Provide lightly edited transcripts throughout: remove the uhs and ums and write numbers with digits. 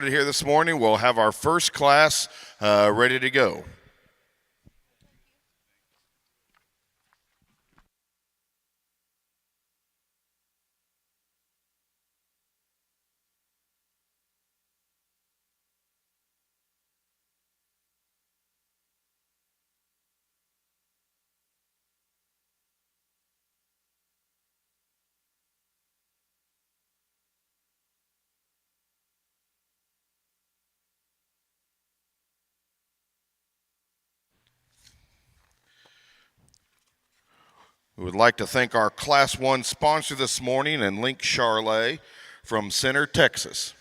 Here this morning, we'll have our first class ready to go. We would like to thank our Class 1 sponsor this morning and Link Charlet from Center, Texas.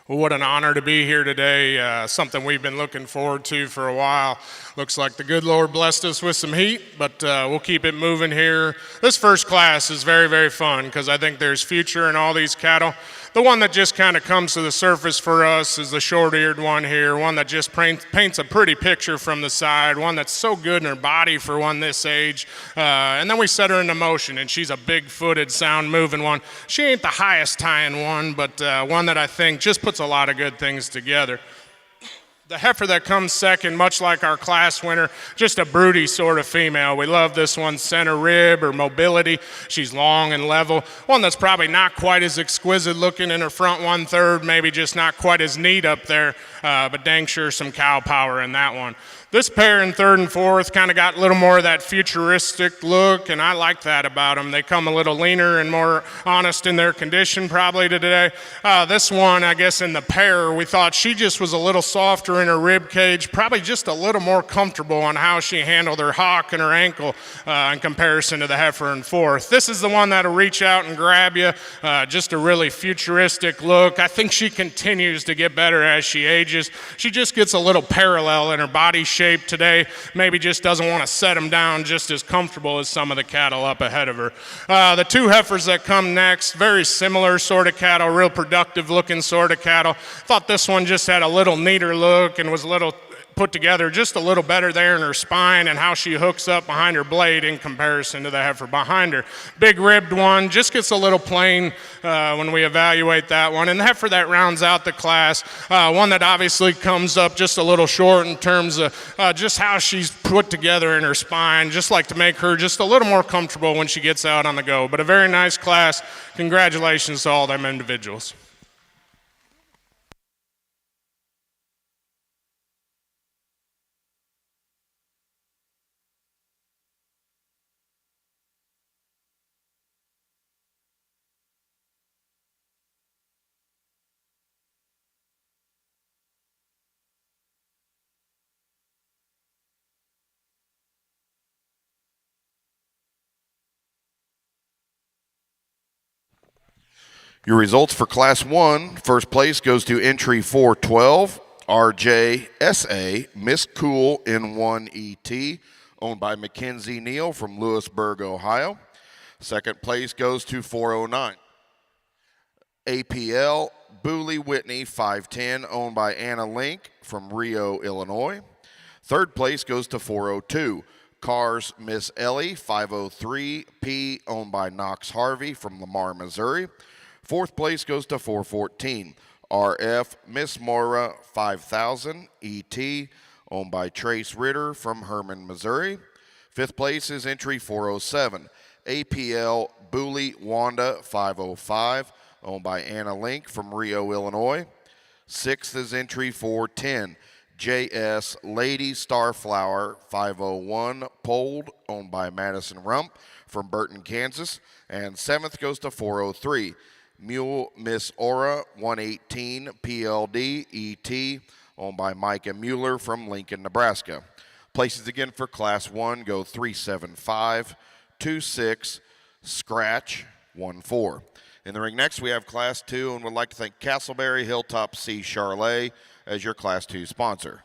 Well, what an honor to be here today. Something we've been looking forward to for a while. Looks like the good Lord blessed us with some heat, but we'll keep it moving here. This first class is very, very fun because I think there's future in all these cattle. The one that just kind of comes to the surface for us is the short-eared one here, one that just paints a pretty picture from the side, one that's so good in her body for one this age. And then we set her into motion, and she's a big-footed, sound-moving one. She ain't the highest tying one, but one that I think just puts a lot of good things together. The heifer that comes second, much like our class winner, just a broody sort of female. We love this one's center rib or mobility. She's long and level. One that's probably not quite as exquisite looking in her front 1/3, maybe just not quite as neat up there, but dang sure some cow power in that one. This pair in third and fourth kind of got a little more of that futuristic look, and I like that about them. They come a little leaner and more honest in their condition probably today. This one, I guess in the pair, we thought she just was a little softer in her rib cage, probably just a little more comfortable on how she handled her hock and her ankle in comparison to the heifer in fourth. This is the one that'll reach out and grab you, just a really futuristic look. I think she continues to get better as she ages. She just gets a little parallel in her body shape today, maybe just doesn't want to set them down just as comfortable as some of the cattle up ahead of her. The two heifers that come next, very similar sort of cattle, real productive looking sort of cattle. Thought this one just had a little neater look and was a little put together just a little better there in her spine and how she hooks up behind her blade in comparison to the heifer behind her. Big ribbed one, just gets a little plain when we evaluate that one. And the heifer that rounds out the class, one that obviously comes up just a little short in terms of just how she's put together in her spine, just like to make her just a little more comfortable when she gets out on the go. But a very nice class. Congratulations to all them individuals. Your results for Class 1, first place goes to entry 412, AIJCA, Miss Cool in 1ET, owned by Mackenzie Neal from Lewisburg, Ohio. Second place goes to 409, APL, Booley Whitney 510, owned by Anna Link from Rio, Illinois. Third place goes to 402, Cars Miss Ellie 503P, owned by Knox Harvey from Lamar, Missouri. Fourth place goes to 414, RF Miss Moira 5000 ET, owned by Trace Ritter from Herman, Missouri. Fifth place is entry 407, APL Booley Wanda 505, owned by Anna Link from Rio, Illinois. Sixth is entry 410, JS Lady Starflower 501 Polled, owned by Madison Rump from Burton, Kansas. And seventh goes to 403, Mule Miss Aura 118 PLD ET, owned by Micah Mueller from Lincoln, Nebraska. Places again for Class 1 go 375, 26, Scratch 14. In the ring next we have Class 2, and would like to thank Castleberry Hilltop C. Charlet as your Class 2 sponsor.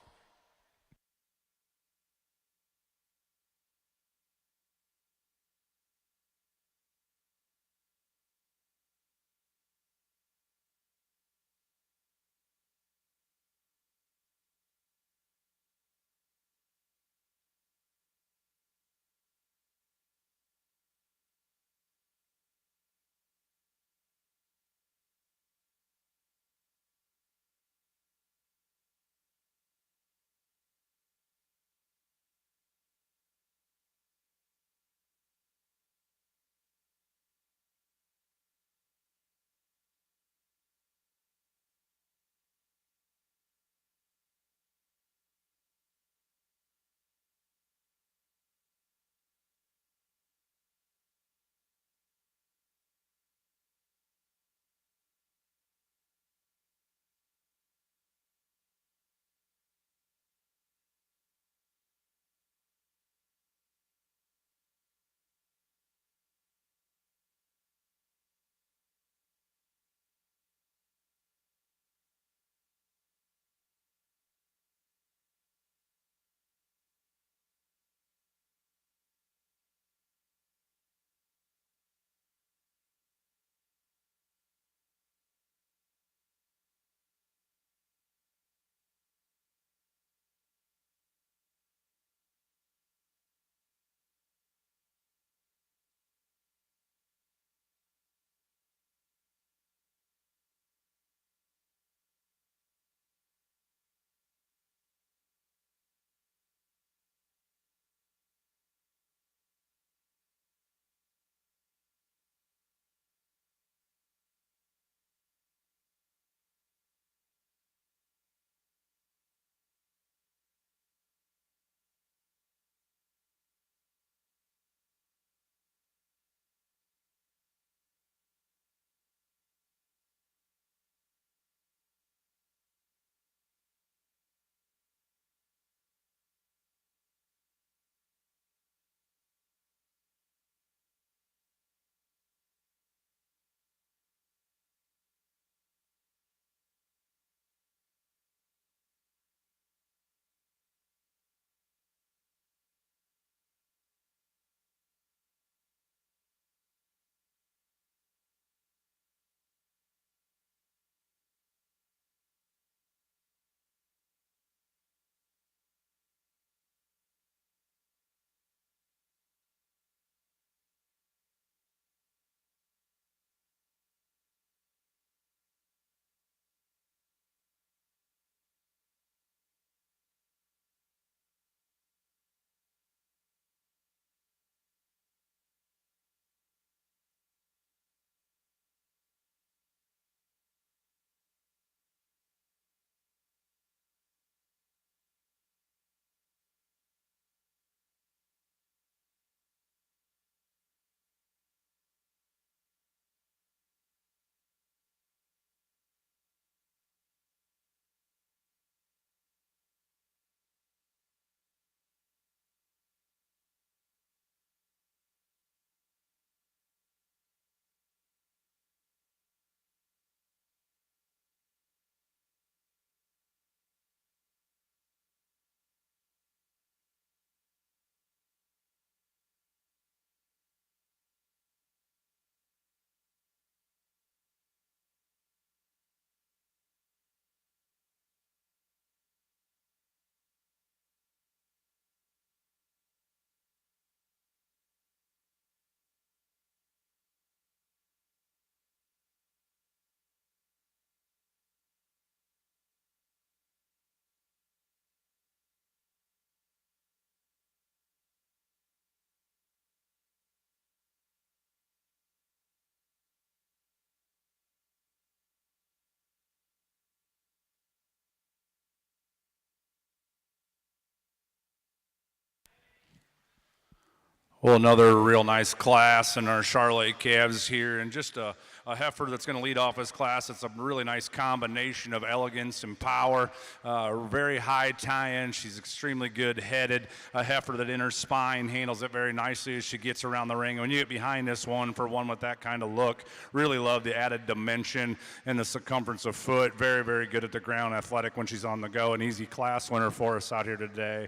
Well, another real nice class in our Charlotte calves here, and just a heifer that's going to lead off this class. It's a really nice combination of elegance and power. Very high tie-in. She's extremely good headed. A heifer that in her spine handles it very nicely as she gets around the ring. And when you get behind this one, for one with that kind of look, really love the added dimension and the circumference of foot. Very, very good at the ground, athletic when she's on the go. An easy class winner for us out here today.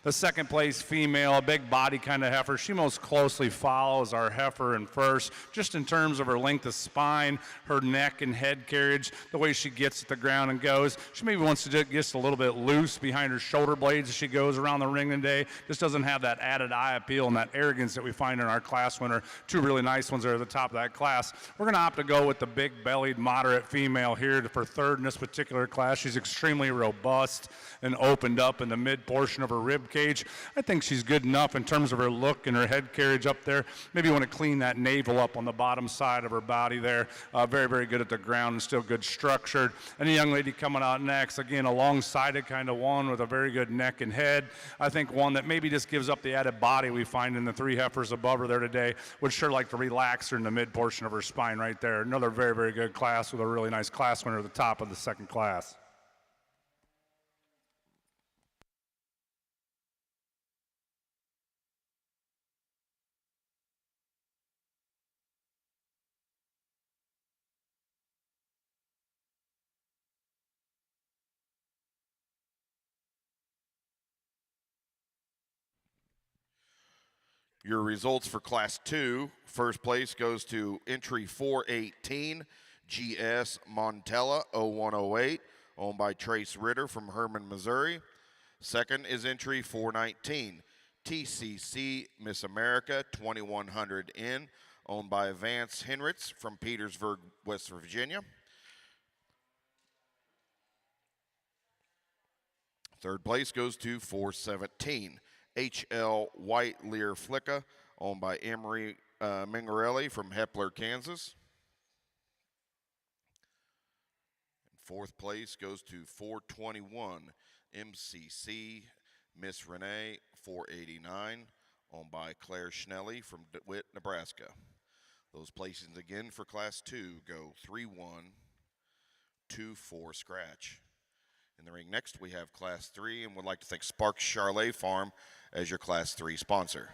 The second place female, a big body kind of heifer. She most closely follows our heifer in first, just in terms of her length of spine, her neck and head carriage, the way she gets at the ground and goes. She maybe wants to get just a little bit loose behind her shoulder blades as she goes around the ring today. Just doesn't have that added eye appeal and that arrogance that we find in our class winner. Two really nice ones are at the top of that class. We're going to opt to go with the big-bellied, moderate female here for third in this particular class. She's extremely robust and opened up in the mid portion of her rib cage. I think she's good enough in terms of her look and her head carriage up there. Maybe you want to clean that navel up on the bottom side of her body there. Very, very good at the ground and still good structured. And a young lady coming out next, again, a long-sided kind of one with a very good neck and head. I think one that maybe just gives up the added body we find in the three heifers above her there today. Would sure like to relax her in the mid portion of her spine right there. Another very, very good class with a really nice class winner at the top of the second class. Your results for Class 2, first place goes to entry 418, GS Montella 0108, owned by Trace Ritter from Herman, Missouri. Second is entry 419, TCC Miss America 2100N, owned by Vance Henritz from Petersburg, West Virginia. Third place goes to 417, HL White Lear Flicka, owned by Emery Mingarelli from Hepler, Kansas. And fourth place goes to 421, MCC Miss Renee 489, owned by Claire Schnelly from DeWitt, Nebraska. Those placings again for Class 2 go 3-1, 2-4 scratch. In the ring next, we have Class 3, and would like to thank Sparks Charlet Farm as your Class 3 sponsor.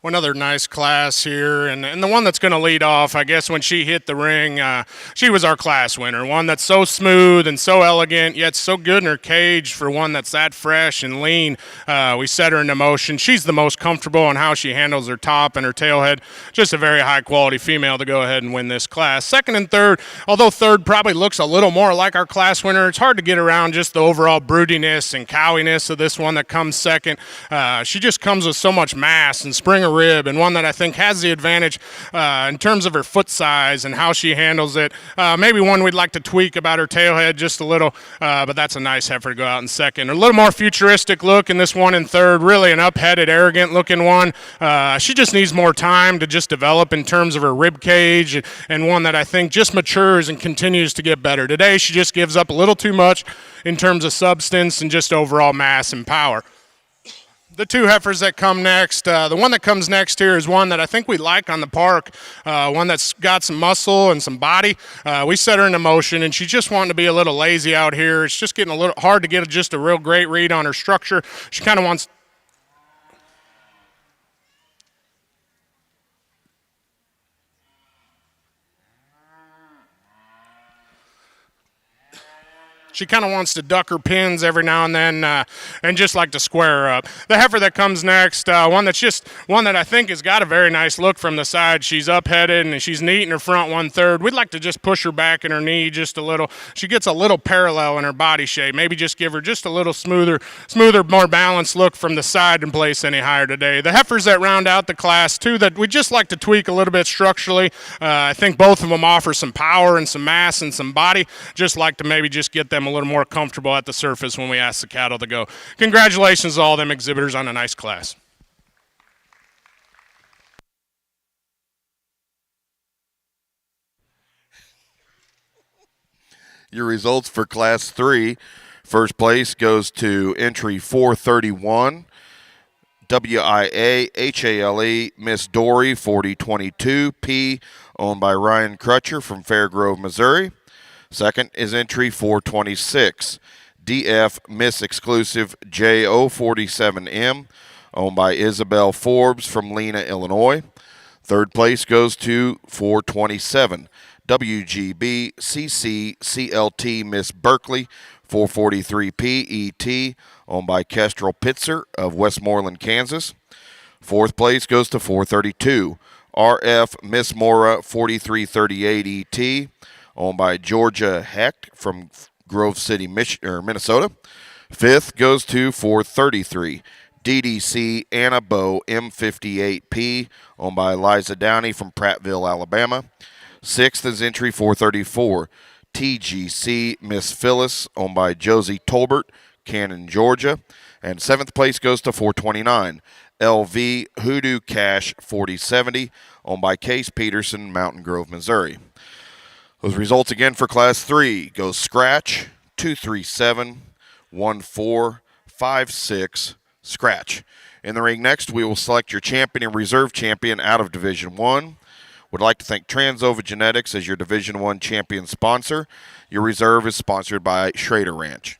Another nice class here, and the one that's going to lead off, I guess, when she hit the ring, she was our class winner. One that's so smooth and so elegant, yet so good in her cage for one that's that fresh and lean. We set her into motion. She's the most comfortable on how she handles her top and her tail head. Just a very high-quality female to go ahead and win this class. Second and third, although third probably looks a little more like our class winner, it's hard to get around just the overall broodiness and cowiness of this one that comes second. She just comes with so much mass and spring of rib, and one that I think has the advantage in terms of her foot size and how she handles it. Maybe one we'd like to tweak about her tail head just a little, but that's a nice heifer to go out in second. A little more futuristic look in this one in third, really an up-headed, arrogant-looking one. She just needs more time to just develop in terms of her rib cage, and one that I think just matures and continues to get better. Today, she just gives up a little too much in terms of substance and just overall mass and power. The two heifers that come next, the one that comes next here is one that I think we like on the park, one that's got some muscle and some body. We set her into motion, and she's just wanting to be a little lazy out here. It's just getting a little hard to get just a real great read on her structure. She kind of wants She kind of wants to duck her pins every now and then and just like to square her up. The heifer that comes next, one that I think has got a very nice look from the side. She's up-headed and she's neat in her front 1/3. We'd like to just push her back in her knee just a little. She gets a little parallel in her body shape. Maybe just give her just a little smoother, more balanced look from the side and place any higher today. The heifers that round out the class, too, that we just like to tweak a little bit structurally. I think both of them offer some power and some mass and some body. Just like to maybe just get them a little more comfortable at the surface when we ask the cattle to go. Congratulations to all them exhibitors on a nice class. Your results for Class 3. First place goes to entry 431, WIAHALE Miss Dory 4022 P, owned by Ryan Crutcher from Fairgrove, Missouri. Second is entry 426, DF Miss Exclusive JO47M, owned by Isabel Forbes from Lena, Illinois. Third place goes to 427, WGB CC CLT Miss Berkeley 443P ET, owned by Kestrel Pitzer of Westmoreland, Kansas. Fourth place goes to 432, RF Miss Mora 4338 ET, owned by Georgia Hecht from Grove City, Minnesota. Fifth goes to 433, DDC Anna Bow M58P, owned by Eliza Downey from Prattville, Alabama. Sixth is entry 434, TGC Miss Phyllis, owned by Josie Tolbert, Cannon, Georgia. And seventh place goes to 429, LV Hoodoo Cash 4070, owned by Case Peterson, Mountain Grove, Missouri. Those results again for Class 3 goes scratch, 237-1456, scratch. In the ring next, we will select your champion and reserve champion out of Division 1. Would like to thank Transova Genetics as your Division 1 champion sponsor. Your reserve is sponsored by Schrader Ranch.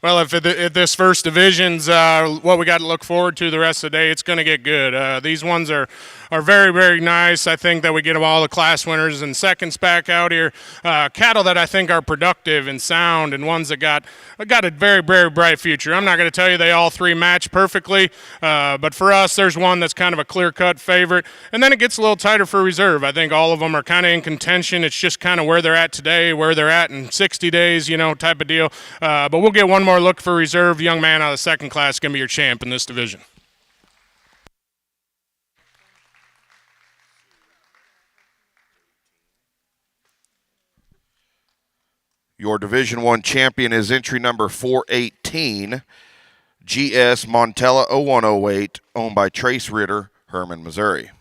Well, if this first division's what we got to look forward to the rest of the day, it's going to get good. These ones are very, very nice. I think that we get them all the class winners and seconds back out here. Cattle that I think are productive and sound, and ones that got a very, very bright future. I'm not going to tell you they all three match perfectly, but for us, there's one that's kind of a clear-cut favorite, and then it gets a little tighter for reserve. I think all of them are kind of in contention. It's just kind of where they're at today, where they're at in 60 days, type of deal. But we'll get one more look for reserve. Young man out of the second class is going to be your champ in this division. Your Division I champion is entry number 418, GS Montella 0108, owned by Trace Ritter, Herman, Missouri.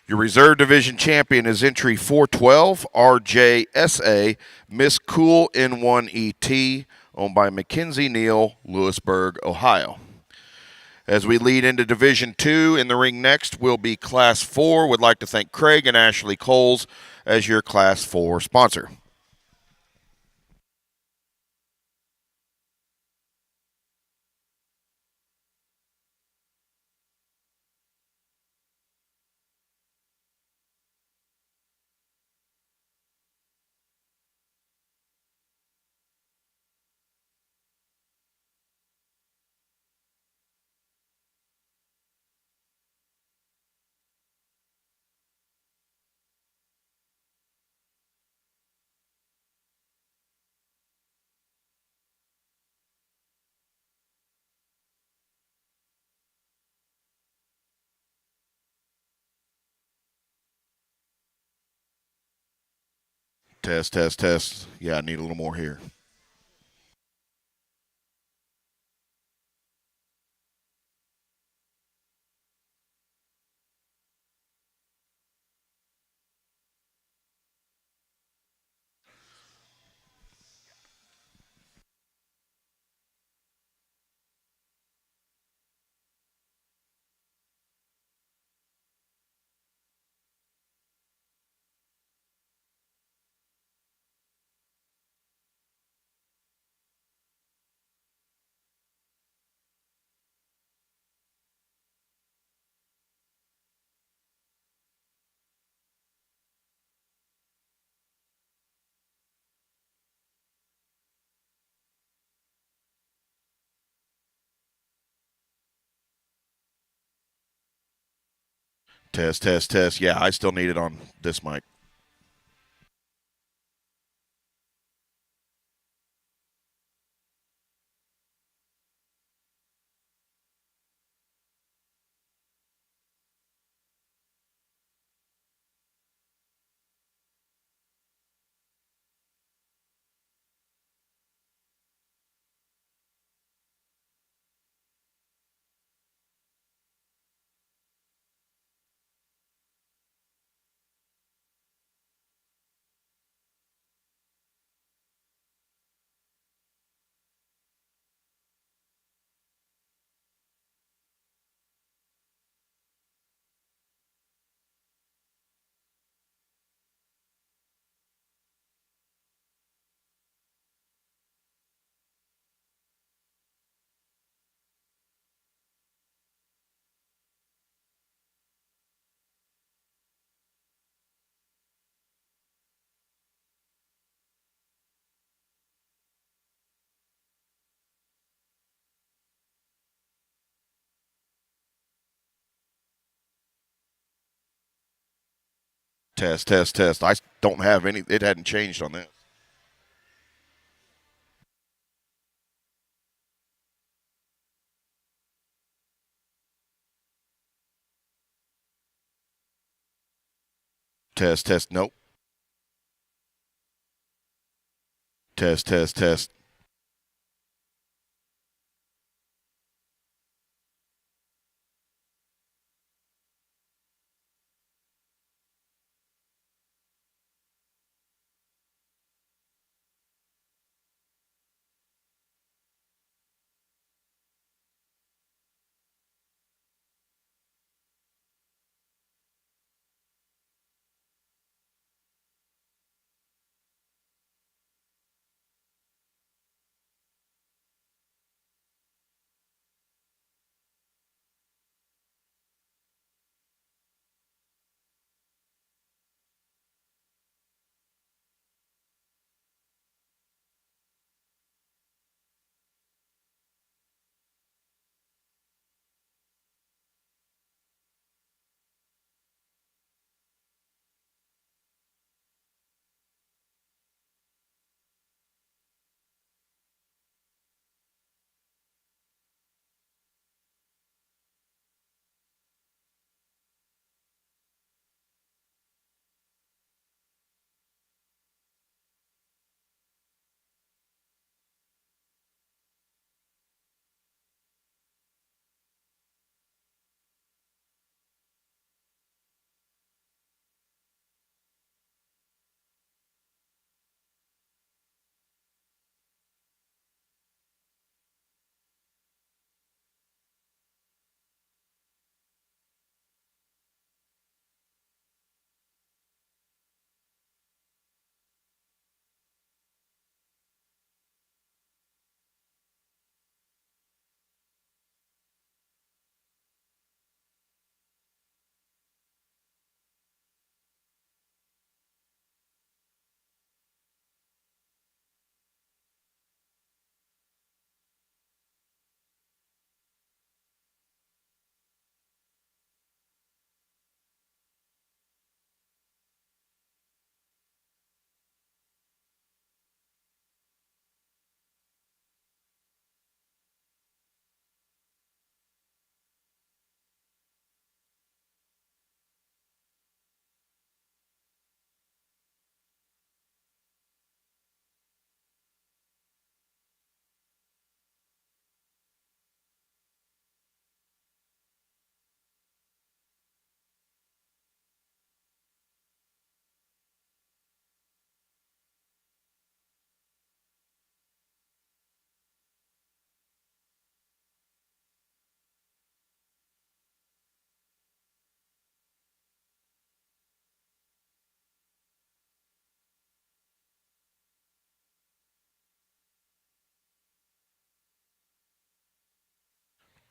Your reserve division champion is entry 412, AIJCA, Miss Cool N1ET, owned by Mackenzie Neal, Lewisburg, Ohio. As we lead into Division II, in the ring next will be Class 4. Would like to thank Craig and Ashley Coles as your Class 4 sponsor. Test, test, test. Yeah, I need a little more here. Test, test, test. Yeah, I still need it on this mic. Test, test, test. I don't have any. It hadn't changed on this. Test, test. Nope. Test, test, test.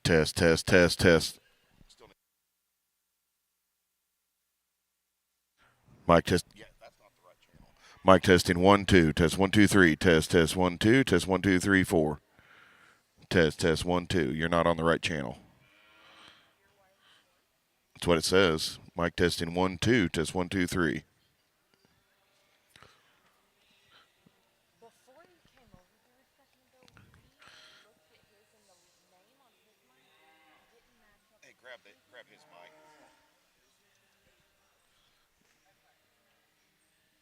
Test, test, test, test. Mic test. Yeah, that's not the right channel. Mic testing 1 2. Test 1 2 3. Test, test 1 2. Test 1 2 3 4. Test, test 1 2. You're not on the right channel. That's what it says. Mic testing 1 2. Test 1 2 3. Hey, grab his mic.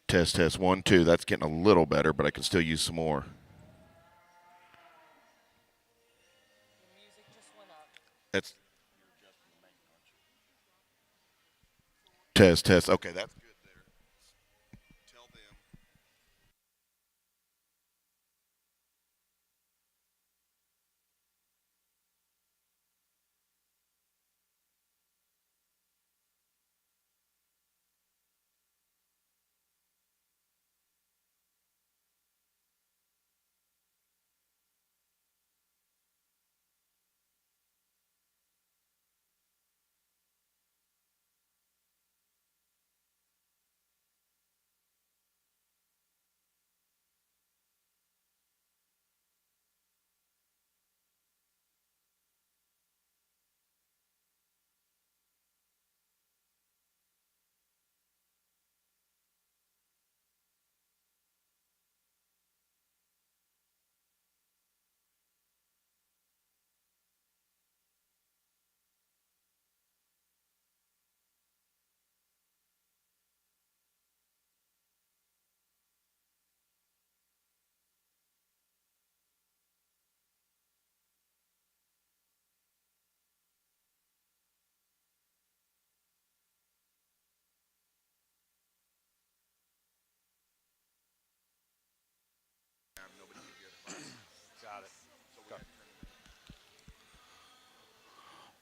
Test, test 1 2. That's getting a little better, but I can still use some more. That's test, test. Okay, that's good there. Tell them.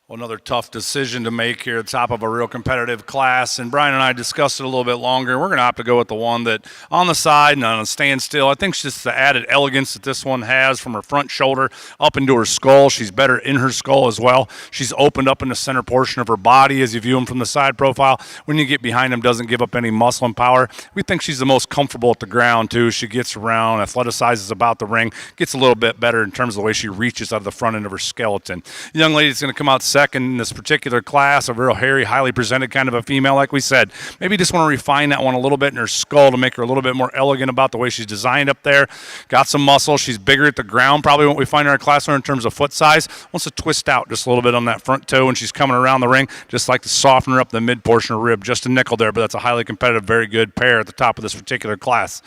Well, another tough decision to make here at the top of a real competitive class. And Brian and I discussed it a little bit longer. We're going to have to go with the one that on the side and on a standstill. I think it's just the added elegance that this one has from her front shoulder up into her skull. She's better in her skull as well. She's opened up in the center portion of her body as you view them from the side profile. When you get behind them, doesn't give up any muscle and power. We think she's the most comfortable at the ground, too. She gets around, athleticizes about the ring, gets a little bit better in terms of the way she reaches out of the front end of her skeleton. The young lady's going to come out second in this particular class, a real hairy, highly presented kind of a female, like we said. Maybe just want to refine that one a little bit in her skull to make her a little bit more elegant about the way she's designed up there. Got some muscle. She's bigger at the ground, probably what we find in our class in terms of foot size. Wants to twist out just a little bit on that front toe when she's coming around the ring. Just like to soften her up the mid portion of her rib. Just a nickel there, but that's a highly competitive, very good pair at the top of this particular class.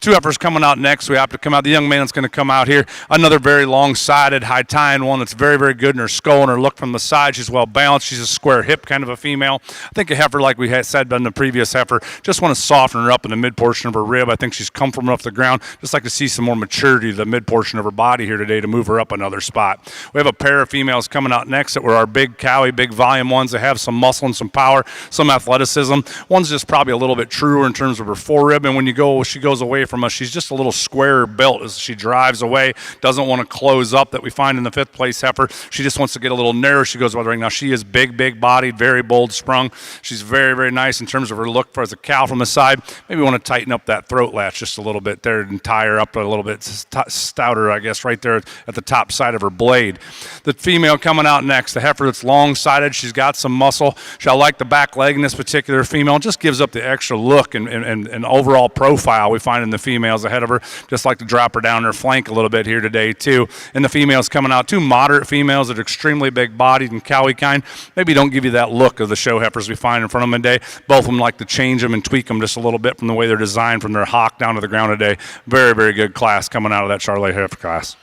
Two heifers coming out next. We have to come out. The young man that's going to come out here. Another very long-sided, high-tying one that's very, very good in her skull and her look from the side. She's well-balanced. She's a square hip kind of a female. I think a heifer, like we had said in the previous heifer, just want to soften her up in the mid-portion of her rib. I think she's come from off the ground. Just like to see some more maturity to the mid-portion of her body here today to move her up another spot. We have a pair of females coming out next that were our big cowie, big volume ones that have some muscle and some power, some athleticism. One's just probably a little bit truer in terms of her forerib, and when she goes away from us, she's just a little squarer built as she drives away. Doesn't want to close up that we find in the fifth place heifer. She just wants to get a little narrow. She goes by the ring. Now she is big bodied, very bold sprung. She's very, very nice in terms of her look as a cow from the side. Maybe want to tighten up that throat latch just a little bit there and tie her up a little bit stouter, I guess, right there at the top side of her blade. The female coming out next, the heifer that's long-sided. She's got some muscle. I like the back leg in this particular female. It just gives up the extra look and overall profile we find in the females ahead of her. Just like to drop her down her flank a little bit here today, too. And the females coming out, two moderate females that are extremely big-bodied and cowy kind. Maybe don't give you that look of the show heifers we find in front of them today. Both of them like to change them and tweak them just a little bit from the way they're designed from their hock down to the ground today. Very, very good class coming out of that Charolais heifer class.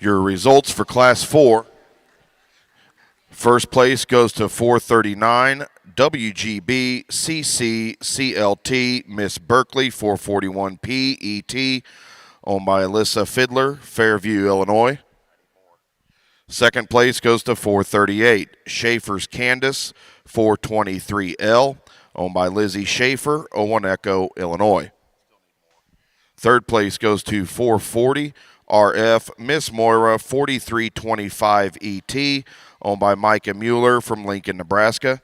Your results for Class 4. First place goes to 439 WGB CC CLT Miss Berkeley 441 PET, owned by Alyssa Fiddler, Fairview, Illinois. Second place goes to 438 Schaefer's Candace 423L, owned by Lizzie Schaefer, Owen Echo, Illinois. Third place goes to 440 RF Miss Moira 4325 ET, owned by Micah Mueller from Lincoln, Nebraska.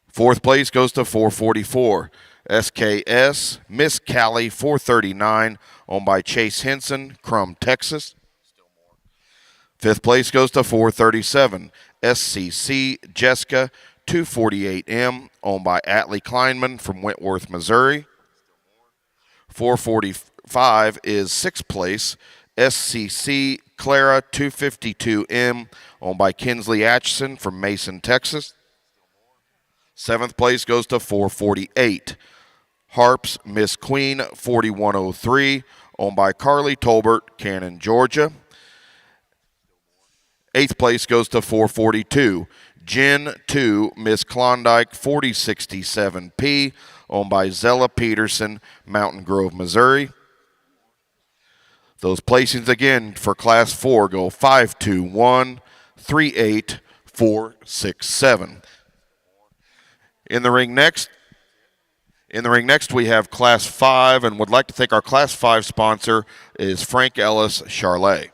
Fourth place goes to 444 SKS Miss Callie 439, owned by Chase Henson, Crum, Texas. Fifth place goes to 437 SCC Jessica 248M, owned by Atlee Kleinman from Wentworth, Missouri. 445 is sixth place SCC Clara 252M, owned by Kinsley Atchison from Mason, Texas. Seventh place goes to 448 Harps Miss Queen 4103, owned by Carly Tolbert, Cannon, Georgia. Eighth place goes to 442 Gen 2 Miss Klondike 4067P, owned by Zella Peterson, Mountain Grove, Missouri. Those placings again for Class 4 go 521 38 467. In the ring next we have Class 5, and would like to thank our Class 5 sponsor is Frank Ellis Charolais.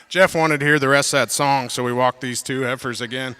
Jeff wanted to hear the rest of that song, so we walked these two heifers again.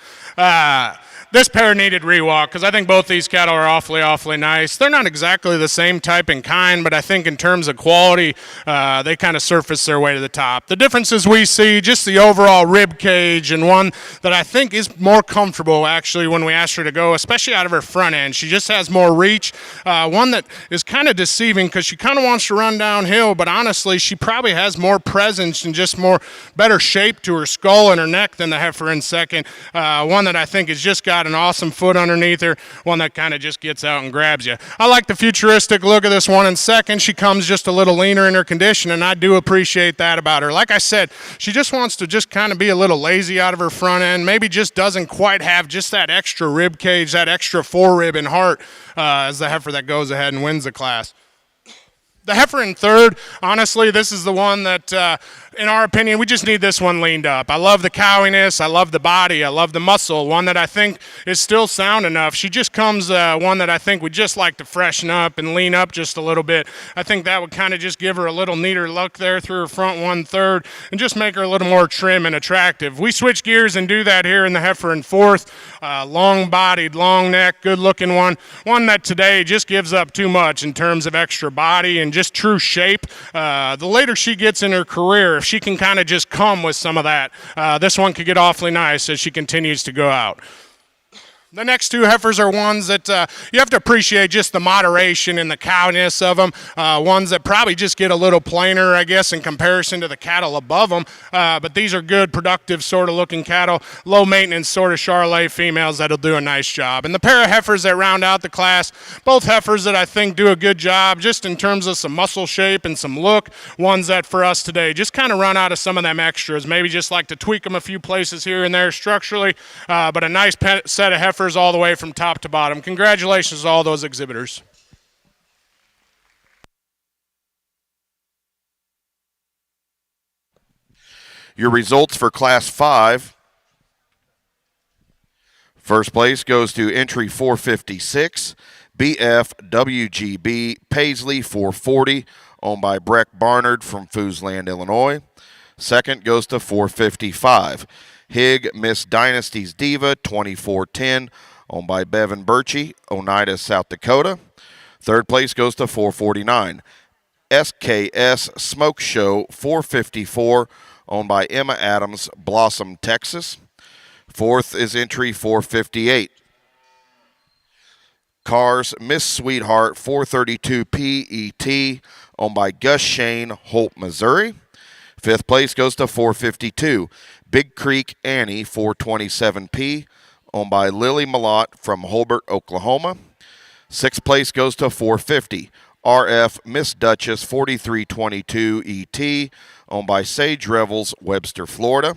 This pair needed rewalk because I think both these cattle are awfully nice. They're not exactly the same type and kind, but I think in terms of quality, they kind of surface their way to the top. The differences we see, just the overall rib cage, and one that I think is more comfortable actually when we asked her to go, especially out of her front end. She just has more reach. One that is kind of deceiving because she kind of wants to run downhill, but honestly, she probably has more presence and just more better shape to her skull and her neck than the heifer in second. One that I think has just got an awesome foot underneath her, one that kind of just gets out and grabs you. I like the futuristic look of this one in second. She comes just a little leaner in her condition, and I do appreciate that about her. Like I said, she just wants to just kind of be a little lazy out of her front end, maybe just doesn't quite have just that extra rib cage, that extra forerib and heart as the heifer that goes ahead and wins the class. The heifer in third, honestly, this is the one that, in our opinion, we just need this one leaned up. I love the cowiness, I love the body, I love the muscle, one that I think is still sound enough. She just comes one that I think would just like to freshen up and lean up just a little bit. I think that would kind of just give her a little neater look there through her front 1/3 and just make her a little more trim and attractive. We switch gears and do that here in the heifer in fourth. Long-bodied, long neck, good-looking one that today just gives up too much in terms of extra body and just true shape. The later she gets in her career, if she can kind of just come with some of that, this one could get awfully nice as she continues to go out. The next two heifers are ones that you have to appreciate just the moderation and the cowness of them. Ones that probably just get a little plainer, I guess, in comparison to the cattle above them. But these are good, productive sort of looking cattle, low maintenance sort of Charolais females that'll do a nice job. And the pair of heifers that round out the class, both heifers that I think do a good job just in terms of some muscle shape and some look. Ones that for us today just kind of run out of some of them extras. Maybe just like to tweak them a few places here and there structurally. But a nice set of heifers all the way from top to bottom. Congratulations to all those exhibitors. Your results for Class 5. First place goes to entry 456, BFWGB Paisley 440, owned by Breck Barnard from Foosland, Illinois. Second goes to 455, Hig Miss Dynasty's Diva 2410, owned by Bevan Birchie, Oneida, South Dakota. Third place goes to 449, SKS Smoke Show 454, owned by Emma Adams, Blossom, Texas. Fourth is entry 458, Cars Miss Sweetheart 432 PET, owned by Gus Shane, Holt, Missouri. Fifth place goes to 452, Big Creek Annie 427P, owned by Lily Malott from Holbert, Oklahoma. Sixth place goes to 450, RF Miss Duchess 4322 ET, owned by Sage Revels, Webster, Florida.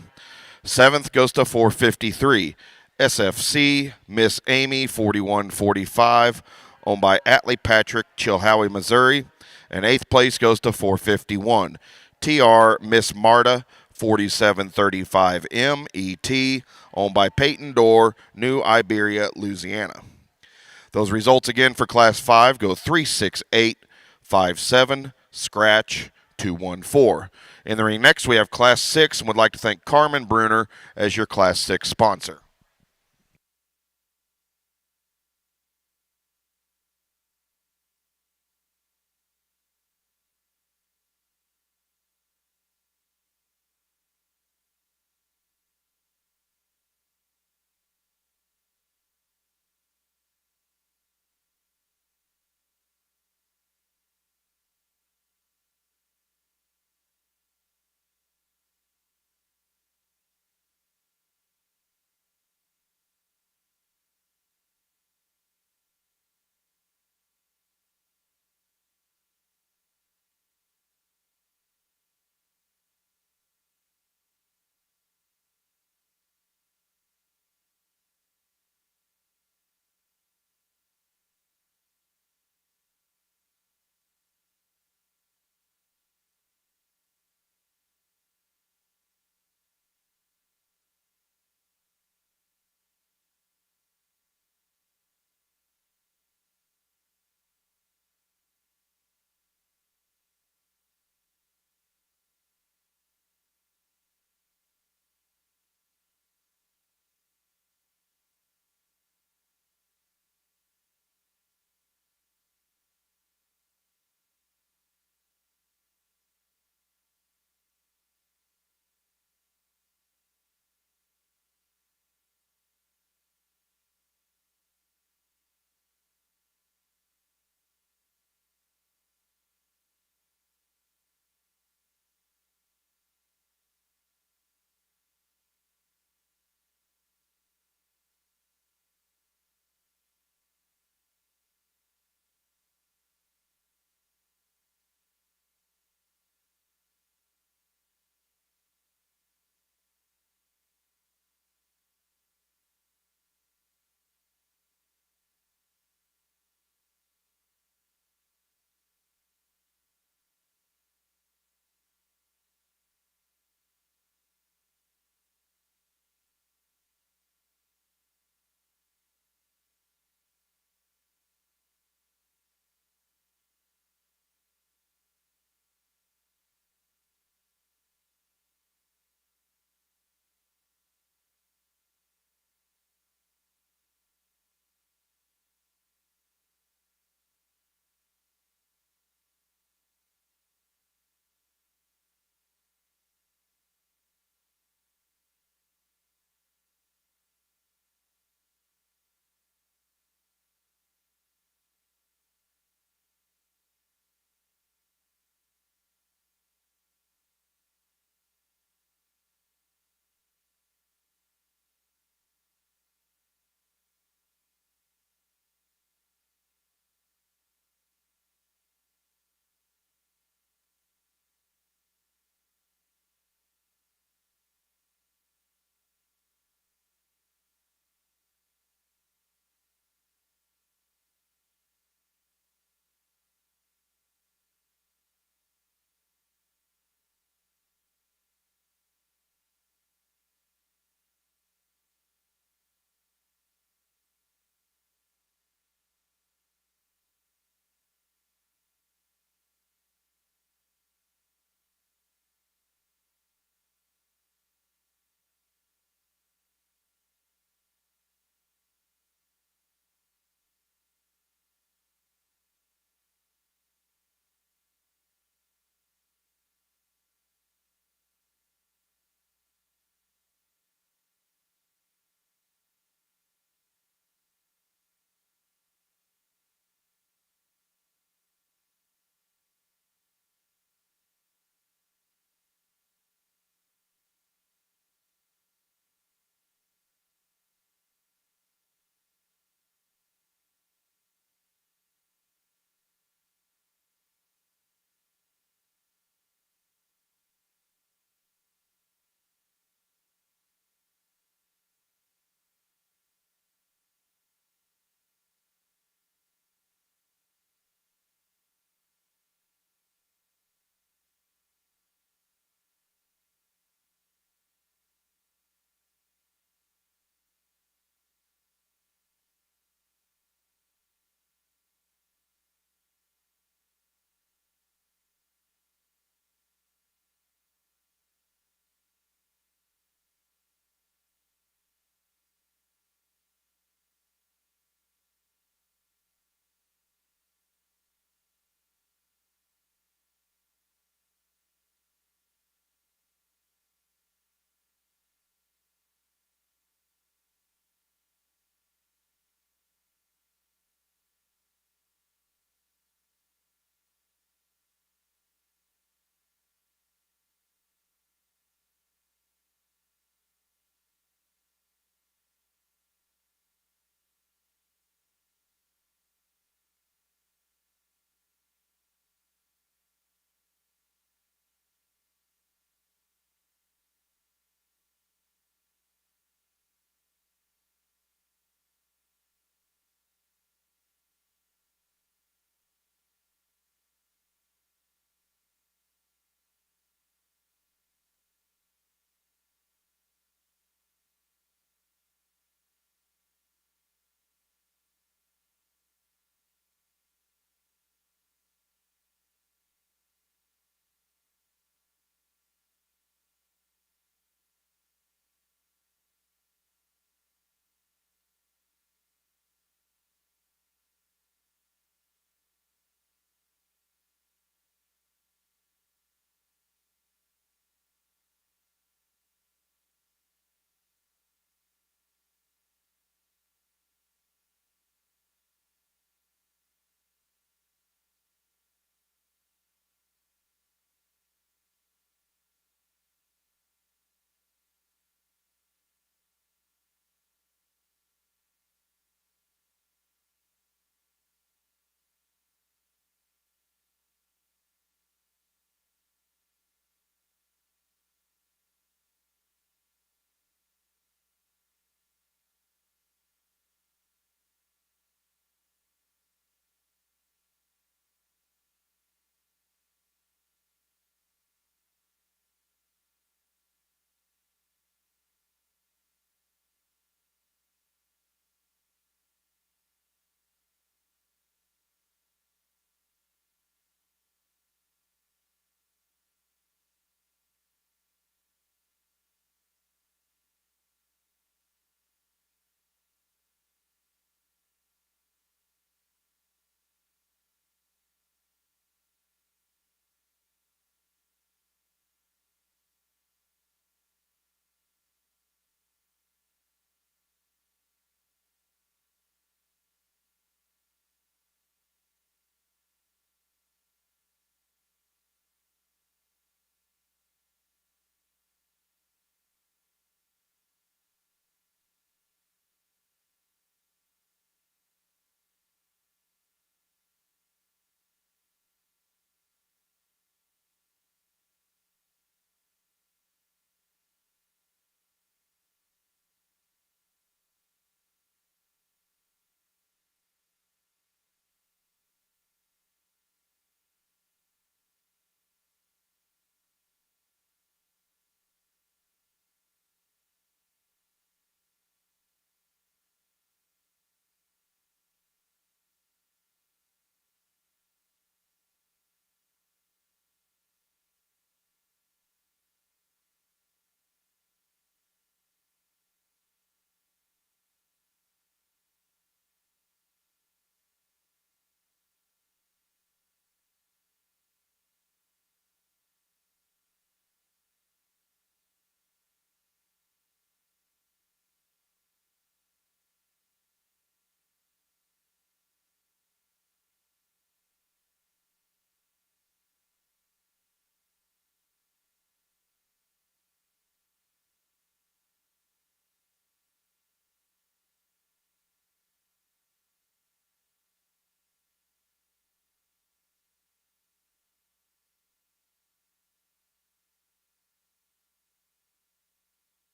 Seventh goes to 453, SFC Miss Amy 4145, owned by Atlee Patrick, Chilhowie, Missouri. And eighth place goes to 451, TR Miss Marta 4735 MET, owned by Peyton Dorr, New Iberia, Louisiana. Those results again for Class 5 go 36857, scratch 214. In the ring next we have Class 6 and would like to thank Carmen Bruner as your Class 6 sponsor.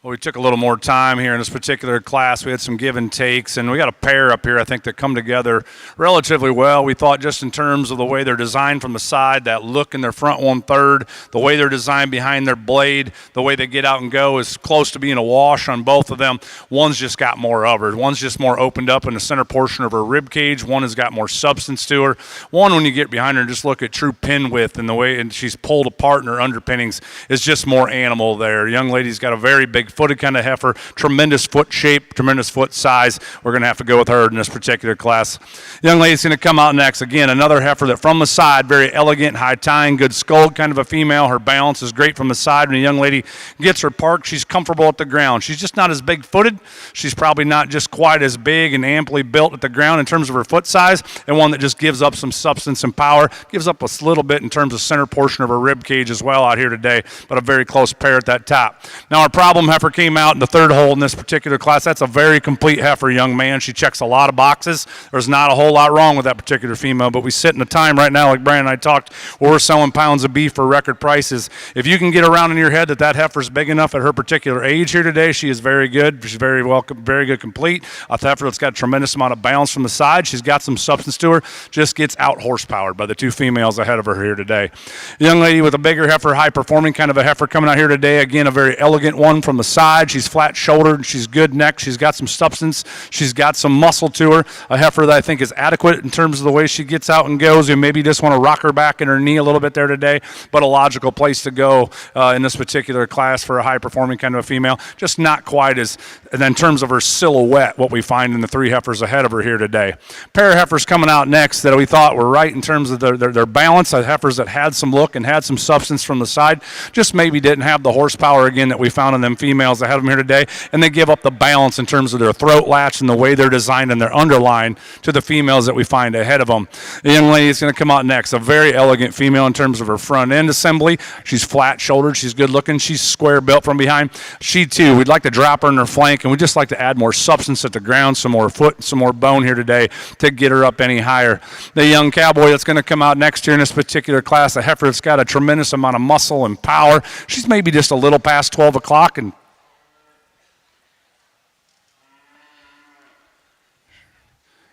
Well, we took a little more time here in this particular class. We had some give and takes, and we got a pair up here, I think, that come together relatively well. We thought just in terms of the way they're designed from the side, that look in their front 1/3, the way they're designed behind their blade, the way they get out and go is close to being a wash on both of them. One's just got more of her. One's just more opened up in the center portion of her rib cage. One has got more substance to her. One, when you get behind her and just look at true pin width and the way and she's pulled apart in her underpinnings, is just more animal there. Young lady's got a very big footed kind of heifer, tremendous foot shape, tremendous foot size. We're going to have to go with her in this particular class. Young lady's going to come out next. Again, another heifer that from the side, very elegant, high tying, good skull, kind of a female. Her balance is great from the side. When a young lady gets her parked, she's comfortable at the ground. She's just not as big footed. She's probably not just quite as big and amply built at the ground in terms of her foot size, and one that just gives up some substance and power, gives up a little bit in terms of center portion of her rib cage as well out here today, but a very close pair at that top. Now our problem heifer came out in the third hole in this particular class. That's a very complete heifer, young man. She checks a lot of boxes. There's not a whole lot wrong with that particular female, but we sit in a time right now, like Brian and I talked, where we're selling pounds of beef for record prices. If you can get around in your head that that heifer's big enough at her particular age here today, she is very good. She's very welcome, very good complete. A heifer that's got a tremendous amount of balance from the side. She's got some substance to her. Just gets out horsepowered by the two females ahead of her here today. Young lady with a bigger heifer, high performing kind of a heifer coming out here today. Again, a very elegant one from the side. She's flat shouldered. She's good neck. She's got some substance. She's got some muscle to her. A heifer that I think is adequate in terms of the way she gets out and goes. You maybe just want to rock her back in her knee a little bit there today, but a logical place to go in this particular class for a high performing kind of a female. Just not quite as, and in terms of her silhouette, what we find in the three heifers ahead of her here today. Pair of heifers coming out next that we thought were right in terms of their balance. Heifers that had some look and had some substance from the side, just maybe didn't have the horsepower again that we found in them females that had them here today, and they give up the balance in terms of their throat latch and the way they're designed and their underline to the females that we find ahead of them. The young lady is going to come out next, a very elegant female in terms of her front end assembly. She's flat shouldered, she's good looking, she's square built from behind. She too, we'd like to drop her in her flank, and we'd just like to add more substance at the ground, some more foot, some more bone here today to get her up any higher. The young cowboy that's going to come out next year in this particular class, a heifer that's got a tremendous amount of muscle and power. She's maybe just a little past 12 o'clock, and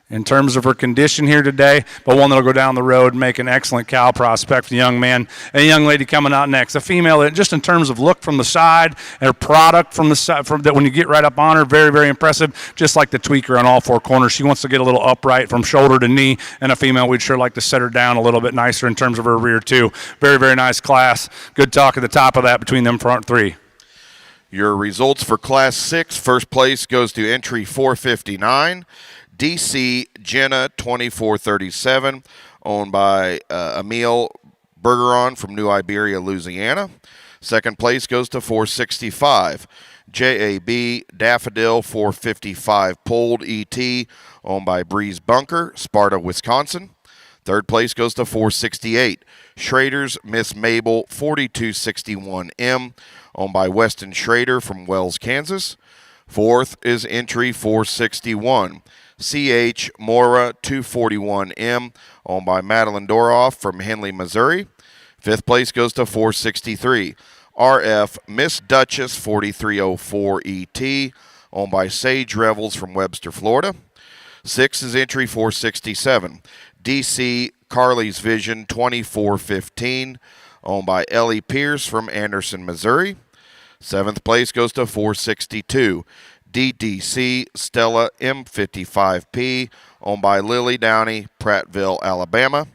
in terms of her condition here today, but one that'll go down the road and make an excellent cow prospect for the young man. And a young lady coming out next, a female that just in terms of look from the side and her product from the side, from that when you get right up on her, very, very impressive. Just like the tweaker on all four corners. She wants to get a little upright from shoulder to knee, and a female we'd sure like to set her down a little bit nicer in terms of her rear too. Very, very nice class. Good talk at the top of that between them front three. Your results for Class 6, first place goes to entry 459. DC Jenna 2437, owned by Emil Bergeron from New Iberia, Louisiana. Second place goes to 465. JAB Daffodil 455, Pulled ET, owned by Breeze Bunker, Sparta, Wisconsin. Third place goes to 468. Schrader's Miss Mabel 4261M, owned by Weston Schrader from Wells, Kansas. Fourth is entry 461. CH Mora 241M, owned by Madeline Doroff from Henley, Missouri. Fifth place goes to 463. RF Miss Duchess 4304 ET, owned by Sage Revels from Webster, Florida. Sixth is entry 467. DC Carly's Vision 2415, owned by Ellie Pierce from Anderson, Missouri. Seventh place goes to 462. DDC Stella M55P, owned by Lily Downey, Prattville, Alabama.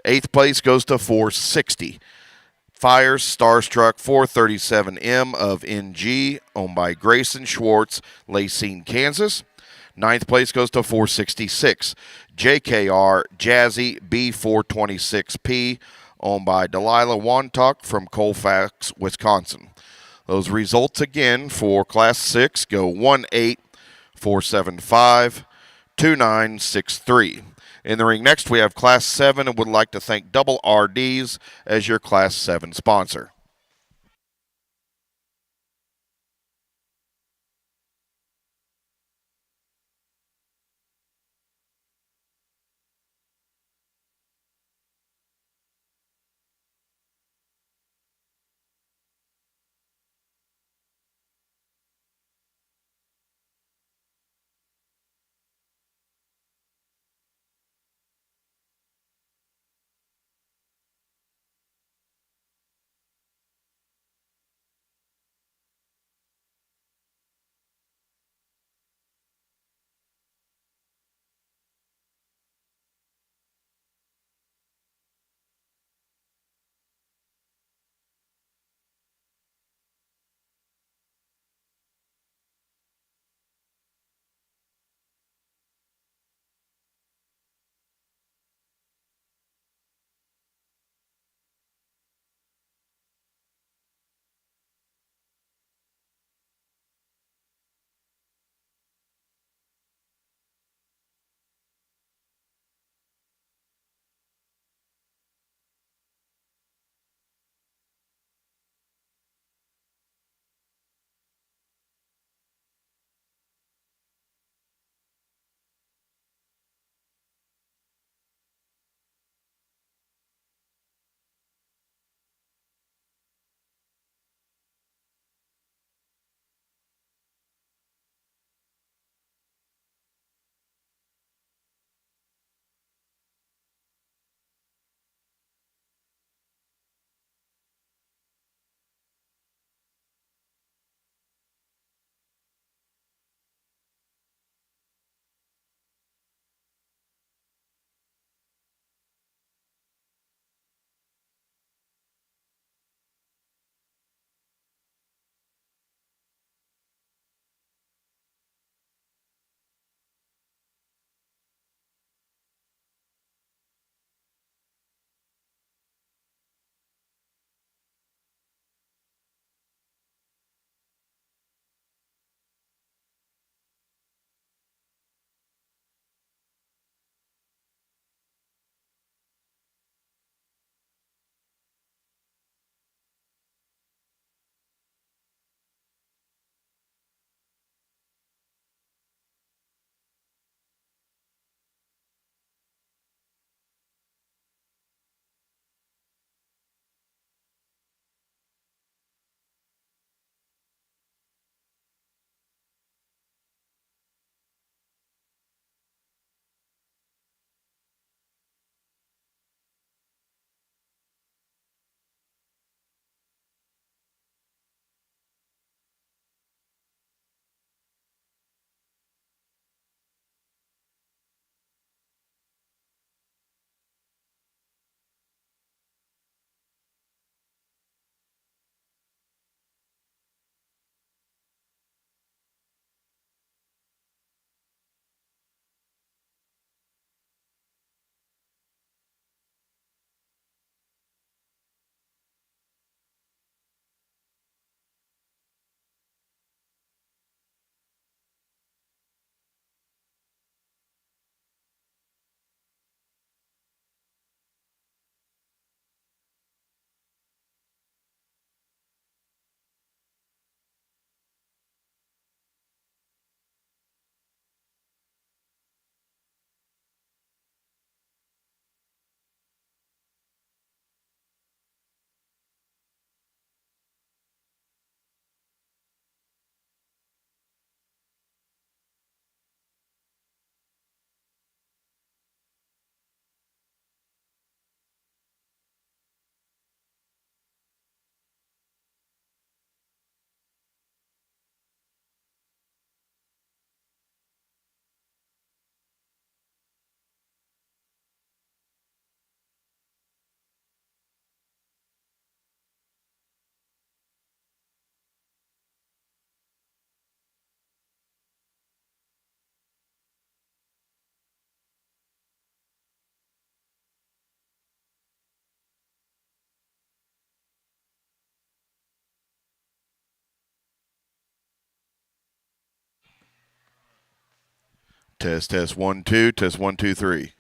Eighth place goes to 460. Fires Starstruck 437M of NG, owned by Grayson Schwartz, Lacine, Kansas. Ninth place goes to 466. JKR Jazzy B426P, owned by Delilah Wantuck from Colfax, Wisconsin. Those results again for Class 6 go 1-8-475-2963. In the ring next, we have Class 7 and would like to thank Double RDs as your Class 7 sponsor. Test, test, 1, 2, test, 1, 2, 3.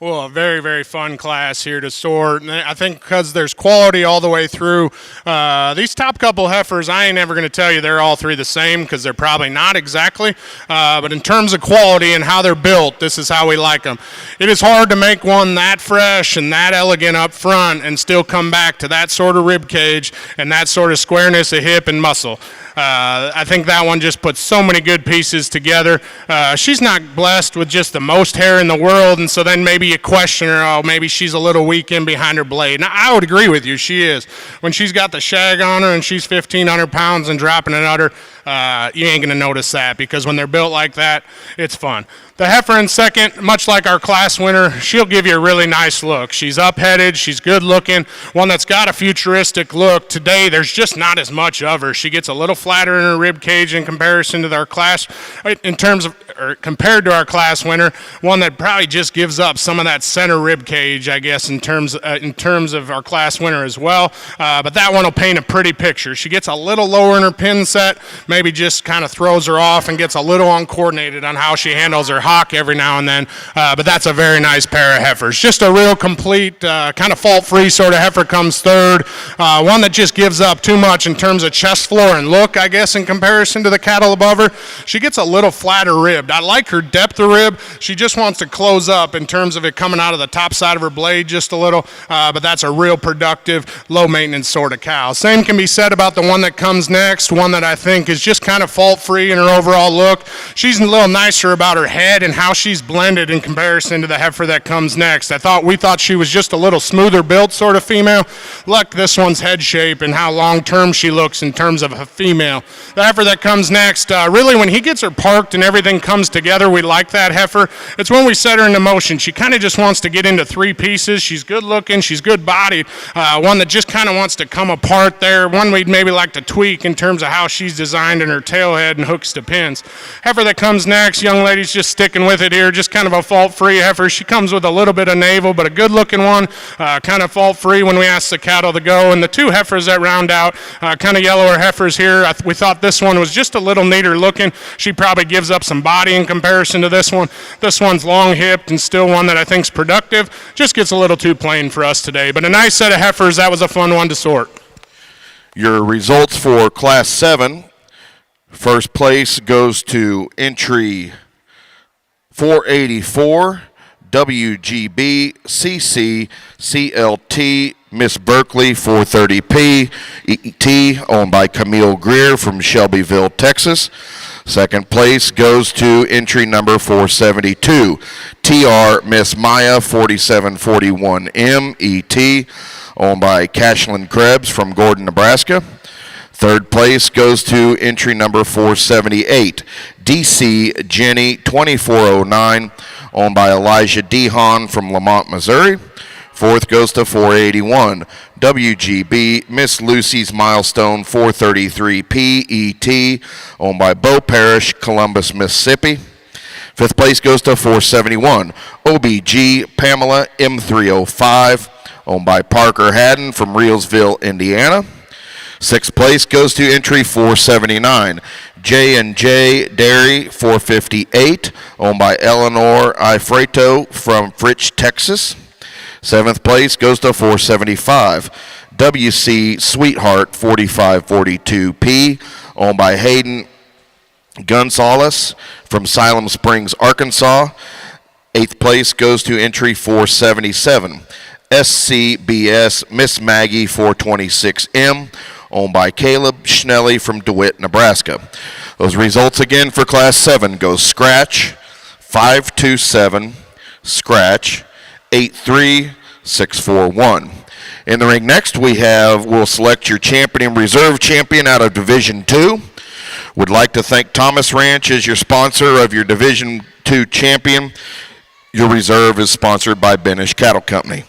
Well, a very, very fun class here to sort. And I think because there's quality all the way through, these top couple heifers, I ain't ever going to tell you they're all three the same because they're probably not exactly. But in terms of quality and how they're built, this is how we like them. It is hard to make one that fresh and that elegant up front and still come back to that sort of rib cage and that sort of squareness of hip and muscle. I think that one just puts so many good pieces together. She's not blessed with just the most hair in the world, and so then maybe you question her, oh, maybe she's a little weak in behind her blade. Now, I would agree with you, she is. When she's got the shag on her and she's 1,500 pounds and dropping an udder, you ain't going to notice that because when they're built like that, it's fun. The heifer in second, much like our class winner, she'll give you a really nice look. She's up-headed, she's good-looking, one that's got a futuristic look. Today, there's just not as much of her. She gets a little flatter in her rib cage in comparison to our class, in terms of, or compared to our class winner, one that probably just gives up some of that center rib cage, I guess, in terms of our class winner as well. But that one will paint a pretty picture. She gets a little lower in her pin set, maybe just kind of throws her off and gets a little uncoordinated on how she handles her hock every now and then, but that's a very nice pair of heifers. Just a real complete, kind of fault-free sort of heifer comes third. One that just gives up too much in terms of chest floor and look, I guess, in comparison to the cattle above her. She gets a little flatter ribbed. I like her depth of rib. She just wants to close up in terms of it coming out of the top side of her blade just a little, but that's a real productive, low-maintenance sort of cow. Same can be said about the one that comes next, one that I think is just kind of fault-free in her overall look. She's a little nicer about her head and how she's blended in comparison to the heifer that comes next. We thought she was just a little smoother built sort of female. Look, this one's head shape and how long-term she looks in terms of a female. The heifer that comes next, really when he gets her parked and everything comes together, we like that heifer. It's when we set her into motion. She kind of just wants to get into three pieces. She's good looking, she's good bodied, one that just kind of wants to come apart there, one we'd maybe like to tweak in terms of how she's designed in her tail head and hooks to pins. Heifer that comes next, young lady's just sticking with it here, just kind of a fault-free heifer. She comes with a little bit of navel, but a good-looking one, kind of fault-free when we ask the cattle to go. And the two heifers that round out, kind of yellower heifers here, we thought this one was just a little neater looking. She probably gives up some body in comparison to this one. This one's long-hipped and still one that I think's productive. Just gets a little too plain for us today. But a nice set of heifers. That was a fun one to sort. Your results for Class 7. First place goes to entry 484, WGB, CC, CLT, Miss Berkeley, 430P, ET, owned by Camille Greer from Shelbyville, Texas. Second place goes to entry number 472, TR, Miss Maya, 4741M, ET, owned by Cashlin Krebs from Gordon, Nebraska. Third place goes to entry number 478, DC Jenny 2409, owned by Elijah Dehan from Lamont, Missouri. Fourth goes to 481, WGB Miss Lucy's Milestone 433P ET, owned by Bo Parrish, Columbus, Mississippi. Fifth place goes to 471, OBG Pamela M305, owned by Parker Haddon from Reelsville, Indiana. Sixth place goes to entry 479, J&J Dairy 458, owned by Eleanor Ifreto from Fritch, Texas. Seventh place goes to 475, WC Sweetheart 4542P, owned by Hayden Gonzalez from Siloam Springs, Arkansas. Eighth place goes to entry 477, SCBS Miss Maggie 426M, owned by Caleb Schnelly from DeWitt, Nebraska. Those results again for Class 7 go scratch, 527, scratch, 83641. In the ring next we'll select your champion and reserve champion out of Division 2. Would like to thank Thomas Ranch as your sponsor of your Division 2 champion. Your reserve is sponsored by Benish Cattle Company.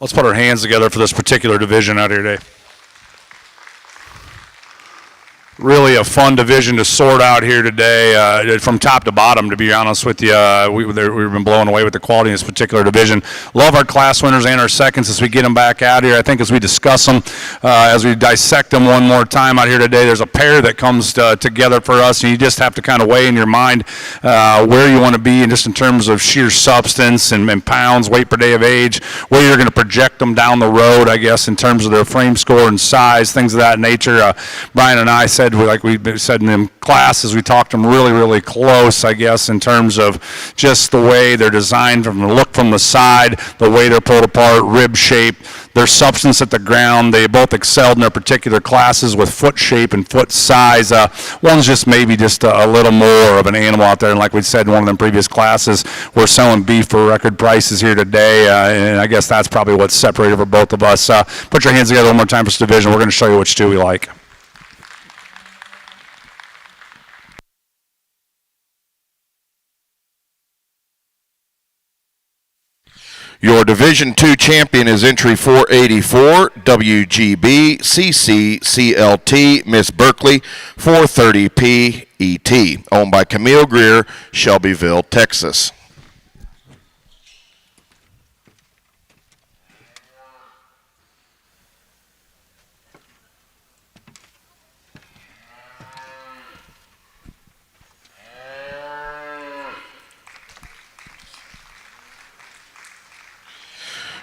Let's put our hands together for this particular division out here today. Really a fun division to sort out here today, from top to bottom, to be honest with you. We've been blown away with the quality in this particular division. Love our class winners and our seconds as we get them back out here. I think as we discuss them, as we dissect them one more time out here today, there's a pair that comes together for us, and you just have to kind of weigh in your mind where you want to be, and just in terms of sheer substance and pounds, weight per day of age, where you're going to project them down the road, I guess, in terms of their frame score and size, things of that nature. Brian and I said, like we said in them classes, we talked them really, really close, I guess, in terms of just the way they're designed, from the look from the side, the way they're pulled apart, rib shape, their substance at the ground. They both excelled in their particular classes with foot shape and foot size. One's just maybe just a little more of an animal out there, and like we said in one of them previous classes, we're selling beef for record prices here today, and I guess that's probably what's separated for both of us. Put your hands together one more time for this division. We're going to show you which two we like. Your Division II champion is entry 484, WGB CCCLT Miss Berkeley 430P ET, owned by Camille Greer, Shelbyville, Texas.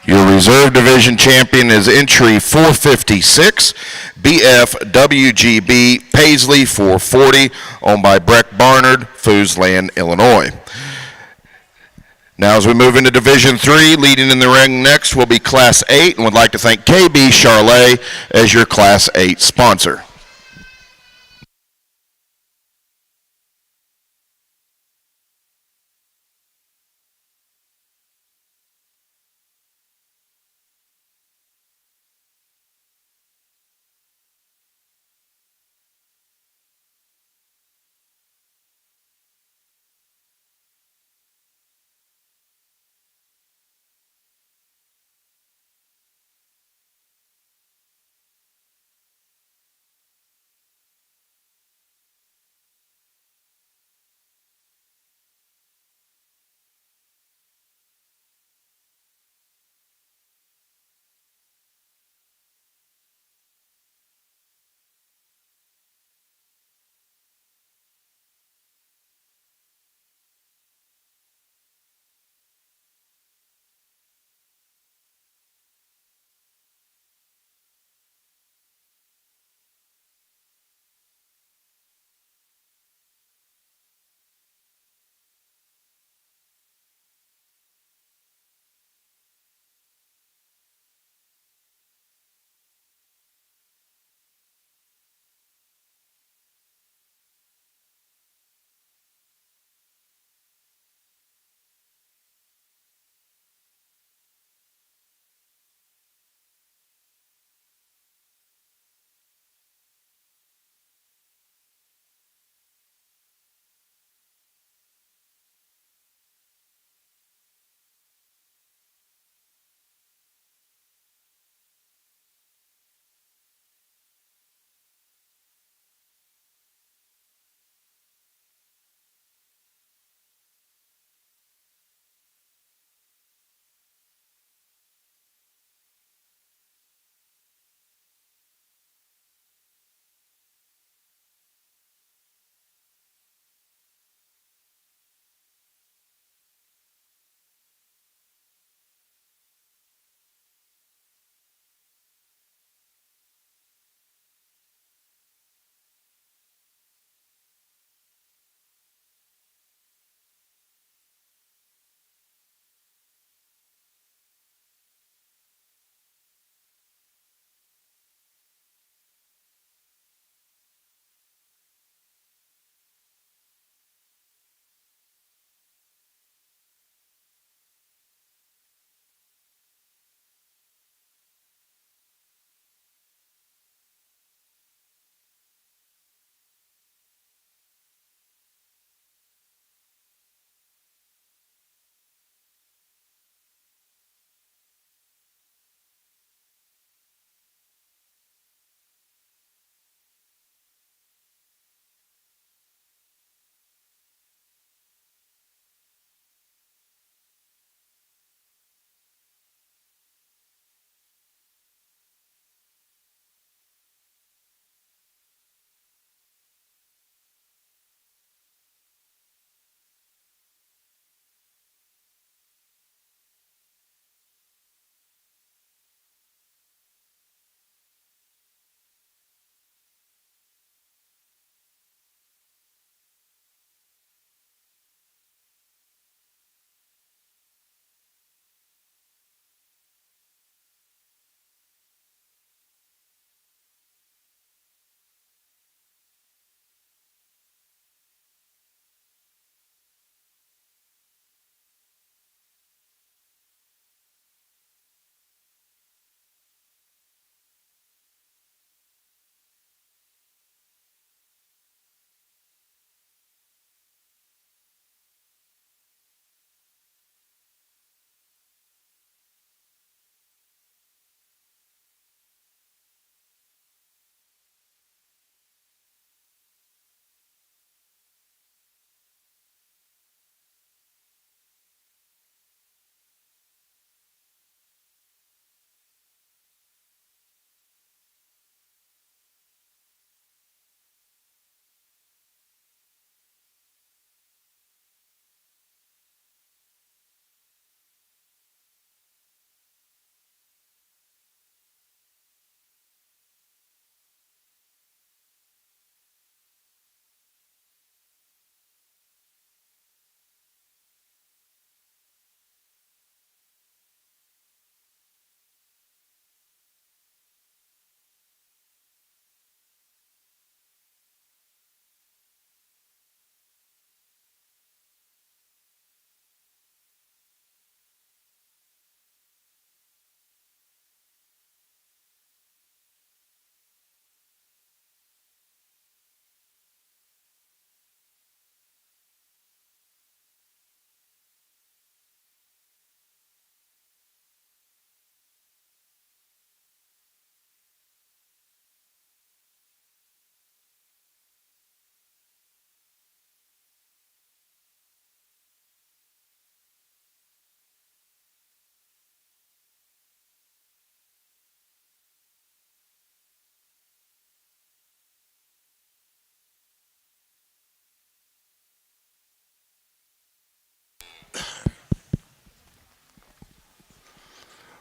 Your reserve division champion is entry 456, BFWGB Paisley 440, owned by Breck Barnard, Foosland, Illinois. Now as we move into Division 3, leading in the ring next will be Class 8, and would like to thank KB Charlet as your Class 8 sponsor.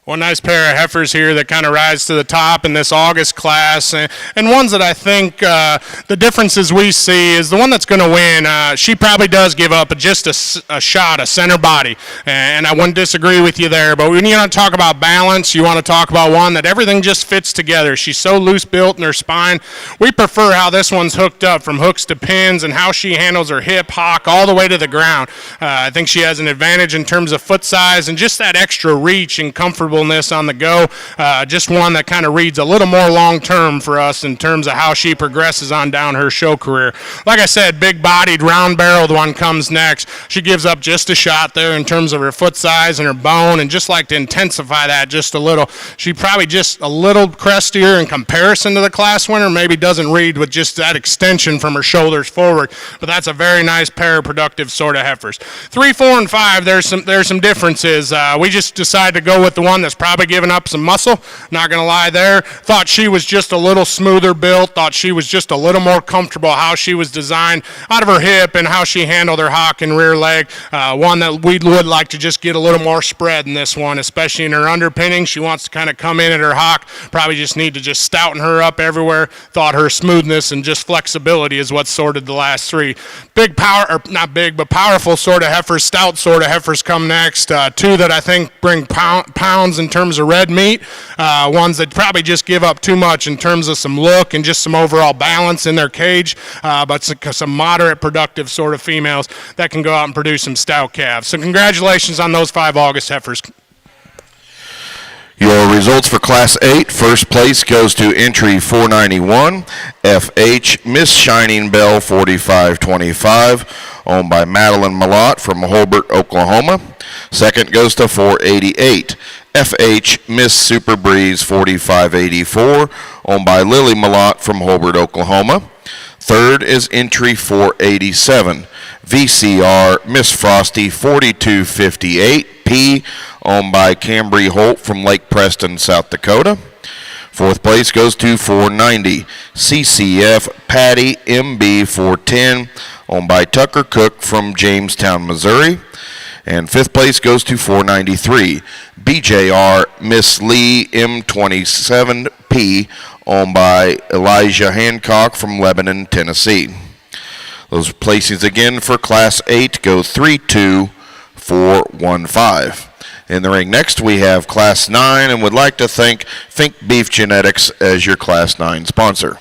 Well, nice pair of heifers here that kind of rise to the top in this August class, and ones that I think the differences we see is the one that's going to win. She probably does give up just a shot, a center body, and I wouldn't disagree with you there. But when you want to talk about balance, you want to talk about one that everything just fits together. She's so loose built in her spine. We prefer how this one's hooked up from hooks to pins and how she handles her hip, hock, all the way to the ground. I think she has an advantage in terms of foot size and just that extra reach and comfortable on the go. Just one that kind of reads a little more long term for us in terms of how she progresses on down her show career. Like I said, big bodied, round barreled one comes next. She gives up just a shot there in terms of her foot size and her bone, and just like to intensify that just a little. She probably just a little crestier in comparison to the class winner, maybe doesn't read with just that extension from her shoulders forward, but that's a very nice pair of productive sort of heifers. 3, 4, and 5, there's some differences. We just decided to go with the one that's probably giving up some muscle, not going to lie there. Thought she was just a little smoother built, thought she was just a little more comfortable how she was designed out of her hip and how she handled her hock and rear leg. One that we would like to just get a little more spread in this one, especially in her underpinning. She wants to kind of come in at her hock, probably just need to just stouten her up everywhere. Thought her smoothness and just flexibility is what sorted the last 3. Big power, or not big, but powerful sort of heifers, stout sort of heifers come next. 2 that I think bring pounds in terms of red meat, ones that probably just give up too much in terms of some look and just some overall balance in their cage, but some moderate productive sort of females that can go out and produce some stout calves. So congratulations on those 5 August heifers. Your results for Class 8. First place goes to entry 491, FH Miss Shining Bell 4525, owned by Madeline Malott from Holbert, Oklahoma. Second goes to 488, FH Miss Super Breeze 4584, owned by Lily Malott from Holbert, Oklahoma. Third is entry 487, VCR Miss Frosty 4258P, owned by Cambry Holt from Lake Preston, South Dakota. Fourth place goes to 490, CCF Patty MB 410, owned by Tucker Cook from Jamestown, Missouri. And fifth place goes to 493, BJR Miss Lee M27P, owned by Elijah Hancock from Lebanon, Tennessee. Those placings again for Class 8 go 3, 2, 4, 1, 5. In the ring next we have Class 9, and would like to thank Fink Beef Genetics as your Class 9 sponsor.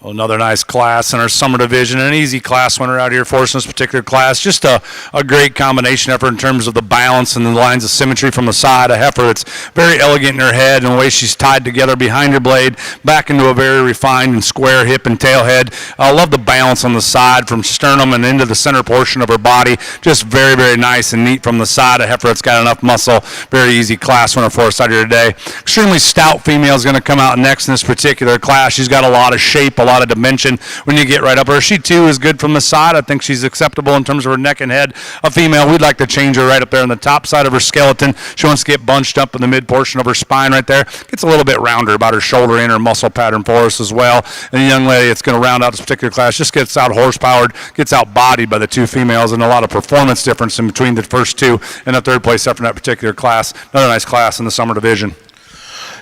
Another nice class in our summer division, an easy class winner out here for us in this particular class. Just a great combination effort in terms of the balance and the lines of symmetry from the side. A heifer that's very elegant in her head and the way she's tied together behind her blade back into a very refined and square hip and tail head. I love the balance on the side from sternum and into the center portion of her body. Just very, very nice and neat from the side. A heifer that's got enough muscle. Very easy class winner for us out here today. Extremely stout female is going to come out next in this particular class. She's got a lot of shape, a lot of dimension when you get right up her. She too is good from the side. I think she's acceptable in terms of her neck and head. A female, we'd like to change her right up there on the top side of her skeleton. She wants to get bunched up in the mid portion of her spine right there. Gets a little bit rounder about her shoulder and her muscle pattern for us as well. And the young lady that's going to round out this particular class just gets out horsepowered, gets out bodied by the two females, and a lot of performance difference in between the first two and the third place effort in that particular class. Another nice class in the summer division.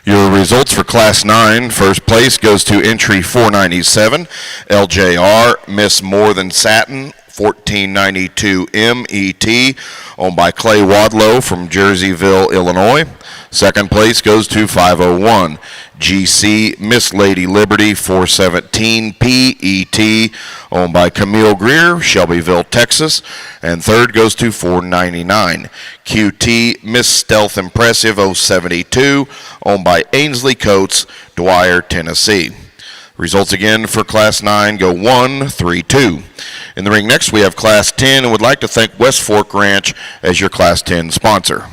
Your results for Class 9. First place goes to entry 497, LJR, Miss More Than Satin, 1492 MET, owned by Clay Wadlow from Jerseyville, Illinois. Second place goes to 501, GC, Miss Lady Liberty, 417 PET, owned by Camille Greer, Shelbyville, Texas. And third goes to 499, QT, Miss Stealth Impressive, 072, owned by Ainsley Coates, Dwyer, Tennessee. Results again for Class 9 go 1, 3, 2. In the ring next we have Class 10 and would like to thank West Fork Ranch as your Class 10 sponsor.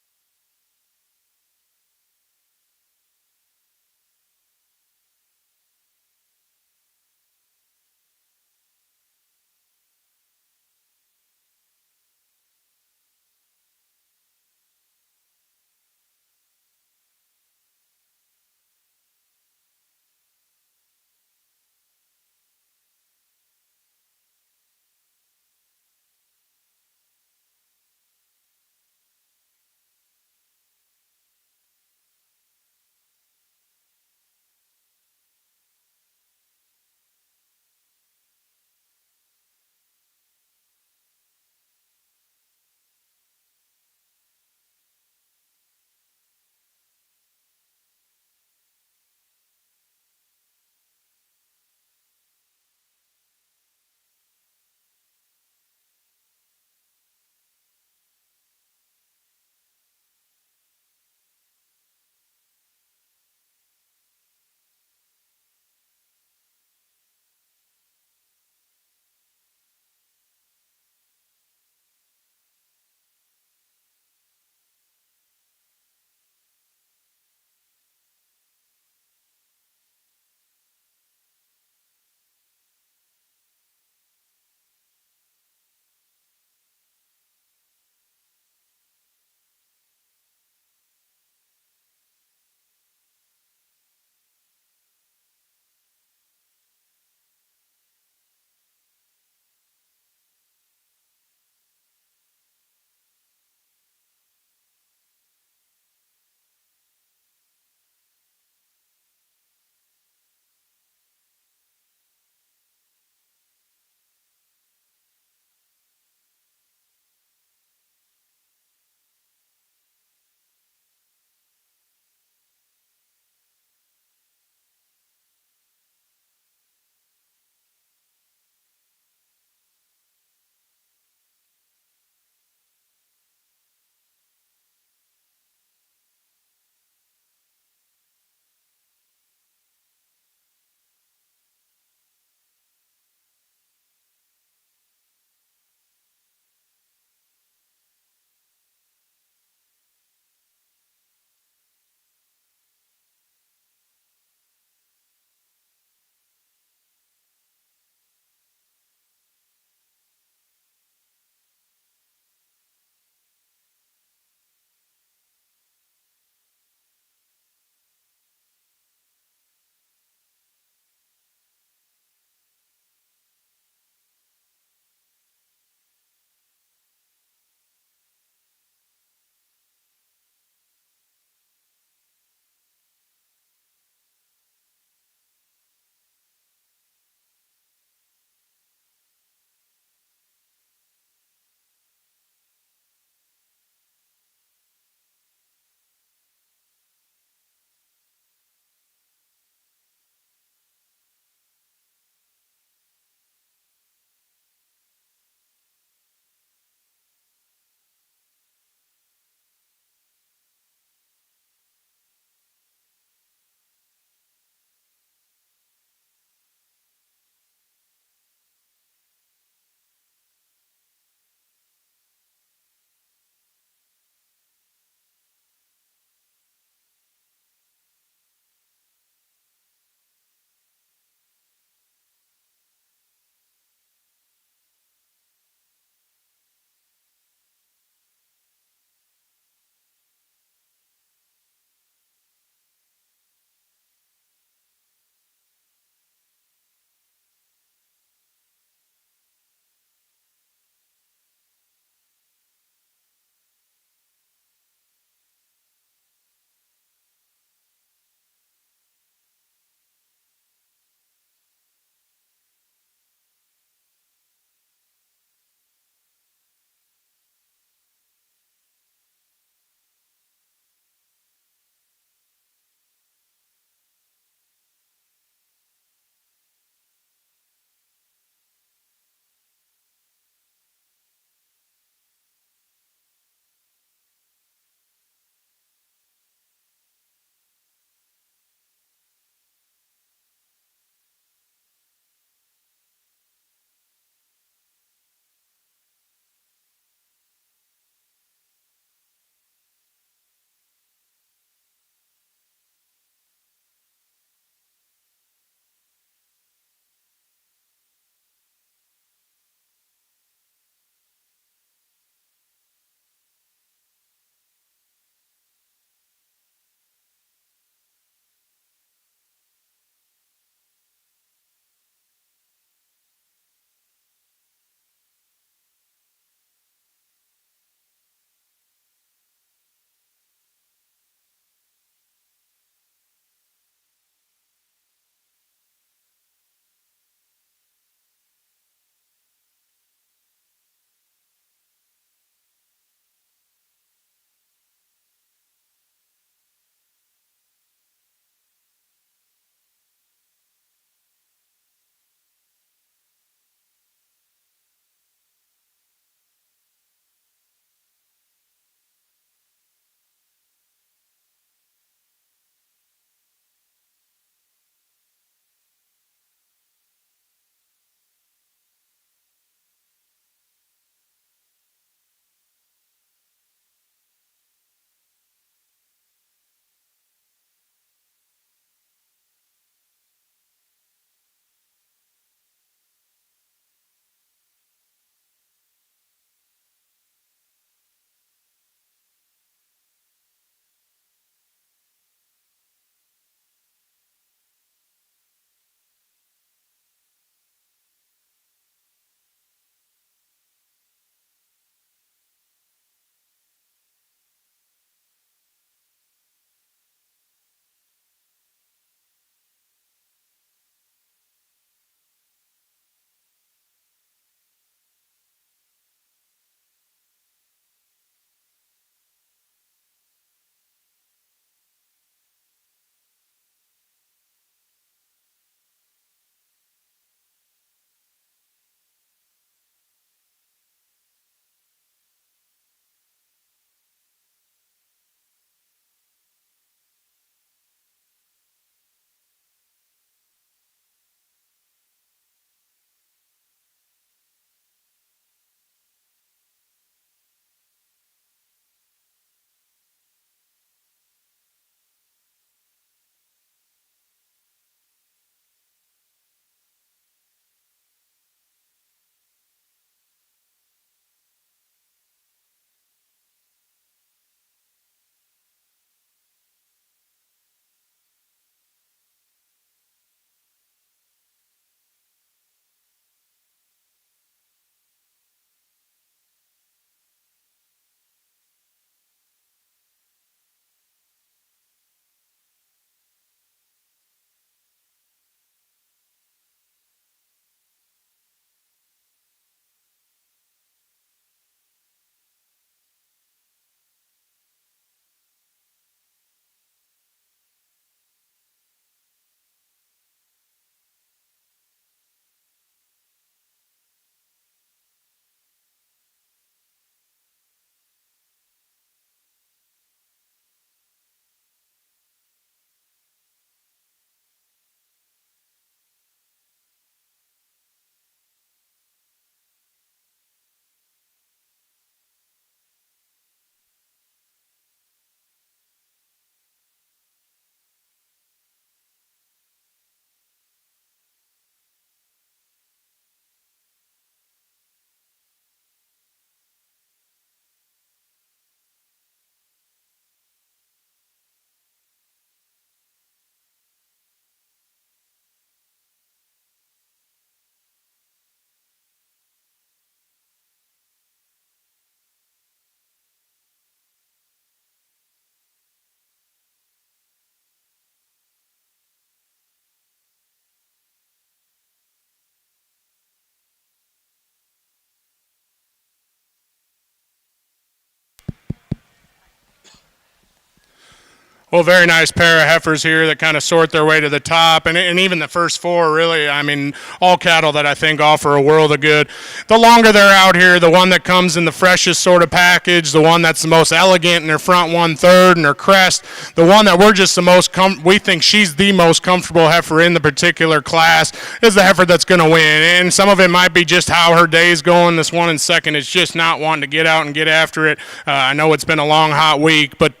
Well, very nice pair of heifers here that kind of sort their way to the top, and even the first four, really, I mean, all cattle that I think offer a world of good. The longer they're out here, the one that comes in the freshest sort of package, the one that's the most elegant in her front 1/3 and her crest, the one that we're just the most, we think she's the most comfortable heifer in the particular class, is the heifer that's going to win. And some of it might be just how her day's going. This one in second is just not wanting to get out and get after it. I know it's been a long, hot week, but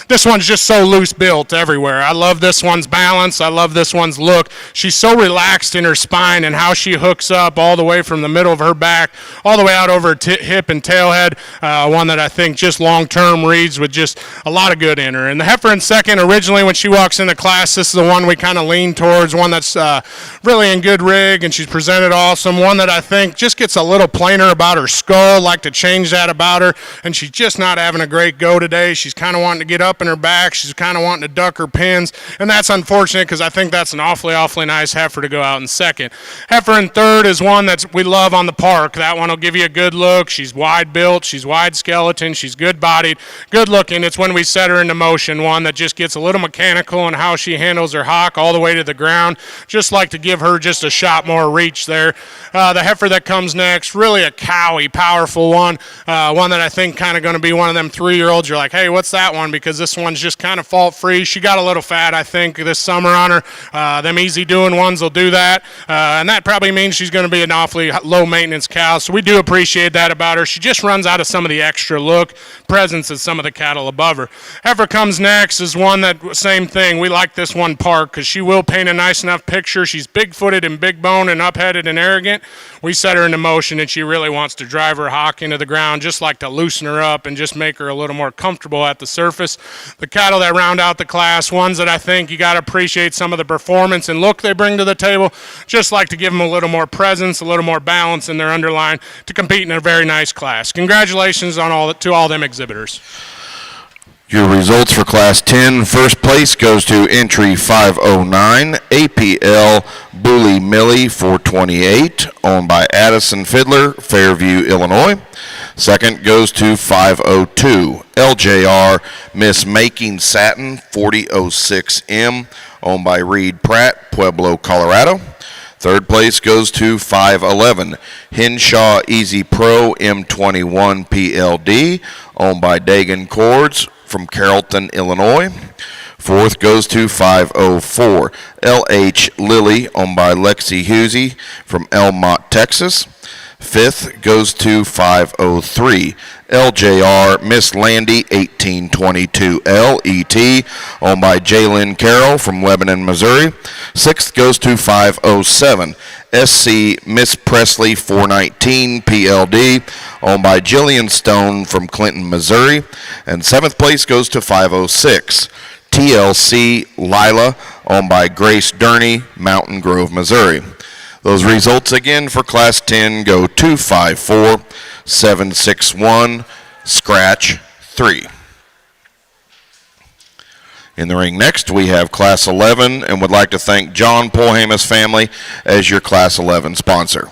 this one's just so loose built everywhere. I love this one's balance. I love this one's look. She's so relaxed in her spine and how she hooks up all the way from the middle of her back all the way out over her hip and tailhead. One that I think just long-term reads with just a lot of good in her. And the heifer in second, originally when she walks into class, this is the one we kind of lean towards, one that's really in good rig, and she's presented awesome. One that I think just gets a little plainer about her skull, like to change that about her, and she's just not having a great go today. She's kind of wanting to get up in her back. She's kind of wanting to duck her pins, and that's unfortunate because I think that's an awfully nice heifer to go out in second. Heifer in third is one that we love on the park. That one will give you a good look. She's wide built, she's wide skeleton, she's good bodied, good looking. It's when we set her into motion, one that just gets a little mechanical in how she handles her hock all the way to the ground. Just like to give her just a shot more reach there. The heifer that comes next, really a cowy, powerful one. One that I think kind of going to be one of them 3-year-olds. You're like, hey, what's that one? Because this one's just kind of fault free. She got a little fat, I think, this summer on her. Them easy doing ones will do that. And that probably means she's going to be an awfully low maintenance cow. So we do appreciate that about her. She just runs out of some of the extra look, presence of some of the cattle above her. Heifer comes next is one that, same thing. We like this one park because she will paint a nice enough picture. She's big-footed and big-boned and up-headed and arrogant. We set her into motion, and she really wants to drive her hock into the ground, just like to loosen her up and just make her a little more comfortable at the surface. The cattle that round out the class, ones that I think you got to appreciate some of the performance and look they bring to the table, just like to give them a little more presence, a little more balance in their underline to compete in a very nice class. Congratulations on to all them exhibitors. Your results for Class 10. First place goes to entry 509, APL Bully Millie 428, owned by Addison Fiddler, Fairview, Illinois. Second goes to 502, LJR Miss Making Satin 4006M, owned by Reed Pratt, Pueblo, Colorado. Third place goes to 511, Henshaw Easy Pro M21 PLD, owned by Dagan Cords from Carrollton, Illinois. Fourth goes to 504, LH Lily, owned by Lexi Husey from Elmont, Texas. Fifth goes to 503, LJR Miss Landy 1822 LET, owned by Jalen Carroll from Lebanon, Missouri. Sixth goes to 507, SC Miss Presley 419 PLD, owned by Jillian Stone from Clinton, Missouri. And seventh place goes to 506, TLC Lila, owned by Grace Durney, Mountain Grove, Missouri. Those results again for Class 10 go 254, 761, scratch 3. In the ring next, we have Class 11, and would like to thank John Polhamus family as your Class 11 sponsor.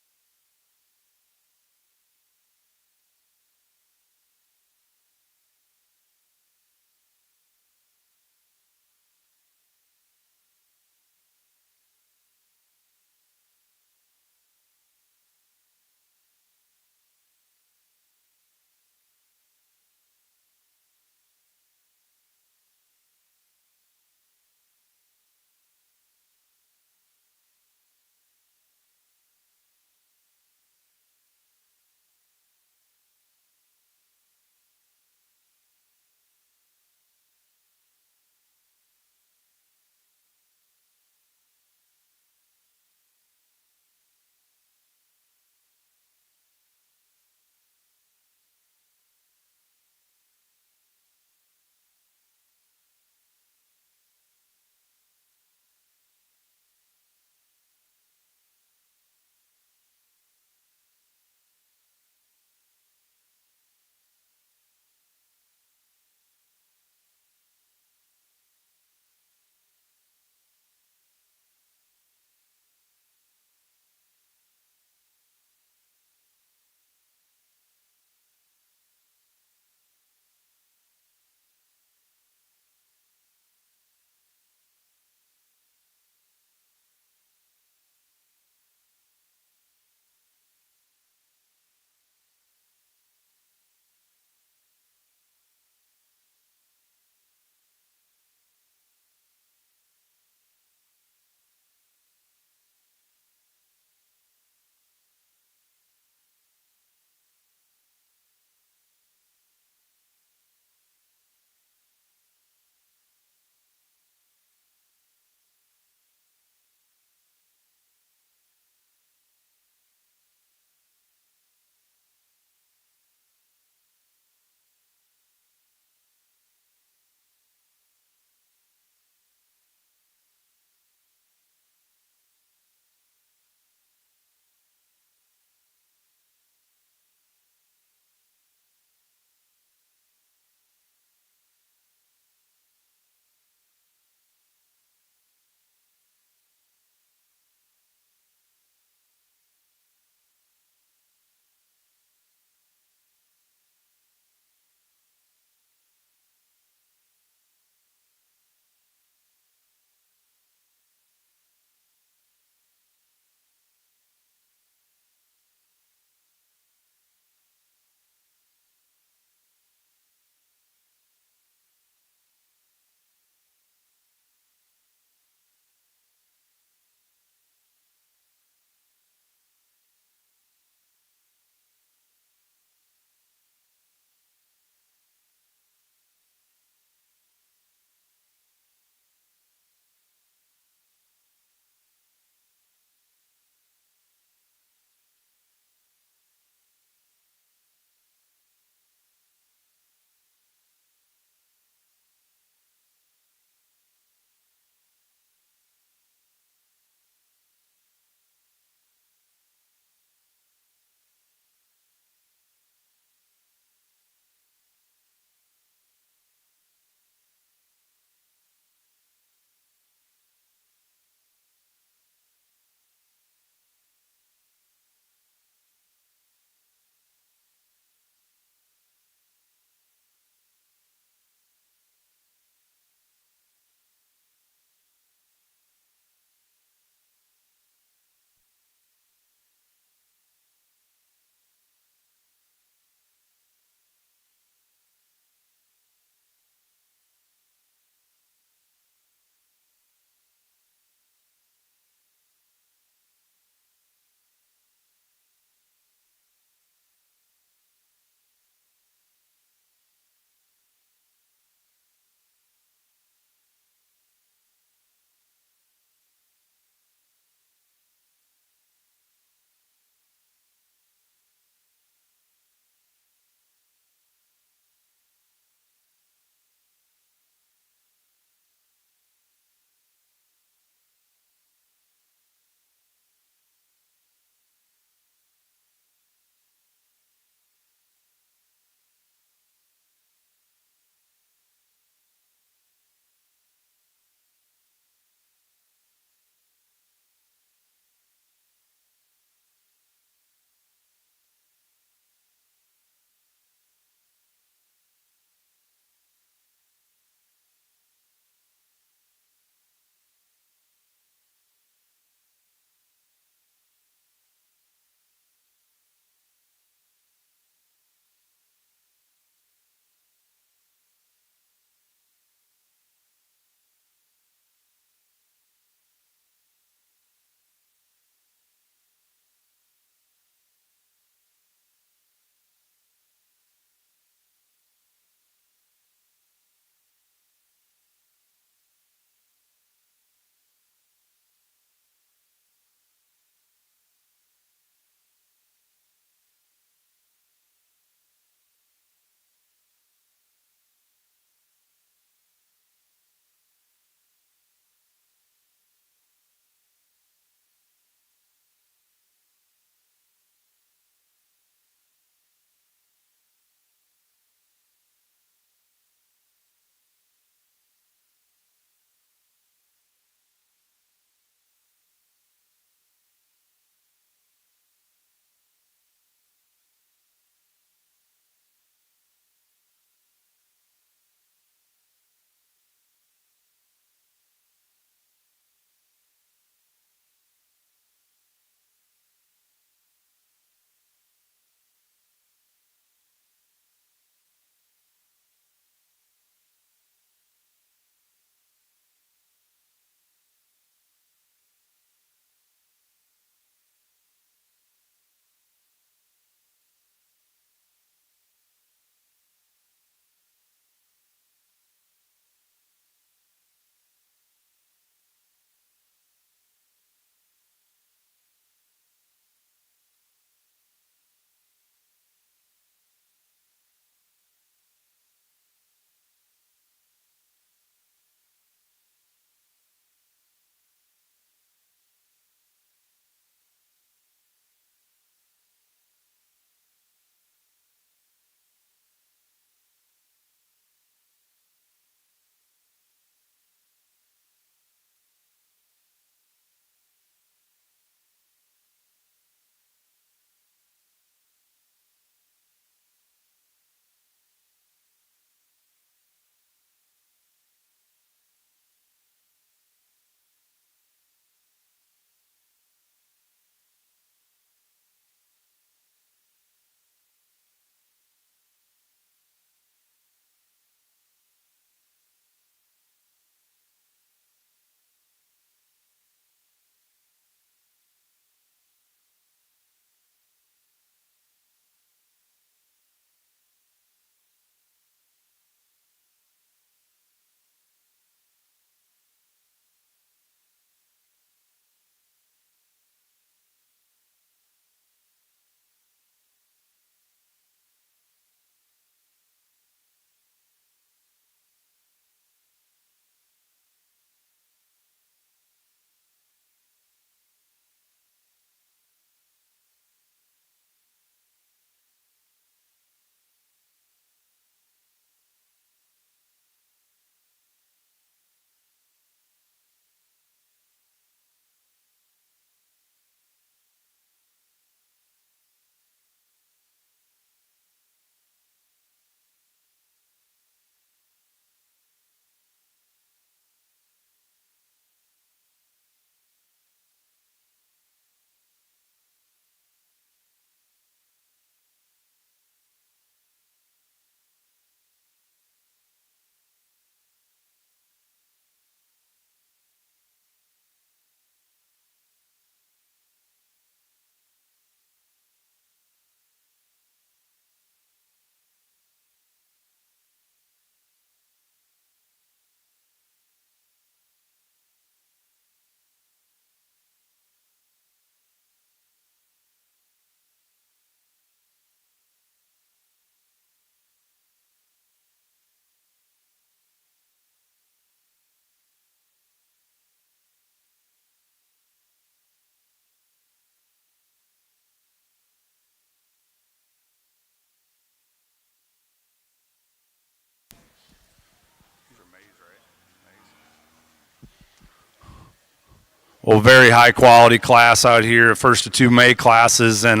Well, very high quality class out here, first of 2 May classes, and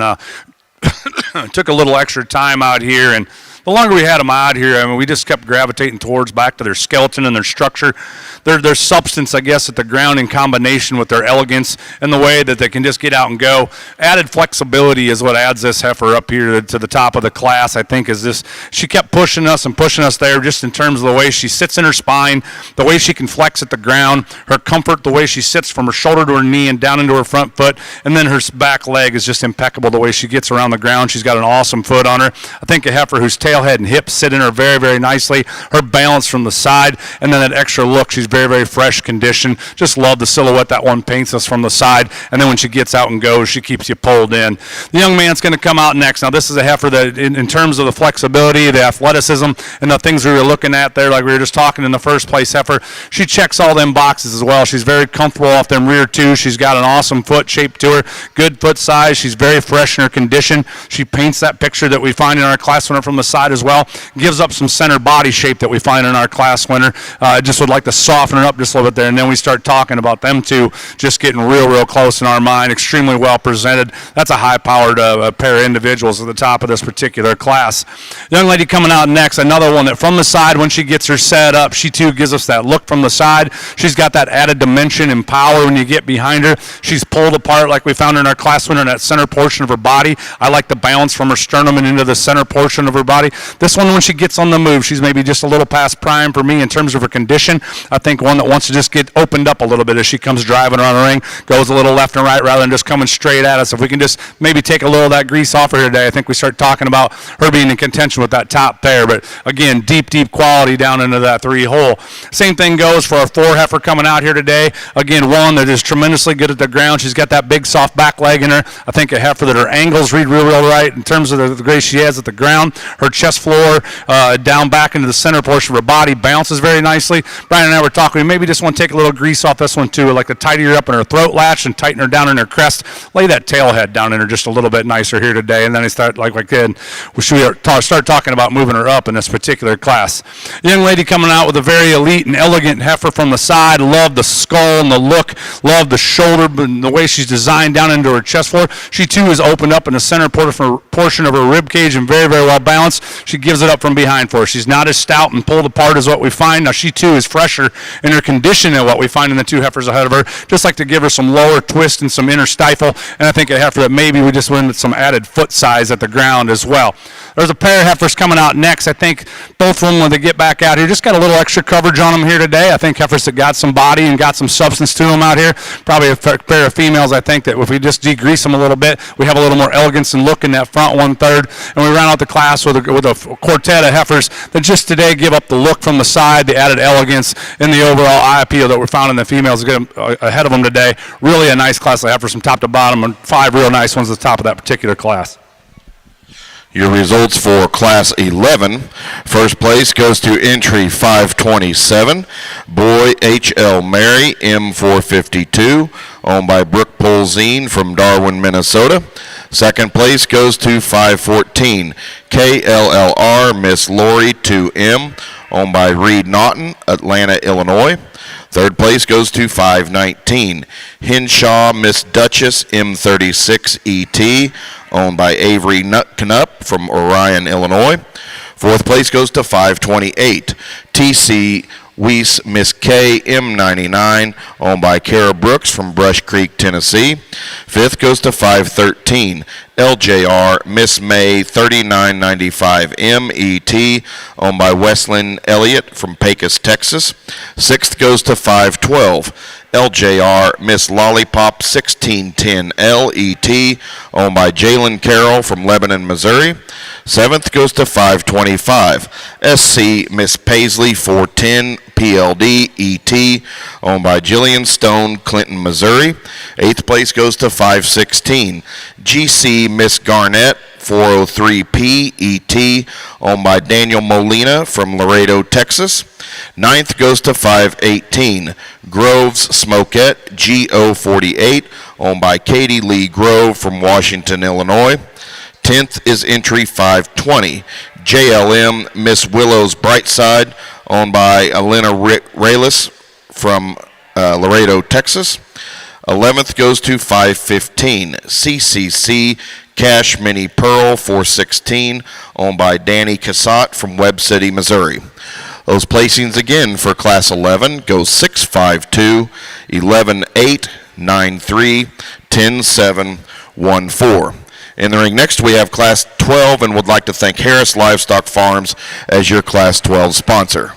took a little extra time out here, and the longer we had them out here, I mean, we just kept gravitating towards back to their skeleton and their structure, their substance, I guess, at the ground in combination with their elegance and the way that they can just get out and go. Added flexibility is what adds this heifer up here to the top of the class, I think, is this. She kept pushing us and pushing us there just in terms of the way she sits in her spine, the way she can flex at the ground, her comfort, the way she sits from her shoulder to her knee and down into her front foot, and then her back leg is just impeccable the way she gets around the ground. She's got an awesome foot on her. I think a heifer whose tail head and hips sit in her very, very nicely. Her balance from the side, and then that extra look. She's very, very fresh condition. Just love the silhouette that one paints us from the side, and then when she gets out and goes, she keeps you pulled in. The young man's going to come out next. Now, this is a heifer that, in terms of the flexibility, the athleticism, and the things we were looking at there, like we were just talking in the first place, heifer, she checks all them boxes as well. She's very comfortable off them rear two. She's got an awesome foot shape to her, good foot size. She's very fresh in her condition. She paints that picture that we find in our class winner from the side as well. Gives up some center body shape that we find in our class winner. Just would like to soften her up just a little bit there, and then we start talking about them two just getting real, real close in our mind. Extremely well presented. That's a high-powered pair of individuals at the top of this particular class. Young lady coming out next, another one that from the side, when she gets her set up, she too gives us that look from the side. She's got that added dimension and power when you get behind her. She's pulled apart like we found in our class winner in that center portion of her body. I like the bounce from her sternum and into the center portion of her body. This one, when she gets on the move, she's maybe just a little past prime for me in terms of her condition. I think one that wants to just get opened up a little bit as she comes driving around the ring, goes a little left and right rather than just coming straight at us. If we can just maybe take a little of that grease off her today, I think we start talking about her being in contention with that top pair. But again, deep, deep quality down into that 3-hole. Same thing goes for our 4 heifer coming out here today. Again, one that is tremendously good at the ground. She's got that big soft back leg in her. I think a heifer that her angles read real, real right in terms of the grace she has at the ground. Her chest floor down back into the center portion of her body bounces very nicely. Brian and I were talking, we maybe just want to take a little grease off this one too. Like to tidy her up in her throat latch and tighten her down in her crest. Lay that tail head down in her just a little bit nicer here today. And then I start, like I did, we should start talking about moving her up in this particular class. Young lady coming out with a very elite and elegant heifer from the side. Love the skull and the look. Love the shoulder and the way she's designed down into her chest floor. She too is opened up in the center portion of her rib cage and very, very well balanced. She gives it up from behind for her. She's not as stout and pulled apart as what we find. Now she too is fresher in her condition than what we find in the 2 heifers ahead of her. Just like to give her some lower twist and some inner stifle, and I think a heifer that maybe we just went with some added foot size at the ground as well. There's a pair of heifers coming out next. I think both of them, when they get back out here, just got a little extra coverage on them here today. I think heifers that got some body and got some substance to them out here. Probably a pair of females, I think, that if we just degrease them a little bit, we have a little more elegance and look in that front 1/3. And we round out the class with a quartet of heifers that just today give up the look from the side, the added elegance, and the overall eye appeal that we're found in the females get them ahead of them today. Really a nice class of heifers from top to bottom, and 5 real nice ones at the top of that particular class. Your results for Class 11. First place goes to entry 527, Boy H.L. Mary, M452, owned by Brooke Polzine from Darwin, Minnesota. Second place goes to 514, KLLR Miss Lori 2M, owned by Reed Naughton, Atlanta, Illinois. Third place goes to 519, Henshaw Miss Duchess M36ET, owned by Avery Knupp from Orion, Illinois. Fourth place goes to 528, TC Weiss Miss K M99, owned by Kara Brooks from Brush Creek, Tennessee. Fifth goes to 513, LJR Miss May 3995 MET, owned by Weslyn Elliott from Pecos, Texas. Sixth goes to 512, LJR Miss Lollipop 1610 LET, owned by Jalen Carroll from Lebanon, Missouri. Seventh goes to 525, SC Miss Paisley 410 PLD ET, owned by Jillian Stone, Clinton, Missouri. Eighth place goes to 516, GC Miss Garnett 403P ET, owned by Daniel Molina from Laredo, Texas. Ninth goes to 518, Groves Smokette GO48, owned by Katie Lee Grove from Washington, Illinois. 10th is entry 520, JLM Miss Willow's Brightside, owned by Elena Reyes from Laredo, Texas. 11th goes to 515 CCC Cash Mini Pearl 416, owned by Danny Cassatt from Webb City, Missouri. Those placings again for Class 11 go 652, 11-8, 9-3, 10-7, 1-4. In the ring next, we have Class 12 and would like to thank Harris Livestock Farms as your Class 12 sponsor.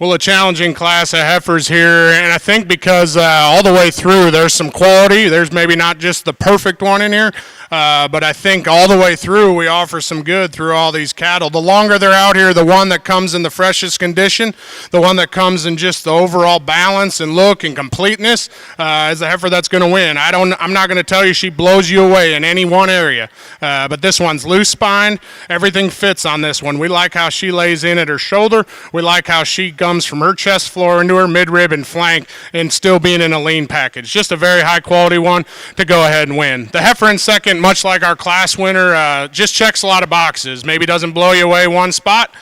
Well, a challenging class of heifers here, and I think because all the way through there's some quality. There's maybe not just the perfect one in here, but I think all the way through we offer some good through all these cattle. The longer they're out here, the one that comes in the freshest condition, the one that comes in just the overall balance and look and completeness is the heifer that's going to win. I'm not going to tell you she blows you away in any one area, but this one's loose spined. Everything fits on this one. We like how she lays in at her shoulder. We like how she comes from her chest floor into her midrib and flank and still being in a lean package. Just a very high quality one to go ahead and win. The heifer in second, much like our class winner, just checks a lot of boxes. Maybe doesn't blow you away one spot.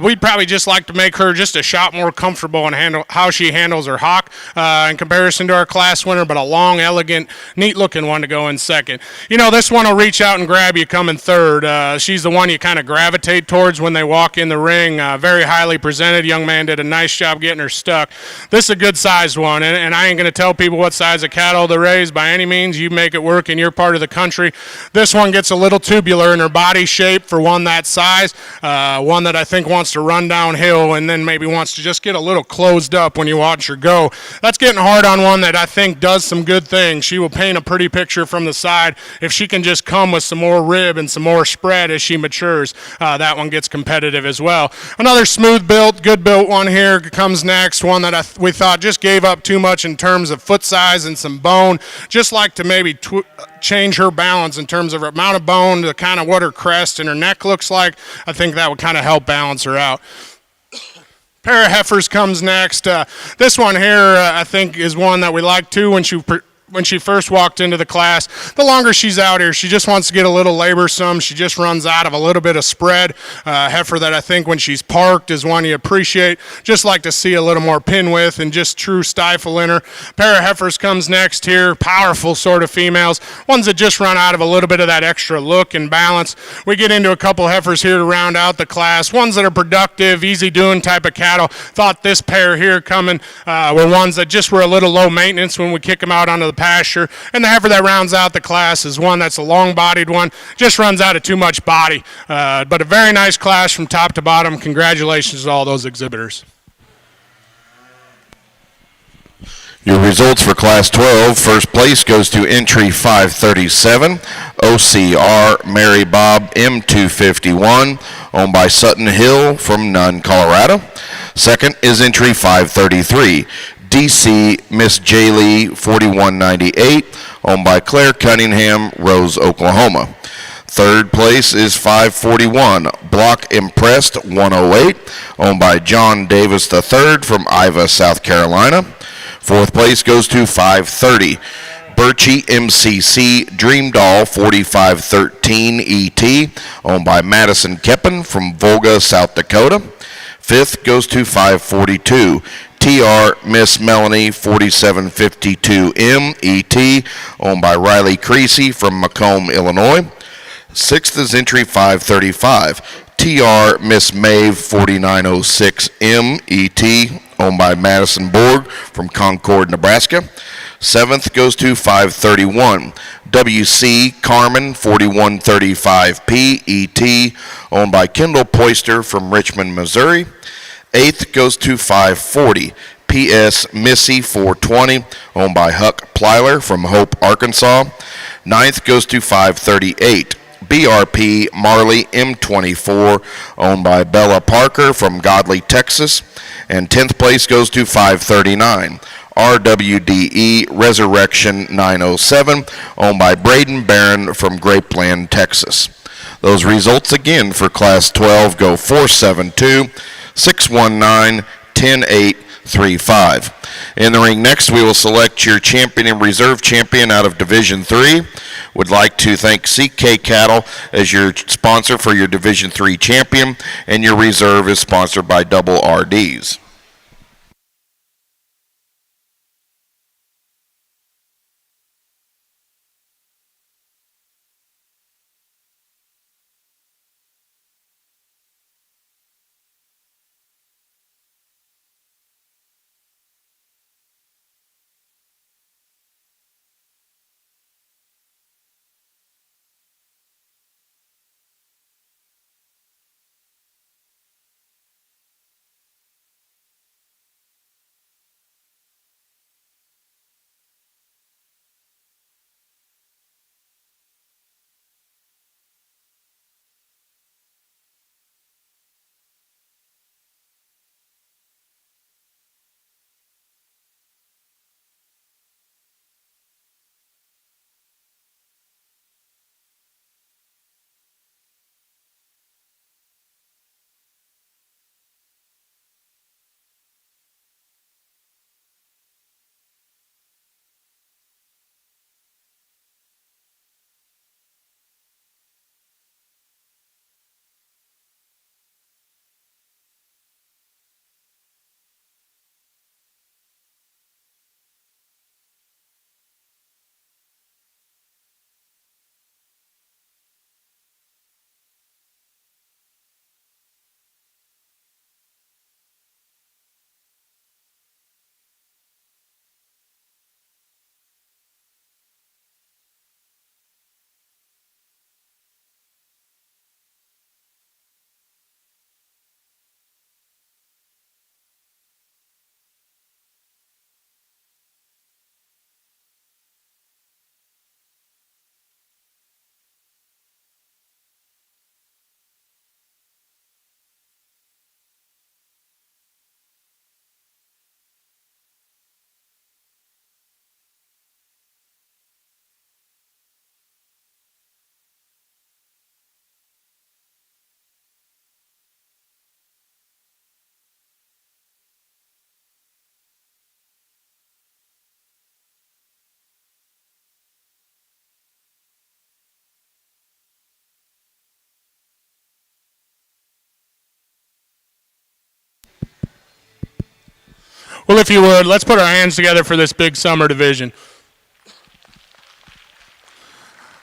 We'd probably just like to make her just a shot more comfortable in how she handles her hock in comparison to our class winner, but a long, elegant, neat looking one to go in second. You know, this one will reach out and grab you coming third. She's the one you kind of gravitate towards when they walk in the ring. Very highly presented. Young man did a nice job getting her stuck. This is a good sized one, and I ain't going to tell people what size of cattle to raise by any means. You make it work in your part of the country. This one gets a little tubular in her body shape for one that size, one that I think wants to run downhill and then maybe wants to just get a little closed up when you watch her go. That's getting hard on one that I think does some good things. She will paint a pretty picture from the side. If she can just come with some more rib and some more spread as she matures, that one gets competitive as well. Another smooth built, good built one here comes next, one that we thought just gave up too much in terms of foot size and some bone. Just like to maybe change her balance in terms of her amount of bone to kind of what her crest and her neck looks like. I think that would kind of help balance her out. Pair of heifers comes next. This one here, I think, is one that we like too when she first walked into the class. The longer she's out here, she just wants to get a little laborsome. She just runs out of a little bit of spread. Heifer that I think when she's parked is one you appreciate. Just like to see a little more pin width and just true stifle in her. Pair of heifers comes next here. Powerful sort of females. Ones that just run out of a little bit of that extra look and balance. We get into a couple heifers here to round out the class. Ones that are productive, easy doing type of cattle. Thought this pair here coming were ones that just were a little low maintenance when we kick them out onto the pasture, and the heifer that rounds out the class is one that's a long-bodied one, just runs out of too much body. But a very nice class from top to bottom. Congratulations to all those exhibitors. Your results for Class 12. First place goes to entry 537, OCR Mary Bob M251, owned by Sutton Hill from Nunn, Colorado. Second is entry 533, DC Miss J. Lee 4198, owned by Claire Cunningham, Rose, Oklahoma. Third place is 541, Block Impressed 108, owned by John Davis III from Iva, South Carolina. Fourth place goes to 530, Birchie MCC Dream Doll 4513 ET, owned by Madison Keppen from Volga, South Dakota. Fifth goes to 542, TR Miss Melanie 4752 MET, owned by Riley Creasy from Macomb, Illinois. Sixth is entry 535, TR Miss Maeve 4906 MET, owned by Madison Borg from Concord, Nebraska. Seventh goes to 531, WC Carmen 4135 PET, owned by Kendall Poister from Richmond, Missouri. Eighth goes to 540, PS Missy 420, owned by Huck Plyler from Hope, Arkansas. Ninth goes to 538, BRP Marley M24, owned by Bella Parker from Godley, Texas. And 10th place goes to 539, RWDE Resurrection 907, owned by Braden Barron from Grapeland, Texas. Those results again for Class 12 go 472, 619, 10835. In the ring next, we will select your champion and reserve champion out of Division 3. Would like to thank CK Cattle as your sponsor for your Division 3 champion, and your reserve is sponsored by Double RDs. Well, if you would, let's put our hands together for this big summer division.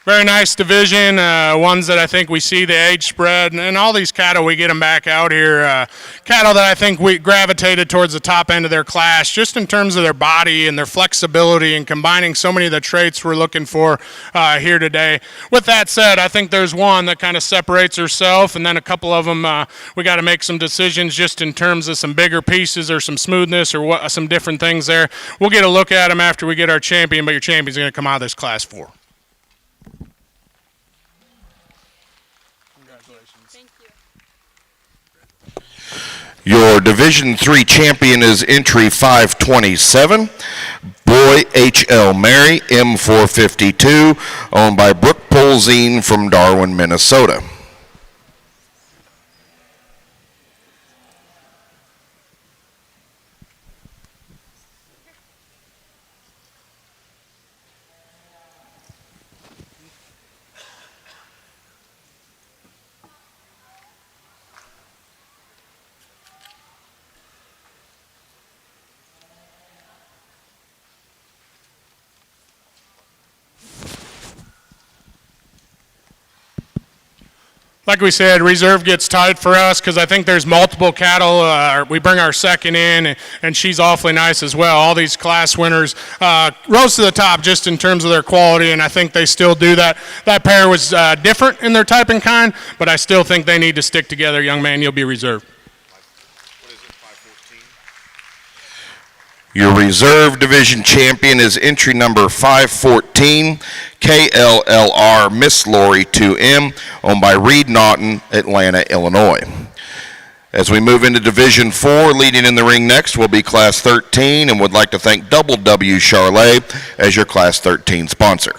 Very nice division, ones that I think we see the age spread, and all these cattle, we get them back out here. Cattle that I think we gravitated towards the top end of their class, just in terms of their body and their flexibility and combining so many of the traits we're looking for here today. With that said, I think there's one that kind of separates herself, and then a couple of them, we got to make some decisions just in terms of some bigger pieces or some smoothness or some different things there. We'll get a look at them after we get our champion, but your champion's going to come out of this class 4. Your Division 3 champion is entry 527, Boy H.L. Mary, M452, owned by Brooke Polzine from Darwin, Minnesota. Like we said, reserve gets tight for us because I think there's multiple cattle. We bring our second in, and she's awfully nice as well. All these class winners rose to the top just in terms of their quality, and I think they still do that. That pair was different in their type and kind, but I still think they need to stick together. Young man, you'll be reserved. Your reserve division champion is entry number 514, KLLR Miss Lori 2M, owned by Reed Naughton, Atlanta, Illinois. As we move into Division 4, leading in the ring next will be Class 13, and would like to thank Double W Charlet as your Class 13 sponsor.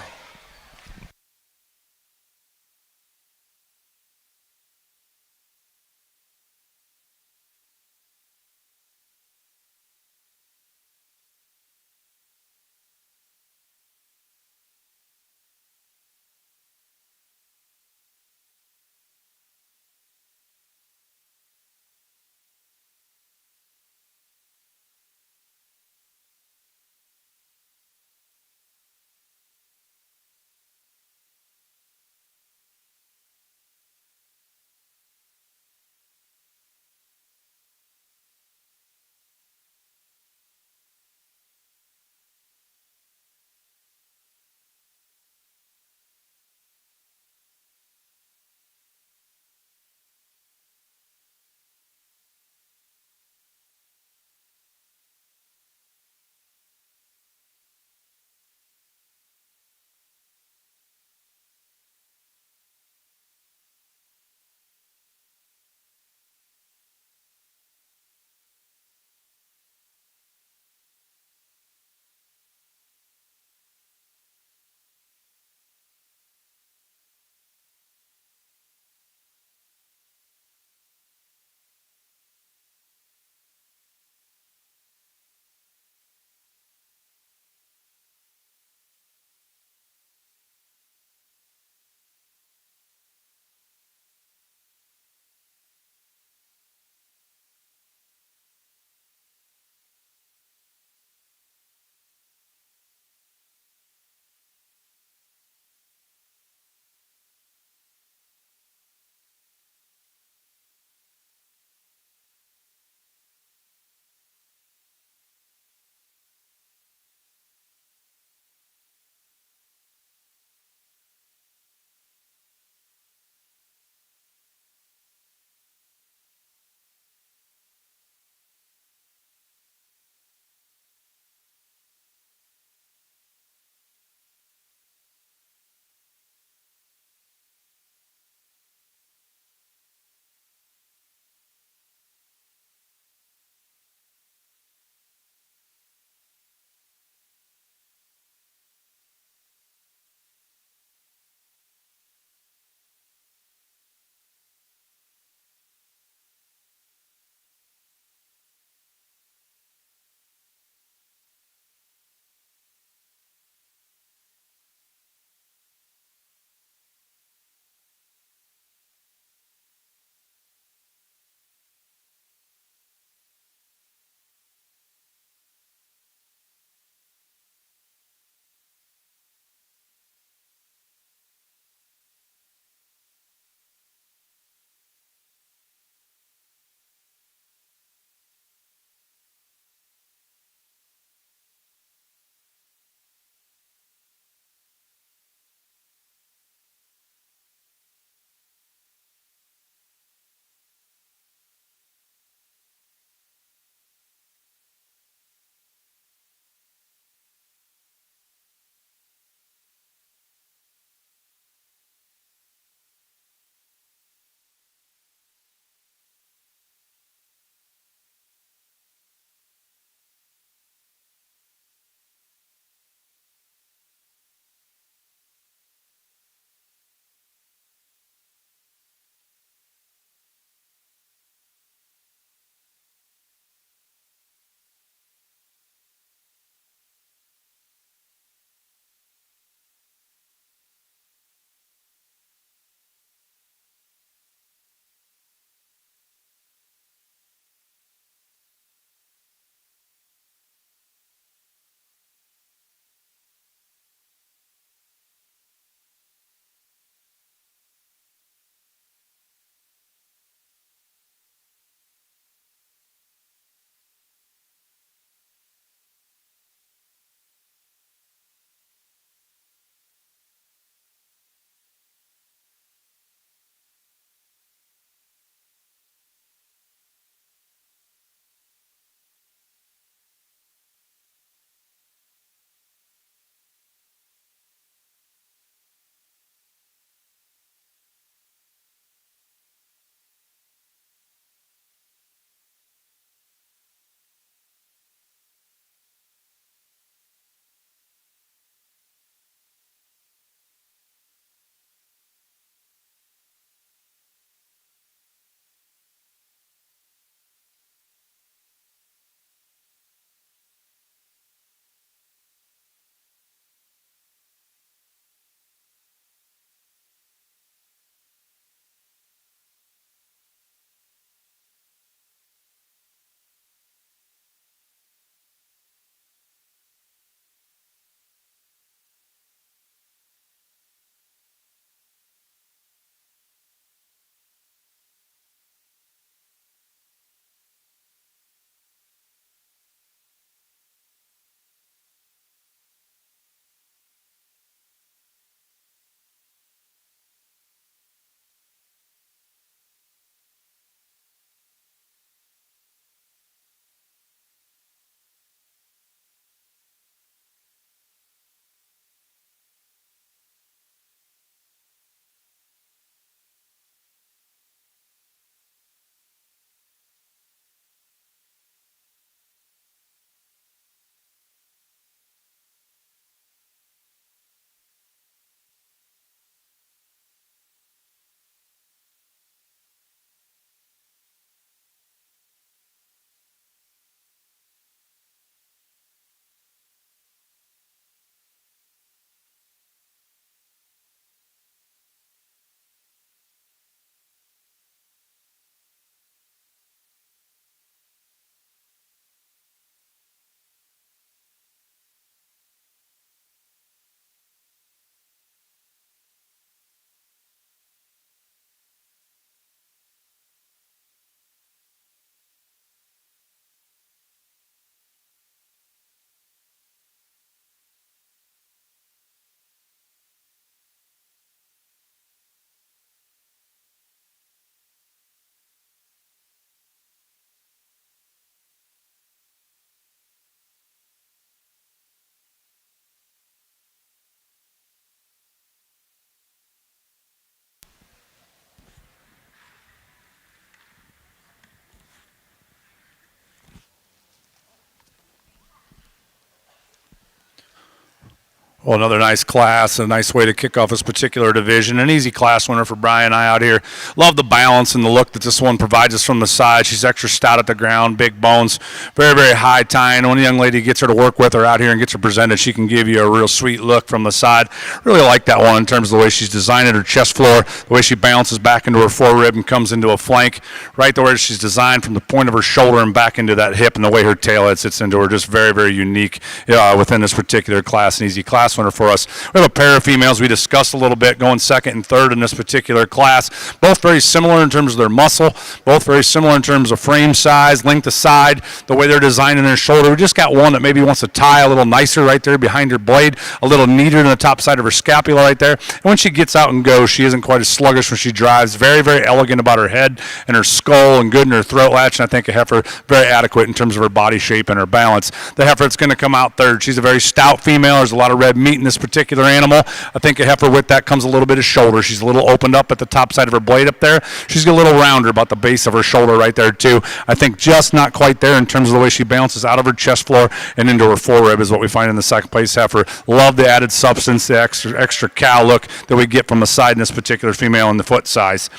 Well, another nice class, a nice way to kick off this particular division. An easy class winner for Brian and I out here. Love the balance and the look that this one provides us from the side. She's extra stout at the ground, big bones, very, very high tying. When a young lady gets her to work with her out here and gets her presented, she can give you a real sweet look from the side. Really like that one in terms of the way she's designed it, her chest floor, the way she bounces back into her forerib and comes into a flank, right the way she's designed from the point of her shoulder and back into that hip, and the way her tail head sits into her. Just very, very unique within this particular class. An easy class winner for us. We have a pair of females we discussed a little bit going second and third in this particular class. Both very similar in terms of their muscle, both very similar in terms of frame size, length of side, the way they're designed in their shoulder. We just got one that maybe wants to tie a little nicer right there behind her blade, a little neater than the top side of her scapula right there. And when she gets out and goes, she isn't quite as sluggish when she drives. Very, very elegant about her head and her skull, and good in her throat latch. And I think a heifer very adequate in terms of her body shape and her balance. The heifer that's going to come out third, she's a very stout female. There's a lot of red meat in this particular animal. I think a heifer with that comes a little bit of shoulder. She's a little opened up at the top side of her blade up there. She's got a little rounder about the base of her shoulder right there too. I think just not quite there in terms of the way she bounces out of her chest floor and into her forerib is what we find in the second place heifer. Love the added substance, the extra cow look that we get from the side in this particular female and the foot size.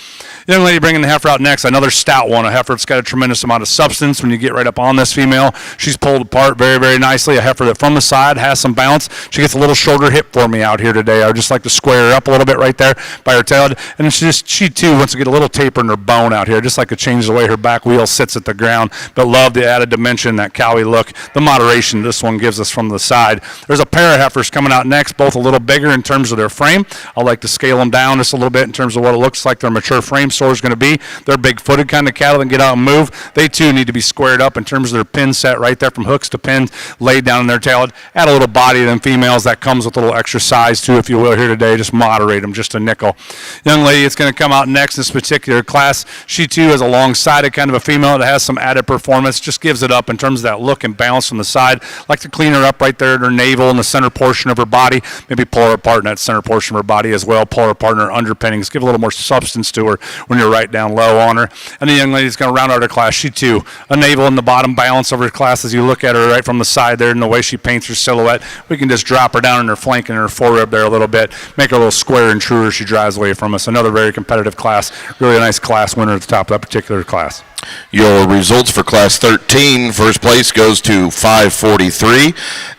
The young lady bringing the heifer out next, another stout one. A heifer that's got a tremendous amount of substance. When you get right up on this female, she's pulled apart very, very nicely. A heifer that from the side has some bounce. She gets a little shorter hip for me out here today. I would just like to square her up a little bit right there by her tail. And she too wants to get a little taper in her bone out here, just like to change the way her back wheel sits at the ground. But love the added dimension, that cowy look, the moderation this one gives us from the side. There's a pair of heifers coming out next, both a little bigger in terms of their frame. I like to scale them down just a little bit in terms of what it looks like their mature frame sore is going to be. They're big-footed kind of cattle that can get out and move. They too need to be squared up in terms of their pin set right there from hooks to pins laid down in their tail. Add a little body to them females. That comes with a little extra size too, if you will, here today. Just moderate them just a nickel. Young lady that's going to come out next in this particular class, she too is a long-sided kind of a female that has some added performance. Just gives it up in terms of that look and balance from the side. Like to clean her up right there at her navel and the center portion of her body. Maybe pull her apart in that center portion of her body as well. Pull her apart in her underpinnings. Give a little more substance to her when you're right down low on her. And the young lady's going to round out her class. She too, a navel in the bottom balance of her class. As you look at her right from the side there and the way she paints her silhouette, we can just drop her down in her flank and her forerib there a little bit, make her a little square and truer as she drives away from us. Another very competitive class. Really a nice class winner at the top of that particular class. Your results for Class 13. First place goes to 543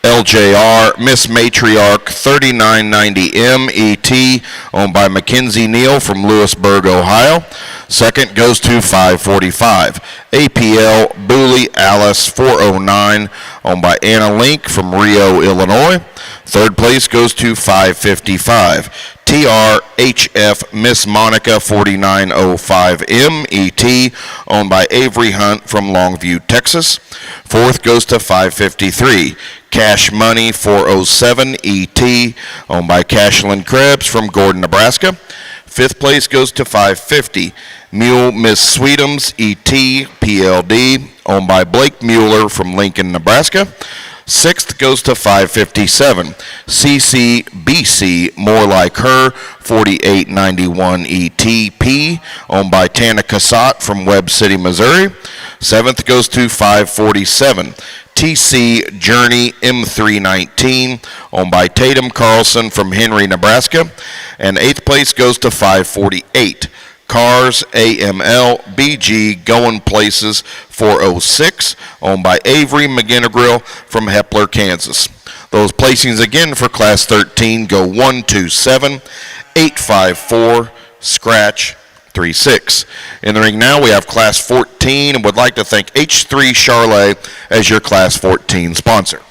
LJR Miss Matriarch 3990 MET, owned by Mackenzie Neal from Lewisburg, Ohio. Second goes to 545 APL Booley Alice 409, owned by Anna Link from Rio, Illinois. Third place goes to 555 TRHF Miss Monica 4905 MET, owned by Avery Hunt from Longview, Texas. Fourth goes to 553 Cash Money 407 ET, owned by Cashlin Krebs from Gordon, Nebraska. Fifth place goes to 550 Mule Miss Sweetums ET PLD, owned by Blake Mueller from Lincoln, Nebraska. Sixth goes to 557 CCBC More Like Her 4891 ETP, owned by Tana Cassat from Webb City, Missouri. Seventh goes to 547 TC Journey M319, owned by Tatum Carlson from Henry, Nebraska. And eighth place goes to 548 Cars AML BG Going Places 406, owned by Avery McGinnigril from Hepler, Kansas. Those placings again for Class 13 go 127 854 scratch 36. In the ring now we have Class 14 and would like to thank H3 Charlet as your Class 14 sponsor.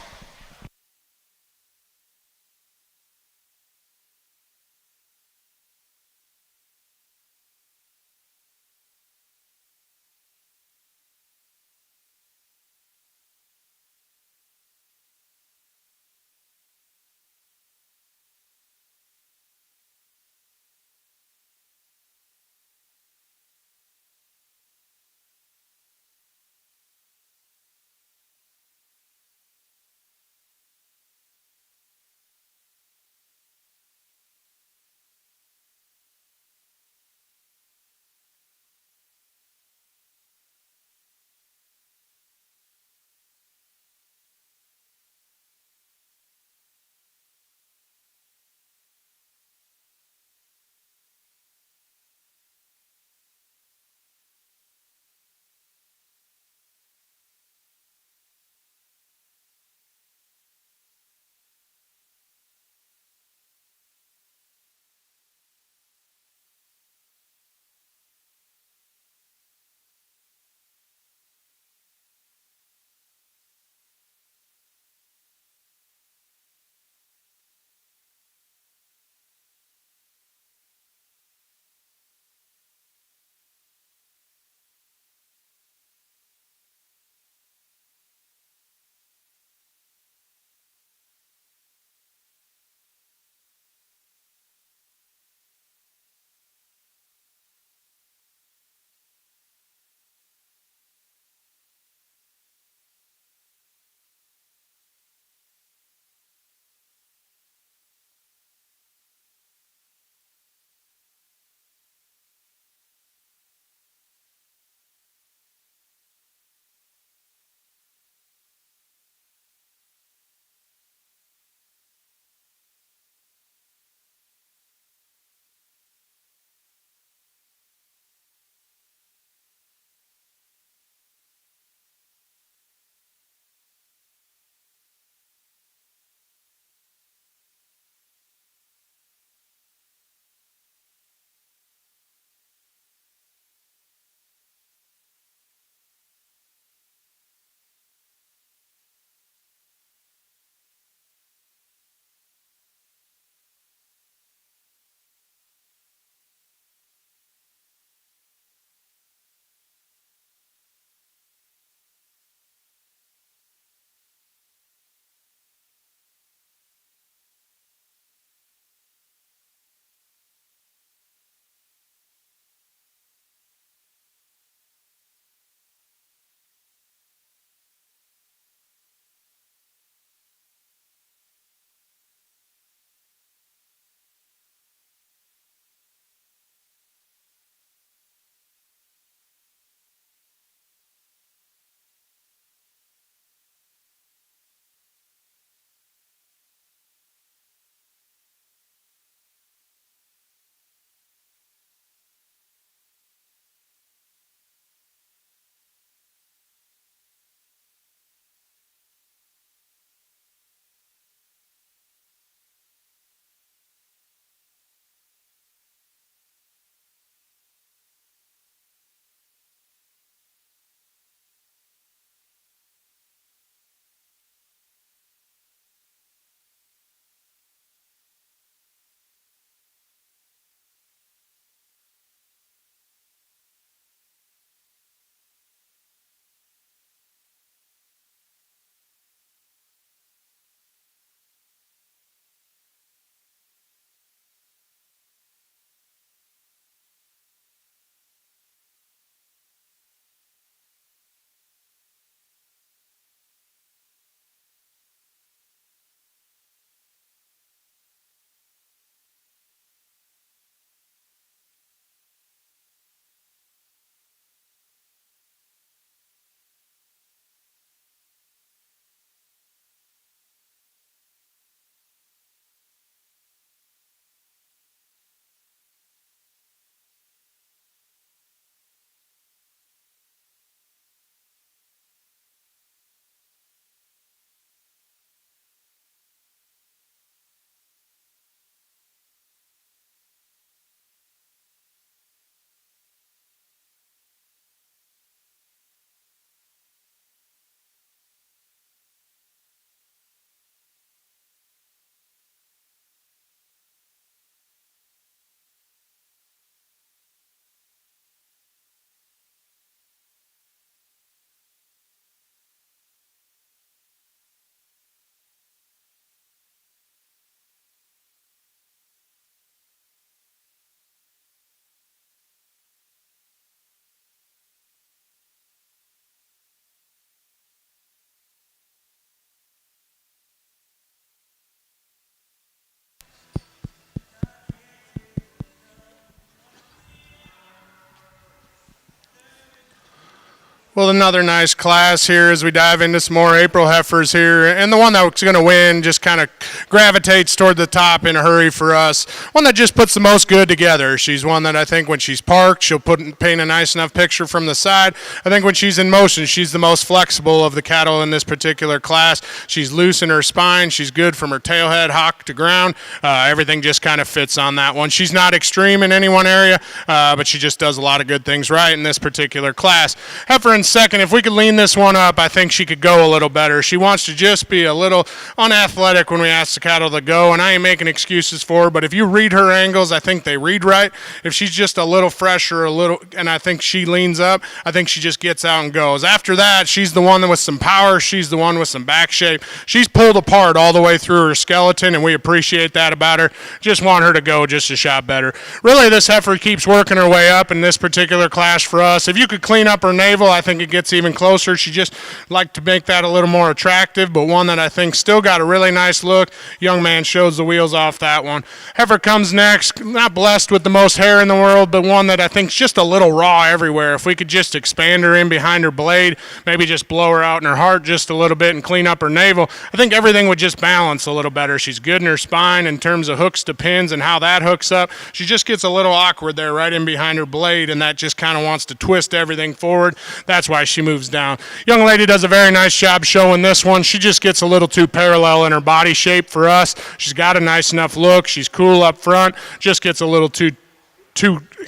Well, another nice class here as we dive into some more April heifers here. And the one that's going to win just kind of gravitates toward the top in a hurry for us. One that just puts the most good together. She's one that I think when she's parked, she'll paint a nice enough picture from the side. I think when she's in motion, she's the most flexible of the cattle in this particular class. She's loose in her spine. She's good from her tailhead, hock to ground. Everything just kind of fits on that one. She's not extreme in any one area, but she just does a lot of good things right in this particular class. Heifer in second, if we could lean this one up, I think she could go a little better. She wants to just be a little unathletic when we ask the cattle to go, and I ain't making excuses for her, but if you read her angles, I think they read right. If she's just a little fresher, and I think she leans up, I think she just gets out and goes. After that, she's the one with some power. She's the one with some back shape. She's pulled apart all the way through her skeleton, and we appreciate that about her. Just want her to go just a shot better. Really, this heifer keeps working her way up in this particular class for us. If you could clean up her navel, I think it gets even closer. She just like to make that a little more attractive, but one that I think still got a really nice look. Young man shows the wheels off that one. Heifer comes next, not blessed with the most hair in the world, but one that I think is just a little raw everywhere. If we could just expand her in behind her blade, maybe just blow her out in her heart just a little bit and clean up her navel, I think everything would just balance a little better. She's good in her spine in terms of hooks to pins and how that hooks up. She just gets a little awkward there right in behind her blade, and that just kind of wants to twist everything forward. That's why she moves down. Young lady does a very nice job showing this one. She just gets a little too parallel in her body shape for us. She's got a nice enough look. She's cool up front. Just gets a little too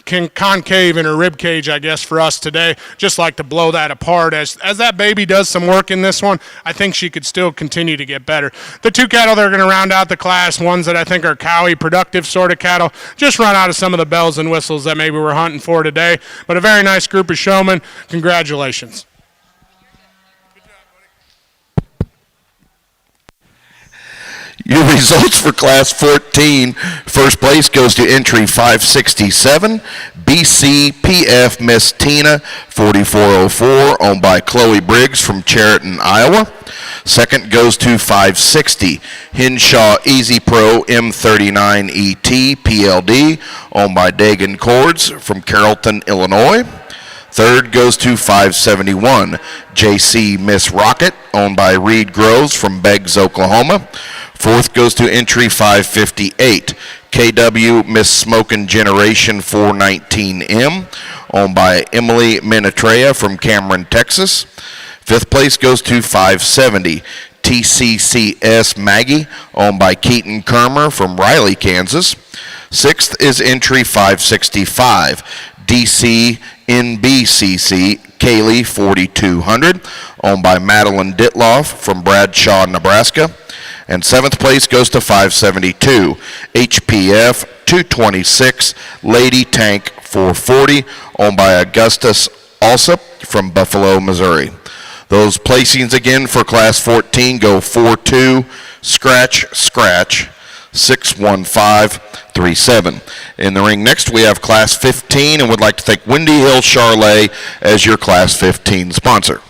concave in her rib cage, I guess, for us today. Just like to blow that apart. As that baby does some work in this one, I think she could still continue to get better. The two cattle that are going to round out the class, ones that I think are cowy, productive sort of cattle, just run out of some of the bells and whistles that maybe we're hunting for today. But a very nice group of showmen. Congratulations. Your results for Class 14. First place goes to entry 567, BCPF Miss Tina 4404, owned by Chloe Briggs from Chariton, Iowa. Second goes to 560, Henshaw Easy Pro M39ET PLD, owned by Dagan Cords from Carrollton, Illinois. Third goes to 571, JC Miss Rocket, owned by Reed Groves from Beggs, Oklahoma. Fourth goes to entry 558, KW Miss Smokin' Generation 419M, owned by Emily Minatrea from Cameron, Texas. Fifth place goes to 570, TCCS Maggie, owned by Keaton Kermer from Riley, Kansas. Sixth is entry 565, DC NBCC Kaylee 4200, owned by Madeline Ditloff from Bradshaw, Nebraska. And seventh place goes to 572, HPF 226 Lady Tank 440, owned by Augustus Alsop from Buffalo, Missouri. Those placings again for Class 14 go 42, scratch, scratch, 61537. In the ring next we have Class 15, and would like to thank Windy Hill Charlet as your Class 15 sponsor.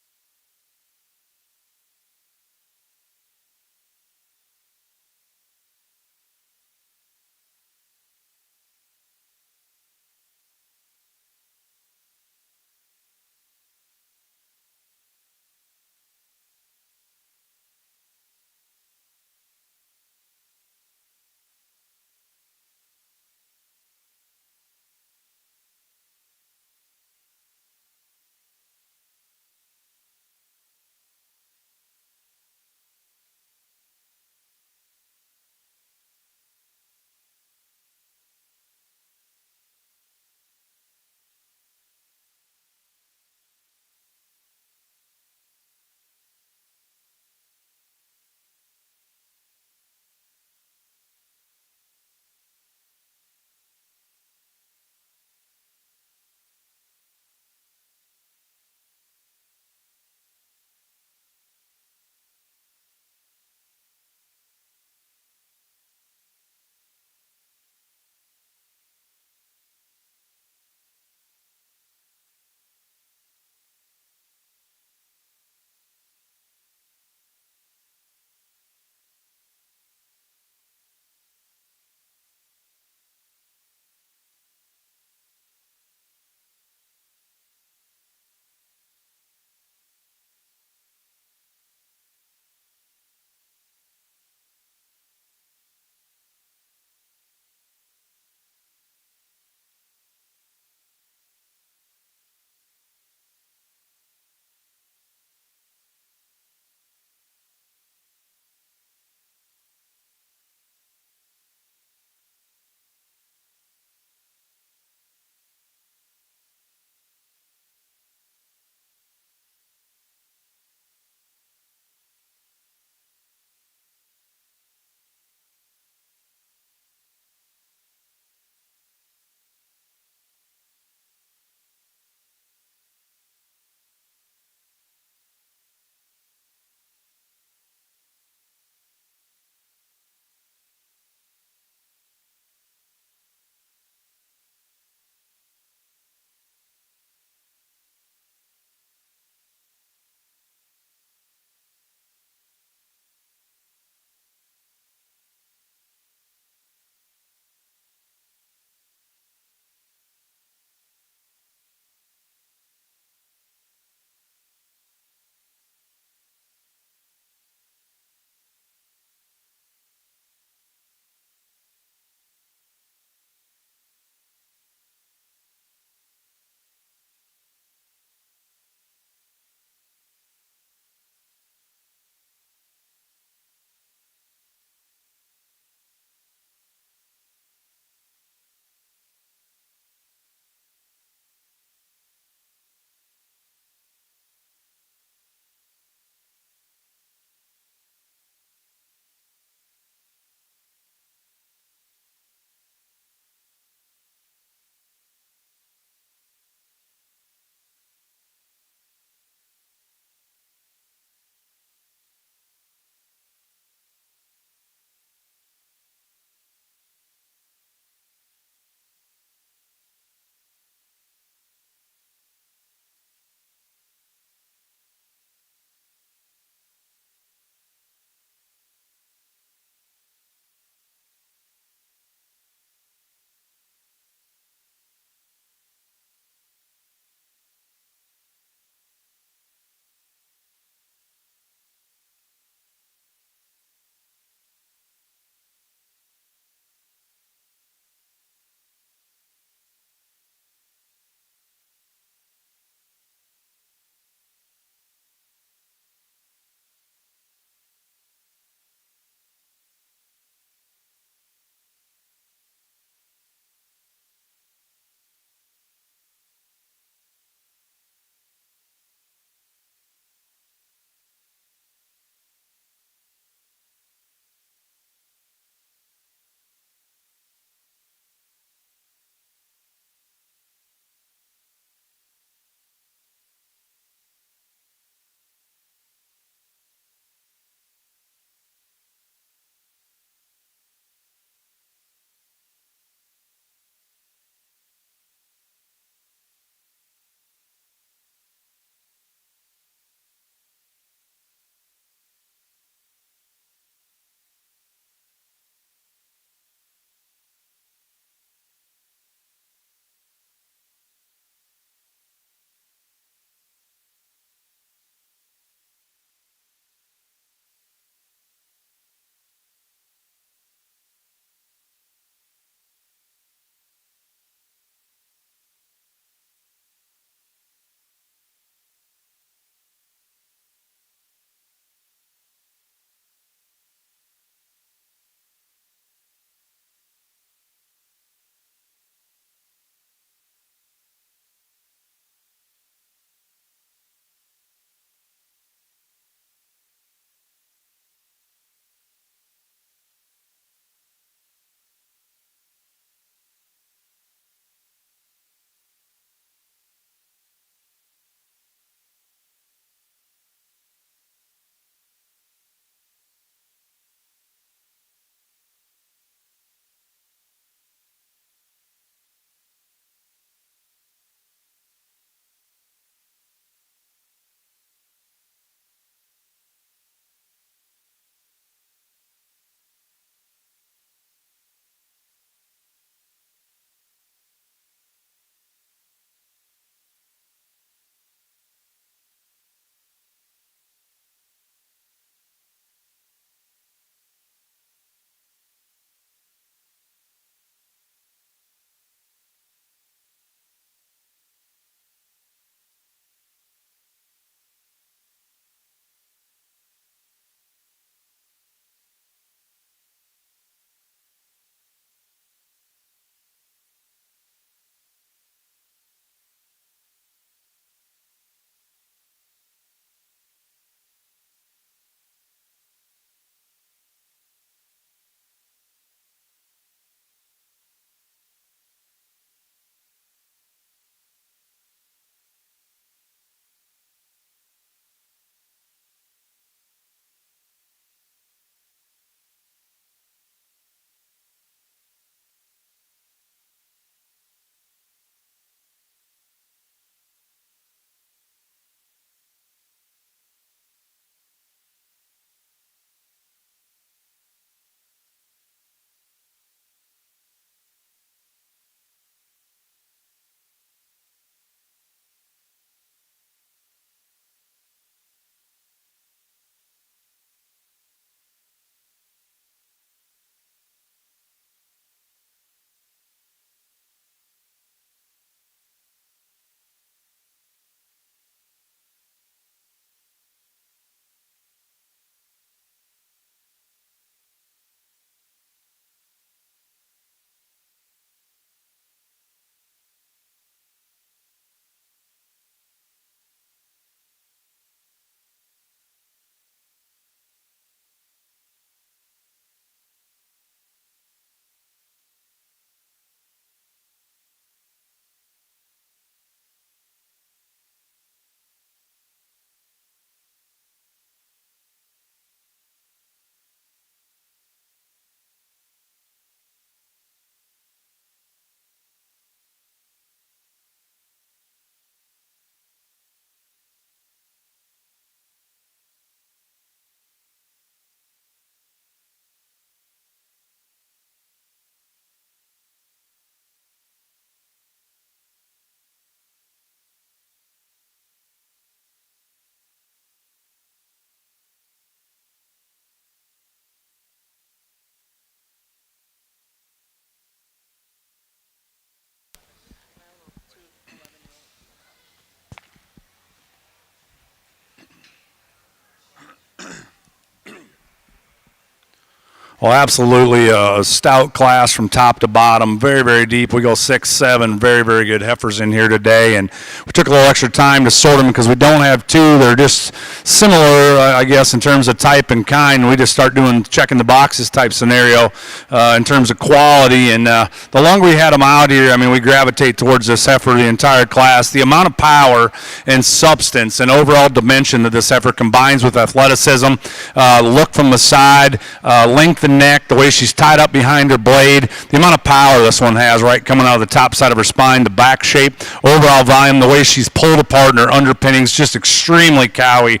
Well, absolutely a stout class from top to bottom, very, very deep. We go 6, 7, very, very good heifers in here today, and we took a little extra time to sort them because we don't have two. They're just similar, I guess, in terms of type and kind. We just start doing checking the boxes type scenario in terms of quality, and the longer we had them out here, I mean, we gravitate towards this heifer the entire class. The amount of power and substance and overall dimension that this heifer combines with athleticism, look from the side, length and neck, the way she's tied up behind her blade, the amount of power this one has, right, coming out of the top side of her spine, the back shape, overall volume, the way she's pulled apart and her underpinnings, just extremely cowy.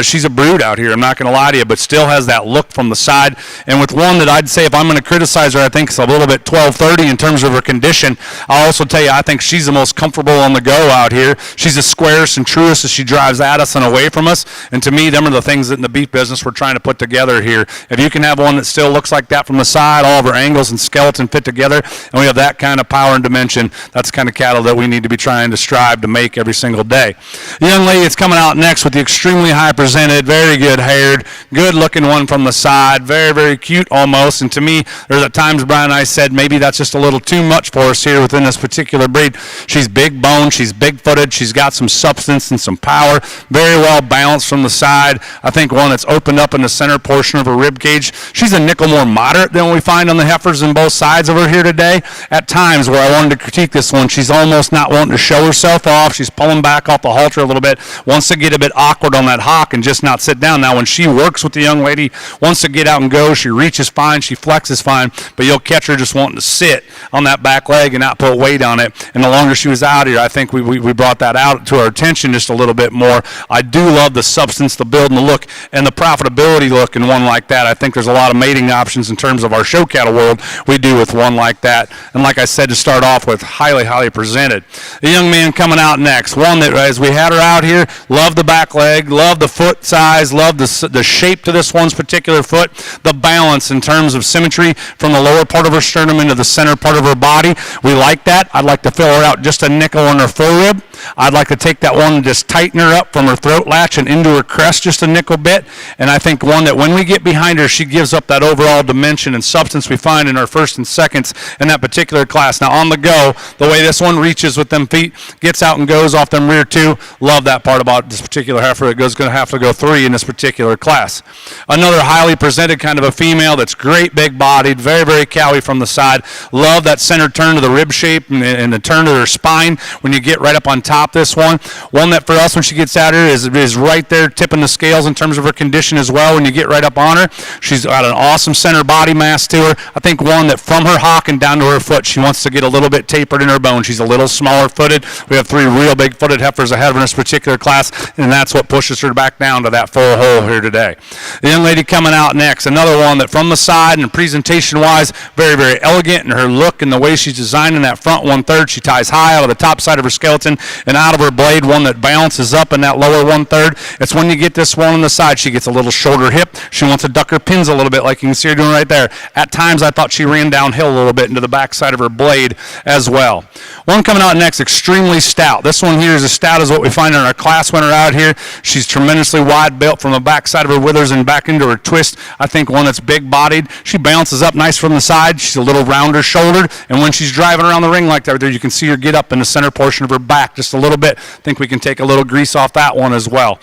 She's a brood out here, I'm not going to lie to you, but still has that look from the side. And with one that I'd say, if I'm going to criticize her, I think it's a little bit 12-30 in terms of her condition. I'll also tell you, I think she's the most comfortable on the go out here. She's the squarest and truest as she drives at us and away from us. And to me, them are the things that in the beef business we're trying to put together here. If you can have one that still looks like that from the side, all of her angles and skeleton fit together, and we have that kind of power and dimension, that's the kind of cattle that we need to be trying to strive to make every single day. The young lady that's coming out next with the extremely high presented, very good haired, good looking one from the side, very, very cute almost. And to me, there's at times Brian and I said maybe that's just a little too much for us here within this particular breed. She's big boned, she's big footed, she's got some substance and some power, very well balanced from the side. I think one that's opened up in the center portion of her rib cage. She's a nickel more moderate than we find on the heifers on both sides of her here today. At times where I wanted to critique this one, she's almost not wanting to show herself off. She's pulling back off the halter a little bit, wants to get a bit awkward on that hock and just not sit down. Now when she works with the young lady, wants to get out and go, she reaches fine, she flexes fine, but you'll catch her just wanting to sit on that back leg and not put weight on it. And the longer she was out here, I think we brought that out to our attention just a little bit more. I do love the substance, the build, and the look, and the profitability look in one like that. I think there's a lot of mating options in terms of our show cattle world we do with one like that. And like I said, to start off with, highly, highly presented. The young man coming out next, one that as we had her out here, loved the back leg, loved the foot size, loved the shape to this one's particular foot, the balance in terms of symmetry from the lower part of her sternum into the center part of her body. We like that. I'd like to fill her out just a nickel on her forerib. I'd like to take that one and just tighten her up from her throat latch and into her crest just a nickel bit. And I think one that when we get behind her, she gives up that overall dimension and substance we find in our first and seconds in that particular class. Now on the go, the way this one reaches with them feet, gets out and goes off them rear two. Love that part about this particular heifer. It goes going to have to go 3 in this particular class. Another highly presented kind of a female that's great big bodied, very, very cowy from the side. Love that center turn to the rib shape and the turn to her spine when you get right up on top this one. One that for us when she gets out here is right there tipping the scales in terms of her condition as well when you get right up on her. She's got an awesome center body mass to her. I think one that from her hock and down to her foot, she wants to get a little bit tapered in her bone. She's a little smaller footed. We have 3 real big footed heifers ahead of her in this particular class, and that's what pushes her back down to that full hole here today. The young lady coming out next, another one that from the side and presentation wise, very, very elegant in her look and the way she's designed in that front 1/3. She ties high out of the top side of her skeleton and out of her blade, one that balances up in that lower 1/3. It's when you get this one on the side, she gets a little shorter hip. She wants to duck her pins a little bit like you can see her doing right there. At times I thought she ran downhill a little bit into the back side of her blade as well. One coming out next, extremely stout. This one here is as stout as what we find in our class winner out here. She's tremendously wide built from the back side of her withers and back into her twist. I think one that's big bodied. She balances up nice from the side. She's a little rounder shouldered, and when she's driving around the ring like that, there you can see her get up in the center portion of her back just a little bit. I think we can take a little grease off that one as well.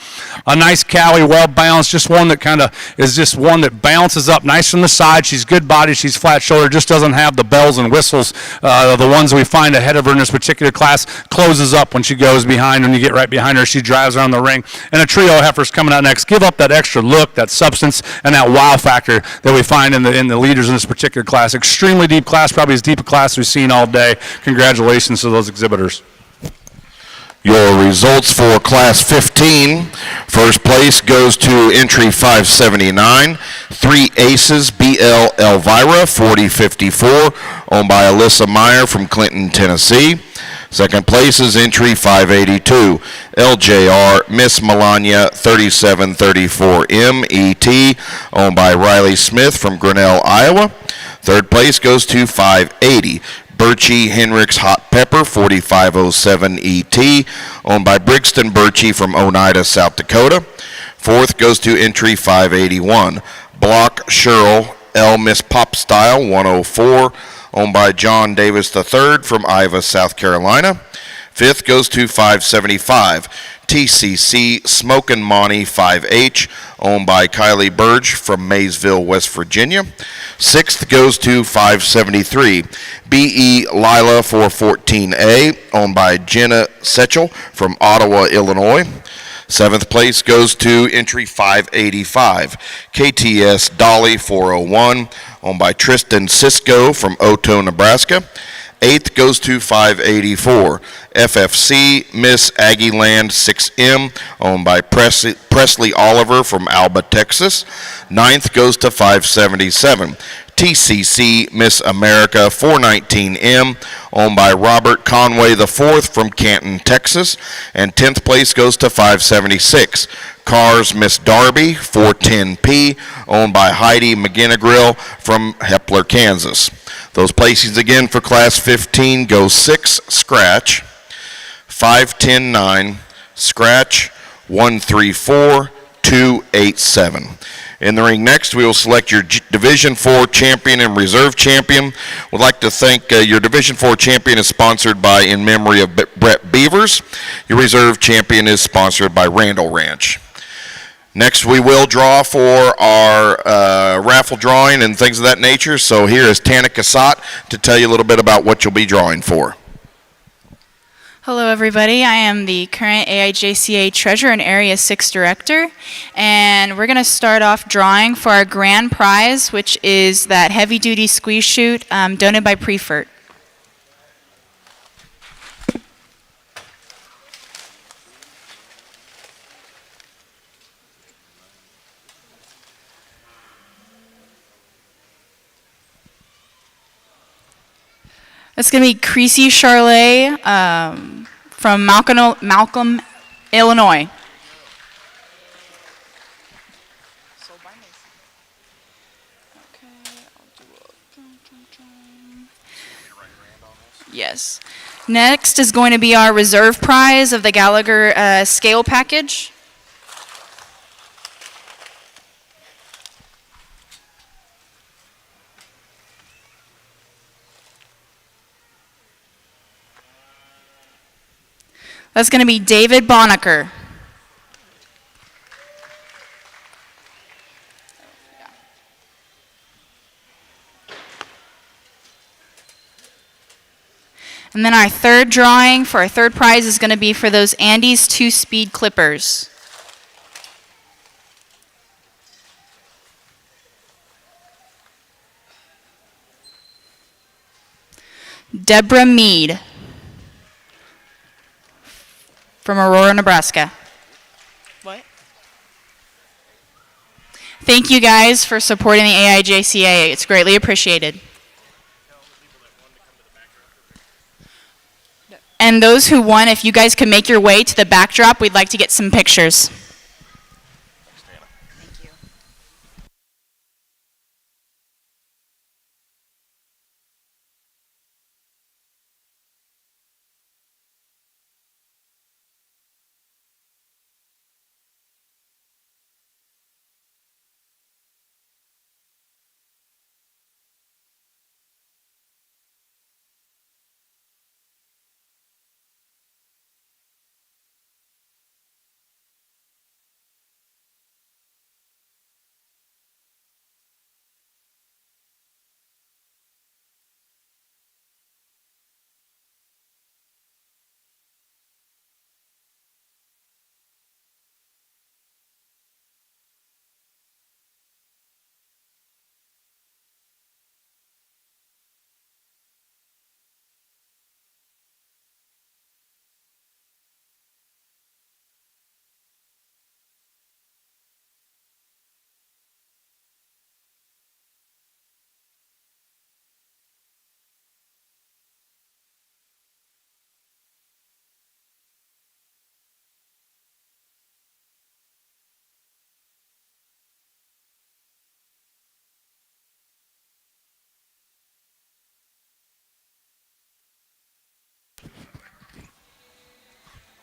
A nice cowy, well balanced, just one that kind of is just one that balances up nice from the side. She's good body, she's flat shouldered, just doesn't have the bells and whistles. The ones we find ahead of her in this particular class closes up when she goes behind. When you get right behind her, she drives around the ring. And a trio of heifers coming out next. Give up that extra look, that substance, and that wow factor that we find in the leaders in this particular class. Extremely deep class, probably as deep a class we've seen all day. Congratulations to those exhibitors. Your results for Class 15. First place goes to entry 579, 3 Aces, BL Elvira, 4054, owned by Alyssa Meyer from Clinton, Tennessee. Second place is entry 582, LJR Miss Melania, 3734 MET, owned by Riley Smith from Grinnell, Iowa. Third place goes to 580, Birchie Henricks Hot Pepper, 4507 ET, owned by Brixton Birchie from Oneida, South Dakota. Fourth goes to entry 581, Block Sherrill L Miss Pop Style 104, owned by John Davis III from Ivy, South Carolina. Fifth goes to 575, TCC Smokin' Monty 5H, owned by Kylie Burge from Maysville, West Virginia. Sixth goes to 573, BE Lila 414A, owned by Jenna Setchell from Ottawa, Illinois. Seventh place goes to entry 585, KTS Dolly 401, owned by Tristan Cisco from Oto, Nebraska. Eighth goes to 584, FFC Miss Aggieland 6M, owned by Presley Oliver from Alba, Texas. Ninth goes to 577, TCC Miss America 419M, owned by Robert Conway IV from Canton, Texas. And 10th place goes to 576, Cars Miss Darby 410P, owned by Heidi McGinnigril from Hepler, Kansas. Those placings again for Class 15 go 6, Scratch, 510-9, Scratch, 134-287. In the ring next, we will select your Division 4 champion and reserve champion. We'd like to thank your Division 4 champion is sponsored by In Memory of Brett Beavers. Your reserve champion is sponsored by Randall Ranch. Next, we will draw for our raffle drawing and things of that nature. So here is Tana Cassatt to tell you a little bit about what you'll be drawing for. Hello, everybody. I am the current AIJCA Treasurer and Area 6 Director, and we're going to start off drawing for our grand prize, which is that heavy-duty squeeze chute donated by Prefert. It's going to be Creasy Charlet from Malcolm, Illinois. Yes. Next is going to be our reserve prize of the Gallagher scale package. That's going to be David Bonacker. And then our third drawing for our third prize is going to be for those Andes 2-speed clippers. Deborah Mead from Aurora, Nebraska. What? Thank you guys for supporting the AIJCA. It's greatly appreciated. And those who won, if you guys can make your way to the backdrop, we'd like to get some pictures.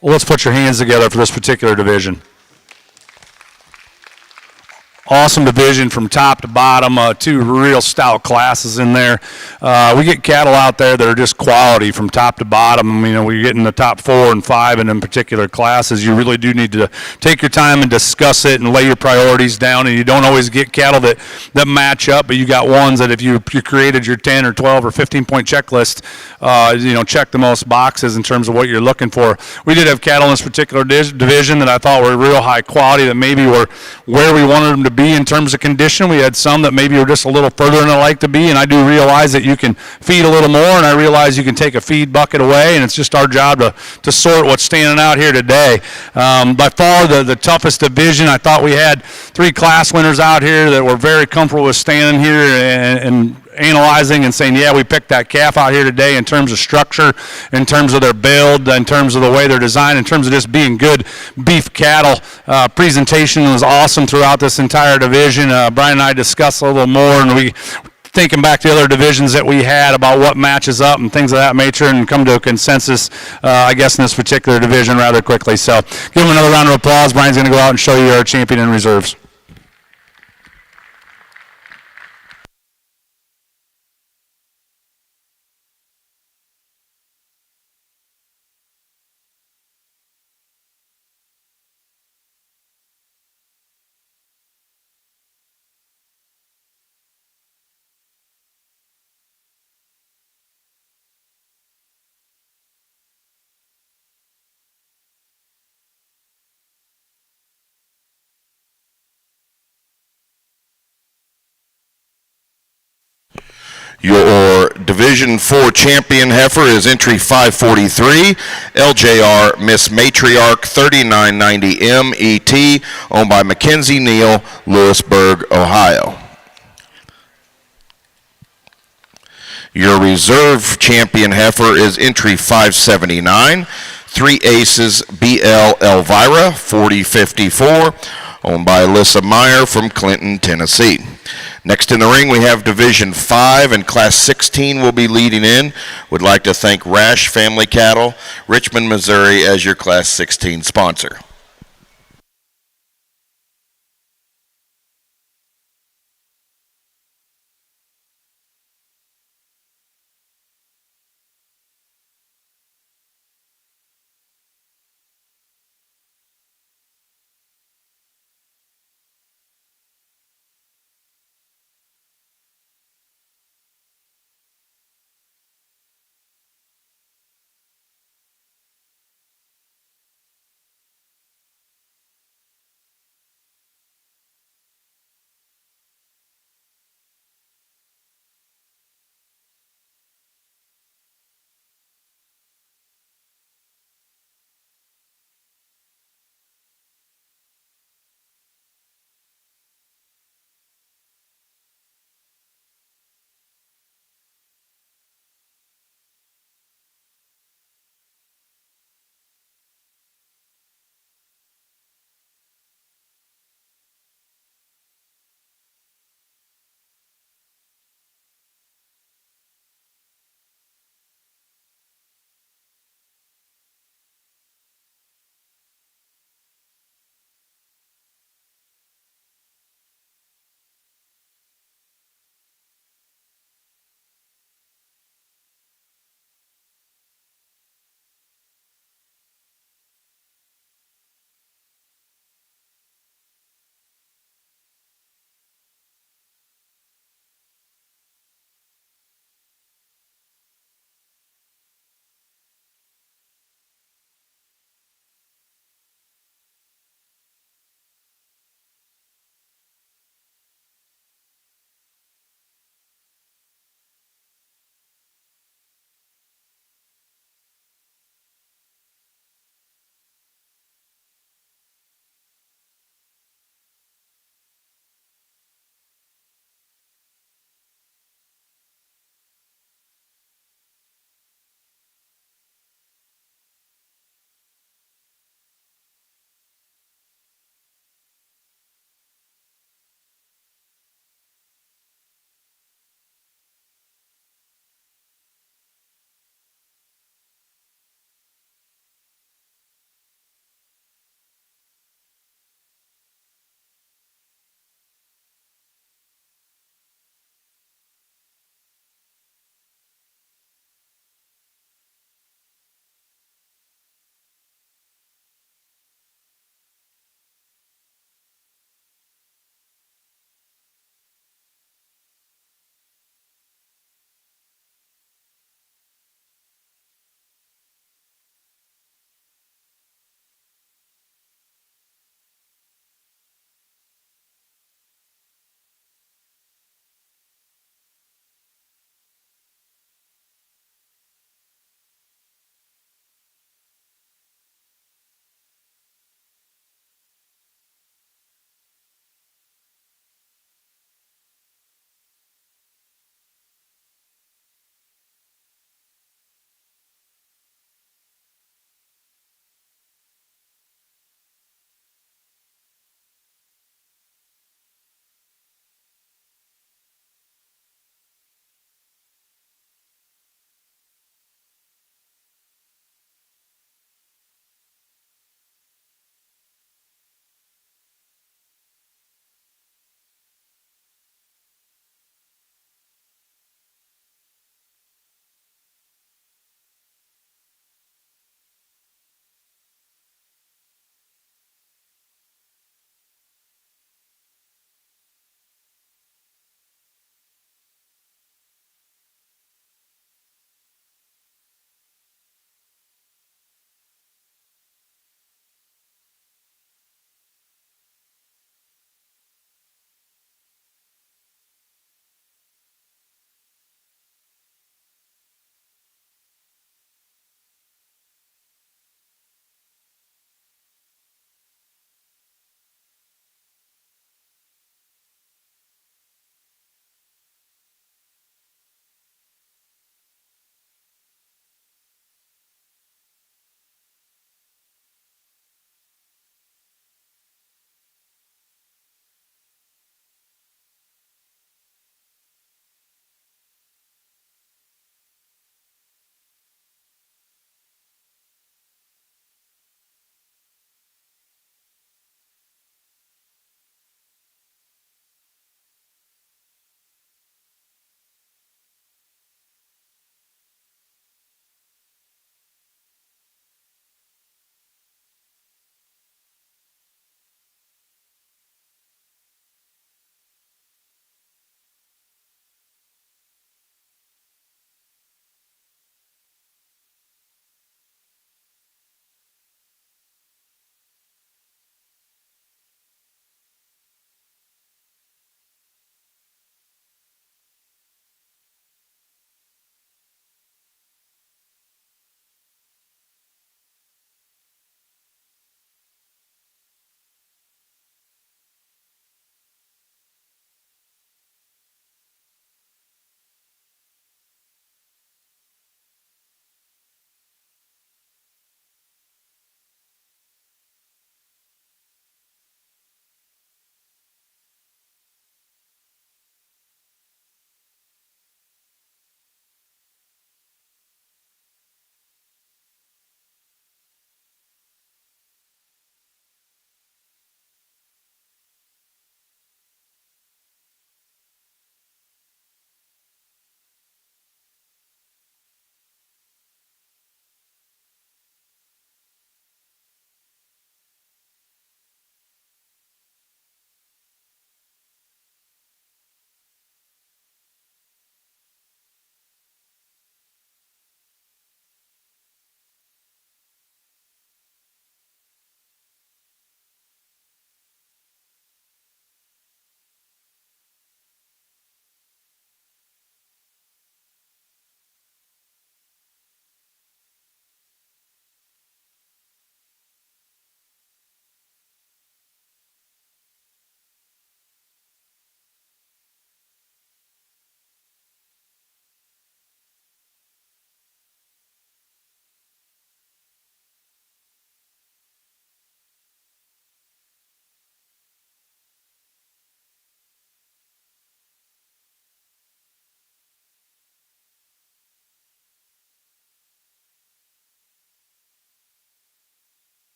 Well, let's put your hands together for this particular division. awesome division from top to bottom, two real stout classes in there. We get cattle out there that are just quality from top to bottom. You know, we get in the top 4 and 5 in them particular classes. You really do need to take your time and discuss it and lay your priorities down, and you don't always get cattle that match up, but you got ones that if you created your 10 or 12 or 15-point checklist, you know, check the most boxes in terms of what you're looking for. We did have cattle in this particular division that I thought were real high quality, that maybe were where we wanted them to be in terms of condition. We had some that maybe were just a little further than I like to be, and I do realize that you can feed a little more, and I realize you can take a feed bucket away, and it's just our job to sort what's standing out here today. By far the toughest division. I thought we had 3 class winners out here that were very comfortable with standing here and analyzing and saying, yeah, we picked that calf out here today in terms of structure, in terms of their build, in terms of the way they're designed, in terms of just being good beef cattle. Presentation was awesome throughout this entire division. Brian and I discussed a little more, and we thinking back to the other divisions that we had about what matches up and things of that nature, and come to a consensus, I guess, in this particular division rather quickly. So give him another round of applause. Brian's going to go out and show you our champion in reserves. Your Division 4 champion heifer is entry 543, LJR Miss Matriarch 3990M ET, owned by Mackenzie Neal, Lewisburg, Ohio. Your reserve champion heifer is entry 579, 3 Aces BL Elvira 4054, owned by Alyssa Meyer from Clinton, Tennessee. Next in the ring, we have Division 5, and Class 16 will be leading in. Would like to thank Rash Family Cattle, Richmond, Missouri, as your Class 16 sponsor.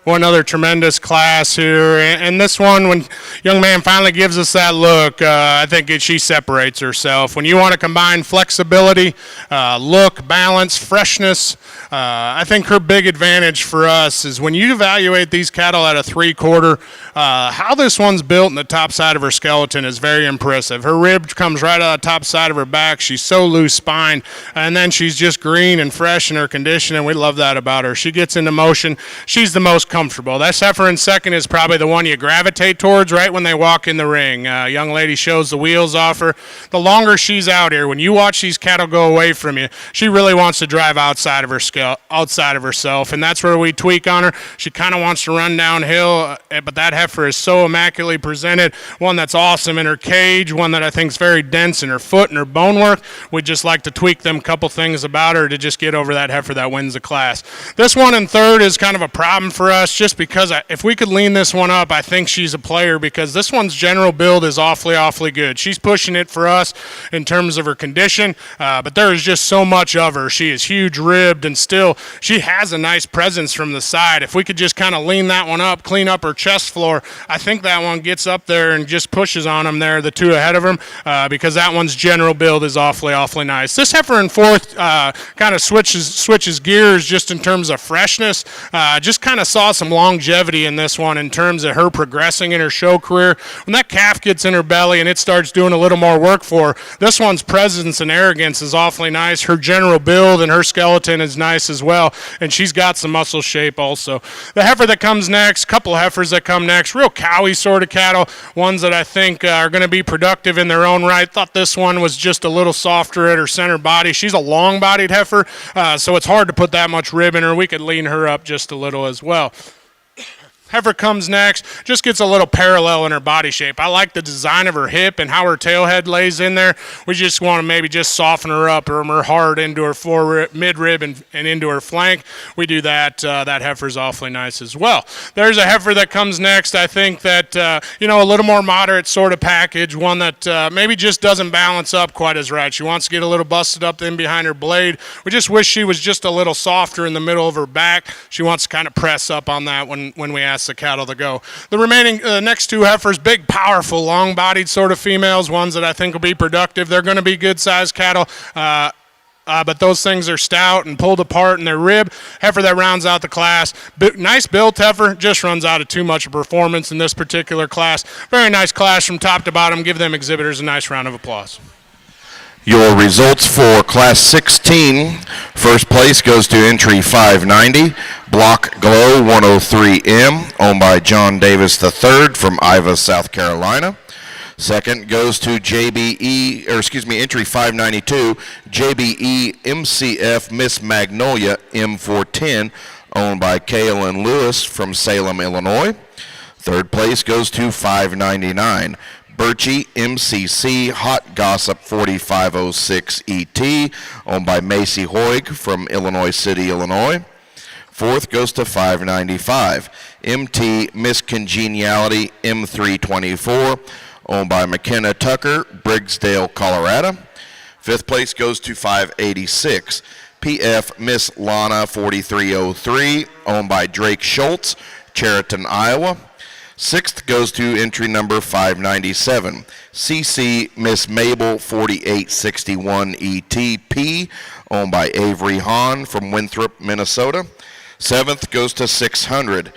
one other tremendous class here. And this one, when young man finally gives us that look, I think she separates herself. When you want to combine flexibility, look, balance, freshness, I think her big advantage for us is when you evaluate these cattle at a 3/4, how this one's built in the top side of her skeleton is very impressive. Her rib comes right out of the top side of her back. She's so loose spine, and then she's just green and fresh in her condition, and we love that about her. She gets into motion. She's the most comfortable. That heifer in second is probably the one you gravitate towards right when they walk in the ring. Young lady shows the wheels off her. The longer she's out here, when you watch these cattle go away from you, she really wants to drive outside of herself, and that's where we tweak on her. She kind of wants to run downhill, but that heifer is so immaculately presented, one that's awesome in her cage, one that I think is very dense in her foot and her bone work. We just like to tweak them couple things about her to just get over that heifer that wins the class. This one in third is kind of a problem for us just because if we could lean this one up, I think she's a player because this one's general build is awfully good. She's pushing it for us in terms of her condition, but there is just so much of her. She is huge ribbed and still she has a nice presence from the side. If we could just kind of lean that one up, clean up her chest floor, I think that one gets up there and just pushes on them there, the two ahead of them, because that one's general build is awfully nice. This heifer in fourth kind of switches gears just in terms of freshness. Just kind of saw some longevity in this one in terms of her progressing in her show career. When that calf gets in her belly and it starts doing a little more work for her, this one's presence and arrogance is awfully nice. Her general build and her skeleton is nice as well, and she's got some muscle shape also. The heifer that comes next, couple heifers that come next, real cowy sort of cattle, ones that I think are going to be productive in their own right. Thought this one was just a little softer at her center body. She's a long-bodied heifer, so it's hard to put that much rib in her. We could lean her up just a little as well. Heifer comes next, just gets a little parallel in her body shape. I like the design of her hip and how her tail head lays in there. We just want to maybe just soften her up or her hard into her mid-rib and into her flank. We do that. That heifer's awfully nice as well. There's a heifer that comes next. I think that, a little more moderate sort of package, one that maybe just doesn't balance up quite as right. She wants to get a little busted up in behind her blade. We just wish she was just a little softer in the middle of her back. She wants to kind of press up on that when we ask the cattle to go. The remaining next two heifers, big, powerful, long-bodied sort of females, ones that I think will be productive. They're going to be good-sized cattle, but those things are stout and pulled apart in their rib. Heifer that rounds out the class. Nice built heifer, just runs out of too much performance in this particular class. Very nice class from top to bottom. Give them exhibitors a nice round of applause. Your results for Class 16. First place goes to entry 590, Block Glow 103M, owned by John Davis III from Ivor, South Carolina. Second goes to entry 592, JBE MCF Miss Magnolia M410, owned by Kaylin Lewis from Salem, Illinois. Third place goes to 599. Birchie MCC Hot Gossip 4506 ET, owned by Macy Hoig from Illinois City, Illinois. Fourth goes to 595. MT Miss Congeniality M324, owned by McKenna Tucker, Briggsdale, Colorado. Fifth place goes to 586. PF Miss Lana 4303, owned by Drake Schultz, Chariton, Iowa. Sixth goes to entry number 597, CC Miss Mabel 4861 ETP, owned by Avery Hahn from Winthrop, Minnesota. Seventh goes to 600,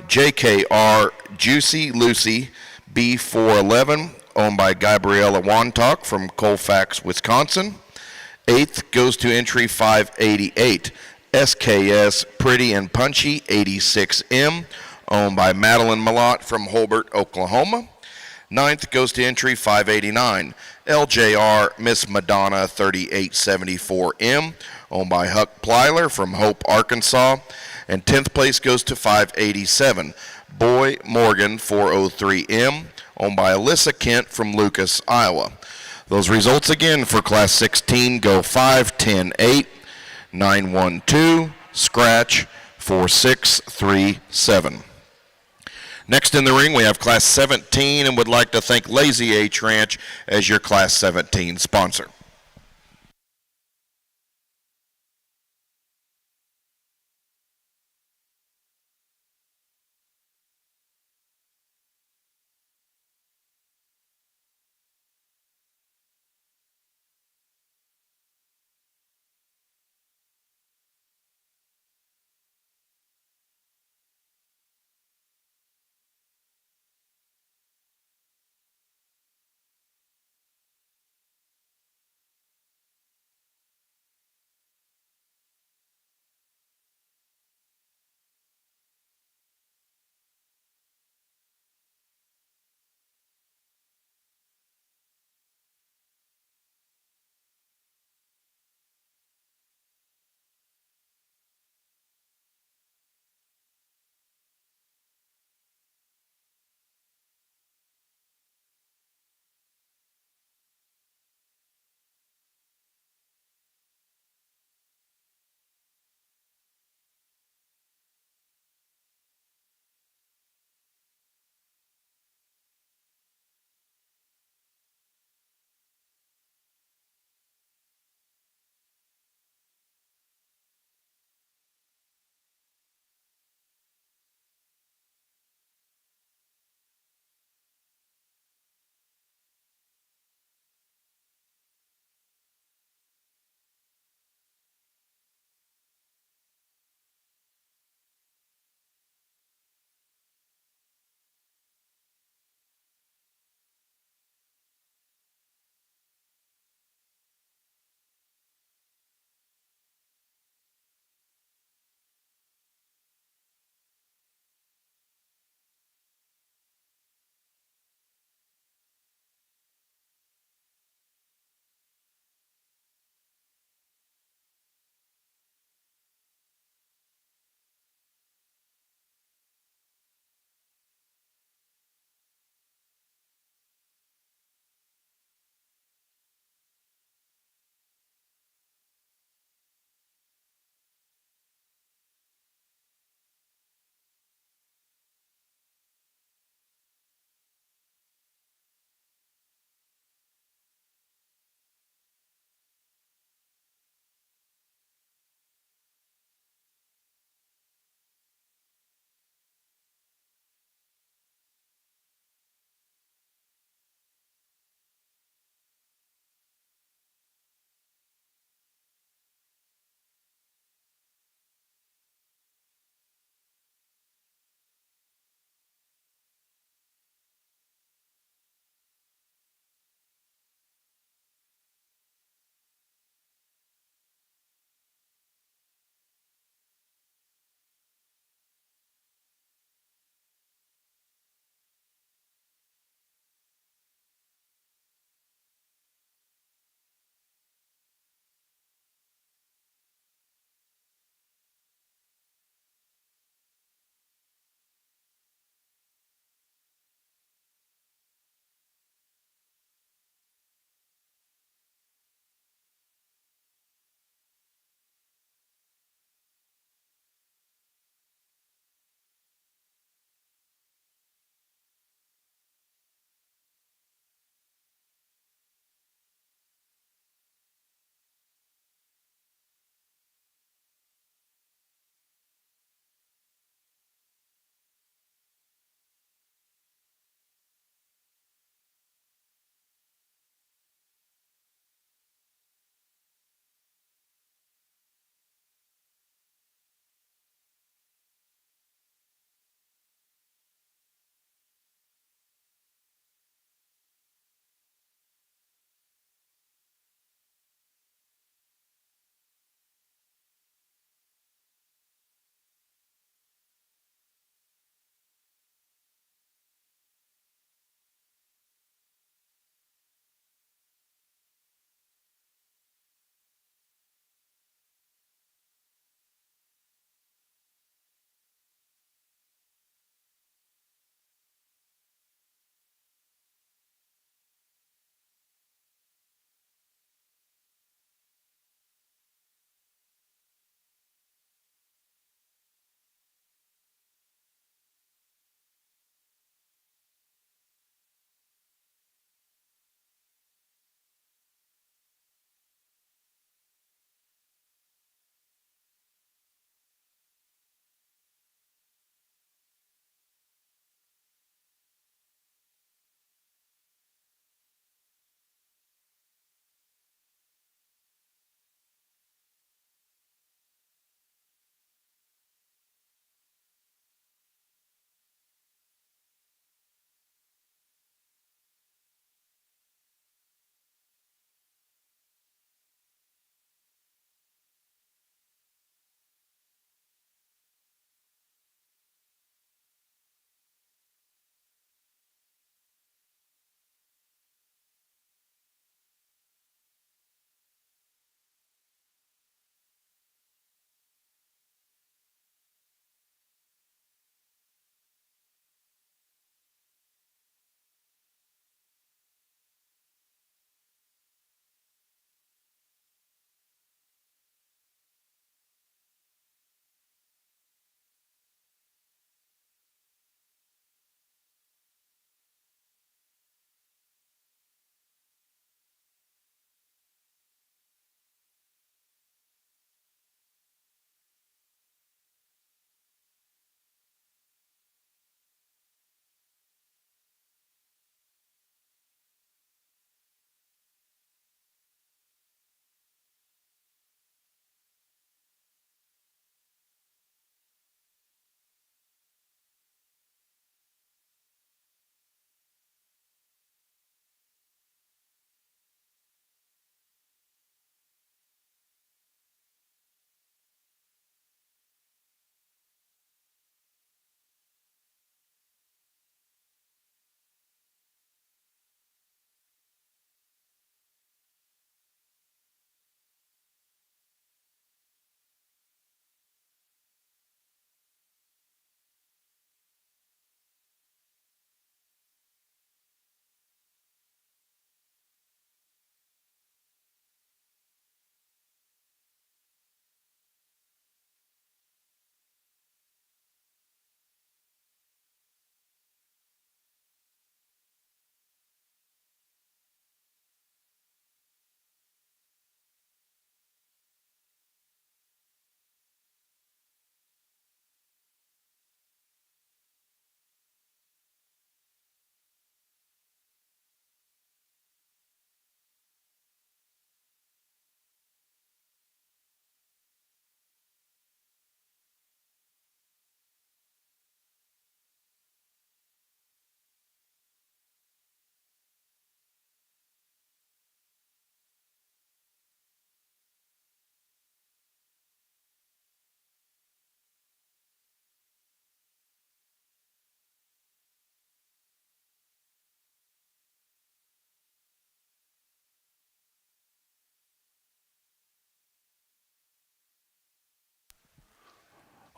JKR Juicy Lucy B411, owned by Gabriella Wantock from Colfax, Wisconsin. Eighth goes to entry 588, SKS Pretty and Punchy 86M, owned by Madeline Malott from Holbert, Oklahoma. Ninth goes to entry 589, LJR Miss Madonna 3874M, owned by Huck Plyler from Hope, Arkansas. And 10th place goes to 587, Boy Morgan 403M, owned by Alyssa Kent from Lucas, Iowa. Those results again for Class 16 go 5, 10, 8, 9, 1, 2, scratch, 4, 6, 3, 7. Next in the ring, we have Class 17 and would like to thank Lazy H Ranch as your Class 17 sponsor.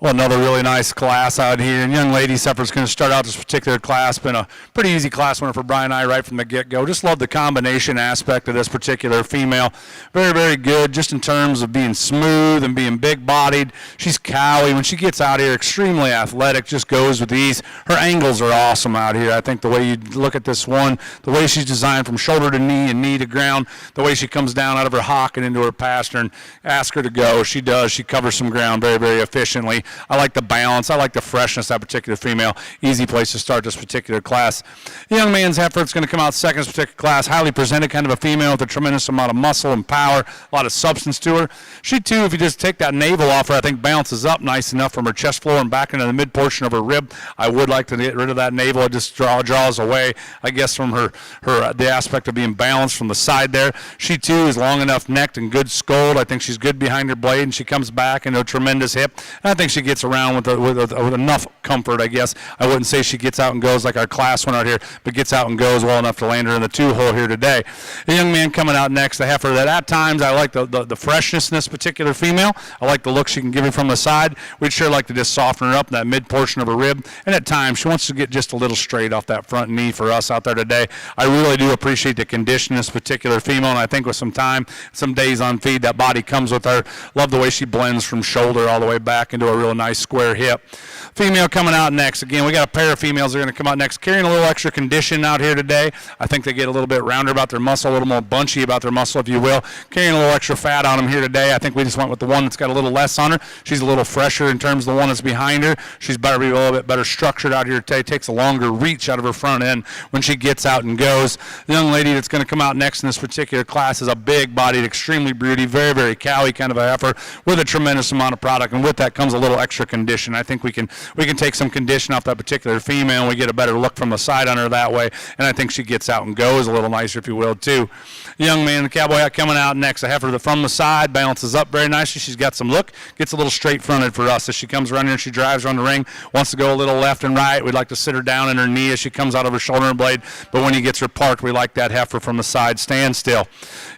Well, another really nice class out here. And young ladies, Heifer's going to start out this particular class. Been a pretty easy class winner for Brian and I right from the get-go. Just love the combination aspect of this particular female. Very, very good just in terms of being smooth and being big-bodied. She's cowy. When she gets out here, extremely athletic, just goes with ease. Her angles are awesome out here. I think the way you look at this one, the way she's designed from shoulder to knee and knee to ground, the way she comes down out of her hock and into her pasture and ask her to go, she does. She covers some ground very, very efficiently. I like the balance. I like the freshness of that particular female. Easy place to start this particular class. The young man's heifer is going to come out second in this particular class. Highly presented kind of a female with a tremendous amount of muscle and power, a lot of substance to her. She, too, if you just take that navel off her, I think bounces up nice enough from her chest floor and back into the mid portion of her rib. I would like to get rid of that navel. It just draws away, I guess, from the aspect of being balanced from the side there. She, too, is long enough necked and good scold. I think she's good behind her blade, and she comes back into a tremendous hip. And I think she gets around with enough comfort, I guess. I wouldn't say she gets out and goes like our class one out here, but gets out and goes well enough to land her in the 2-hole here today. The young man coming out next, the heifer that at times I like the freshness in this particular female. I like the look she can give you from the side. We'd sure like to just soften her up in that mid portion of her rib. And at times she wants to get just a little straight off that front knee for us out there today. I really do appreciate the condition of this particular female, and I think with some time, some days on feed, that body comes with her. Love the way she blends from shoulder all the way back into a real nice square hip. Female coming out next. Again, we got a pair of females that are going to come out next, carrying a little extra condition out here today. I think they get a little bit rounder about their muscle, a little more bunchy about their muscle, if you will. Carrying a little extra fat on them here today. I think we just went with the one that's got a little less on her. She's a little fresher in terms of the one that's behind her. She's better, be a little bit better structured out here today. Takes a longer reach out of her front end when she gets out and goes. The young lady that's going to come out next in this particular class is a big-bodied, extremely broody, very, very cowy kind of a heifer with a tremendous amount of product, and with that comes a little extra condition. I think we can take some condition off that particular female, and we get a better look from the side on her that way, and I think she gets out and goes a little nicer, if you will, too. The young man, the cowboy hat coming out next, a heifer that from the side balances up very nicely. She's got some look, gets a little straight fronted for us as she comes around here and she drives around the ring, wants to go a little left and right. We'd like to sit her down in her knee as she comes out of her shoulder and blade, but when he gets her parked, we like that heifer from the side stand still.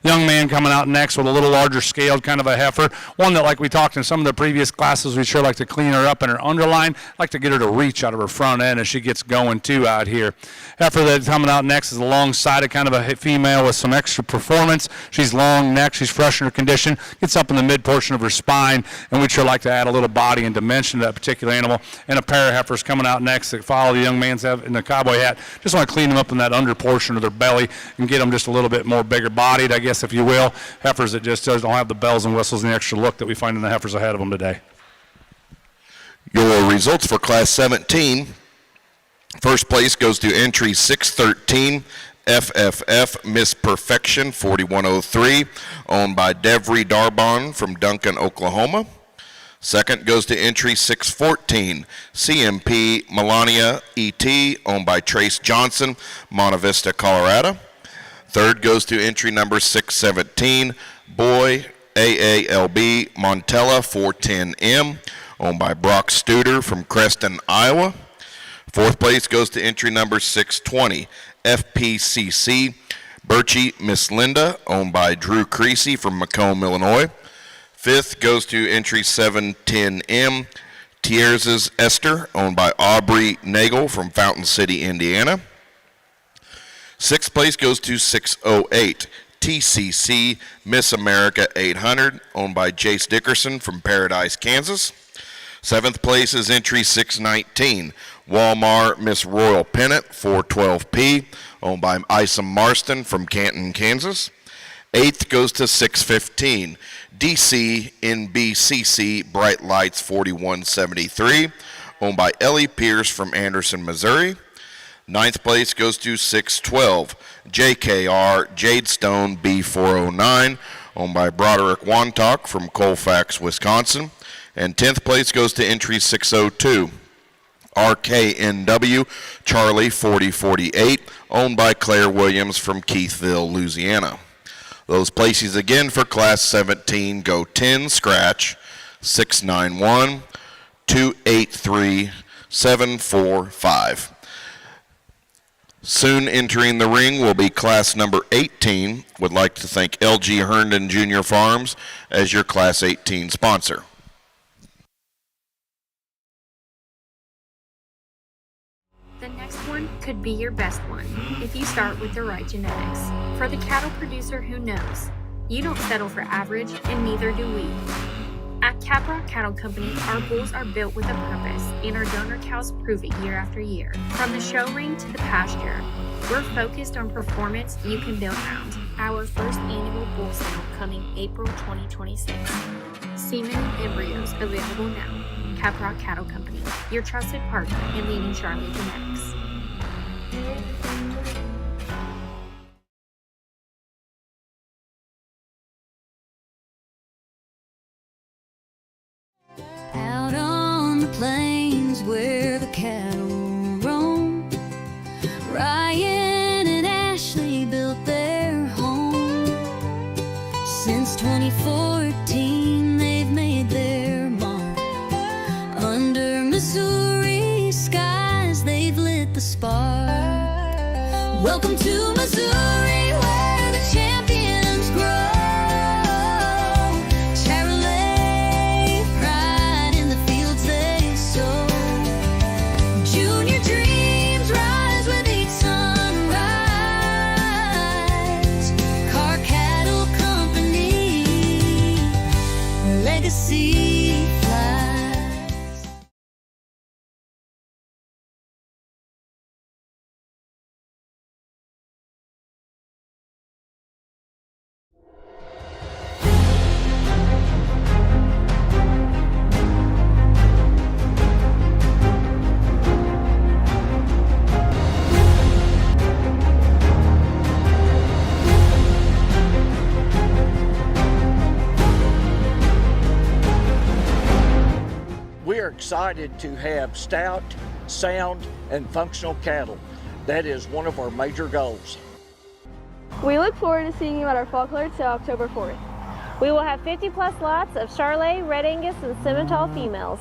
Young man coming out next with a little larger scaled kind of a heifer, one that, like we talked in some of the previous classes, we sure like to clean her up in her underline, like to get her to reach out of her front end as she gets going too out here. Heifer that's coming out next is a long-sided kind of a female with some extra performance. She's long neck, she's fresh in her condition, gets up in the mid portion of her spine, and we'd sure like to add a little body and dimension to that particular animal. And a pair of heifers coming out next that follow the young man's in the cowboy hat. Just want to clean them up in that under portion of their belly and get them just a little bit more bigger bodied, I guess, if you will. Heifers that just don't have the bells and whistles and the extra look that we find in the heifers ahead of them today. Your results for Class 17. First place goes to entry 613, FFF Miss Perfection 4103, owned by Devry Darbon from Duncan, Oklahoma. Second goes to entry 614, CMP Melania ET, owned by Trace Johnson, Monte Vista, Colorado. Third goes to entry number 617, Boy AALB Montella 410M, owned by Brock Studer from Creston, Iowa. Fourth place goes to entry number 620, FPCC Birchie Miss Linda, owned by Drew Creasy from Macomb, Illinois. Fifth goes to entry 710M, Tiers's Esther, owned by Aubrey Nagel from Fountain City, Indiana. Sixth place goes to 608, TCC Miss America 800, owned by Jace Dickerson from Paradise, Kansas. Seventh place is entry 619, Walmart Miss Royal Pennant 412P, owned by Isom Marston from Canton, Kansas. Eighth goes to 615, DC NBCC Bright Lights 4173, owned by Ellie Pierce from Anderson, Missouri. Ninth place goes to 612, JKR Jadestone B409, owned by Broderick Wantock from Colfax, Wisconsin. And 10th place goes to entry 602, RKNW Charlie 4048, owned by Claire Williams from Keithville, Louisiana. Those places again for Class 17 go 10 scratch, 691, 283, 745. Soon entering the ring will be class number 18. Would like to thank LG Herndon Junior Farms as your Class 18 sponsor. The next one could be your best one if you start with the right genetics. For the cattle producer who knows, you don't settle for average, and neither do we. At Caprock Cattle Company, our bulls are built with a purpose, and our donor cows prove it year after year. From the show ring to the pasture, we're focused on performance you can build around. Our first annual bull sale coming April 2026. Semen and embryos available now. Caprock Cattle Company, your trusted partner in leading Charlotte genetics. Out on the plains where the cattle roam, Ryan and Ashley built their home. Since 2014, they've made their mark. Under Missouri skies, they've lit the spark. Welcome to Missouri, where the champions grow. Legacy flies. We're excited to have stout, sound, and functional cattle. That is one of our major goals. We look forward to seeing you at our fall clearance sale October 4th. We will have 50 plus lots of Charolais, Red Angus, and Simmental females.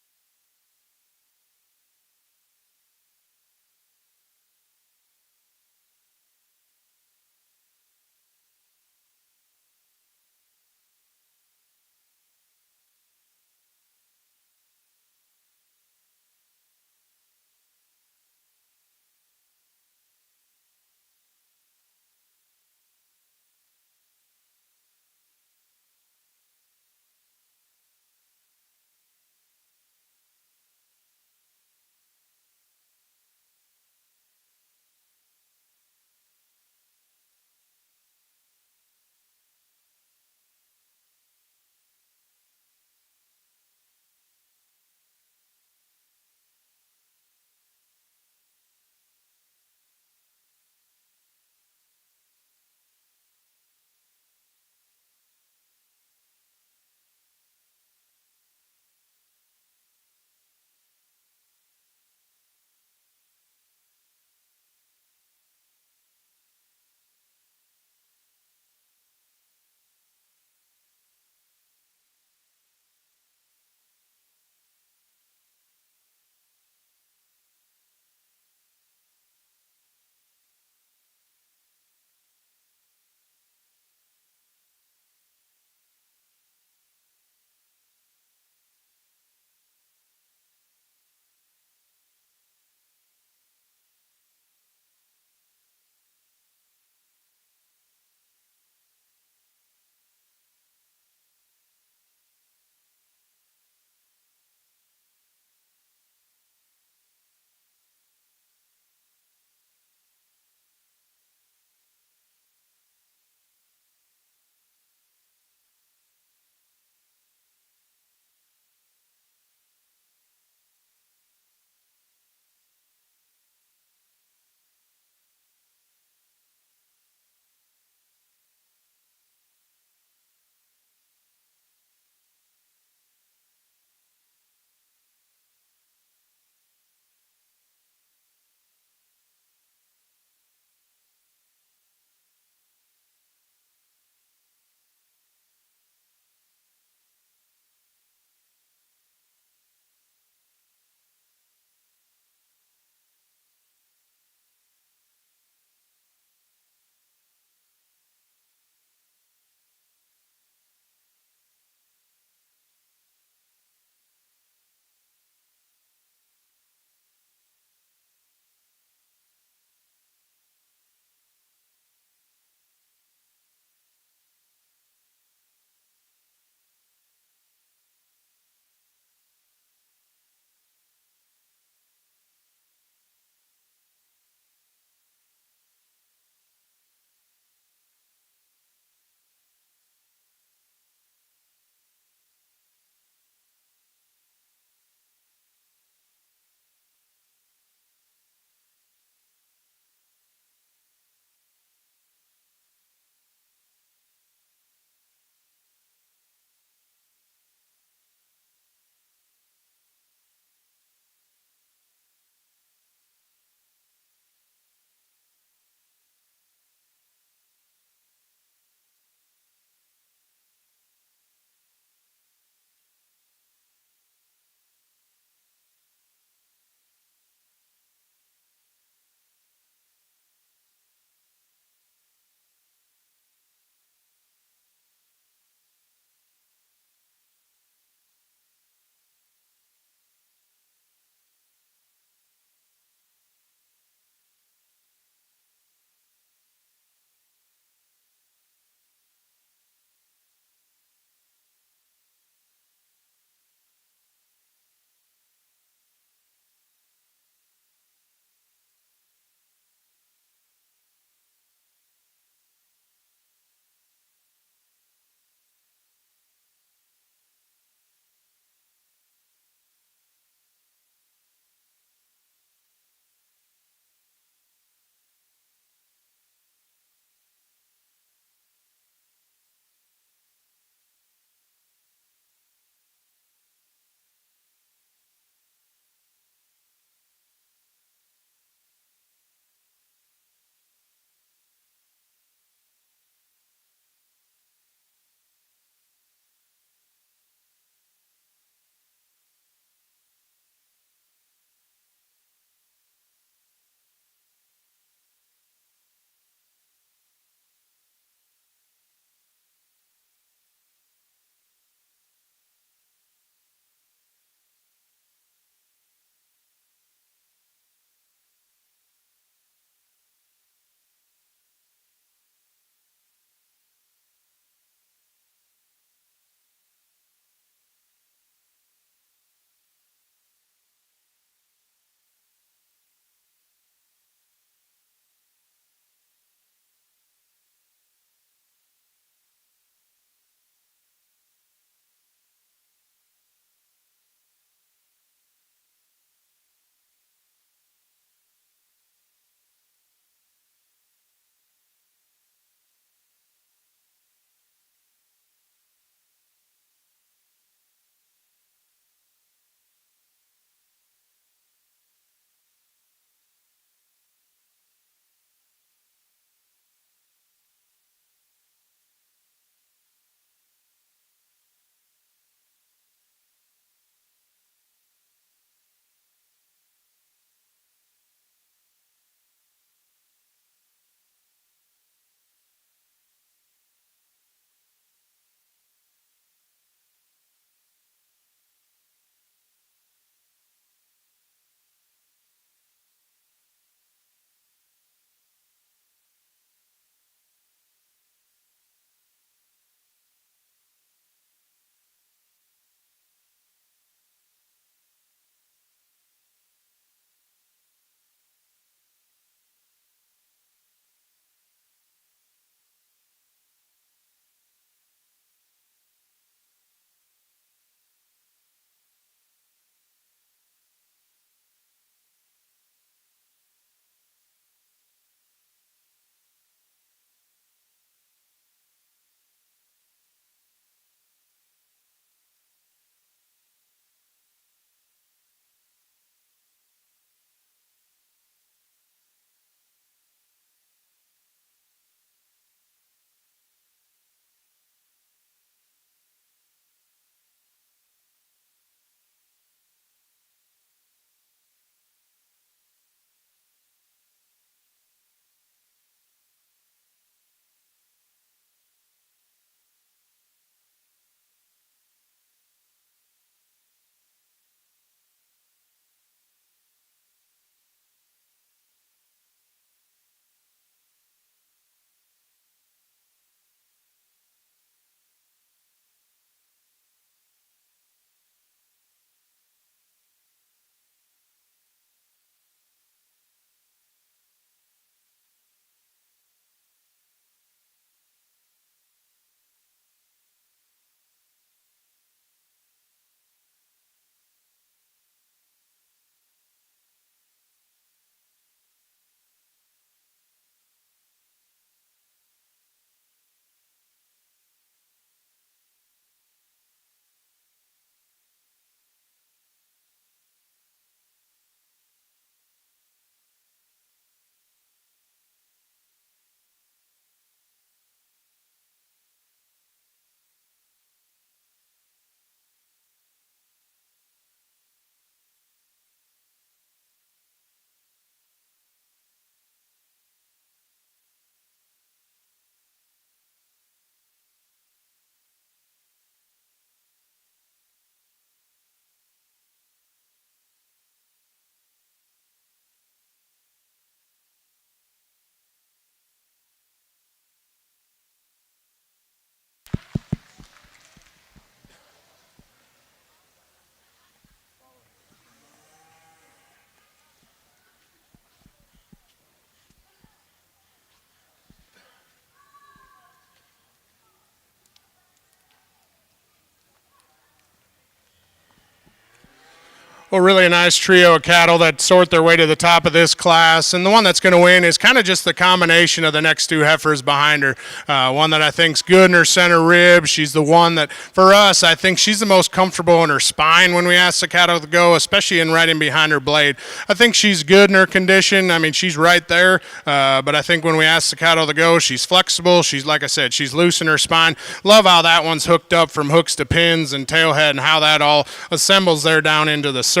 Well, really a nice trio of cattle that sort their way to the top of this class. And the one that's going to win is kind of just the combination of the next two heifers behind her. One that I think's good in her center rib. She's the one that, for us, I think she's the most comfortable in her spine when we ask the cattle to go, especially in right in behind her blade. I think she's good in her condition. I mean, she's right there. But I think when we ask the cattle to go, she's flexible. She's, like I said, she's loose in her spine. Love how that one's hooked up from hooks to pins and tailhead and how that all assembles there down into the surface.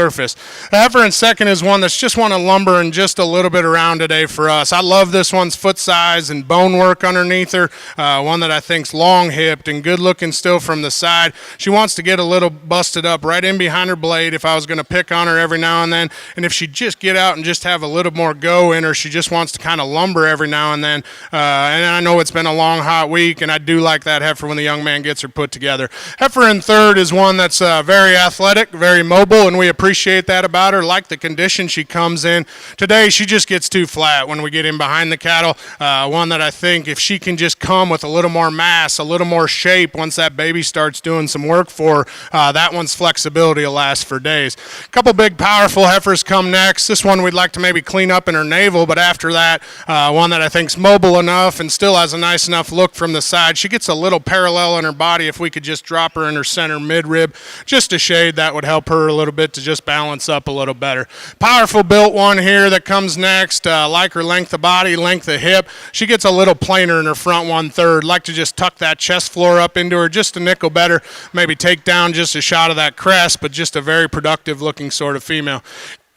The heifer in second is one that's just want to lumber and just a little bit around today for us. I love this one's foot size and bone work underneath her. One that I think's long hipped and good looking still from the side. She wants to get a little busted up right in behind her blade if I was going to pick on her every now and then. And if she just get out and just have a little more go in her, she just wants to kind of lumber every now and then. And I know it's been a long, hot week, and I do like that heifer when the young man gets her put together. Heifer in third is one that's very athletic, very mobile, and we appreciate that about her. Like the condition she comes in. Today, she just gets too flat when we get in behind the cattle. One that I think if she can just come with a little more mass, a little more shape once that baby starts doing some work for her, that one's flexibility will last for days. A couple big, powerful heifers come next. This one we'd like to maybe clean up in her navel, but after that, one that I think's mobile enough and still has a nice enough look from the side. She gets a little parallel in her body. If we could just drop her in her center midrib, just a shade, that would help her a little bit to just balance up a little better. Powerful built one here that comes next. Like her length of body, length of hip. She gets a little plainer in her front 1/3. Like to just tuck that chest floor up into her just a nickel better. Maybe take down just a shot of that crest, but just a very productive looking sort of female.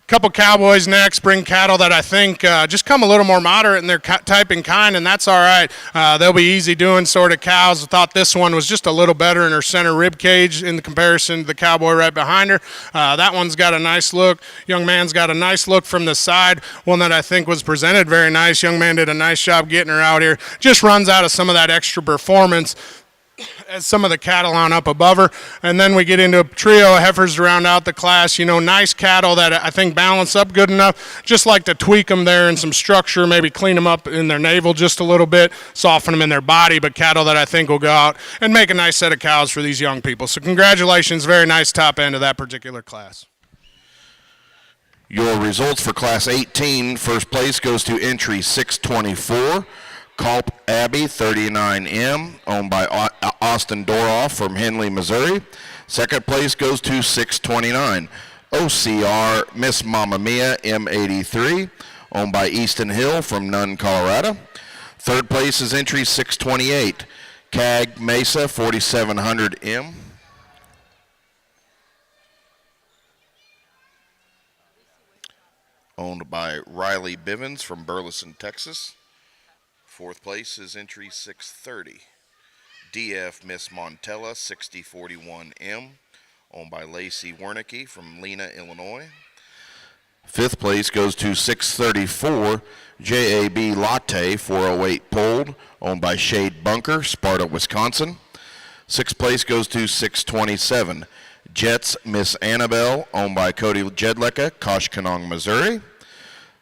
Couple cowboys next bring cattle that I think just come a little more moderate in their type and kind, and that's all right. They'll be easy doing sort of cows. I thought this one was just a little better in her center rib cage in the comparison to the cowboy right behind her. That one's got a nice look. Young man's got a nice look from the side. One that I think was presented very nice. Young man did a nice job getting her out here. Just runs out of some of that extra performance as some of the cattle on up above her. And then we get into a trio of heifers to round out the class. You know, nice cattle that I think balance up good enough. Just like to tweak them there in some structure, maybe clean them up in their navel just a little bit, soften them in their body, but cattle that I think will go out and make a nice set of cows for these young people. So congratulations, very nice top end of that particular class. Your results for Class 18, first place goes to entry 624. Culp Abbey 39M, owned by Austin Doroff from Henley, Missouri. Second place goes to 629. OCR Miss Mamma Mia M83, owned by Easton Hill from Nunn, Colorado. Third place is entry 628. CAG Mesa 4700M. Owned by Riley Bivens from Burleson, Texas. Fourth place is entry 630. DF Miss Montella 6041M, owned by Lacey Wernicke from Lena, Illinois. Fifth place goes to 634. JAB Latte 408 Pulled, owned by Shade Bunker, Sparta, Wisconsin. Sixth place goes to 627. Jets Miss Annabelle, owned by Cody Jedlicka, Koshkonong, Missouri.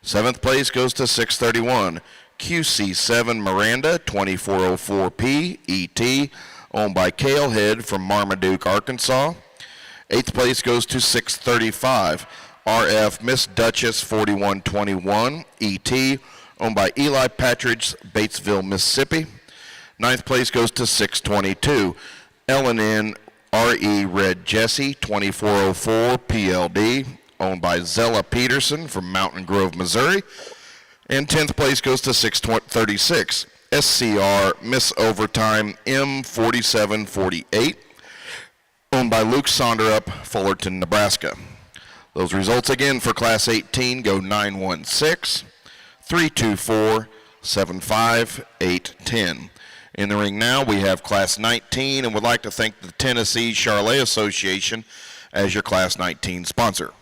Seventh place goes to 631. QC7 Miranda 2404P ET, owned by Cale Head from Marmaduke, Arkansas. Eighth place goes to 635. RF Miss Duchess 4121 ET, owned by Eli Patridge, Batesville, Mississippi. Ninth place goes to 622. LNN RE Red Jesse 2404 PLD, owned by Zella Peterson from Mountain Grove, Missouri. And 10th place goes to 636. SCR Miss Overtime M4748, owned by Luke Sonderup, Fullerton, Nebraska. Those results again for Class 18 go 916, 324, 75, 810. In the ring now we have Class 19, and would like to thank the Tennessee Charolais Association as your Class 19 sponsor.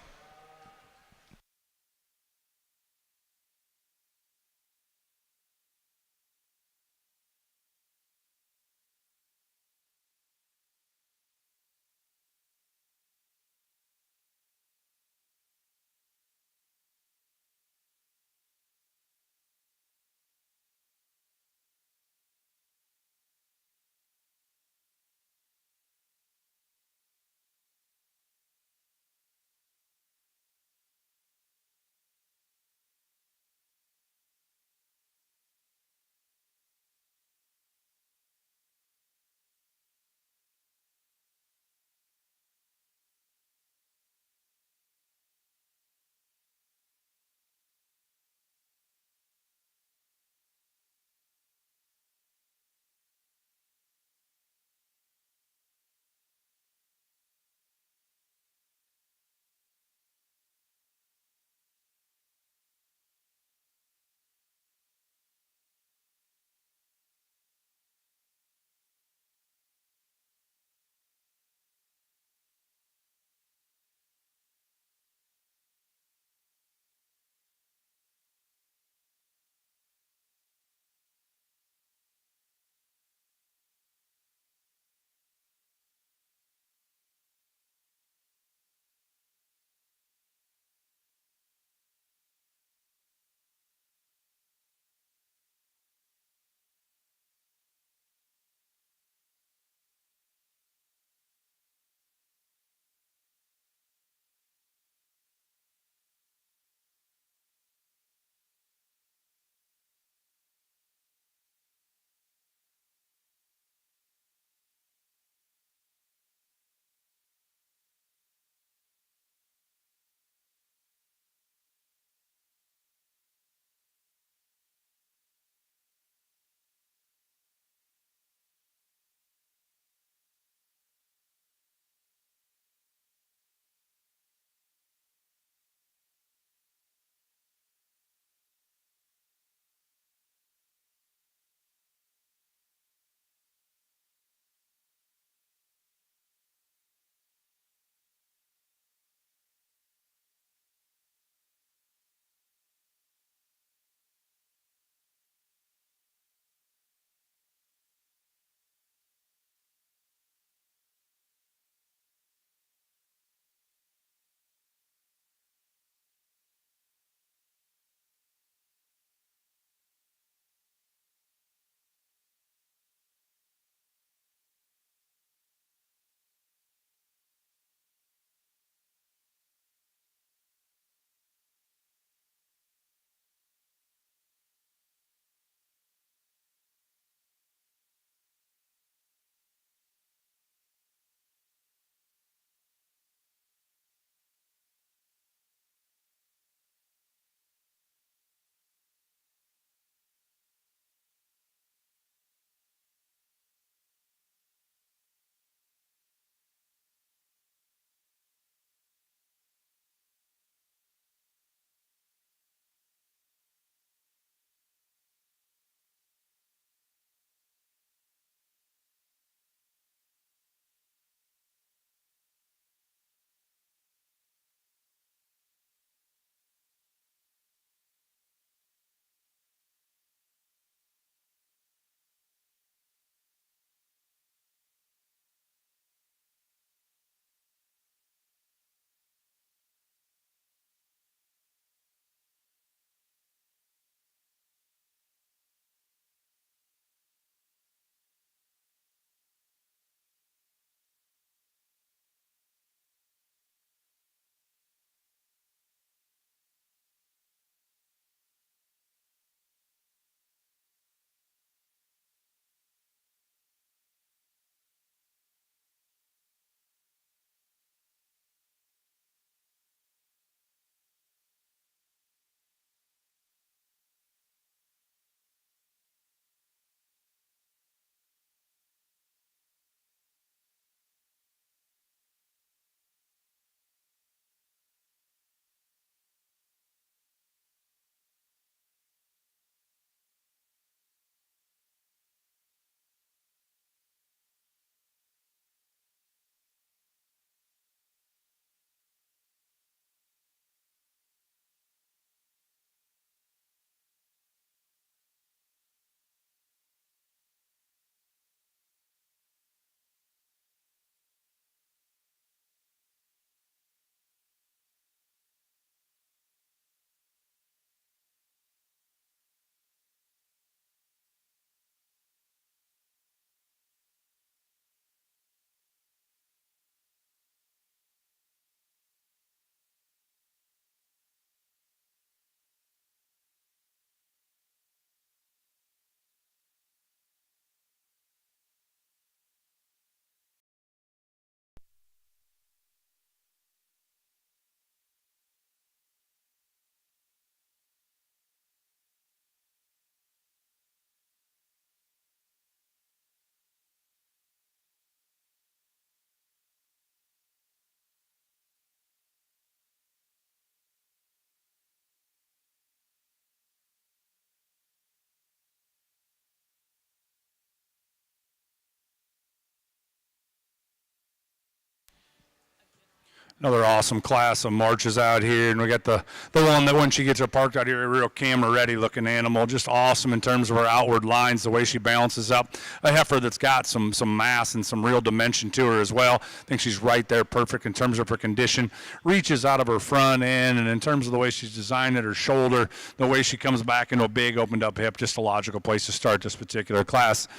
Another awesome class of marches out here, and we got the one that when she gets her parked out here, a real camera ready looking animal, just awesome in terms of her outward lines, the way she balances up. A heifer that's got some mass and some real dimension to her as well. I think she's right there, perfect in terms of her condition. Reaches out of her front end, and in terms of the way she's designed it, her shoulder, the way she comes back into a big opened up hip, just a logical place to start this particular class.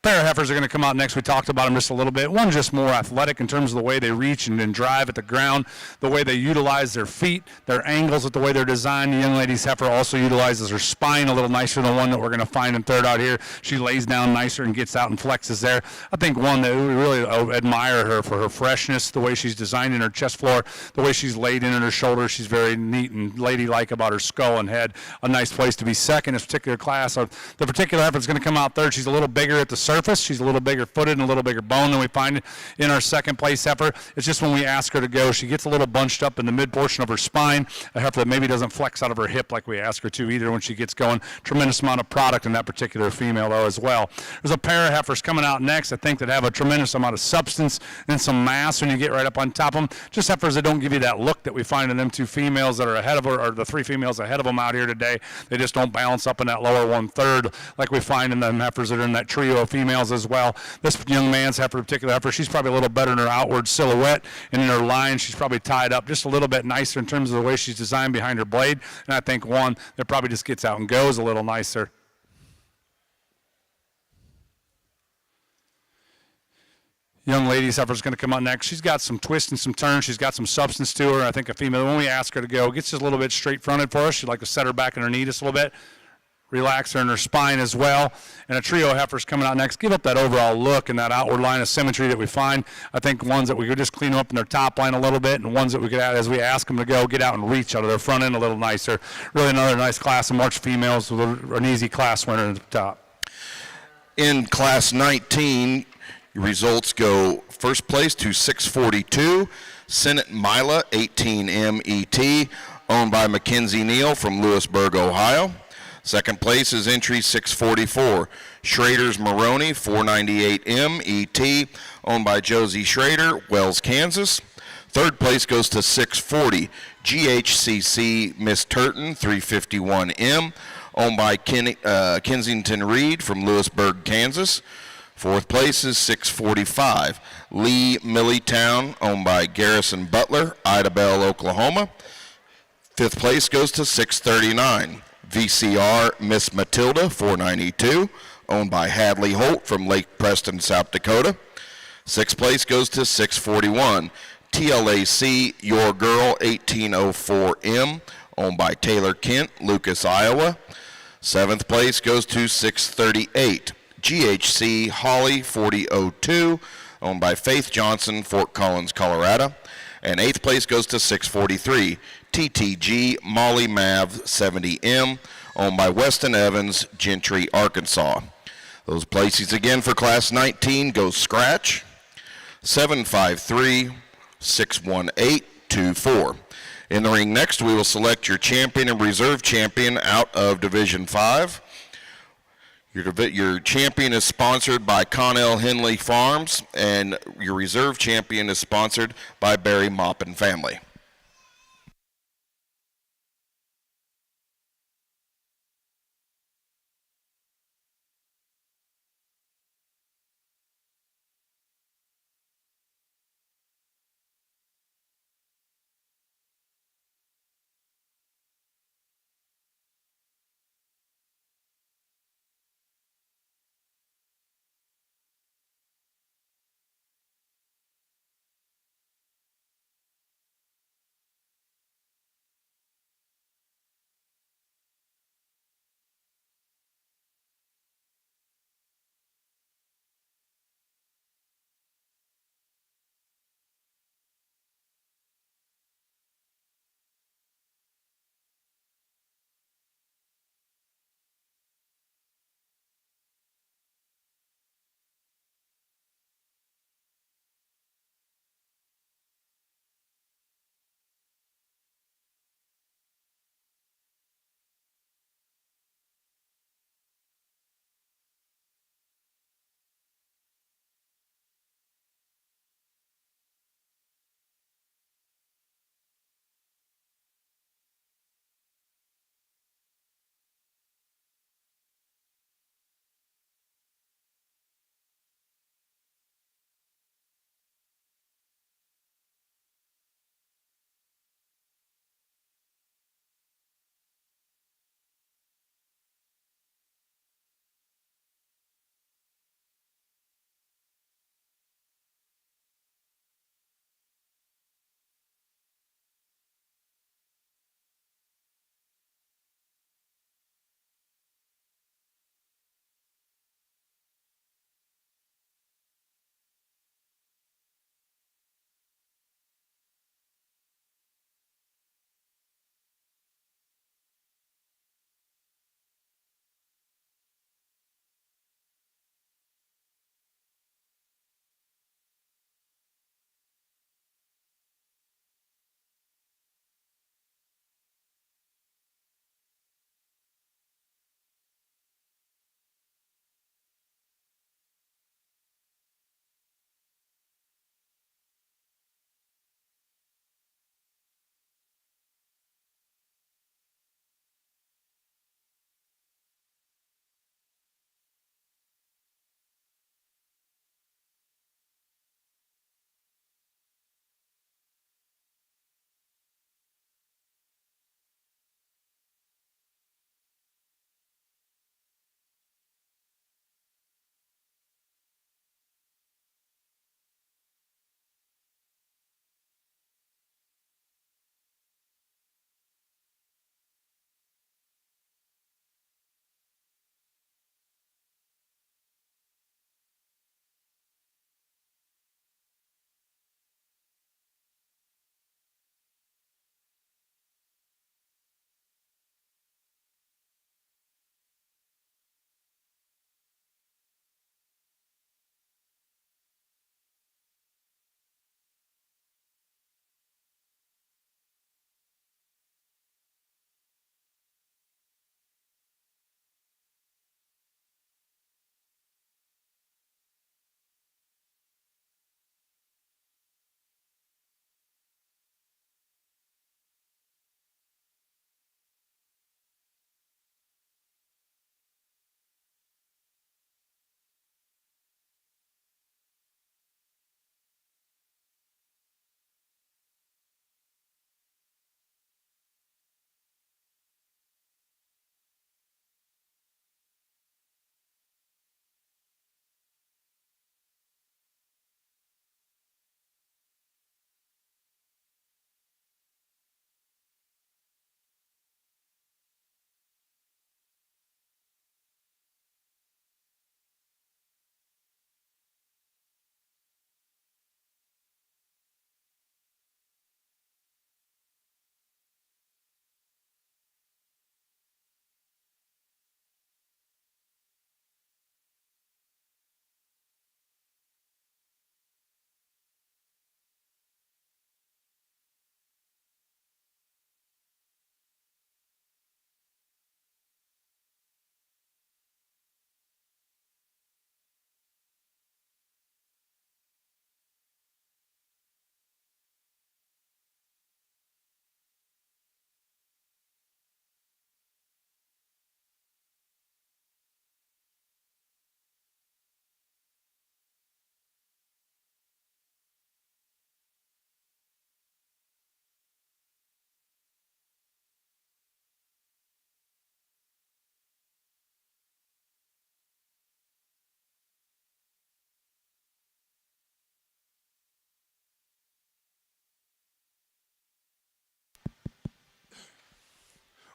Pair of heifers are going to come out next. We talked about them just a little bit. One's just more athletic in terms of the way they reach and drive at the ground, the way they utilize their feet, their angles, with the way they're designed. The young lady's heifer also utilizes her spine a little nicer than the one that we're going to find in third out here. She lays down nicer and gets out and flexes there. I think one that we really admire her for her freshness, the way she's designed in her chest floor, the way she's laid in her shoulder. She's very neat and ladylike about her skull and head. A nice place to be second in this particular class. The particular heifer is going to come out third. She's a little bigger at the surface. She's a little bigger footed and a little bigger bone than we find in our second place heifer. It's just when we ask her to go, she gets a little bunched up in the mid portion of her spine. A heifer that maybe doesn't flex out of her hip like we ask her to either when she gets going. Tremendous amount of product in that particular female though as well. There's a pair of heifers coming out next, I think, that have a tremendous amount of substance and some mass when you get right up on top of them. Just heifers that don't give you that look that we find in them two females that are ahead of her, or the three females ahead of them out here today. They just don't balance up in that lower 1/3 like we find in the heifers that are in that trio of females as well. This young man's heifer, particular heifer, she's probably a little better in her outward silhouette, and in her line she's probably tied up just a little bit nicer in terms of the way she's designed behind her blade, and I think one that probably just gets out and goes a little nicer. Young lady's heifer is going to come out next. She's got some twists and some turns. She's got some substance to her. I think a female, when we ask her to go, gets just a little bit straight fronted for us. She'd like to set her back in her knee just a little bit. Relax her in her spine as well. And a trio of heifers coming out next. Give up that overall look and that outward line of symmetry that we find. I think ones that we could just clean them up in their top line a little bit, and ones that we could add as we ask them to go, get out and reach out of their front end a little nicer. Really another nice class of March females with an easy class winner at the top. In Class 19, results go first place to 642, Senate Mila 18MET, owned by Mackenzie Neal from Lewisburg, Ohio. Second place is entry 644, Schrader's Maroney 498MET, owned by Josie Schrader, Wells, Kansas. Third place goes to 640, GHCC Miss Turton 351M, owned by Kensington Reed from Lewisburg, Kansas. Fourth place is 645, Lee Millitown, owned by Garrison Butler, Idabel, Oklahoma. Fifth place goes to 639, VCR Miss Matilda 492, owned by Hadley Holt from Lake Preston, South Dakota. Sixth place goes to 641, TLAC Your Girl 1804M, owned by Taylor Kent, Lucas, Iowa. Seventh place goes to 638, GHC Holly 4002, owned by Faith Johnson, Fort Collins, Colorado. And eighth place goes to 643, TTG Molly Mav 70M, owned by Weston Evans, Gentry, Arkansas. Those places again for Class 19 go scratch 753-618-24. In the ring next, we will select your champion and reserve champion out of Division 5. Your champion is sponsored by Connell Henley Farms, and your reserve champion is sponsored by Barry Maupin Family.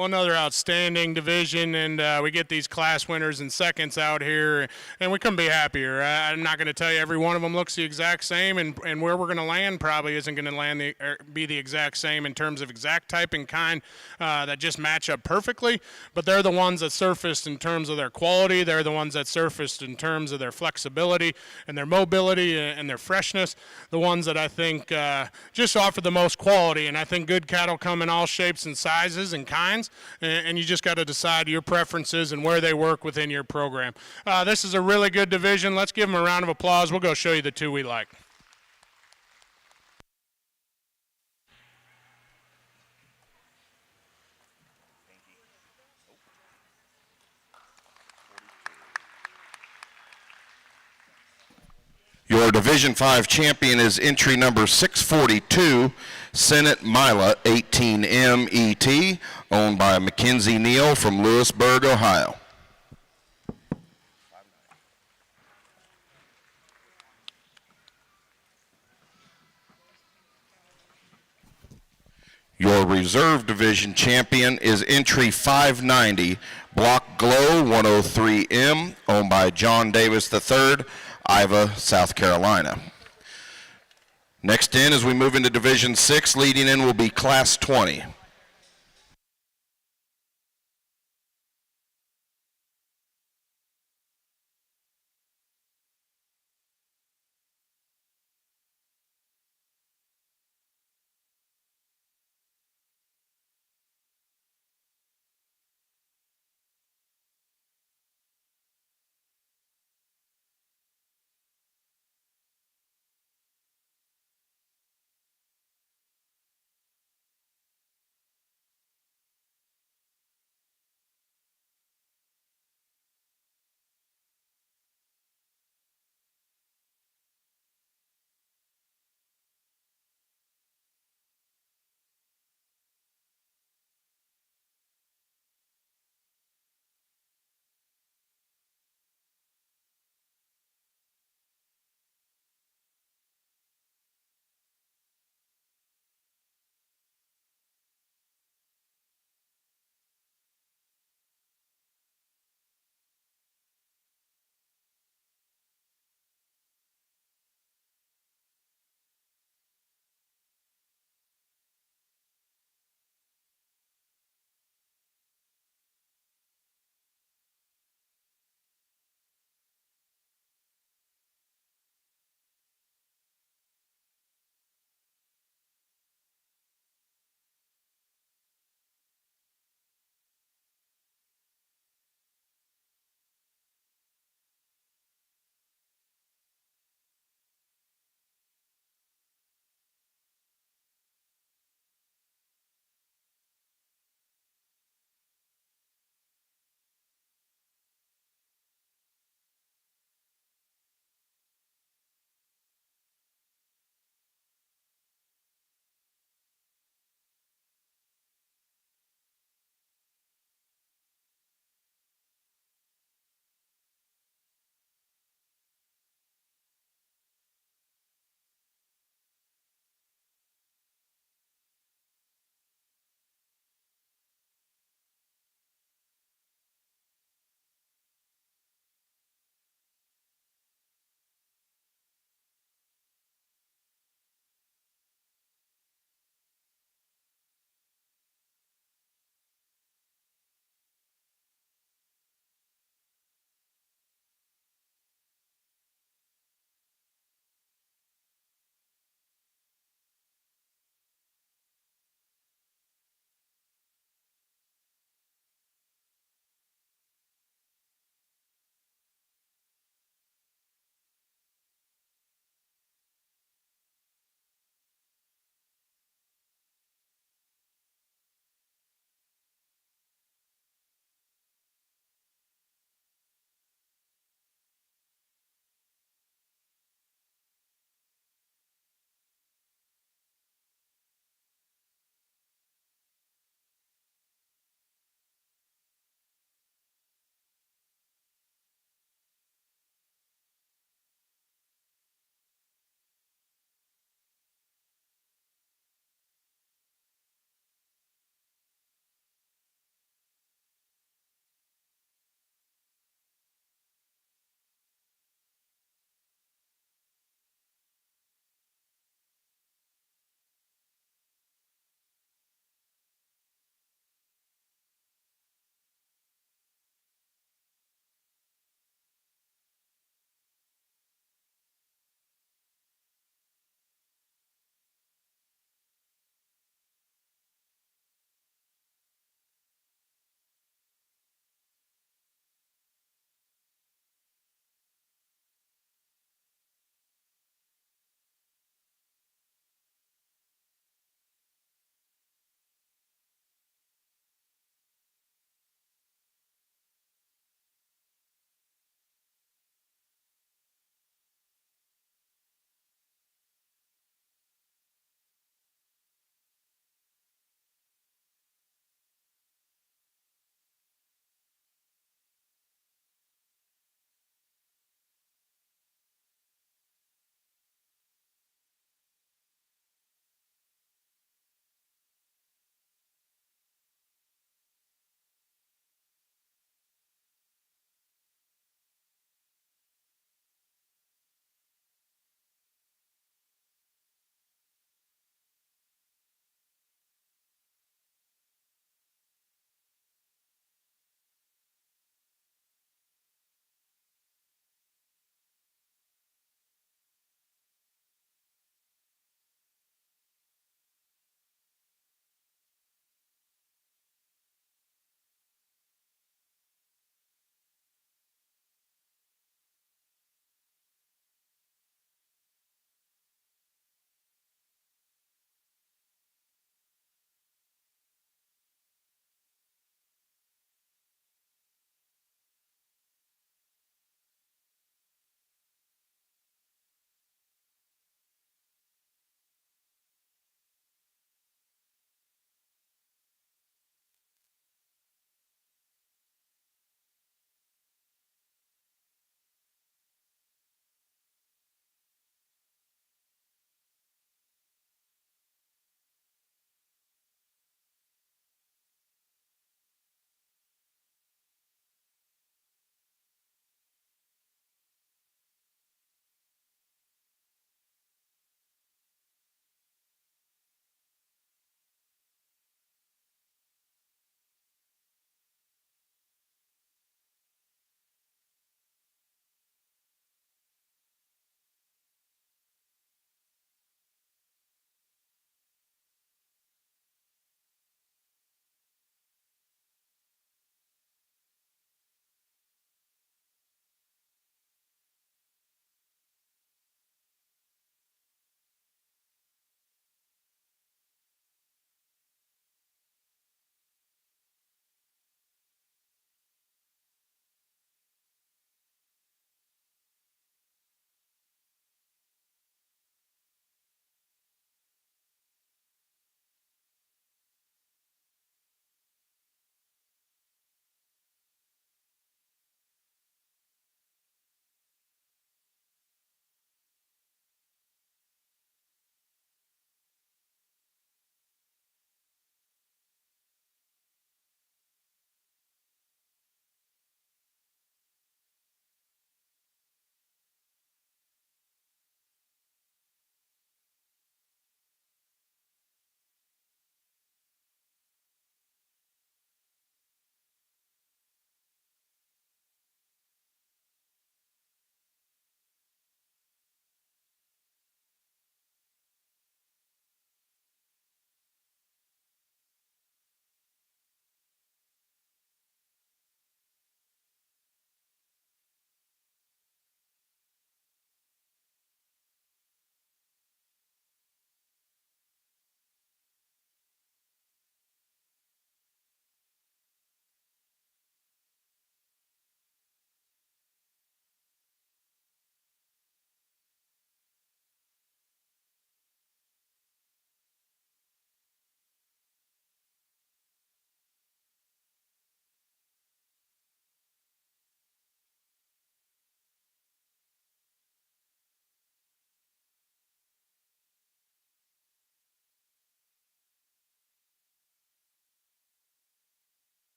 Well, another outstanding division, and we get these class winners and seconds out here, and we couldn't be happier. I'm not going to tell you every one of them looks the exact same, and where we're going to land probably isn't going to be the exact same in terms of exact type and kind that just match up perfectly, but they're the ones that surfaced in terms of their quality. They're the ones that surfaced in terms of their flexibility and their mobility and their freshness, the ones that I think just offer the most quality, and I think good cattle come in all shapes and sizes and kinds, and you just got to decide your preferences and where they work within your program. This is a really good division. Let's give them a round of applause. We'll go show you the two we like. Your Division 5 champion is entry number 642, Senate Mila 18M ET, owned by Mackenzie Neal from Lewisburg, Ohio. Your Reserve Division champion is entry 590, Block Glow 103M, owned by John Davis III, Iva, South Carolina. Next in, as we move into Division 6, leading in will be Class 20.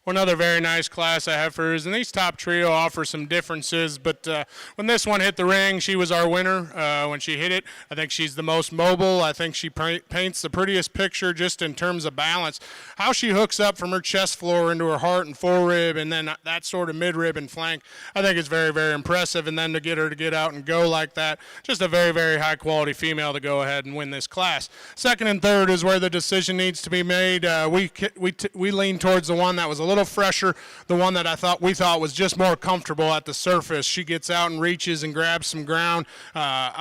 One other very nice class of heifers, and these top trio offer some differences, but when this one hit the ring, she was our winner. When she hit it, I think she's the most mobile. I think she paints the prettiest picture just in terms of balance. How she hooks up from her chest floor into her heart and forerib, and then that sort of midrib and flank, I think is very, very impressive. And then to get her to get out and go like that, just a very, very high quality female to go ahead and win this class. Second and third is where the decision needs to be made. We lean towards the one that was a little fresher, the one that we thought was just more comfortable at the surface. She gets out and reaches and grabs some ground.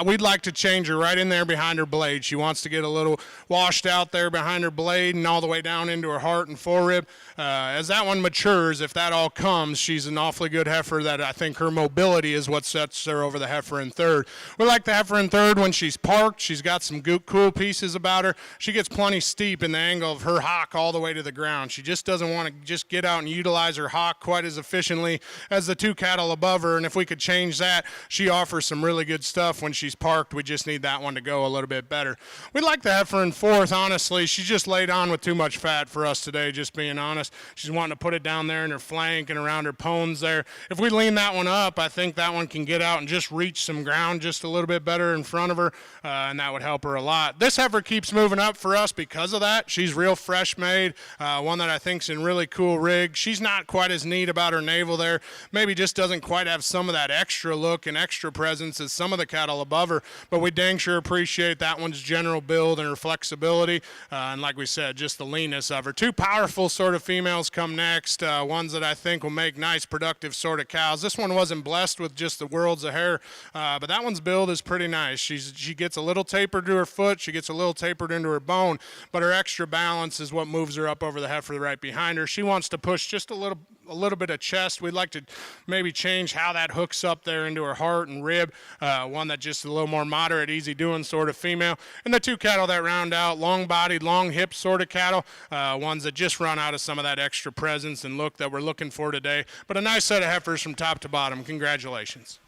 We'd like to change her right in there behind her blade. She wants to get a little washed out there behind her blade and all the way down into her heart and forerib. As that one matures, if that all comes, she's an awfully good heifer that I think her mobility is what sets her over the heifer in third. We like the heifer in third when she's parked. She's got some cool pieces about her. She gets plenty steep in the angle of her hock all the way to the ground. She just doesn't want to just get out and utilize her hock quite as efficiently as the two cattle above her, and if we could change that, she offers some really good stuff when she's parked. We just need that one to go a little bit better. We like the heifer in fourth, honestly. She's just laid on with too much fat for us today, just being honest. She's wanting to put it down there in her flank and around her pones there. If we lean that one up, I think that one can get out and just reach some ground just a little bit better in front of her, and that would help her a lot. This heifer keeps moving up for us because of that. She's real fresh made, one that I think's in really cool rig. She's not quite as neat about her navel there. Maybe just doesn't quite have some of that extra look and extra presence as some of the cattle above her, but we dang sure appreciate that one's general build and her flexibility, and like we said, just the leanness of her. Two powerful sort of females come next, ones that I think will make nice, productive sort of cows. This one wasn't blessed with just the worlds of hair, but that one's build is pretty nice. She gets a little tapered to her foot, she gets a little tapered into her bone, but her extra balance is what moves her up over the heifer right behind her. She wants to push just a little bit of chest. We'd like to maybe change how that hooks up there into her heart and rib, one that just a little more moderate, easy doing sort of female. And the two cattle that round out, long bodied, long hip sort of cattle, ones that just run out of some of that extra presence and look that we're looking for today. But a nice set of heifers from top to bottom. Congratulations.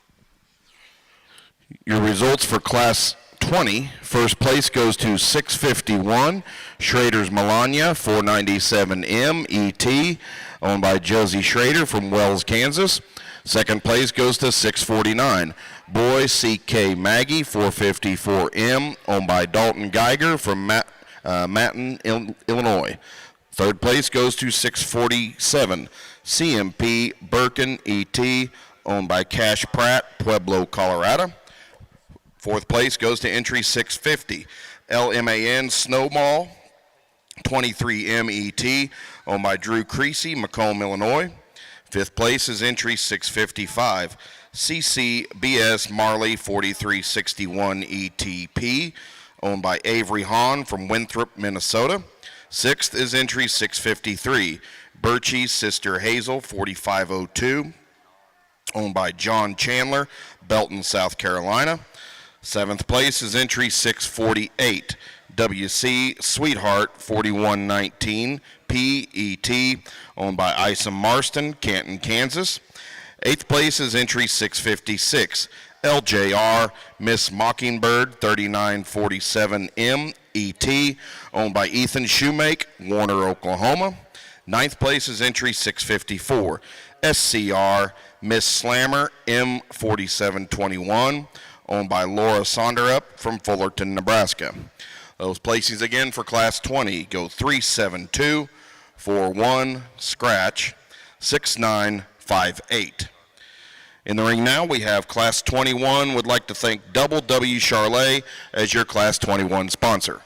Your results for Class 20. First place goes to 651, Schrader's Melania, 497M ET, owned by Josie Schrader from Wells, Kansas. Second place goes to 649, Boy CK Maggie, 454M, owned by Dalton Geiger from Manton, Illinois. Third place goes to 647, CMP Birkin ET, owned by Cash Pratt, Pueblo, Colorado. Fourth place goes to entry 650, LMAN Snowball, 23MET, owned by Drew Creasy, Macomb, Illinois. Fifth place is entry 655, CCBS Marley, 4361 ETP, owned by Avery Hahn from Winthrop, Minnesota. Sixth is entry 653, Birchie's Sister Hazel, 4502, owned by John Chandler, Belton, South Carolina. Seventh place is entry 648, WC Sweetheart 4119 PET, owned by Isom Marston, Canton, Kansas. Eighth place is entry 656, LJR Miss Mockingbird 3947 MET, owned by Ethan Shoemake, Warner, Oklahoma. Ninth place is entry 654, SCR Miss Slammer M4721, owned by Laura Sonderup from Fullerton, Nebraska. Those placings again for Class 20 go 372, 41, scratch, 6958. In the ring now we have Class 21. Would like to thank Double W Charlet as your Class 21 sponsor.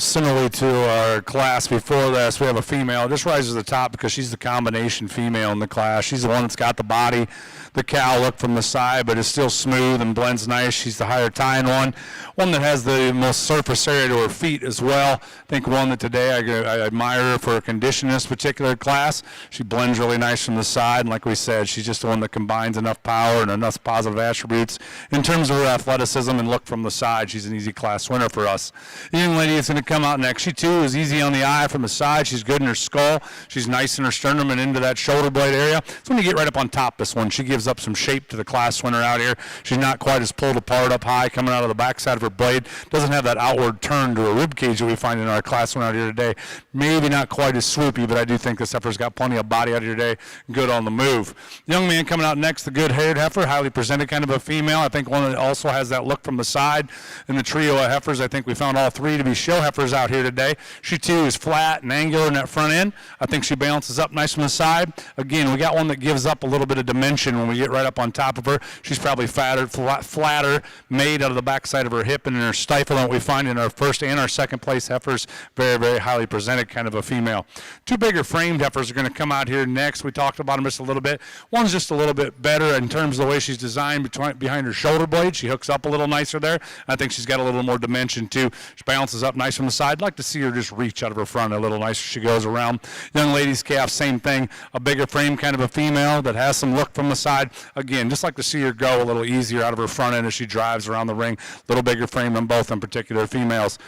Similarly to our class before this, we have a female. Just rises to the top because she's the combination female in the class. She's the one that's got the body, the cow look from the side, but is still smooth and blends nice. She's the higher tying one that has the most surface area to her feet as well. I think one that today I admire her for her condition in this particular class. She blends really nice from the side, and like we said, she's just the one that combines enough power and enough positive attributes in terms of her athleticism and look from the side. She's an easy class winner for us. The young lady that's going to come out next, she too is easy on the eye from the side. She's good in her skull. She's nice in her sternum and into that shoulder blade area. So when you get right up on top this one, she gives up some shape to the class winner out here. She's not quite as pulled apart up high coming out of the backside of her blade. Doesn't have that outward turn to her rib cage that we find in our class winner out here today. Maybe not quite as swoopy, but I do think this heifer's got plenty of body out here today. Good on the move. Young man coming out next, the good-haired heifer, highly presented kind of a female. I think one that also has that look from the side. In the trio of heifers, I think we found all three to be show heifers out here today. She too is flat and angular in that front end. I think she balances up nice from the side. Again, we got one that gives up a little bit of dimension when we get right up on top of her. She's probably flatter, made out of the backside of her hip and in her stifle that we find in our first and our second place heifers. Very, very highly presented kind of a female. Two bigger framed heifers are going to come out here next. We talked about them just a little bit. One's just a little bit better in terms of the way she's designed behind her shoulder blade. She hooks up a little nicer there. I think she's got a little more dimension too. She balances up nice from the side. I'd like to see her just reach out of her front a little nicer as she goes around. Young lady's calf, same thing. A bigger frame kind of a female that has some look from the side. Again, just like to see her go a little easier out of her front end as she drives around the ring. Little bigger frame than both in particular females.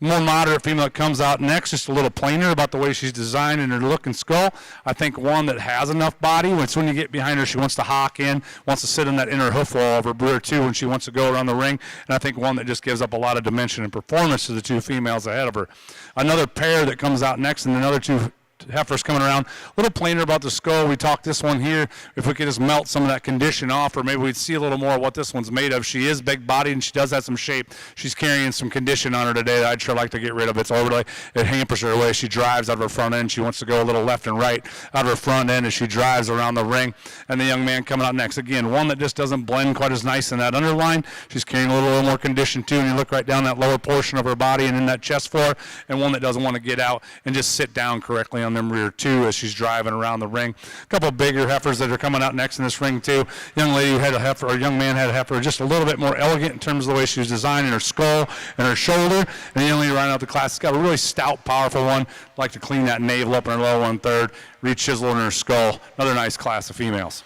More moderate female that comes out next, just a little plainer about the way she's designed and her look and skull. I think one that has enough body. When you get behind her, she wants to hawk in, wants to sit in that inner hoof wall of her rear too when she wants to go around the ring. And I think one that just gives up a lot of dimension and performance to the two females ahead of her. Another pair that comes out next, and another two heifers coming around, a little plainer about the skull. We talked this one here, if we could just melt some of that condition off, or maybe we'd see a little more of what this one's made of. She is big bodied and she does have some shape. She's carrying some condition on her today that I'd sure like to get rid of. It's overly, it hampers her way. She drives out of her front end. She wants to go a little left and right out of her front end as she drives around the ring. And the young man coming out next, again, one that just doesn't blend quite as nice in that underline. She's carrying a little more condition too, and you look right down that lower portion of her body and in that chest floor, and one that doesn't want to get out and just sit down correctly on them rear too as she's driving around the ring. A couple bigger heifers that are coming out next in this ring too. Young lady had a heifer, or young man had a heifer, just a little bit more elegant in terms of the way she was designed in her skull and her shoulder. And the young lady running out the class has got a really stout, powerful one. Like to clean that navel up in her lower 1/3, re-chisel in her skull. Another nice class of females.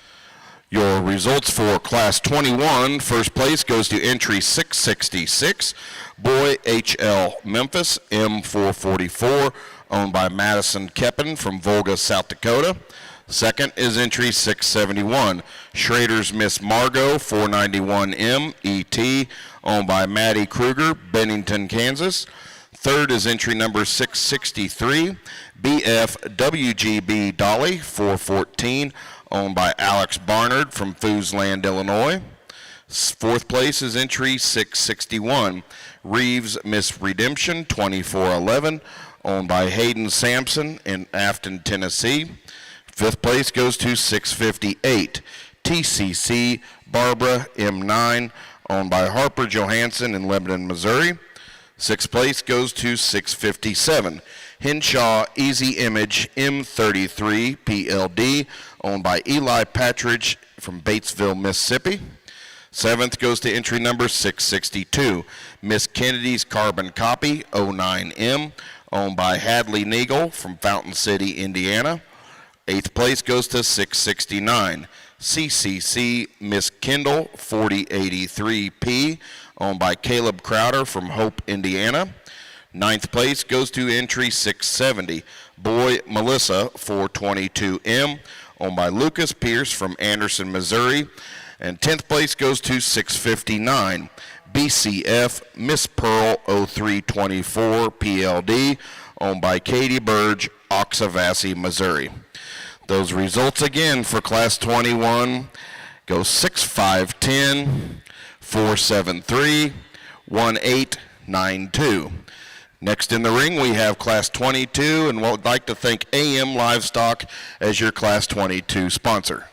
Your results for Class 21, first place goes to entry 666, Boy H.L. Memphis, M444, owned by Madison Keppen from Volga, South Dakota. Second is entry 671, Schrader's Miss Margot, 491M, ET, owned by Maddie Kruger, Bennington, Kansas. Third is entry number 663, BF WGB Dolly, 414, owned by Alex Barnard from Foosland, Illinois. Fourth place is entry 661, Reeves Miss Redemption, 2411, owned by Hayden Sampson in Afton, Tennessee. Fifth place goes to 658, TCC Barbara M9, owned by Harper Johansson in Lebanon, Missouri. Sixth place goes to 657, Henshaw Easy Image M33 PLD, owned by Eli Patridge from Batesville, Mississippi. Seventh goes to entry number 662, Miss Kennedy's Carbon Copy 09M, owned by Hadley Neagle from Fountain City, Indiana. Eighth place goes to 669, CCC Miss Kendall 4083P, owned by Caleb Crowder from Hope, Indiana. Ninth place goes to entry 670, Boy Melissa 422M, owned by Lucas Pierce from Anderson, Missouri. And 10th place goes to 659, BCF Miss Pearl 0324 PLD, owned by Katie Burge, Oxavassi, Missouri. Those results again for Class 21 go 6-5-10, 4-7-3, 1-8-9-2. Next in the ring, we have Class 22, and we'd like to thank AM Livestock as your Class 22 sponsor.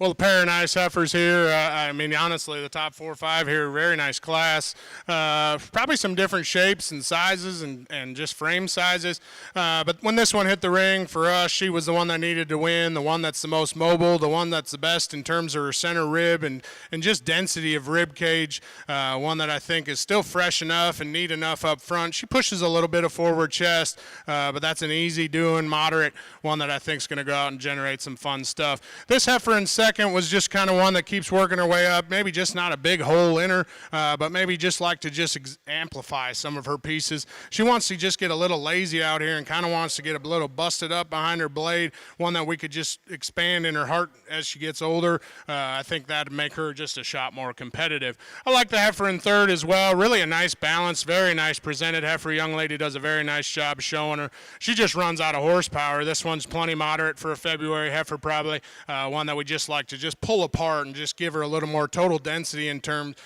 Well, a pair of nice heifers here. I mean, honestly, the top 4 or 5 here, very nice class. Probably some different shapes and sizes and just frame sizes. But when this one hit the ring, for us, she was the one that needed to win, the one that's the most mobile, the one that's the best in terms of her center rib and just density of rib cage. One that I think is still fresh enough and neat enough up front. She pushes a little bit of forward chest, but that's an easy doing, moderate one that I think is going to go out and generate some fun stuff. This heifer in second was just kind of one that keeps working her way up, maybe just not a big hole in her, but maybe just like to just amplify some of her pieces. She wants to just get a little lazy out here and kind of wants to get a little busted up behind her blade, one that we could just expand in her heart as she gets older. I think that would make her just a shot more competitive. I like the heifer in third as well. Really a nice balance, very nice presented heifer. Young lady does a very nice job showing her. She just runs out of horsepower. This one's plenty moderate for a February heifer, probably one that we just like to just pull apart and just give her a little more total density in terms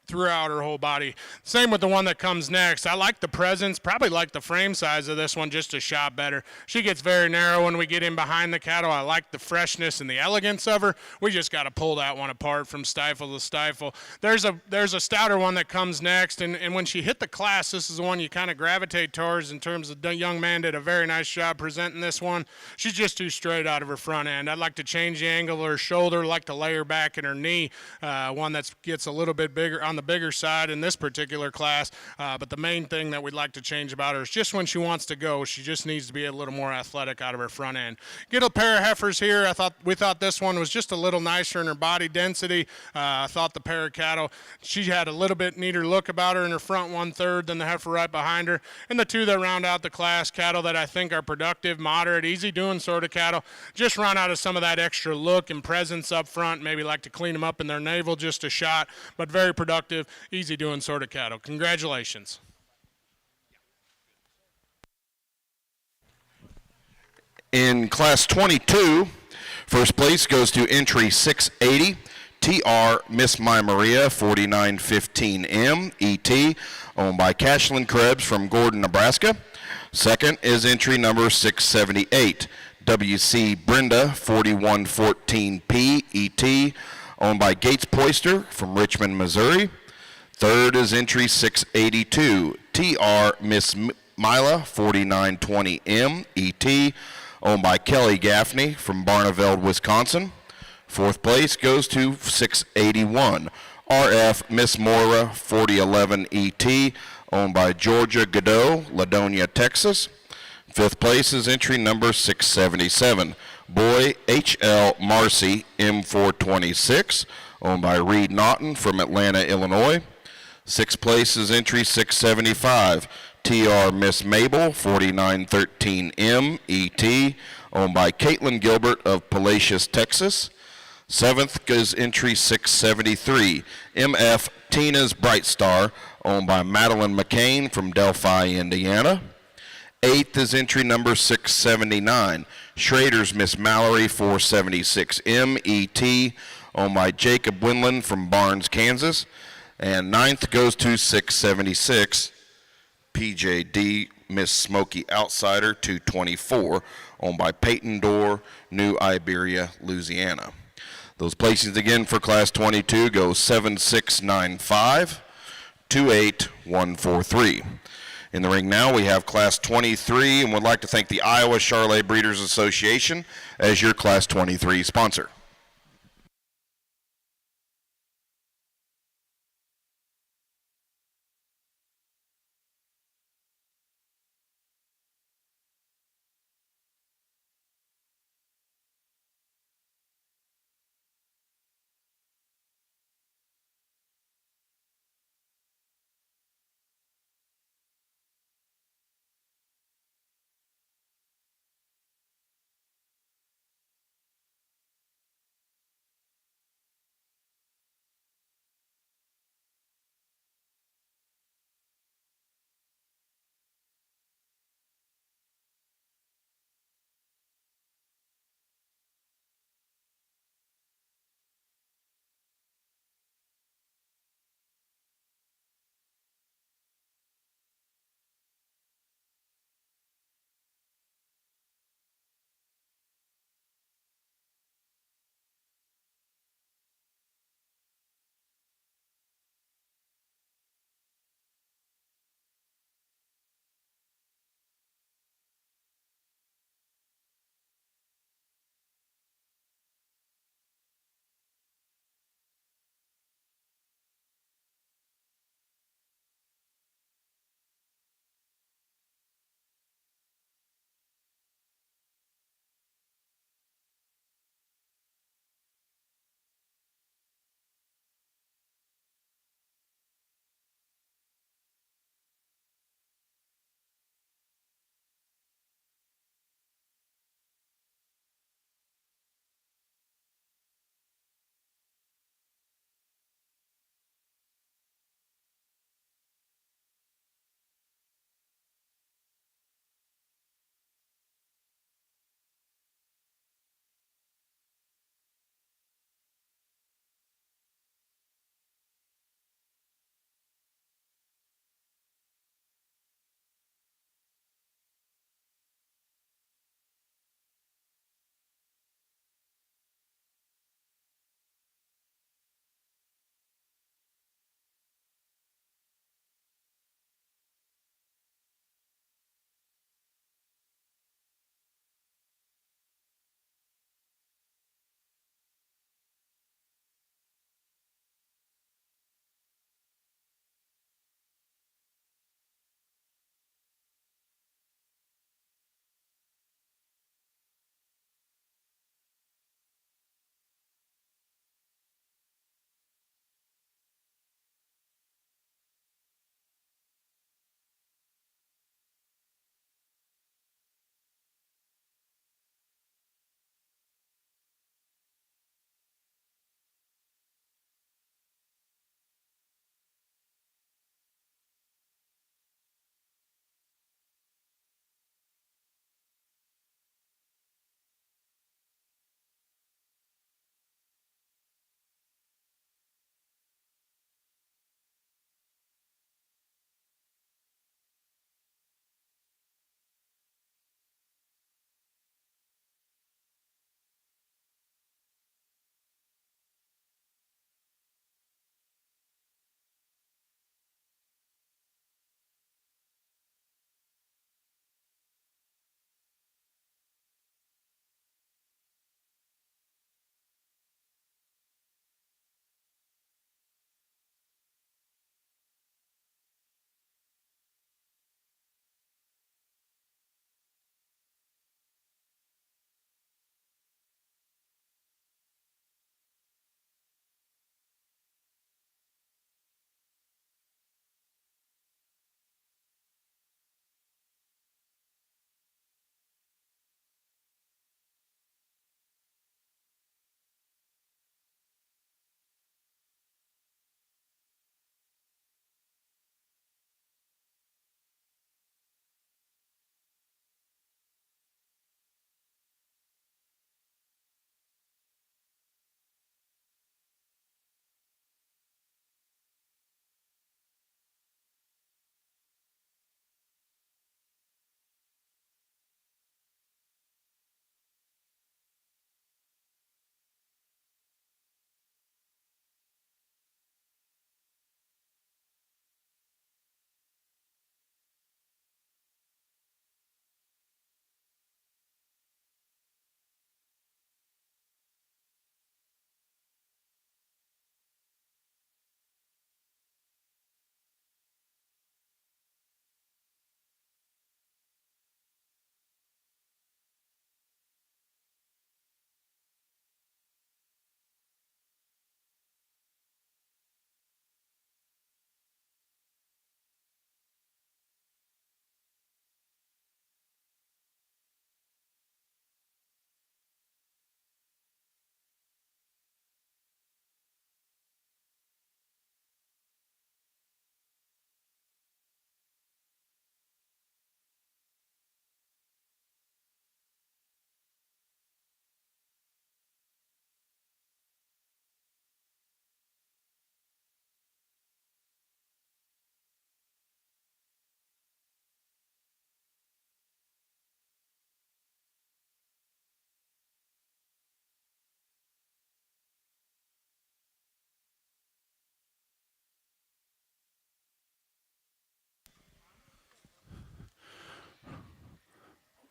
throughout her whole body. Same with the one that comes next. I like the presence, probably like the frame size of this one just a shot better. She gets very narrow when we get in behind the cattle. I like the freshness and the elegance of her. We just got to pull that one apart from stifle to stifle. There's a stouter one that comes next, and when she hit the class, this is the one you kind of gravitate towards in terms of the young man did a very nice job presenting this one. She's just too straight out of her front end. I'd like to change the angle of her shoulder, like to lay her back in her knee, one that gets a little bit bigger on the bigger side in this particular class. But the main thing that we'd like to change about her is just when she wants to go, she just needs to be a little more athletic out of her front end. Get a pair of heifers here. We thought this one was just a little nicer in her body density. I thought the pair of cattle, she had a little bit neater look about her in her front 1/3 than the heifer right behind her. And the two that round out the class, cattle that I think are productive, moderate, easy doing sort of cattle, just run out of some of that extra look and presence up front. Maybe like to clean them up in their navel just a shot, but very productive, easy doing sort of cattle. Congratulations. In Class 22, first place goes to entry 680, TR Miss My Maria 4915M ET, owned by Cashlin Krebs from Gordon, Nebraska. Second is entry number 678, WC Brenda 4114P ET, owned by Gates Poyster from Richmond, Missouri. Third is entry 682, TR Miss Mila 4920M ET, owned by Kelly Gaffney from Barneveld, Wisconsin. Fourth place goes to 681, RF Miss Moira 4011 ET, owned by Georgia Godot, Ladonia, Texas. Fifth place is entry number 677, Boy HL Marcy M426, owned by Reed Naughton from Atlanta, Illinois. Sixth place is entry 675, TR Miss Mabel 4913M ET, owned by Caitlin Gilbert of Palacios, Texas. Seventh is entry 673, MF Tina's Bright Star, owned by Madeline McCain from Delphi, Indiana. Eighth is entry number 679, Schrader's Miss Mallory 476M ET, owned by Jacob Winland from Barnes, Kansas. And ninth goes to 676, PJD Miss Smoky Outsider 224, owned by Peyton Dorr, New Iberia, Louisiana. Those placings again for Class 22 go 7695, 28143. In the ring now we have Class 23, and would like to thank the Iowa Charolais Breeders Association as your Class 23 sponsor.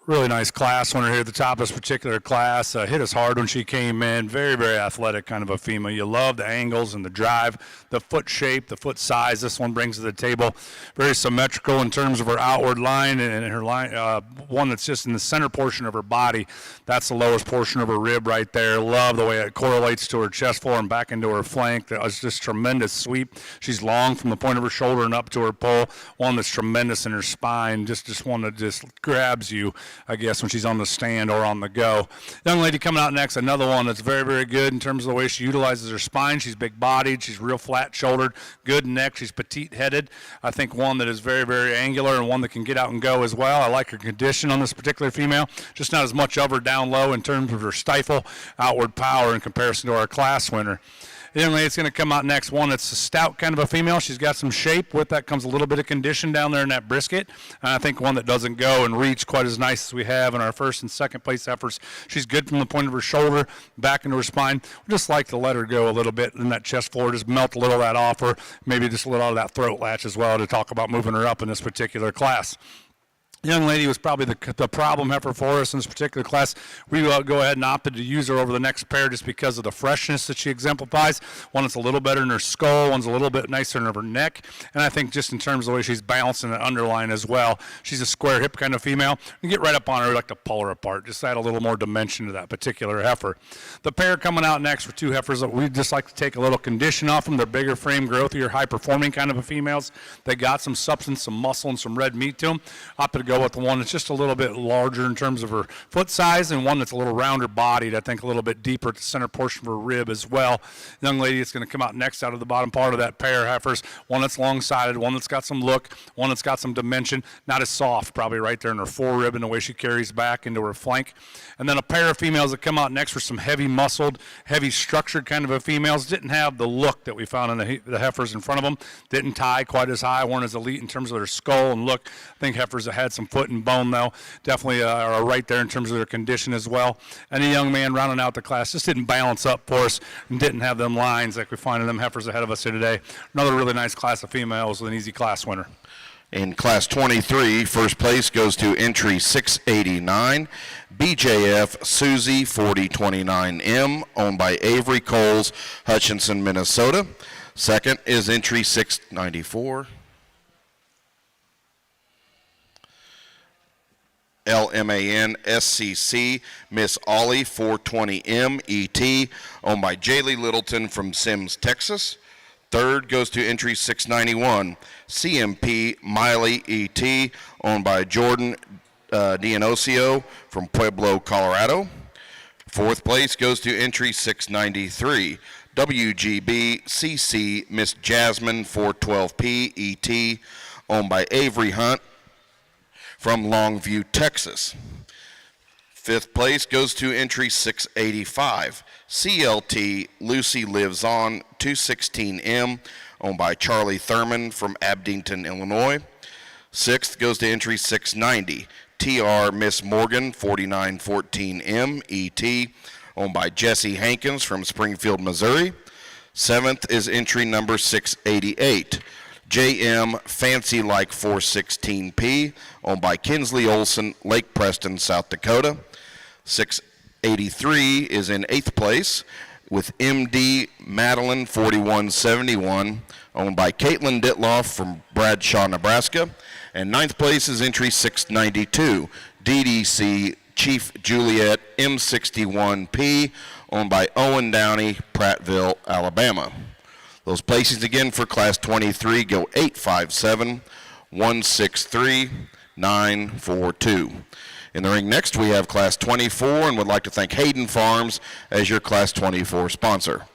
Really nice class winner here at the top of this particular class. Hit us hard when she came in. Very, very athletic kind of a female. You love the angles and the drive, the foot shape, the foot size this one brings to the table. Very symmetrical in terms of her outward line and her line, one that's just in the center portion of her body. That's the lowest portion of her rib right there. Love the way it correlates to her chest floor and back into her flank. That was just tremendous sweep. She's long from the point of her shoulder and up to her pole. One that's tremendous in her spine. Just one that just grabs you, I guess, when she's on the stand or on the go. Young lady coming out next, another one that's very, very good in terms of the way she utilizes her spine. She's big-bodied. She's real flat-shouldered, good neck. She's petite-headed. I think one that is very, very angular and one that can get out and go as well. I like her condition on this particular female. Just not as much of her down low in terms of her stifle, outward power in comparison to our class winner. The young lady's going to come out next, one that's a stout kind of a female. She's got some shape. With that comes a little bit of condition down there in that brisket. And I think one that doesn't go and reach quite as nice as we have in our first and second place efforts. She's good from the point of her shoulder back into her spine. We just like to let her go a little bit in that chest floor, just melt a little of that off her, maybe just a little out of that throat latch as well to talk about moving her up in this particular class. Young lady was probably the problem heifer for us in this particular class. We go ahead and opted to use her over the next pair just because of the freshness that she exemplifies. One that's a little better in her skull, one's a little bit nicer in her neck, and I think just in terms of the way she's balancing the underline as well. She's a square hip kind of female. You get right up on her, we like to pull her apart, just add a little more dimension to that particular heifer. The pair coming out next were two heifers that we just like to take a little condition off them. They're bigger frame, growthier, high-performing kind of a females. They got some substance, some muscle, and some red meat to them. Opted to go with the one that's just a little bit larger in terms of her foot size and one that's a little rounder bodied, I think a little bit deeper at the center portion of her rib as well. The young lady that's going to come out next out of the bottom part of that pair of heifers, one that's long-sided, one that's got some look, one that's got some dimension, not as soft, probably right there in her forerib and the way she carries back into her flank. And then a pair of females that come out next were some heavy muscled, heavy structured kind of a females. Didn't have the look that we found in the heifers in front of them. Didn't tie quite as high, weren't as elite in terms of their skull and look. I think heifers that had some foot and bone though, definitely are right there in terms of their condition as well. And a young man rounding out the class just didn't balance up for us and didn't have them lines like we find in them heifers ahead of us here today. Another really nice class of females with an easy class winner. In Class 23, first place goes to entry 689, BJF Susie 4029M, owned by Avery Coles, Hutchinson, Minnesota. Second is entry 694, LMAN SCC Miss Ollie 420M ET, owned by Jaylee Littleton from Sims, Texas. Third goes to entry 691, CMP Miley ET, owned by Jordan Dionisio from Pueblo, Colorado. Fourth place goes to entry 693, WGB CC Miss Jasmine 412P ET, owned by Avery Hunt from Longview, Texas. Fifth place goes to entry 685, CLT Lucy Lives On 216M, owned by Charlie Thurman from Abington, Illinois. Sixth goes to entry 690, TR Miss Morgan 4914M ET, owned by Jesse Hankins from Springfield, Missouri. Seventh is entry number 688, JM Fancy Like 416P, owned by Kinsley Olson, Lake Preston, South Dakota. 683 is in eighth place with MD Madeline 4171, owned by Caitlin Ditloff from Bradshaw, Nebraska. And ninth place is entry 692, DDC Chief Juliet M61P, owned by Owen Downey, Prattville, Alabama. Those placings again for Class 23 go 857, 163, 942. In the ring next, we have Class 24, and would like to thank Hayden Farms as your Class 24 sponsor.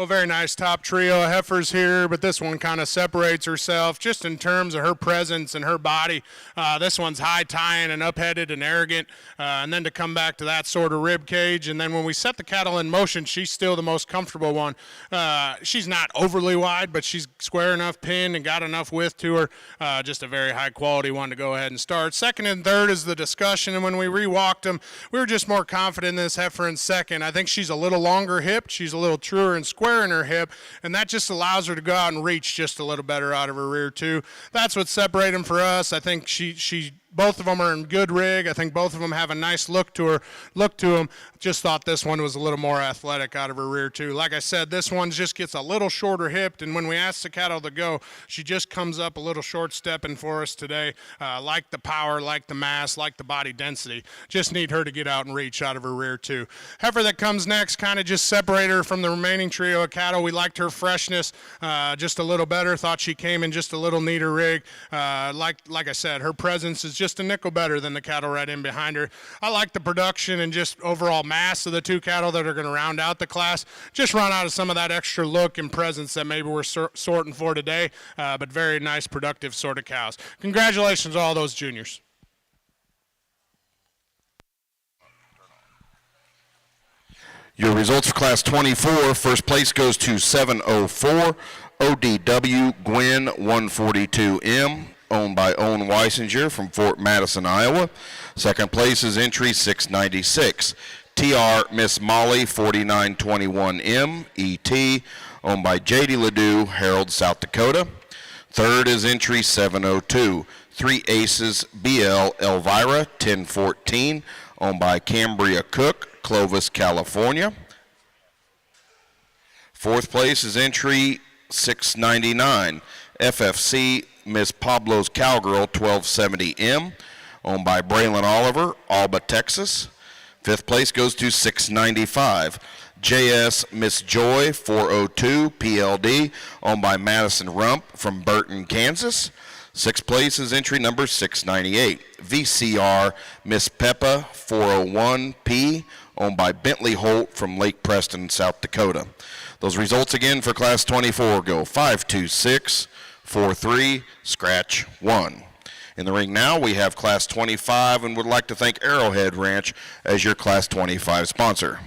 Well, very nice top trio of heifers here, but this one kind of separates herself just in terms of her presence and her body. This one's high tying and up-headed and arrogant, and then to come back to that sort of rib cage, and then when we set the cattle in motion, she's still the most comfortable one. She's not overly wide, but she's square enough pinned and got enough width to her. Just a very high-quality one to go ahead and start. Second and third is the discussion, and when we rewalked them, we were just more confident in this heifer in second. I think she's a little longer hipped, she's a little truer and square in her hip, and that just allows her to go out and reach just a little better out of her rear too. That's what separated them for us. I think she both of them are in good rig. I think both of them have a nice look to them. Just thought this one was a little more athletic out of her rear too. Like I said, this one just gets a little shorter hipped, and when we ask the cattle to go, she just comes up a little short stepping for us today. Like the power, like the mass, like the body density. Just need her to get out and reach out of her rear too. Heifer that comes next kind of just separate her from the remaining trio of cattle. We liked her freshness just a little better. Thought she came in just a little neater rig. Like I said, her presence is just a nickel better than the cattle right in behind her. I like the production and just overall mass of the two cattle that are going to round out the class. Just run out of some of that extra look and presence that maybe we're sorting for today, but very nice, productive sort of cows. Congratulations to all those juniors. Your results for Class 24, first place goes to 704 ODW Gwyn 142M, owned by Owen Weisinger from Fort Madison, Iowa. Second place is entry 696, TR Miss Molly 4921M, ET, owned by J.D. Ledoux, Harold, South Dakota. Third is entry 702, Three Aces BL Elvira 1014, owned by Cambria Cook, Clovis, California. Fourth place is entry 699, FFC Miss Pablo's Cowgirl 1270M, owned by Braylon Oliver, Alba, Texas. Fifth place goes to 695, JS Miss Joy 402 PLD, owned by Madison Rump from Burton, Kansas. Sixth place is entry number 698, VCR Miss Peppa 401P, owned by Bentley Holt from Lake Preston, South Dakota. Those results again for Class 24 go 526, 43, scratch 1. In the ring now we have Class 25 and would like to thank Arrowhead Ranch as your Class 25 sponsor.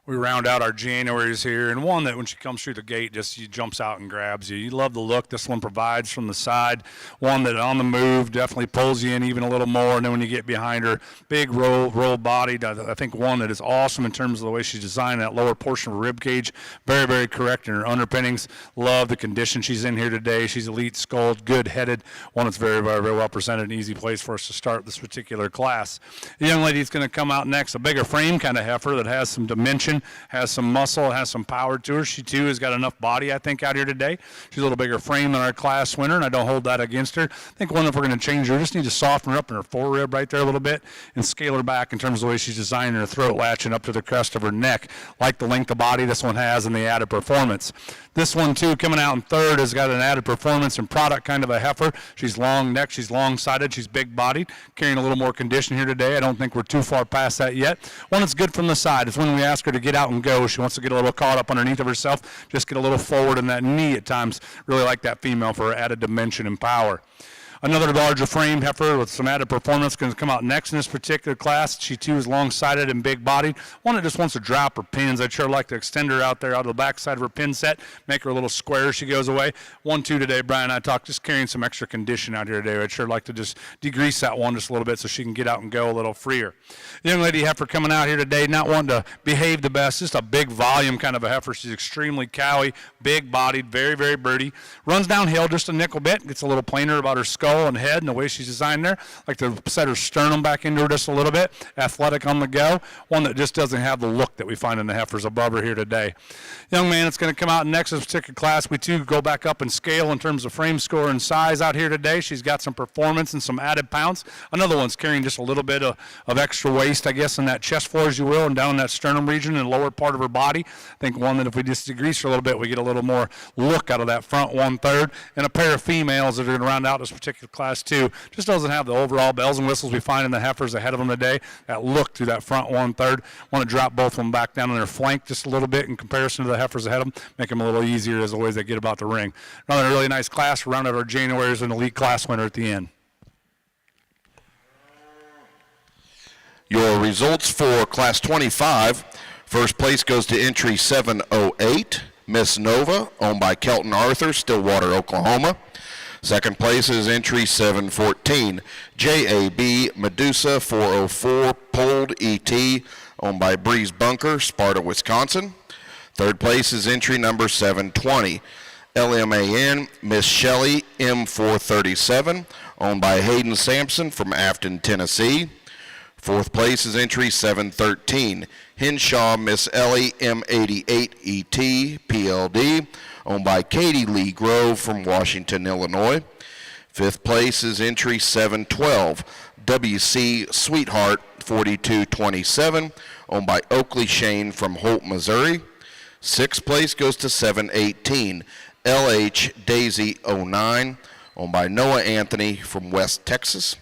We round out our Januaries here, and one that when she comes through the gate just she jumps out and grabs you. You love the look this one provides from the side. One that on the move definitely pulls you in even a little more, and then when you get behind her, big roll bodied. I think one that is awesome in terms of the way she's designed that lower portion of her rib cage. Very, very correct in her underpinnings. Love the condition she's in here today. She's elite sculled, good headed. One that's very, very, very well presented, an easy place for us to start this particular class. The young lady is going to come out next, a bigger frame kind of heifer that has some dimension, has some muscle, has some power to her. She too has got enough body, I think, out here today. She's a little bigger frame than our class winner, and I don't hold that against her. I think one, if we're going to change her, we just need to soften her up in her forerib right there a little bit and scale her back in terms of the way she's designed her throat latching up to the crest of her neck, like the length of body this one has and the added performance. This one too, coming out in third, has got an added performance and product kind of a heifer. She's long neck, she's long sided, she's big bodied, carrying a little more condition here today. I don't think we're too far past that yet. One that's good from the side is when we ask her to get out and go, she wants to get a little caught up underneath of herself, just get a little forward in that knee at times. Really like that female for her added dimension and power. Another larger frame heifer with some added performance going to come out next in this particular class. She too is long-sided and big-bodied. One that just wants to drop her pins. I'd sure like to extend her out there out of the backside of her pin set, make her a little square as she goes away. 1-2 today, Brian and I talked, just carrying some extra condition out here today. I'd sure like to just degrease that one just a little bit so she can get out and go a little freer. The young lady heifer coming out here today, not wanting to behave the best, just a big volume kind of a heifer. She's extremely cowy, big-bodied, very, very birdie. Runs downhill just a nickel bit, gets a little plainer about her skull and head and the way she's designed there. Like to set her sternum back into her just a little bit. Athletic on the go. One that just doesn't have the look that we find in the heifers above her here today. Young man that's going to come out next in this particular class, we too go back up in scale in terms of frame score and size out here today. She's got some performance and some added pounds. Another one's carrying just a little bit of extra waist, I guess, in that chest floor, as you will, and down in that sternum region and lower part of her body. I think one that if we just degrease her a little bit, we get a little more look out of that front 1/3. And a pair of females that are going to round out this particular class too. Just doesn't have the overall bells and whistles we find in the heifers ahead of them today. That look through that front 1/3. Want to drop both of them back down on their flank just a little bit in comparison to the heifers ahead of them. Make them a little easier as always they get about the ring. Another really nice class. Round out our January as an elite class winner at the end. Your results for Class 25. First place goes to entry 708, Miss Nova, owned by Kelton Arthur, Stillwater, Oklahoma. Second place is entry 714, JAB Medusa 404, Polled ET, owned by Breeze Bunker, Sparta, Wisconsin. Third place is entry number 720, LMAN Miss Shelley M437, owned by Hayden Sampson from Afton, Tennessee. Fourth place is entry 713, Henshaw Miss Ellie M88ET, PLD, owned by Katie Lee Grove from Washington, Illinois. Fifth place is entry 712, WC Sweetheart 4227, owned by Oakley Shane from Holt, Missouri. Sixth place goes to 718, LH Daisy 09, owned by Noah Anthony from West Texas.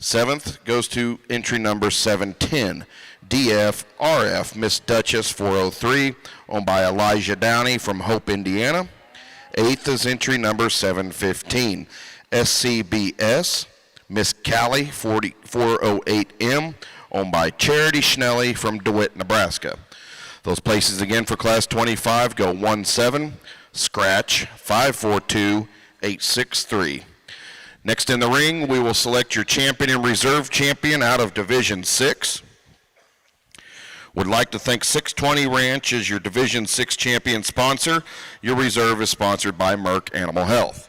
Seventh goes to entry number 710, DF RF Miss Duchess 403, owned by Elijah Downey from Hope, Indiana. Eighth is entry number 715, SCBS Miss Callie 408M, owned by Charity Schnelly from DeWitt, Nebraska. Those places again for Class 25 go 17, scratch 542 863. Next in the ring, we will select your champion and reserve champion out of Division 6. Would like to thank 620 Ranch as your Division 6 champion sponsor. Your reserve is sponsored by Merck Animal Health.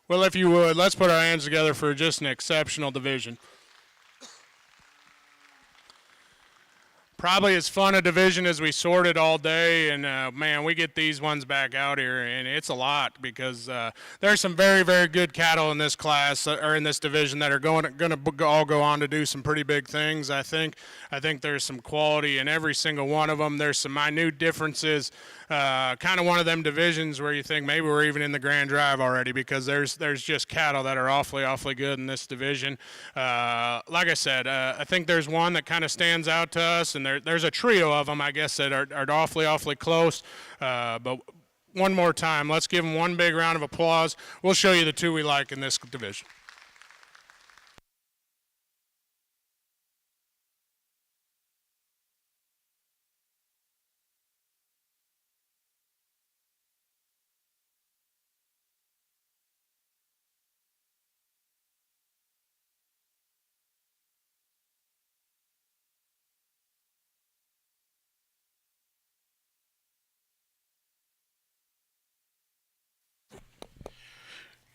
Well, if you would, let's put our hands together for just an exceptional division. Probably as fun a division as we sorted all day, and man, we get these ones back out here, and it's a lot because there's some very, very good cattle in this class or in this division that are going to all go on to do some pretty big things. I think there's some quality in every single one of them. There's some minute differences. Kind of one of them divisions where you think maybe we're even in the Grand Drive already because there's just cattle that are awfully good in this division. Like I said, I think there's one that kind of stands out to us, and there's a trio of them, I guess, that are awfully close. But one more time, let's give them one big round of applause. We'll show you the two we like in this division.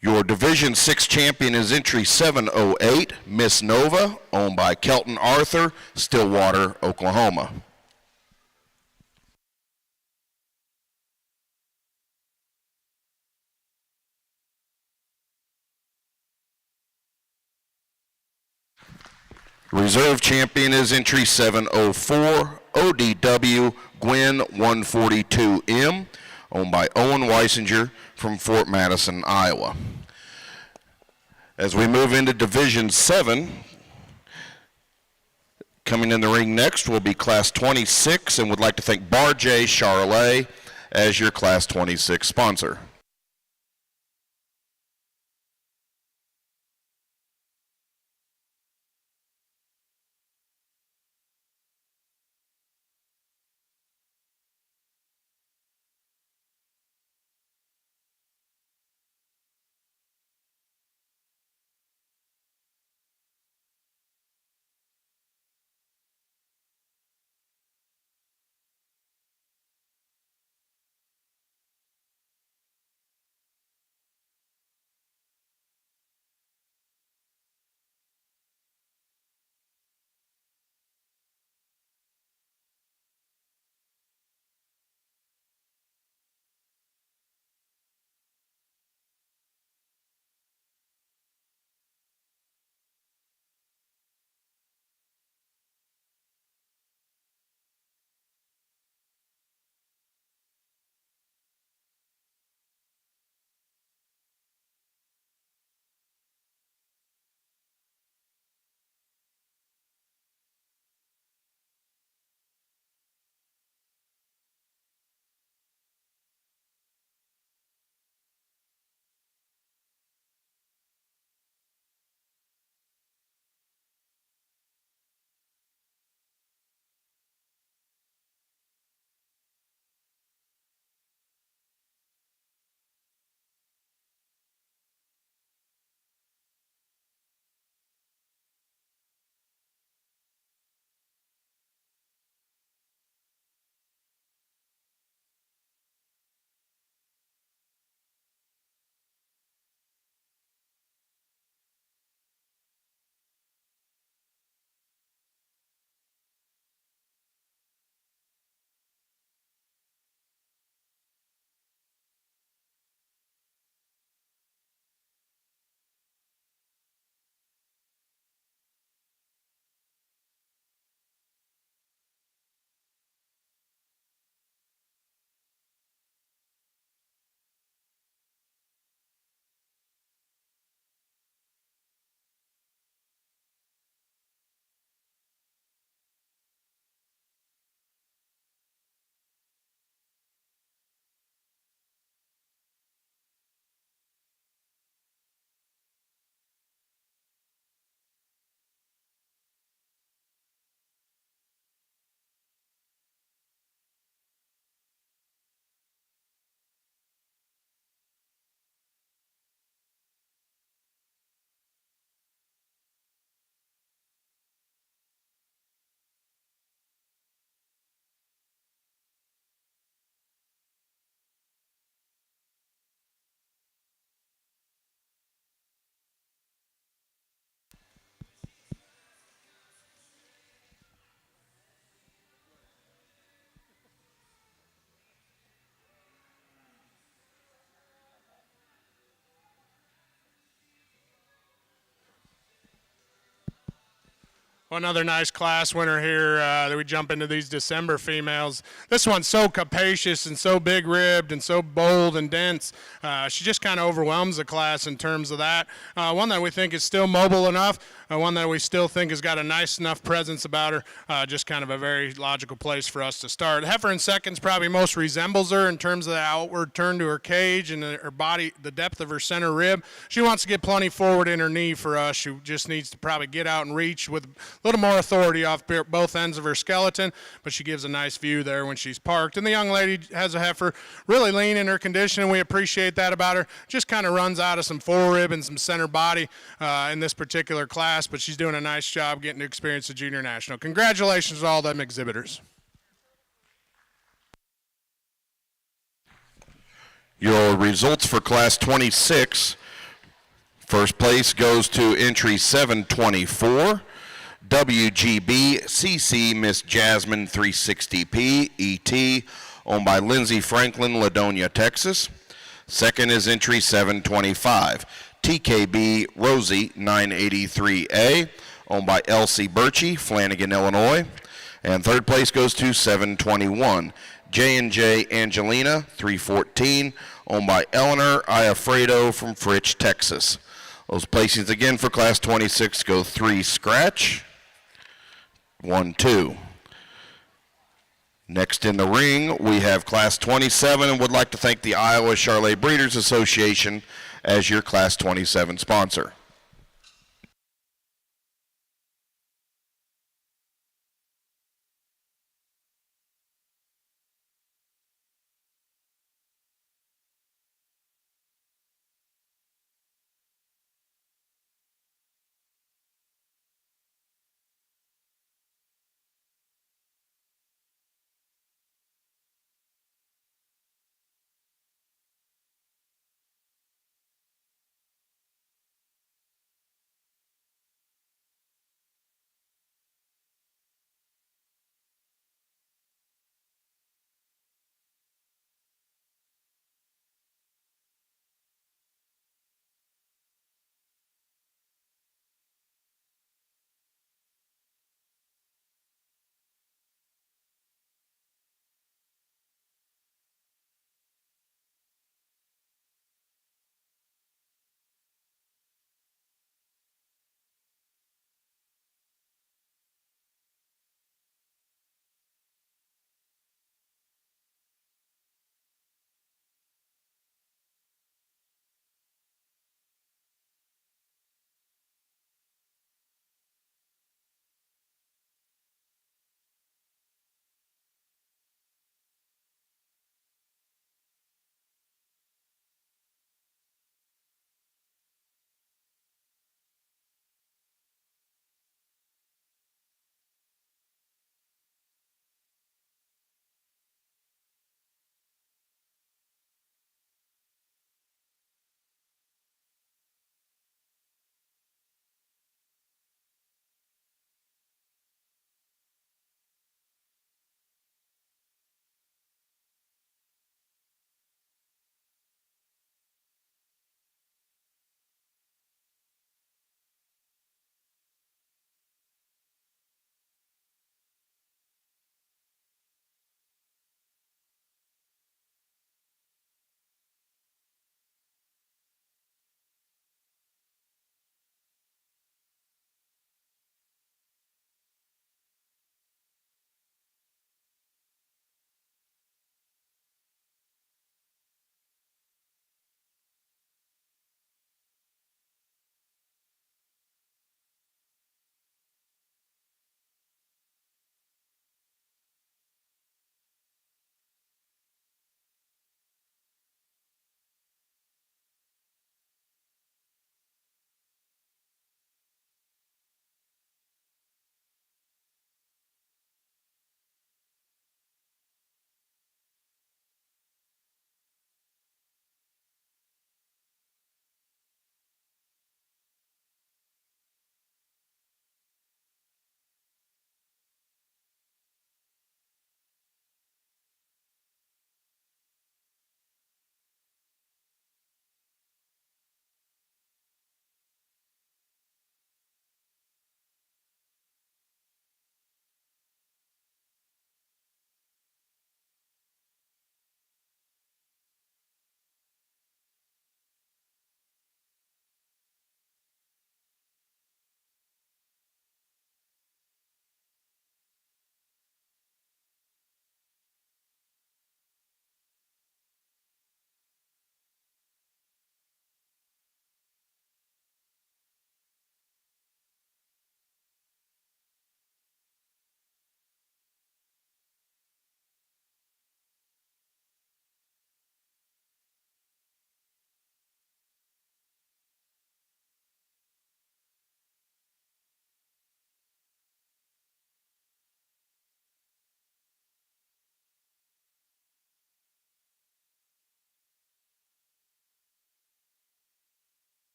Your Division 6 champion is entry 708, Miss Nova, owned by Kelton Arthur, Stillwater, Oklahoma. Reserve champion is entry 704, ODW, Gwen 142M, owned by Owen Weisinger from Fort Madison, Iowa. As we move into Division 7, coming in the ring next will be Class 26, and would like to thank Bar J Charolais as your Class 26 sponsor. Well, another nice class winner here that we jump into these December females. This one's so capacious and so big ribbed and so bold and dense. She just kind of overwhelms the class in terms of that. One that we think is still mobile enough, one that we still think has got a nice enough presence about her, just kind of a very logical place for us to start. Heifer in seconds probably most resembles her in terms of the outward turn to her cage and her body, the depth of her center rib. She wants to get plenty forward in her knee for us. She just needs to probably get out and reach with a little more authority off both ends of her skeleton, but she gives a nice view there when she's parked. And the young lady has a heifer really lean in her condition, and we appreciate that about her. Just kind of runs out of some forerib and some center body in this particular class, but she's doing a nice job getting to experience the Junior National. Congratulations to all them exhibitors. Your results for Class 26. First place goes to entry 724. WGB CC Miss Jasmine 360P ET, owned by Lindsay Franklin, Ladonia, Texas. Second is entry 725. TKB Rosie 983A, owned by Elsie Birchie, Flanagan, Illinois. And third place goes to 721. J&J Angelina 314, owned by Eleanor Iafredo from Fritch, Texas. Those placings again for Class 26 go 3 scratch, 1, 2. Next in the ring, we have Class 27, and would like to thank the Iowa Charolais Breeders Association as your Class 27 sponsor.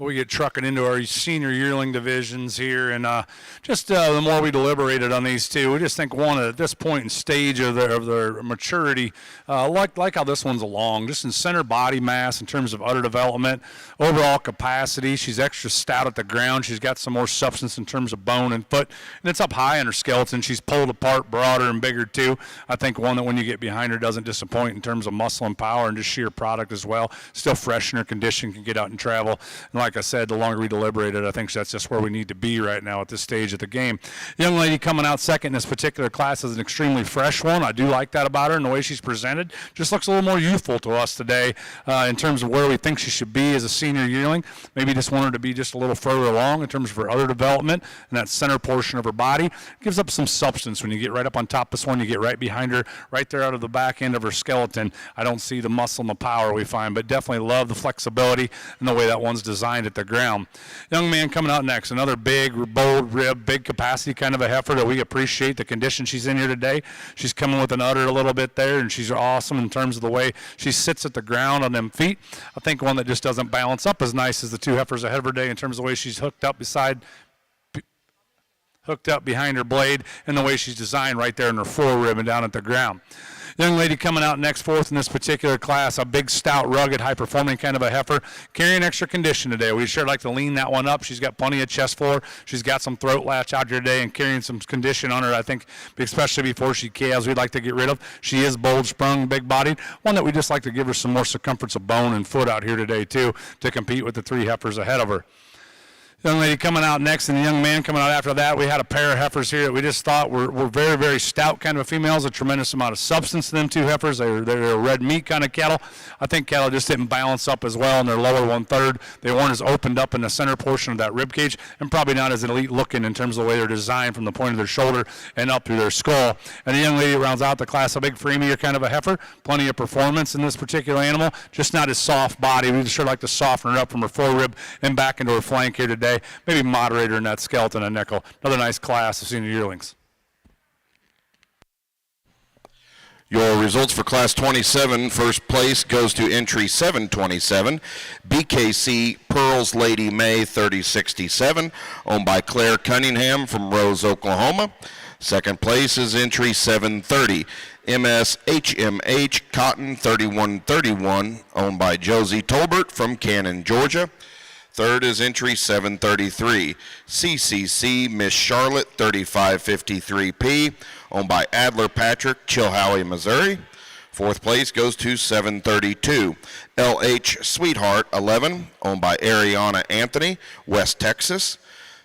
we get trucking into our senior yearling divisions here, and the more we deliberated on these two, we just think one at this point in stage of their maturity, like how this one's along, just in center body mass in terms of udder development, overall capacity. She's extra stout at the ground. She's got some more substance in terms of bone and foot, and it's up high in her skeleton. She's pulled apart, broader and bigger too. I think one that when you get behind her doesn't disappoint in terms of muscle and power and just sheer product as well. Still fresh in her condition, can get out and travel. And like I said, the longer we deliberated, I think that's just where we need to be right now at this stage of the game. Young lady coming out second in this particular class is an extremely fresh one. I do like that about her, and the way she's presented just looks a little more youthful to us today in terms of where we think she should be as a senior yearling. Maybe just want her to be just a little further along in terms of her other development, and that center portion of her body gives up some substance. When you get right up on top of this one, you get right behind her, right there out of the back end of her skeleton. I don't see the muscle and the power we find, but definitely love the flexibility and the way that one's designed at the ground. Young man coming out next, another big, bold rib, big capacity kind of a heifer that we appreciate the condition she's in here today. She's coming with an udder a little bit there, and she's awesome in terms of the way she sits at the ground on them feet. I think one that just doesn't balance up as nice as the two heifers ahead of her day in terms of the way she's hooked up behind her blade and the way she's designed right there in her forerib and down at the ground. Young lady coming out next, fourth in this particular class, a big, stout, rugged, high-performing kind of a heifer, carrying extra condition today. We sure like to lean that one up. She's got plenty of chest floor. She's got some throat latch out here today and carrying some condition on her, I think, especially before she calves, we'd like to get rid of. She is bold-sprung, big-bodied, one that we just like to give her some more circumference of bone and foot out here today, too, to compete with the three heifers ahead of her. Young lady coming out next and the young man coming out after that. We had a pair of heifers here that we just thought were very, very stout kind of females, a tremendous amount of substance to them two heifers. They're red meat kind of cattle. I think cattle just didn't balance up as well in their lower one-third. They weren't as opened up in the center portion of that rib cage and probably not as elite looking in terms of the way they're designed from the point of their shoulder and up through their skull. And the young lady rounds out the class, a big freemier kind of a heifer. Plenty of performance in this particular animal, just not as soft body. We'd sure like to soften her up from her forerib and back into her flank here today. Maybe moderate her in that skeleton and nickel. Another nice class of senior yearlings. Your results for Class 27, first place goes to entry 727, BKC Pearls Lady May 3067, owned by Claire Cunningham from Rose, Oklahoma. Second place is entry 730, MSHMH Cotton 3131, owned by Josie Tolbert from Cannon, Georgia. Third is entry 733, CCC Miss Charlotte 3553P, owned by Adler Patrick, Chilhowie, Missouri. Fourth place goes to 732, LH Sweetheart 11, owned by Ariana Anthony, West Texas.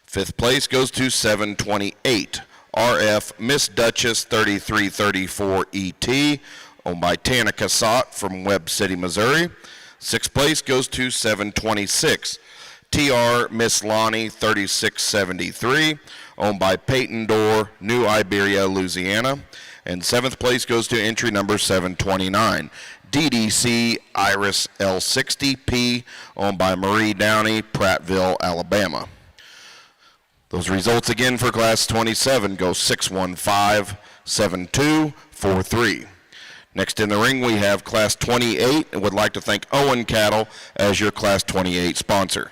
Fifth place goes to 728, RF Miss Duchess 3334ET, owned by Tana Cassat from Webb City, Missouri. Sixth place goes to 726, TR Miss Lonnie 3673, owned by Peyton Dorr, New Iberia, Louisiana. And seventh place goes to entry number 729, DDC Iris L60P, owned by Marie Downey, Prattville, Alabama. Those results again for Class 27 go 615-7243. Next in the ring we have Class 28 and would like to thank Owen Cattle as your Class 28 sponsor.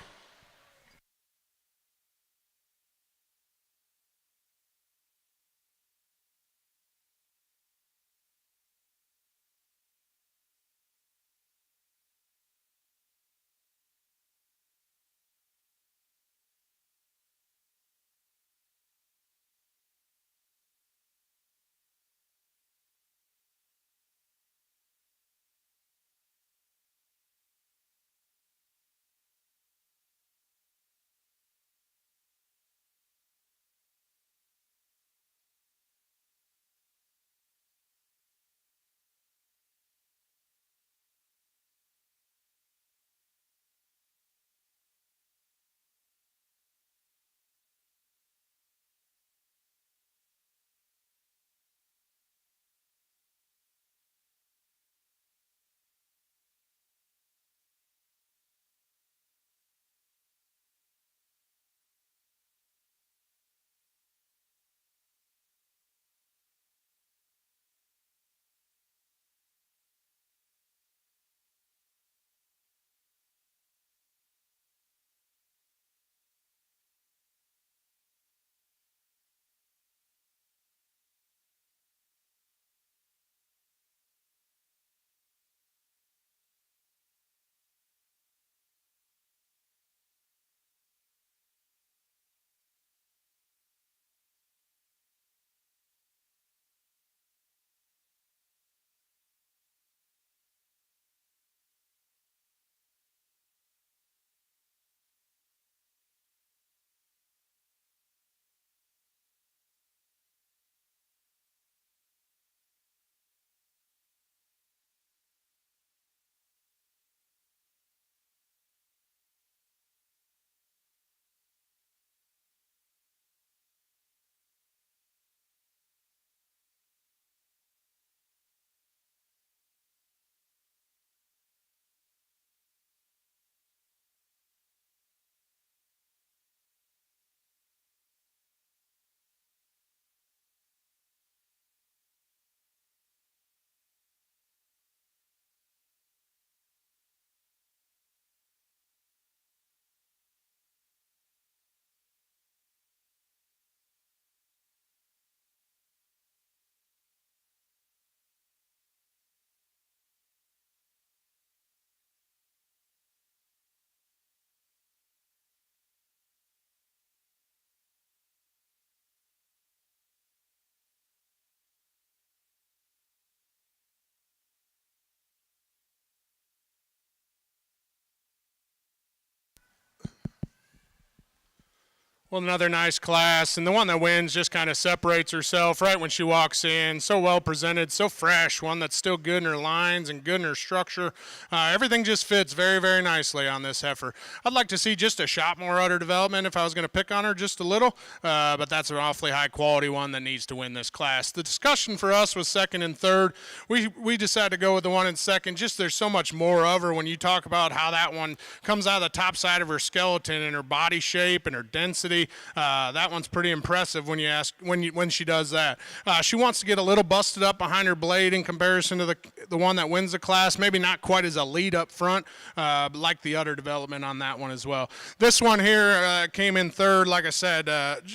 Well, another nice class, and the one that wins just kind of separates herself right when she walks in. So well presented, so fresh, one that's still good in her lines and good in her structure. Everything just fits very, very nicely on this heifer. I'd like to see just a shot more udder development if I was going to pick on her just a little, but that's an awfully high quality one that needs to win this class. The discussion for us was second and third. We decided to go with the one in second. Just there's so much more of her when you talk about how that one comes out of the top side of her skeleton and her body shape and her density. That one's pretty impressive when you ask when she does that. She wants to get a little busted up behind her blade in comparison to the one that wins the class. Maybe not quite as a lead up front, but like the udder development on that one as well. This one here came in third. Like I said,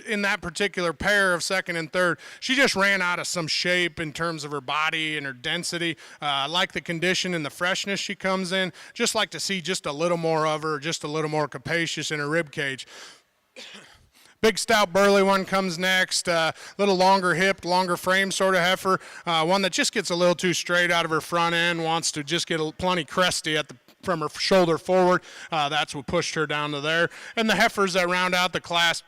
in that particular pair of second and third, she just ran out of some shape in terms of her body and her density. Like the condition and the freshness she comes in. Just like to see just a little more of her, just a little more capacious in her rib cage. Big, stout, burly one comes next. Little longer hipped, longer frame sort of heifer. One that just gets a little too straight out of her front end, wants to just get plenty cresty from her shoulder forward. That's what pushed her down to there. And the heifers that round out the class,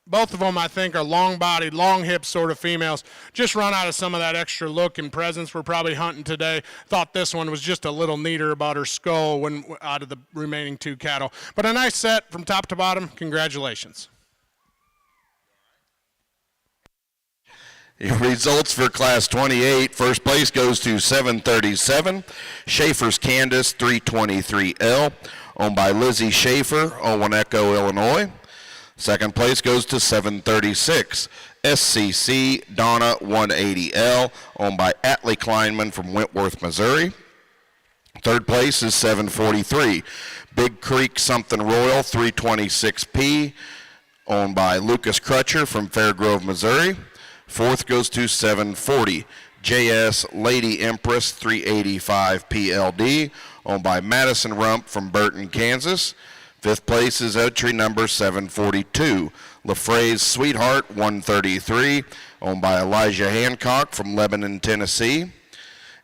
both of them, I think, are long-bodied, long-hipped sort of females. Just run out of some of that extra look and presence we're probably hunting today. Thought this one was just a little neater about her skull out of the remaining two cattle. But a nice set from top to bottom. Congratulations. Results for Class 28. First place goes to 737. Schaefer's Candace 323L, owned by Lizzie Schaefer, Owaneco, Illinois. Second place goes to 736. SCC Donna 180L, owned by Atlee Kleinman from Wentworth, Missouri. Third place is 743. Big Creek Something Royal 326P, owned by Lucas Crutcher from Fairgrove, Missouri. Fourth goes to 740. JS Lady Empress 385 PLD, owned by Madison Rump from Burton, Kansas. Fifth place is entry number 742. LaFray's Sweetheart 133, owned by Elijah Hancock from Lebanon, Tennessee.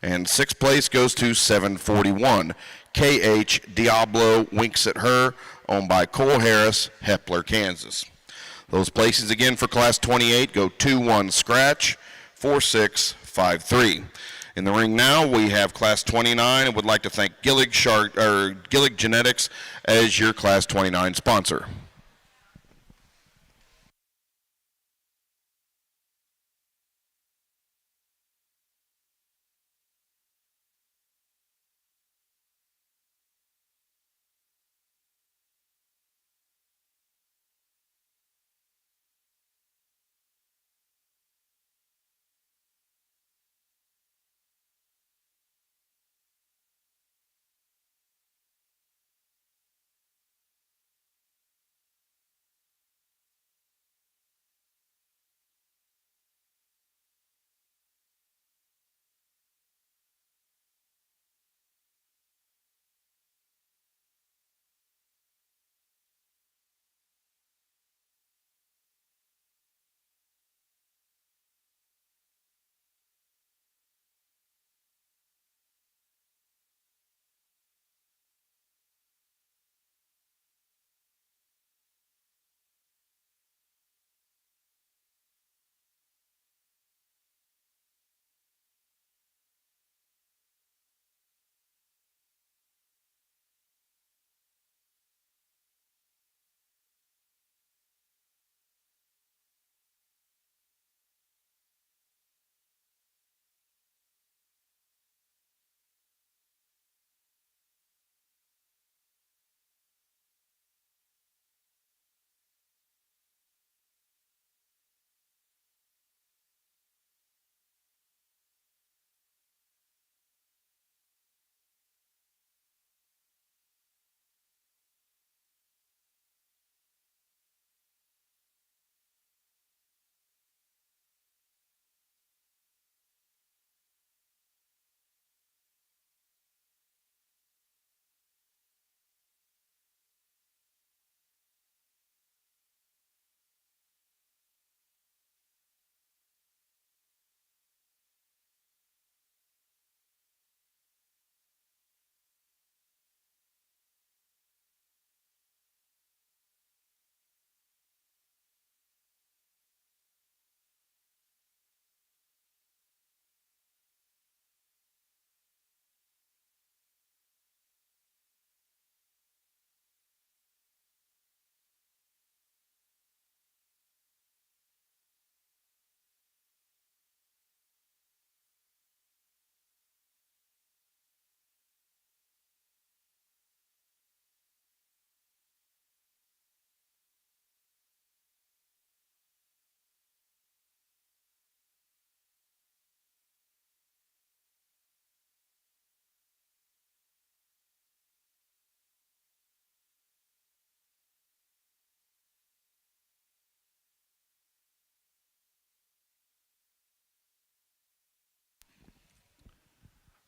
And sixth place goes to 741. KH Diablo Winks at Her, owned by Cole Harris, Hepler, Kansas. Those places again for Class 28 go 2-1 scratch, 4-6-5-3. In the ring now, we have Class 29, and would like to thank Gillig Genetics as your Class 29 sponsor.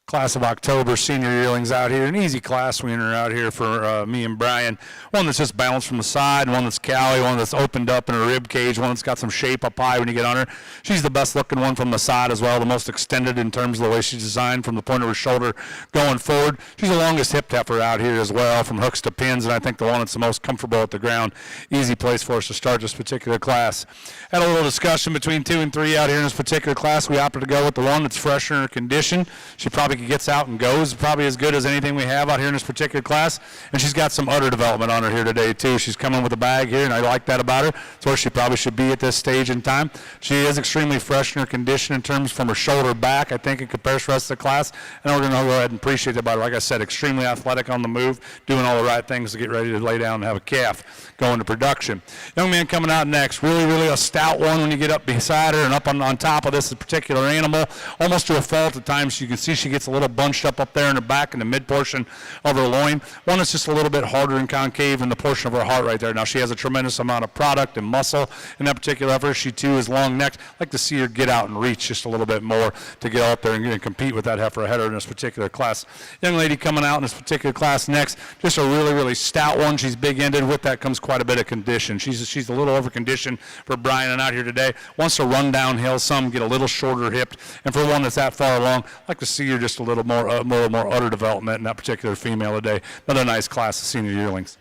class of October senior yearlings out here. An easy class we enter out here for me and Brian. One that's just balanced from the side, one that's Cali, one that's opened up in her rib cage, one that's got some shape up high when you get on her. She's the best looking one from the side as well, the most extended in terms of the way she's designed from the point of her shoulder going forward. She's the longest hip heifer out here as well, from hooks to pins, and I think the one that's the most comfortable at the ground. Easy place for us to start this particular class. Had a little discussion between 2 and 3 out here in this particular class. We opted to go with the one that's fresher in her condition. She probably gets out and goes, probably as good as anything we have out here in this particular class. And she's got some udder development on her here today too. She's coming with a bag here, and I like that about her. It's where she probably should be at this stage in time. She is extremely fresh in her condition in terms from her shoulder back, I think, in comparison to the rest of the class. And we're going to go ahead and appreciate that about her. Like I said, extremely athletic on the move, doing all the right things to get ready to lay down and have a calf going to production. Young man coming out next, really a stout one when you get up beside her and up on top of this particular animal, almost to a fault at times. You can see she gets a little bunched up there in the back in the mid portion of her loin. One that's just a little bit harder and concave in the portion of her heart right there. Now she has a tremendous amount of product and muscle in that particular effort. She too is long necked. I'd like to see her get out and reach just a little bit more to get out there and compete with that heifer ahead of her in this particular class. Young lady coming out in this particular class next, just a really stout one. She's big ended. With that comes quite a bit of condition. She's a little over conditioned for Brian and out here today. Wants to run downhill some, get a little shorter hipped, and for one that's that far along, I'd like to see her just a little more udder development in that particular female today. Another nice class of senior yearlings.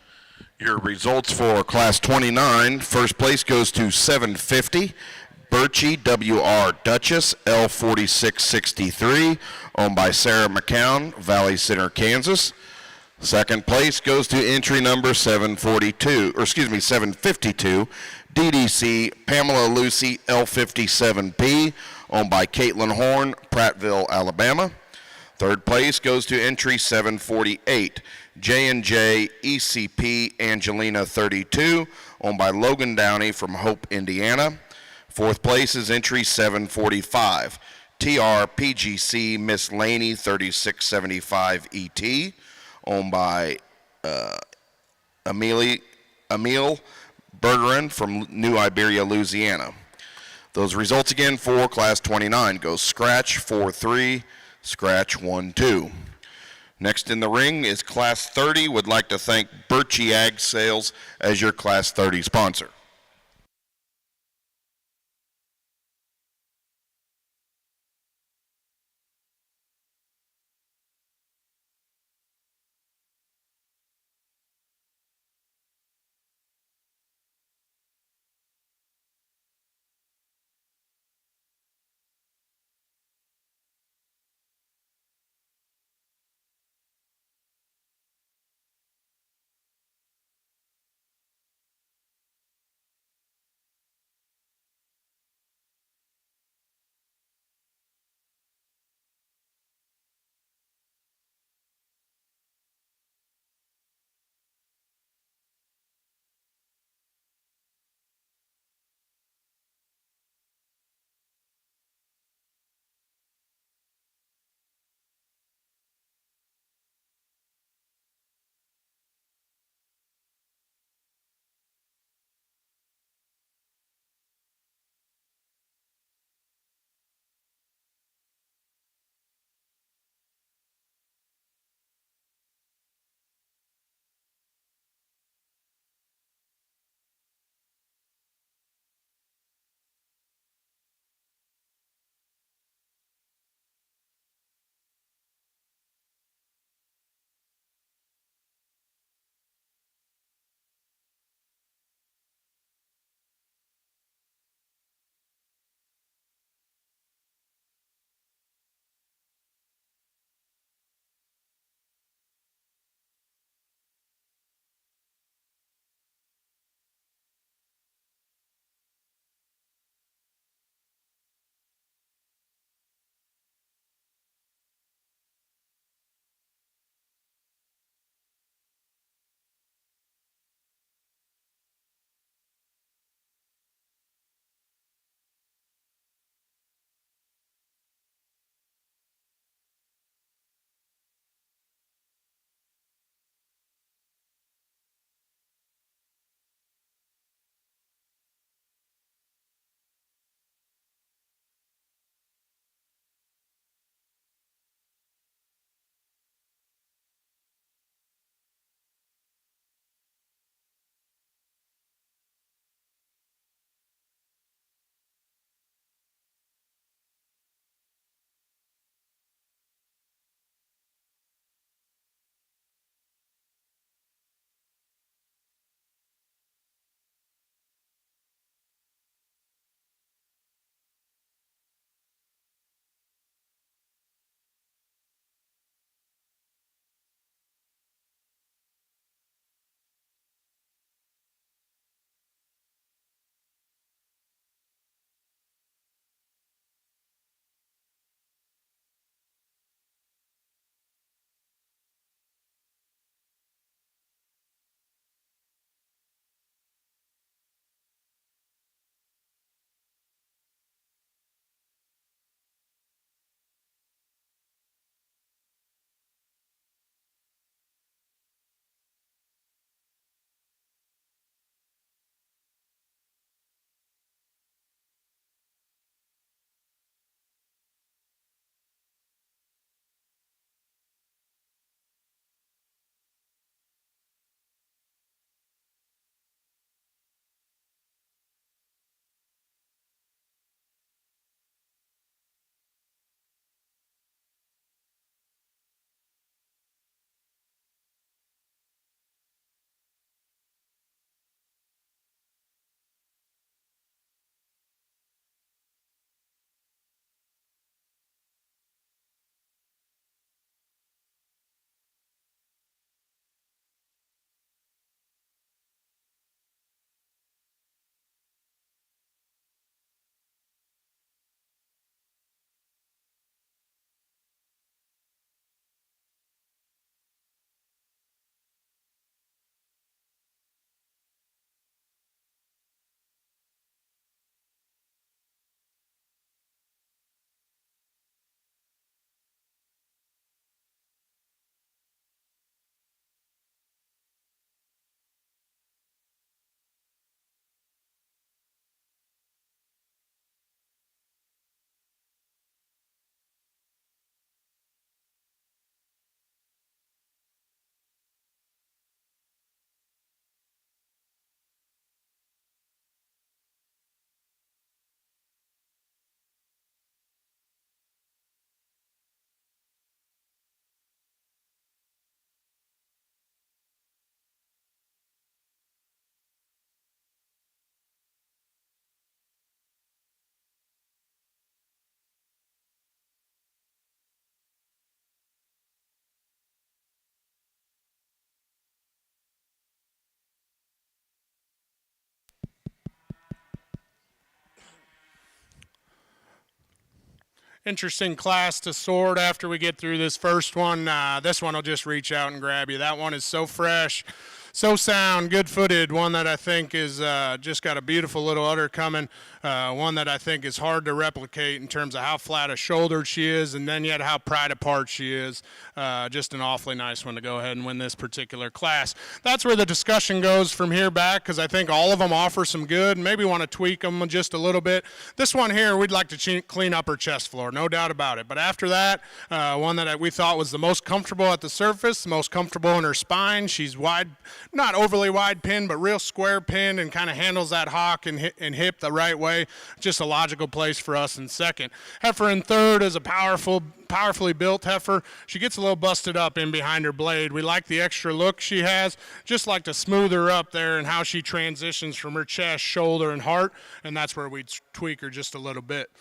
Your results for Class 29. First place goes to 750. Birchie W.R. Duchess, L4663, owned by Sarah McCown, Valley Center, Kansas. Second place goes to entry number 752, DDC Pamela Lucy, L57P, owned by Caitlin Horn, Prattville, Alabama. Third place goes to entry 748, J&J ECP Angelina 32, owned by Logan Downey from Hope, Indiana. Fourth place is entry 745, TRPGC Miss Laney 3675 ET, owned by Emile Bergeron from New Iberia, Louisiana. Those results again for Class 29 go scratch 4-3, scratch 1-2. Next in the ring is Class 30. Would like to thank Birchie Ag Sales as your Class 30 sponsor. interesting class to sort after we get through this first one. This one will just reach out and grab you. That one is so fresh, so sound, good-footed, one that I think is just got a beautiful little udder coming, one that I think is hard to replicate in terms of how flat a shouldered she is, and then yet how pried apart she is. Just an awfully nice one to go ahead and win this particular class. That's where the discussion goes from here back, because I think all of them offer some good. Maybe want to tweak them just a little bit. This one here, we'd like to clean up her chest floor, no doubt about it. But after that, one that we thought was the most comfortable at the surface, the most comfortable in her spine. She's wide, not overly wide pin, but real square pin, and kind of handles that hock and hip the right way. Just a logical place for us in second. Heifer in third is a powerfully built heifer. She gets a little busted up in behind her blade. We like the extra look she has. Just like to smooth her up there and how she transitions from her chest, shoulder, and heart, and that's where we tweak her just a little bit.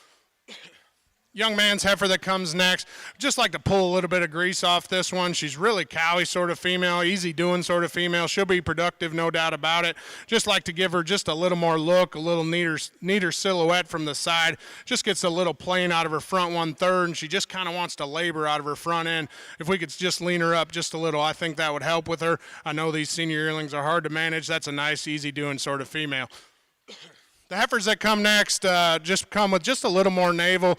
Young man's heifer that comes next, just like to pull a little bit of grease off this one. She's really cowy sort of female, easy doing sort of female. She'll be productive, no doubt about it. Just like to give her just a little more look, a little neater silhouette from the side. Just gets a little plane out of her front 1/3, and she just kind of wants to labor out of her front end. If we could just lean her up just a little, I think that would help with her. I know these senior yearlings are hard to manage. That's a nice, easy doing sort of female. The heifers that come next just come with just a little more navel.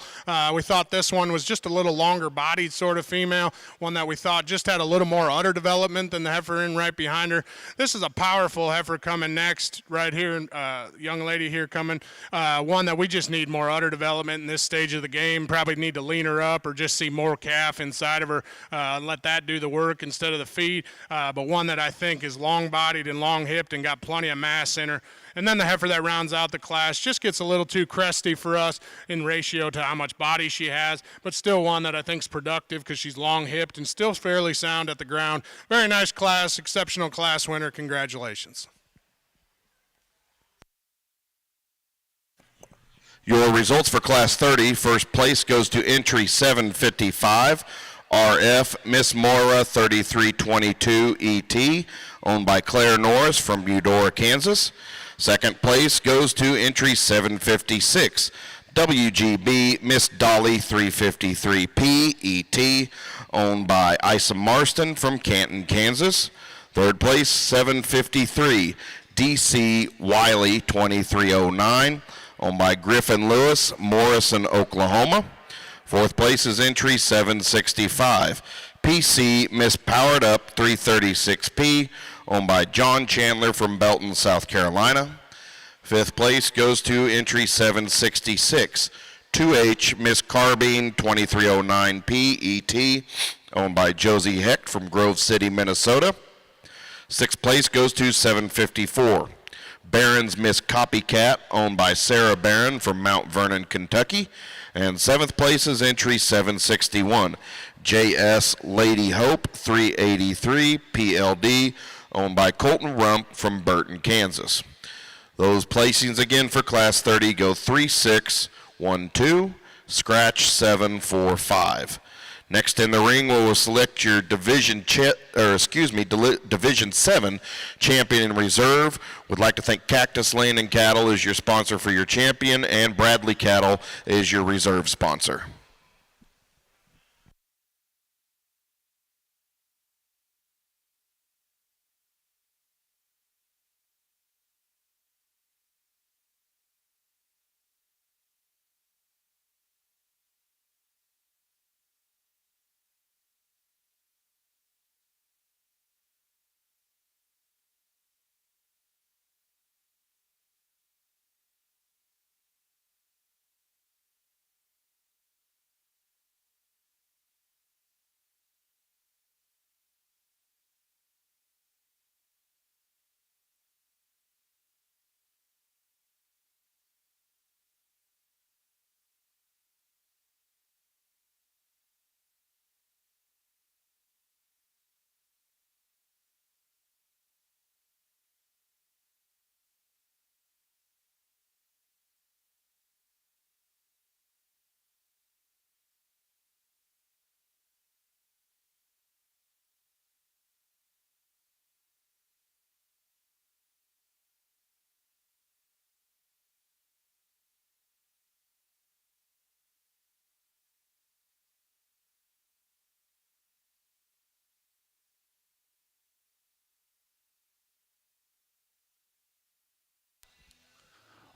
We thought this one was just a little longer bodied sort of female, one that we thought just had a little more udder development than the heifer in right behind her. This is a powerful heifer coming next right here, young lady here coming, one that we just need more udder development in this stage of the game. Probably need to lean her up or just see more calf inside of her and let that do the work instead of the feed, but one that I think is long bodied and long hipped and got plenty of mass in her. And then the heifer that rounds out the class just gets a little too cresty for us in ratio to how much body she has, but still one that I think is productive because she's long-hipped and still fairly sound at the ground. Very nice class, exceptional class winner. Congratulations. Your results for Class 30, first place goes to entry 755, RF Miss Mora 3322 ET, owned by Claire Norris from Eudora, Kansas. Second place goes to entry 756, WGB Miss Dolly 353P ET, owned by Isa Marston from Canton, Kansas. Third place 753, DC Wiley 2309, owned by Griffin Lewis, Morrison, Oklahoma. Fourth place is entry 765, PC Miss Powered Up 336P, owned by John Chandler from Belton, South Carolina. Fifth place goes to entry 766, 2H Miss Carbine 2309P ET, owned by Josie Hecht from Grove City, Minnesota. Sixth place goes to 754, Barron's Miss Copycat, owned by Sarah Barron from Mount Vernon, Kentucky. And seventh place is entry 761, JS Lady Hope 383 PLD, owned by Colton Rump from Burton, Kansas. Those placings again for Class 30 go 3, 6, 1, 2, scratch 7, 4, 5. Next in the ring, we will select your Division 7 champion in reserve. Would like to thank Cactus Land and Cattle as your sponsor for your champion, and Bradley Cattle is your reserve sponsor.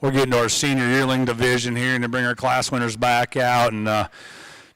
We're getting to our senior yearling division here and to bring our class winners back out. And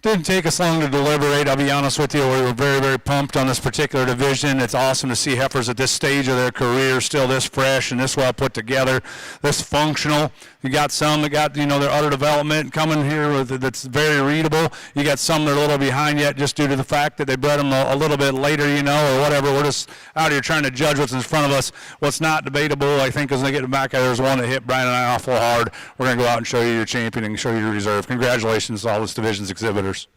didn't take us long to deliberate. I'll be honest with you, we were very, very pumped on this particular division. It's awesome to see heifers at this stage of their career still this fresh and this well put together, this functional. You got some that got, their udder development coming here that's very readable. You got some that are a little behind yet just due to the fact that they bred them a little bit later, or whatever. We're just out here trying to judge what's in front of us. What's not debatable, I think, as they get back, there's one that hit Brian and I awful hard. We're going to go out and show you your champion and show you your reserve. Congratulations to all this division's exhibitors.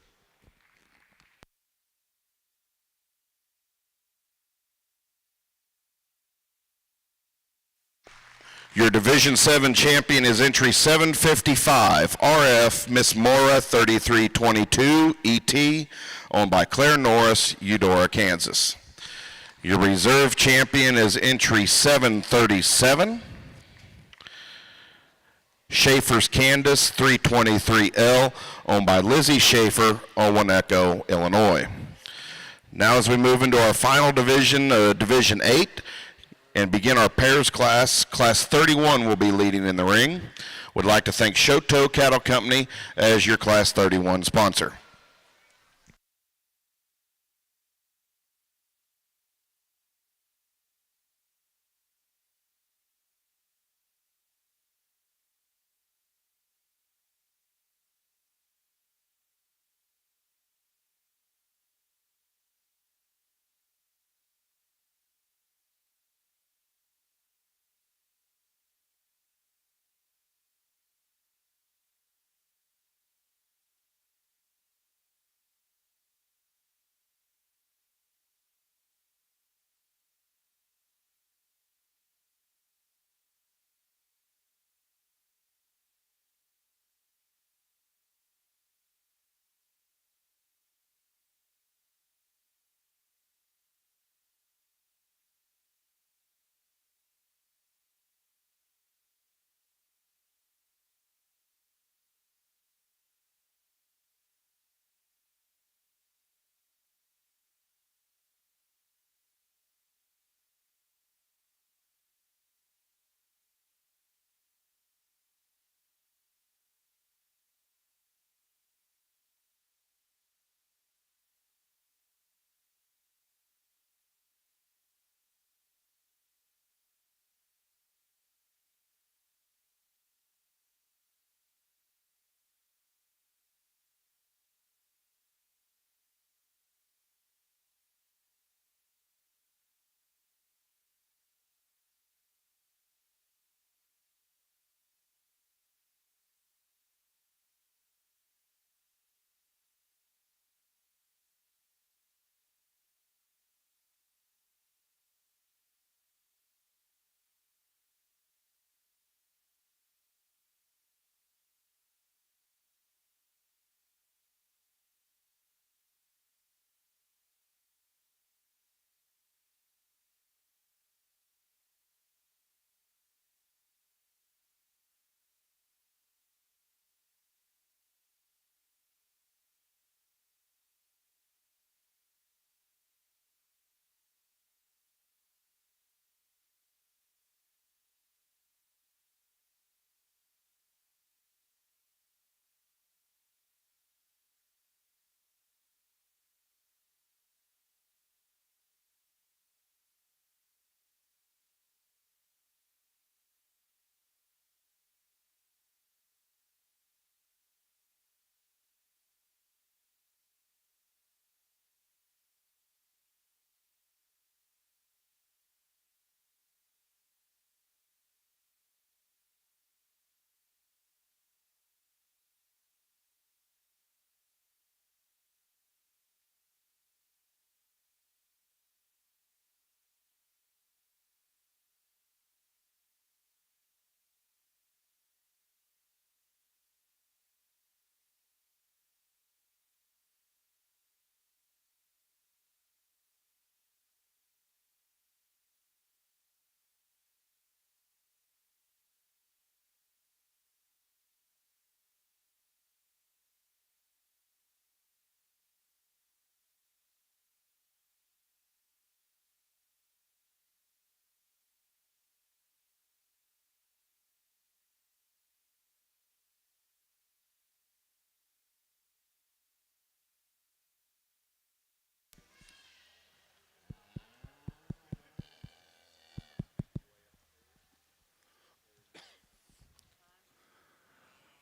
Your Division 7 champion is entry 755, RF Miss Mora 3322 ET, owned by Claire Norris, Eudora, Kansas. Your reserve champion is entry 737, Schaefer's Candace 323L, owned by Lizzie Schaefer, Owensboro, Illinois. Now as we move into our final division, Division 8, and begin our pairs class, Class 31 will be leading in the ring. Would like to thank Shoto Cattle Company as your Class 31 sponsor.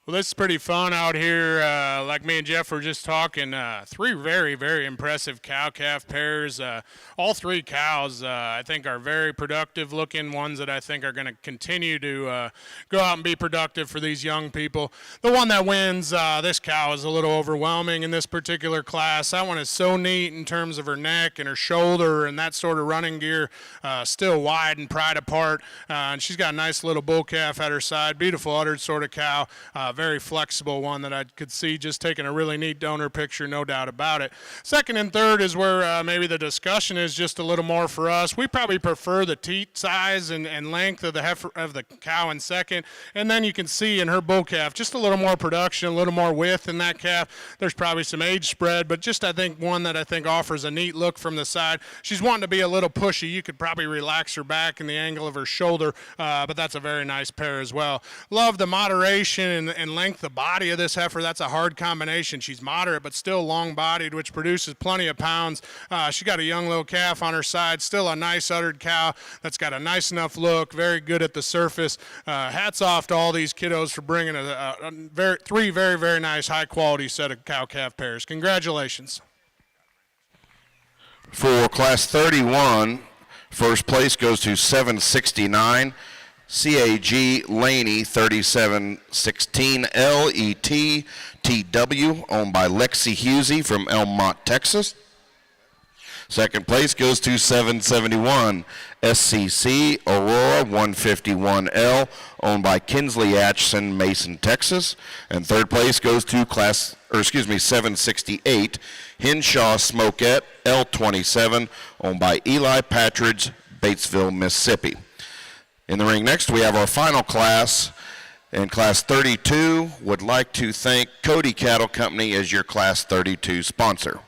Well, this is pretty fun out here. Like me and Jeff were just talking, three very, very impressive cow-calf pairs. All three cows, I think, are very productive-looking ones that I think are going to continue to go out and be productive for these young people. The one that wins, this cow is a little overwhelming in this particular class. That one is so neat in terms of her neck and her shoulder and that sort of running gear, still wide and pried apart. And she's got a nice little bull calf at her side, beautiful uddered sort of cow. Very flexible one that I could see just taking a really neat donor picture, no doubt about it. Second and third is where maybe the discussion is just a little more for us. We probably prefer the teat size and length of the heifer, of the cow in second, and then you can see in her bull calf just a little more production, a little more width in that calf. There's probably some age spread, but just I think one that I think offers a neat look from the side. She's wanting to be a little pushy. You could probably relax her back and the angle of her shoulder, but that's a very nice pair as well. Love the moderation and length of body of this heifer. That's a hard combination. She's moderate but still long-bodied, which produces plenty of pounds. She got a young little calf on her side, still a nice uddered cow that's got a nice enough look, very good at the surface. Hats off to all these kiddos for bringing three very, very nice high-quality set of cow-calf pairs. Congratulations. For Class 31, first place goes to 769. CAG Laney 3716 LET TW, owned by Lexi Husey from Elmont, Texas. Second place goes to 771 SCC Aurora 151L, owned by Kinsley Atchison, Mason, Texas. And third place goes to 768 Henshaw Smokette L27, owned by Eli Patridge, Batesville, Mississippi. In the ring next, we have our final class. In Class 32, would like to thank Cody Cattle Company as your Class 32 sponsor.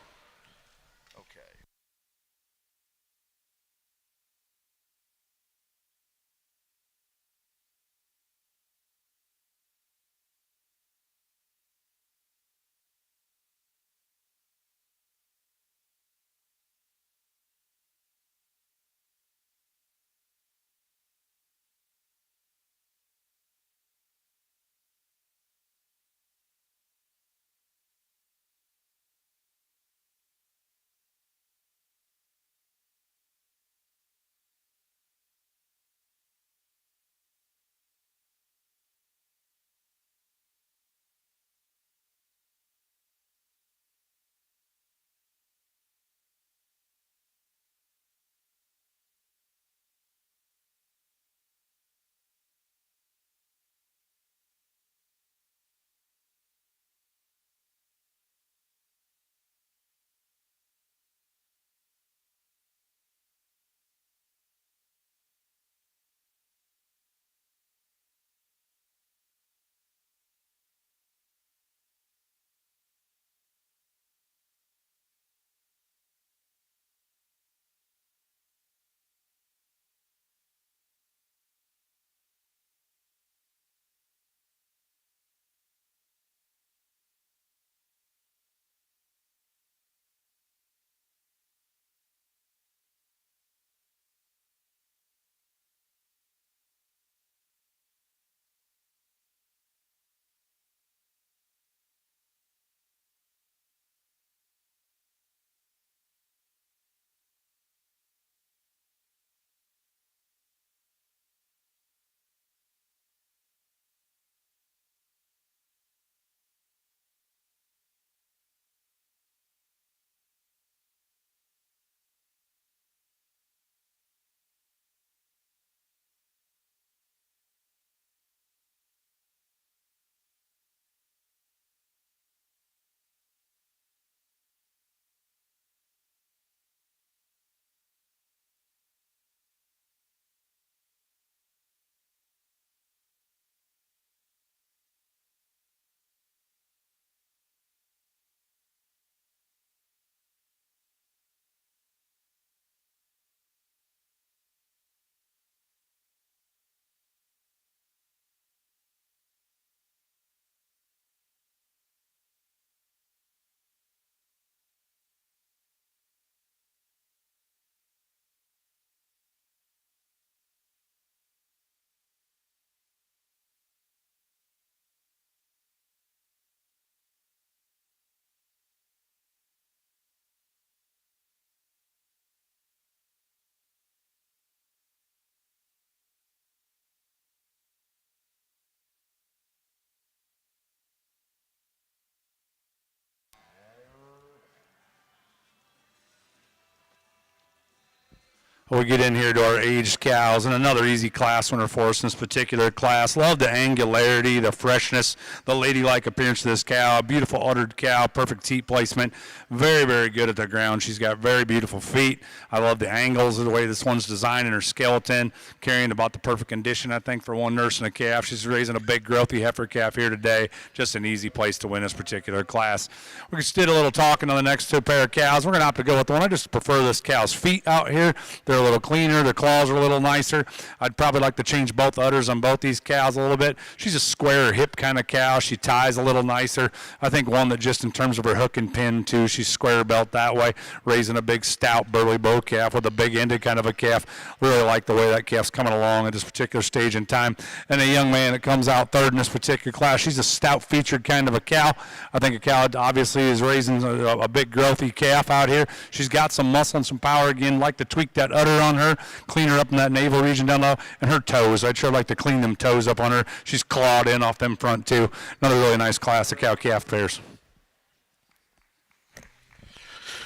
We get in here to our aged cows, and another easy class winner for us in this particular class. Love the angularity, the freshness, the ladylike appearance of this cow. Beautiful uddered cow, perfect teat placement. Very, very good at the ground. She's got very beautiful feet. I love the angles of the way this one's designed in her skeleton, carrying about the perfect condition, I think, for one nursing a calf. She's raising a big, growthy heifer calf here today. Just an easy place to win this particular class. We just did a little talking on the next two pair of cows. We're going to opt to go with the one. I just prefer this cow's feet out here. They're a little cleaner. Their claws are a little nicer. I'd probably like to change both udders on both these cows a little bit. She's a square hip kind of cow. She ties a little nicer. I think one that just in terms of her hook and pin too, she's square belt that way, raising a big stout burly bow calf with a big ended kind of a calf. Really like the way that calf's coming along at this particular stage in time. And a young man that comes out third in this particular class, she's a stout featured kind of a cow. I think a cow obviously is raising a big growthy calf out here. She's got some muscle and some power again. Like to tweak that udder on her, clean her up in that navel region down low, and her toes. I'd sure like to clean them toes up on her. She's clawed in off them front too. Another really nice class of cow-calf pairs.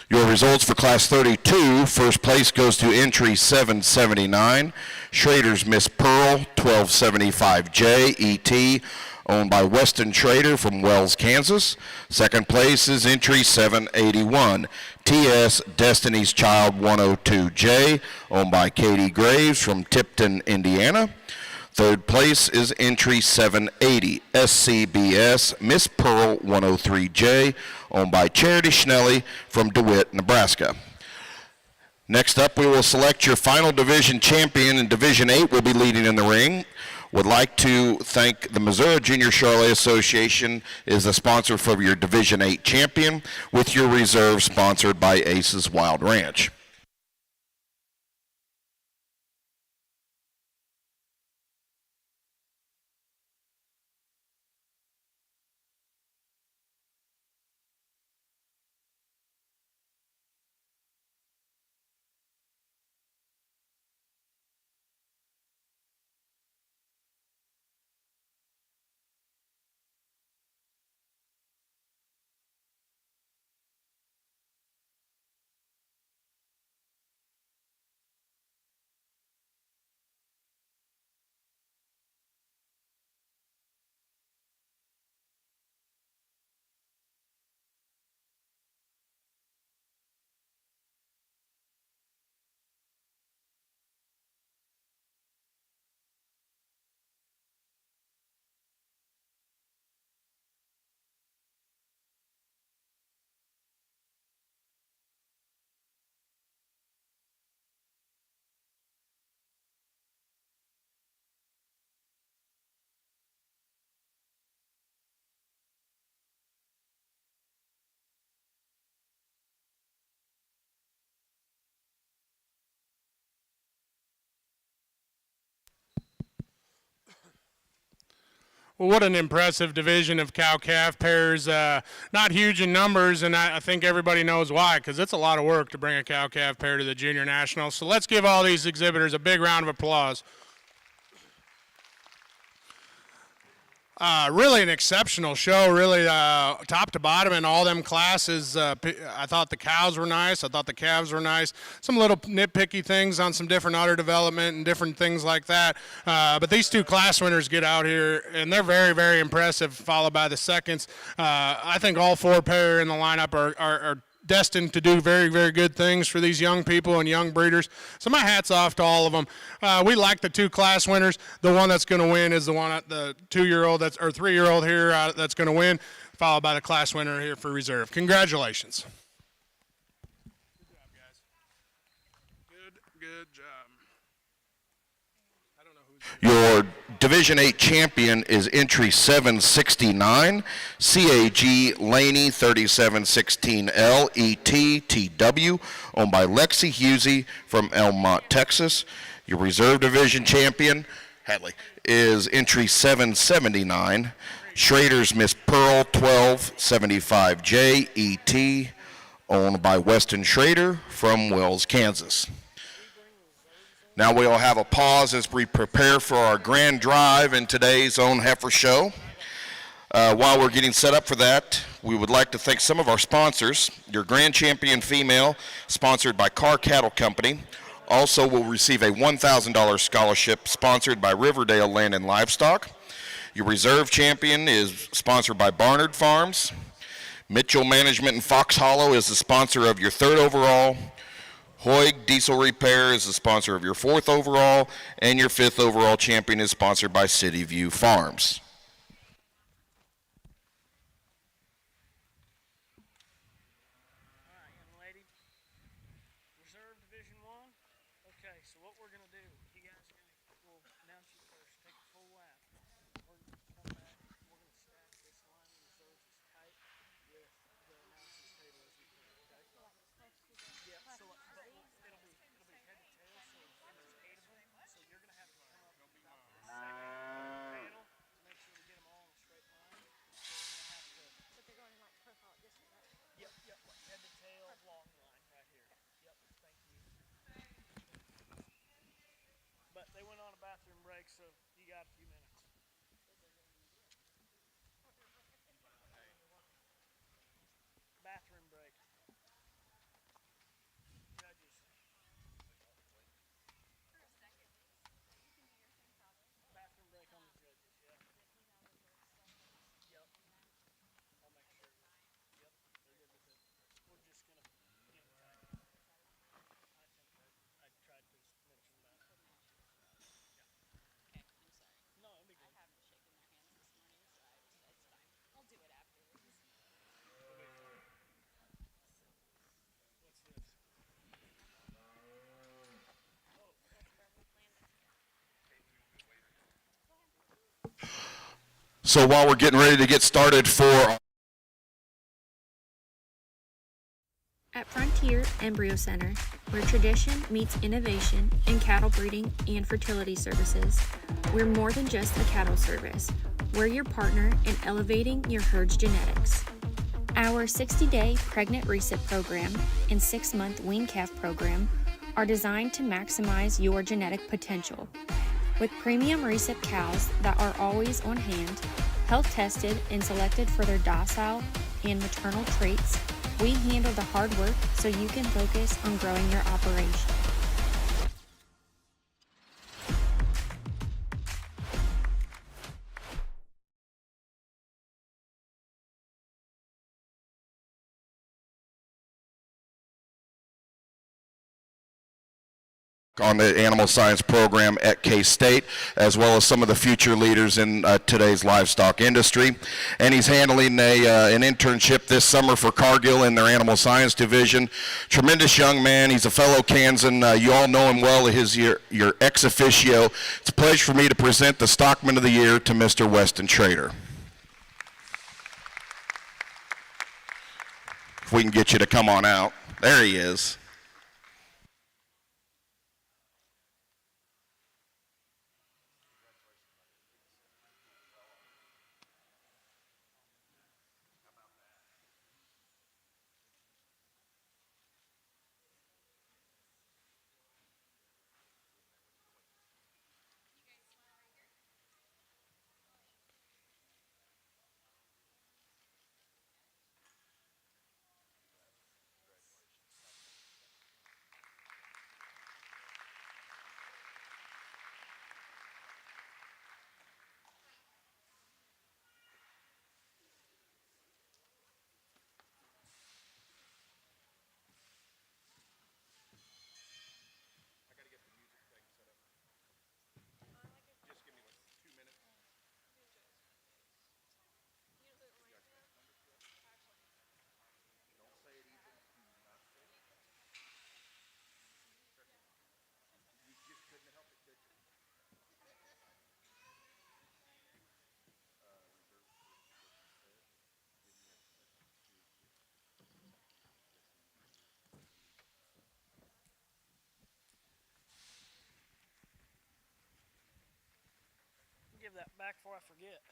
Your results for Class 32. First place goes to entry 779, Schrader's Miss Pearl, 1275J, ET, owned by Weston Schrader from Wells, Kansas. Second place is entry 781, TS Destiny's Child, 102J, owned by Katie Graves from Tipton, Indiana. Third place is entry 780, SCBS Miss Pearl 103J, owned by Charity Schnelly from DeWitt, Nebraska. Next up, we will select your final division champion in Division 8 will be leading in the ring. Would like to thank the Missouri Junior Charolais Association is the sponsor for your Division 8 champion, with your reserve sponsored by Aces Wild Ranch. Well, what an impressive division of cow-calf pairs. Not huge in numbers, and I think everybody knows why, because it's a lot of work to bring a cow-calf pair to the Junior Nationals. So let's give all these exhibitors a big round of applause. Really an exceptional show, really top to bottom in all them classes. I thought the cows were nice. I thought the calves were nice. Some little nitpicky things on some different udder development and different things like that. But these two class winners get out here, and they're very, very impressive, followed by the seconds. I think all four pair in the lineup are destined to do very, very good things for these young people and young breeders. So my hat's off to all of them. We like the two class winners. The one that's going to win is the one, the 2-year-old or 3-year-old here that's going to win, followed by the class winner here for reserve. Congratulations. Good job, guys. Good job. I don't know who's Your Division 8 champion is entry 769, CAG Laney 3716L ETTW, owned by Lexi Husey from Elmont, Texas. Your reserve division champion, Hadley, is entry 779, Schrader's Miss Pearl 1275J ET, owned by Weston Schrader from Wells, Kansas. Now we'll have a pause as we prepare for our grand drive in today's own Heifer Show. While we're getting set up for that, we would like to thank some of our sponsors. Your grand champion female, sponsored by Carr Cattle Company, also will receive a $1,000 scholarship sponsored by Riverdale Land and Livestock. Your reserve champion is sponsored by Barnard Farms. Mitchell Management in Fox Hollow is the sponsor of your 3rd overall. Hoyg Diesel Repair is the sponsor of your 4th overall, and your 5th overall champion is sponsored by City View Farms. All right, young lady. Reserve Division 1. Okay, so what we're going to do, you guys are going to, we'll announce you first, take a full lap. We're going to come back, we're going to stack this line of reserves as tight with the announcer's table as we can, okay? Yeah, so but it'll be head to tail, so there's 8 of them, so you're going to have to come up about the second panel to make sure we get them all in a straight line. So we're going to have to... But they're going like profile this way, right? Yep, like head to tail, long line right here. Yep, thank you. But they went on a bathroom break, so you got a few minutes. Bathroom break. Judges. Bathroom break on the judges, yeah. Yep. I'll make sure. Yep, they're good with it. We're just gonna get it tight. I think I tried to mention that. Yeah. Okay, I'm sorry. No, it'll be good. I haven't shaken their hands this morning, so it's fine. I'll do it afterwards. What's this? So while we're getting ready to get started for At Frontier Embryo Center, where tradition meets innovation in cattle breeding and fertility services, we're more than just a cattle service. We're your partner in elevating your herd's genetics. Our 60-day pregnant recip program and 6-month wean calf program are designed to maximize your genetic potential. With premium recip cows that are always on hand, health tested and selected for their docile and maternal traits, we handle the hard work so you can focus on growing your operation. on the animal science program at K-State, as well as some of the future leaders in today's livestock industry. And he's handling an internship this summer for Cargill in their animal science division. Tremendous young man. He's a fellow Kansan. You all know him well. He's your ex officio. It's a pleasure for me to present the Stockman of the Year to Mr. Weston Trader. If we can get you to come on out. There he is. Give that back before I forget.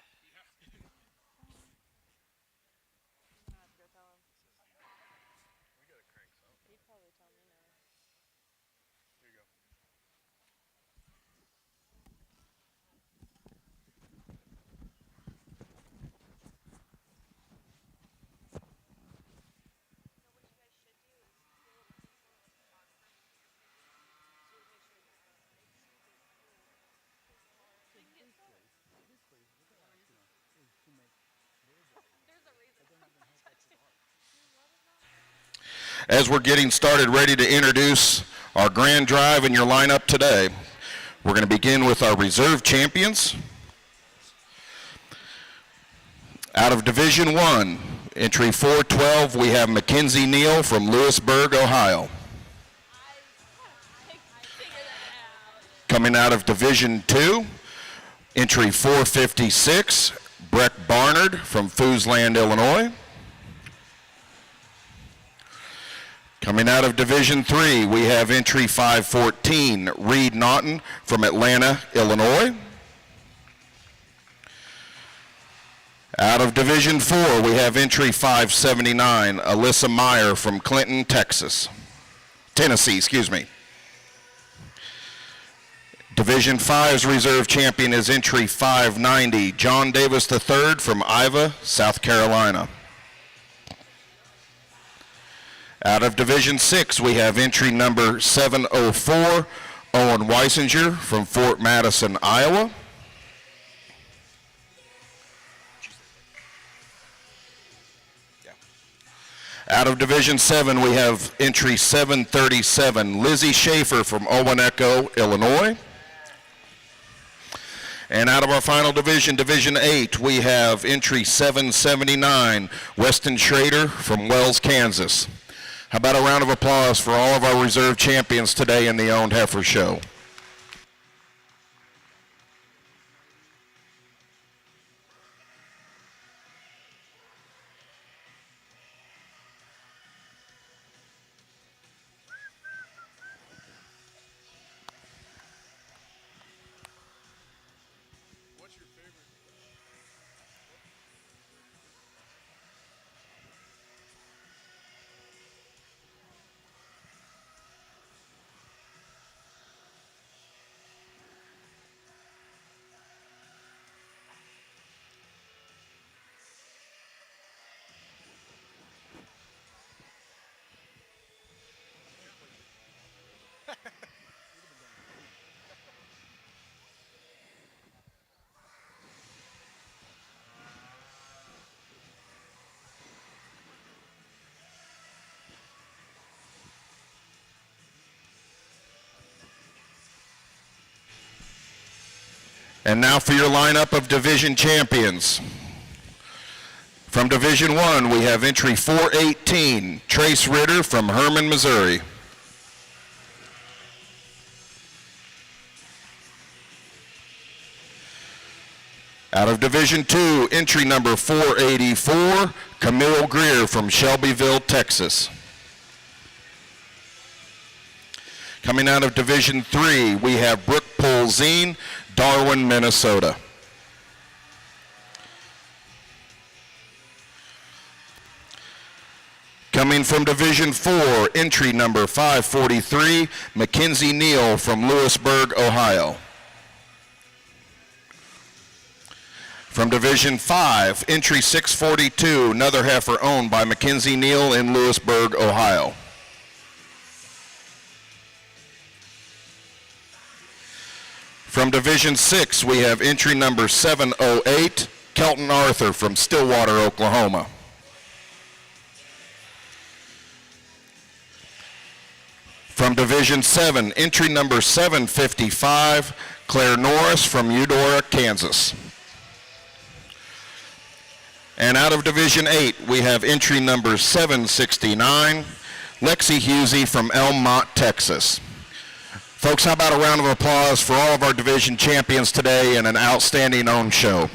As we're getting started, ready to introduce our grand drive and your lineup today, we're going to begin with our reserve champions. Out of Division 1, entry 412, we have Mackenzie Neal from Lewisburg, Ohio. Coming out of Division 2, entry 456, Breck Barnard from Foosland, Illinois. Coming out of Division 3, we have entry 514, Reed Naughton from Atlanta, Illinois. Out of Division 4, we have entry 579, Alyssa Meyer from Clinton, Tennessee. Division 5's reserve champion is entry 590, John Davis III from Ivor, South Carolina. Out of Division 6, we have entry number 704, Owen Weisinger from Fort Madison, Iowa. Out of Division 7, we have entry 737, Lizzie Schaefer from Owaneco, Illinois. And out of our final division, Division 8, we have entry 779, Weston Schrader from Wells, Kansas. How about a round of applause for all of our reserve champions today in the Owned Heifer Show? And now for your lineup of division champions. From Division 1, we have entry 418, Trace Ritter from Herman, Missouri. Out of Division 2, entry number 484, Camille Greer from Shelbyville, Texas. Coming out of Division 3, we have Brooke Polzine, Darwin, Minnesota. Coming from Division 4, entry number 543, Mackenzie Neal from Lewisburg, Ohio. From Division 5, entry 642, another heifer owned by Mackenzie Neal in Lewisburg, Ohio. From Division 6, we have entry number 708, Kelton Arthur from Stillwater, Oklahoma. From Division 7, entry number 755, Claire Norris from Eudora, Kansas. And out of Division 8, we have entry number 769, Lexi Husey from Elmont, Texas. Folks, how about a round of applause for all of our division champions today and an outstanding owned show.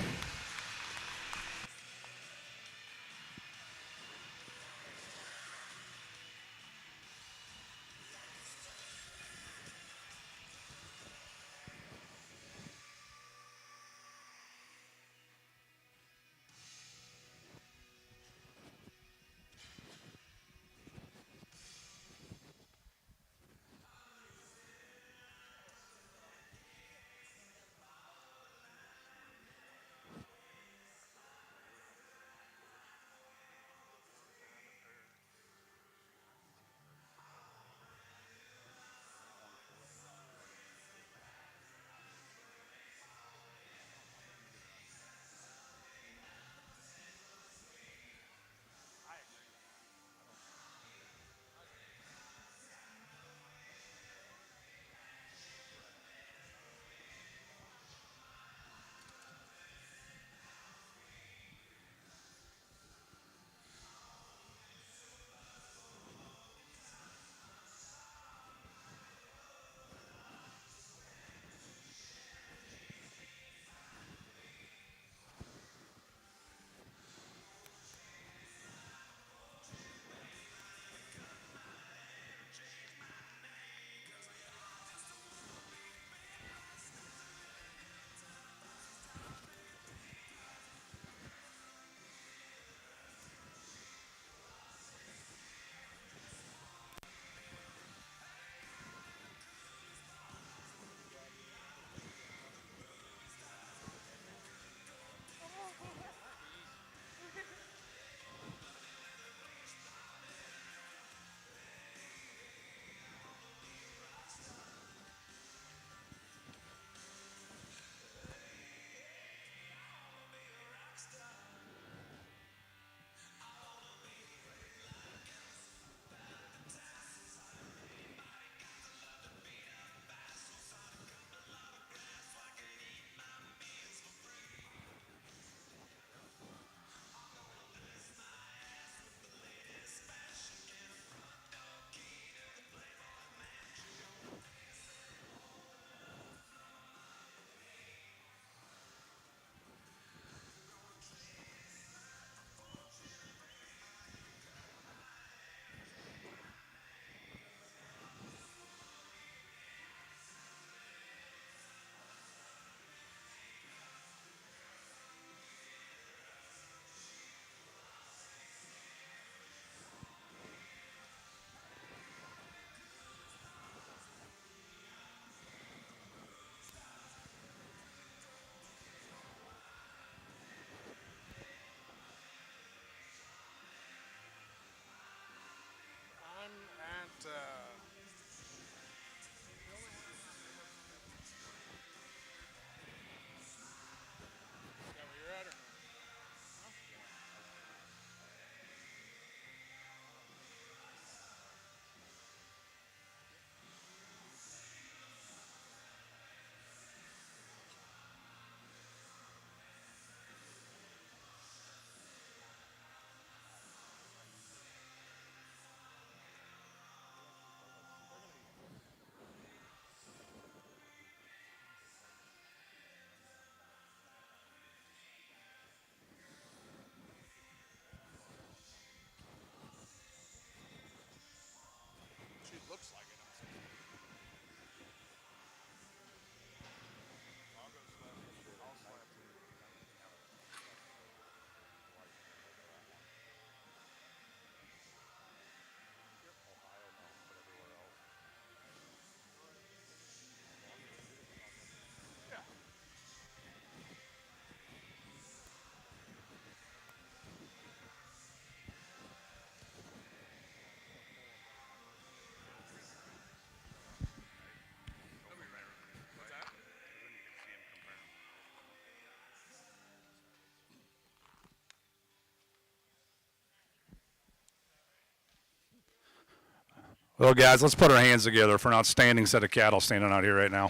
Well, guys, let's put our hands together for an outstanding set of cattle standing out here right now.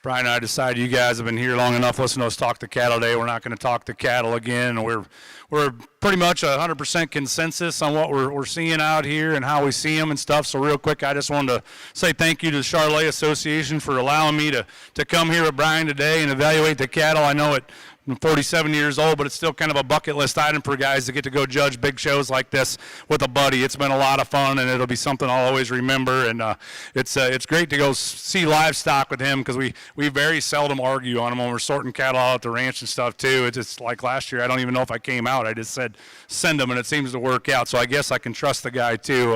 Brian and I decided you guys have been here long enough listening to us talk the cattle today. We're not going to talk the cattle again. We're pretty much 100% consensus on what we're seeing out here and how we see them and stuff. So real quick, I just wanted to say thank you to the Charolais Association for allowing me to come here with Brian today and evaluate the cattle. I know I'm 47 years old, but it's still kind of a bucket list item for guys to get to go judge big shows like this with a buddy. It's been a lot of fun, and it'll be something I'll always remember. And it's great to go see livestock with him because we very seldom argue on them when we're sorting cattle out at the ranch and stuff too. It's just like last year, I don't even know if I came out. I just said send them, and it seems to work out. So I guess I can trust the guy too.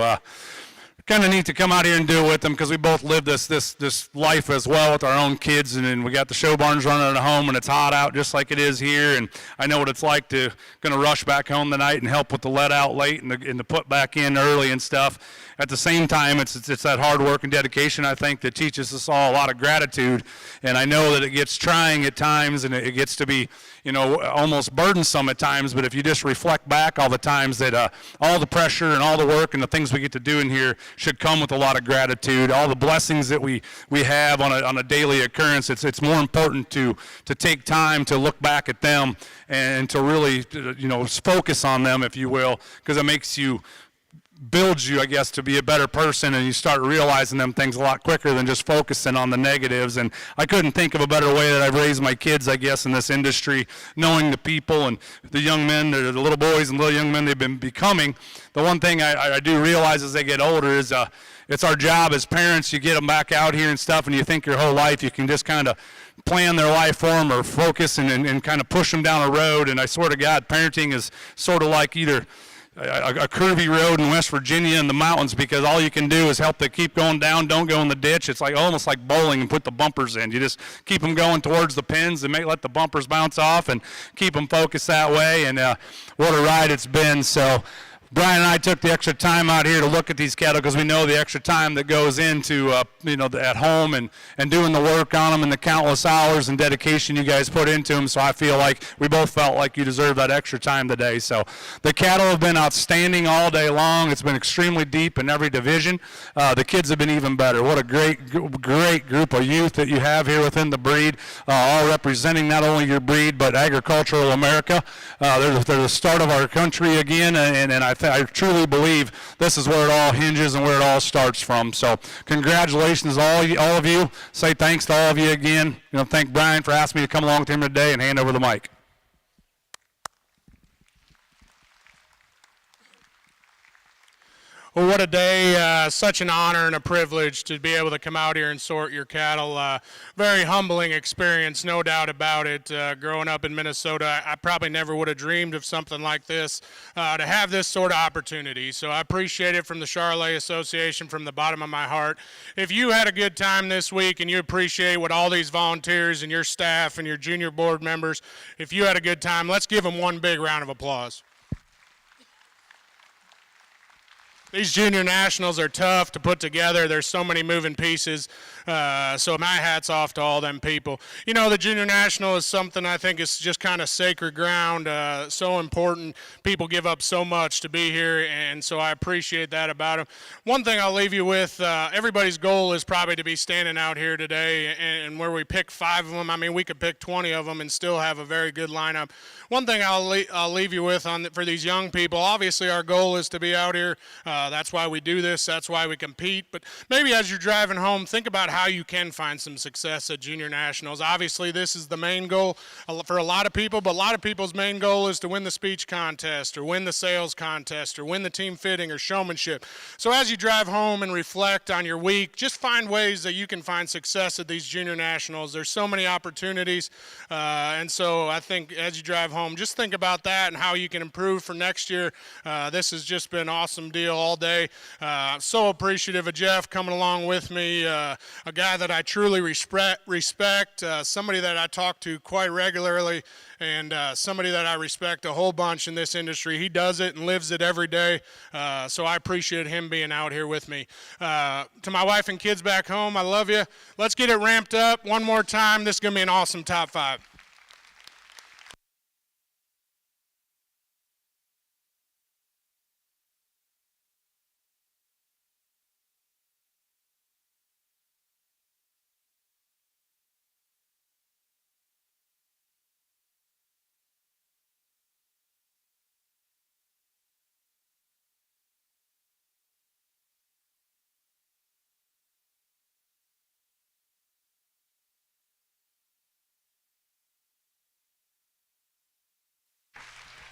Kind of neat to come out here and do it with them because we both live this life as well with our own kids, and we got the show barns running at home, and it's hot out just like it is here, and I know what it's like to rush back home tonight and help with the let out late and to put back in early and stuff. At the same time, it's that hard work and dedication, I think, that teaches us all a lot of gratitude, and I know that it gets trying at times, and it gets to be almost burdensome at times, but if you just reflect back all the times that all the pressure and all the work and the things we get to do in here should come with a lot of gratitude. All the blessings that we have on a daily occurrence, it's more important to take time to look back at them and to really focus on them, if you will, because it builds you, I guess, to be a better person, and you start realizing them things a lot quicker than just focusing on the negatives. And I couldn't think of a better way that I've raised my kids, I guess, in this industry, knowing the people and the young men, the little boys and little young men they've been becoming. The one thing I do realize as they get older is it's our job as parents. You get them back out here and stuff, and you think your whole life you can just kind of plan their life for them or focus and kind of push them down a road. And I swear to God, parenting is sort of like either a curvy road in West Virginia in the mountains, because all you can do is help them keep going down, don't go in the ditch. It's like almost like bowling and put the bumpers in. You just keep them going towards the pins and let the bumpers bounce off and keep them focused that way. And what a ride it's been. So Brian and I took the extra time out here to look at these cattle because we know the extra time that goes into at home and doing the work on them and the countless hours and dedication you guys put into them. So I feel like we both felt like you deserve that extra time today. So the cattle have been outstanding all day long. It's been extremely deep in every division. The kids have been even better. What a great group of youth that you have here within the breed, all representing not only your breed but agricultural America. They're the start of our country again, and I truly believe this is where it all hinges and where it all starts from. So congratulations to all of you. Say thanks to all of you again. Thank Brian for asking me to come along with him today and hand over the mic. Well, what a day, such an honor and a privilege to be able to come out here and sort your cattle. Very humbling experience, no doubt about it. Growing up in Minnesota, I probably never would have dreamed of something like this, to have this sort of opportunity. So I appreciate it from the Charolais Association from the bottom of my heart. If you had a good time this week and you appreciate what all these volunteers and your staff and your junior board members, if you had a good time, let's give them one big round of applause. These junior nationals are tough to put together. There's so many moving pieces. So my hat's off to all them people. The junior national is something I think is just kind of sacred ground, so important. People give up so much to be here, and so I appreciate that about them. One thing I'll leave you with, everybody's goal is probably to be standing out here today, and where we pick 5 of them, I mean, we could pick 20 of them and still have a very good lineup. One thing I'll leave you with for these young people, obviously our goal is to be out here. That's why we do this. That's why we compete. But maybe as you're driving home, think about how you can find some success at Junior Nationals. Obviously, this is the main goal for a lot of people, but a lot of people's main goal is to win the speech contest or win the sales contest or win the team fitting or showmanship. So as you drive home and reflect on your week, just find ways that you can find success at these Junior Nationals. There's so many opportunities, and so I think as you drive home, just think about that and how you can improve for next year. This has just been an awesome deal all day. So appreciative of Jeff coming along with me, a guy that I truly respect, somebody that I talk to quite regularly, and somebody that I respect a whole bunch in this industry. He does it and lives it every day, so I appreciate him being out here with me. To my wife and kids back home, I love you. Let's get it ramped up one more time. This is going to be an awesome top 5.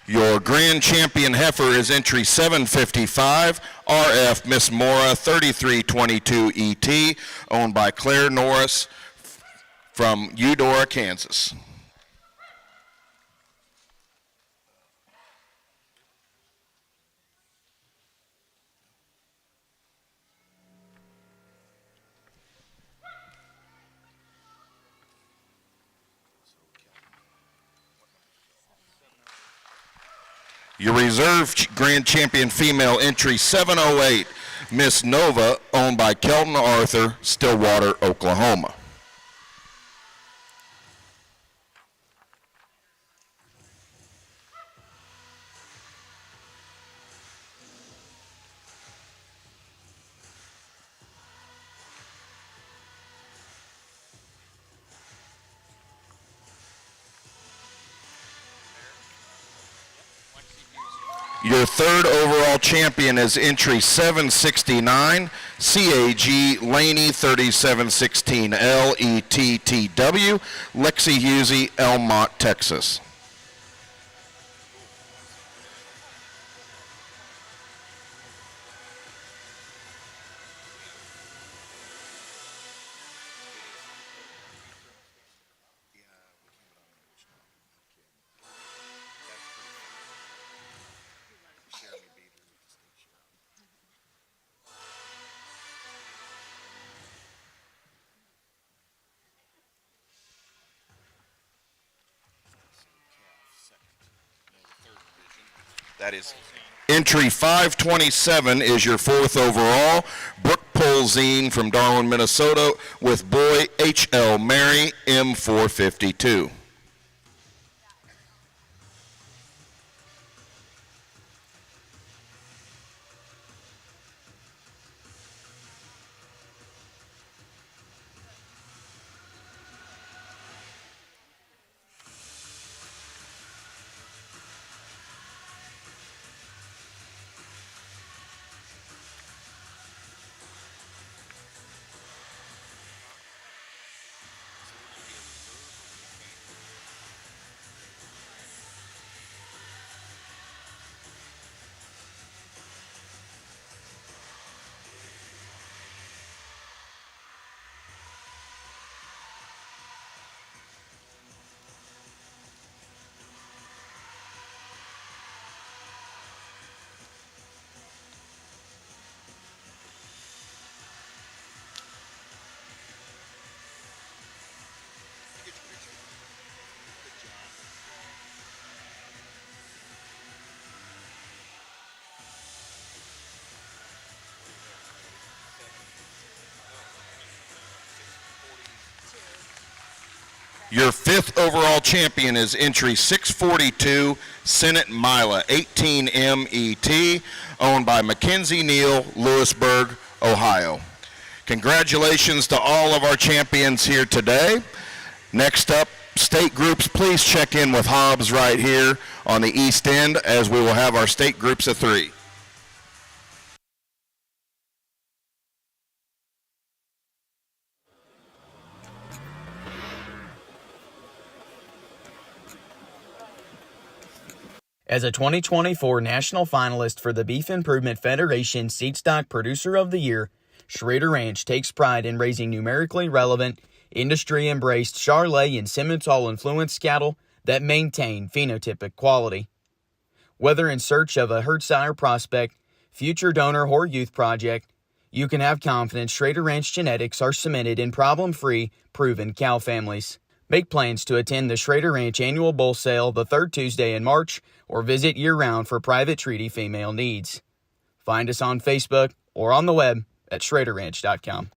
Your grand champion heifer is entry 755, RF Miss Mora 3322 ET, owned by Claire Norris from Eudora, Kansas. Your reserve grand champion female entry 708, Miss Nova, owned by Kelton Arthur, Stillwater, Oklahoma. Your third overall champion is entry 769, CAG Laney 3716L ETTW, Lexi Husey, Elmont, Texas. That is entry 527 is your fourth overall. Brooke Polzine from Darwin, Minnesota, with boy H.L. Mary, M452. Your fifth overall champion is entry 642, Senate Mila, 18MET, owned by Mackenzie Neal, Lewisburg, Ohio. Congratulations to all of our champions here today. Next up, state groups, please check in with Hobbs right here on the east end, as we will have our state groups of 3. As a 2024 national finalist for the Beef Improvement Federation Seed Stock Producer of the Year, Schrader Ranch takes pride in raising numerically relevant, industry-embraced Charolais and Simmental-influenced cattle that maintain phenotypic quality. Whether in search of a herd sire prospect, future donor, or youth project, you can have confidence Schrader Ranch genetics are cemented in problem-free, proven cow families. Make plans to attend the Schrader Ranch Annual Bull Sale the third Tuesday in March, or visit year-round for private treaty female needs. Find us on Facebook or on the web at schraderranch.com.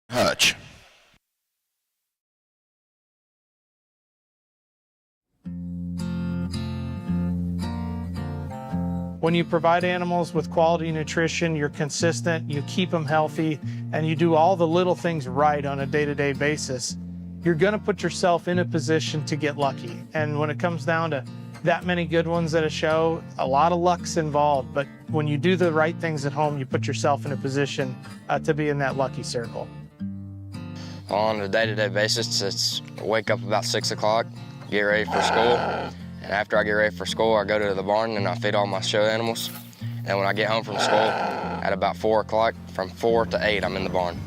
Hutch. When you provide animals with quality nutrition, you're consistent, you keep them healthy, and you do all the little things right on a day-to-day basis, you're going to put yourself in a position to get lucky. And when it comes down to that many good ones at a show, a lot of luck's involved. But when you do the right things at home, you put yourself in a position to be in that lucky circle. On a day-to-day basis, it's wake up about 6 o'clock, get ready for school. And after I get ready for school, I go to the barn and I feed all my show animals. And when I get home from school at about 4 o'clock, from 4 to 8, I'm in the barn.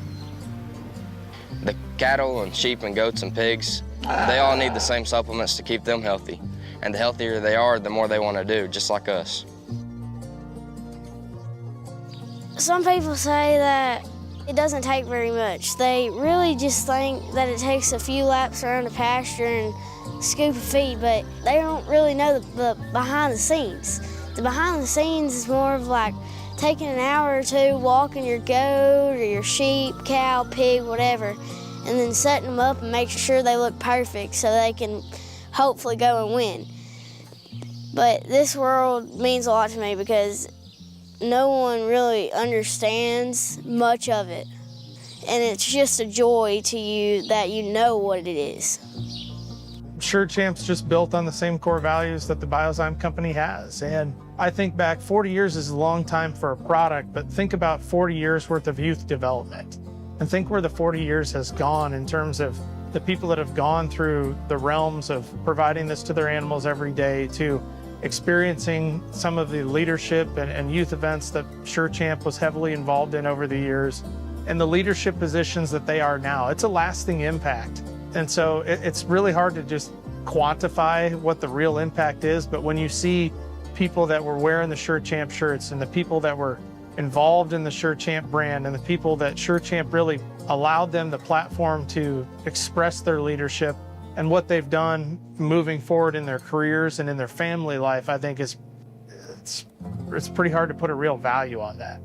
The cattle and sheep and goats and pigs, they all need the same supplements to keep them healthy. And the healthier they are, the more they want to do, just like us. Some people say that it doesn't take very much. They really just think that it takes a few laps around the pasture and scoop of feed, but they don't really know the behind the scenes. The behind the scenes is more of like taking an hour or two, walking your goat or your sheep, cow, pig, whatever, and then setting them up and making sure they look perfect so they can hopefully go and win. But this world means a lot to me because no one really understands much of it. And it's just a joy to you that you know what it is. Sure Champ's just built on the same core values that the Biozyme company has. And I think back 40 years is a long time for a product, but think about 40 years worth of youth development. And think where the 40 years has gone in terms of the people that have gone through the realms of providing this to their animals every day, to experiencing some of the leadership and youth events that Sure Champ was heavily involved in over the years, and the leadership positions that they are now. It's a lasting impact. And so it's really hard to just quantify what the real impact is, but when you see people that were wearing the Sure Champ shirts and the people that were involved in the Sure Champ brand and the people that Sure Champ really allowed them the platform to express their leadership and what they've done moving forward in their careers and in their family life, I think it's pretty hard to put a real value on that.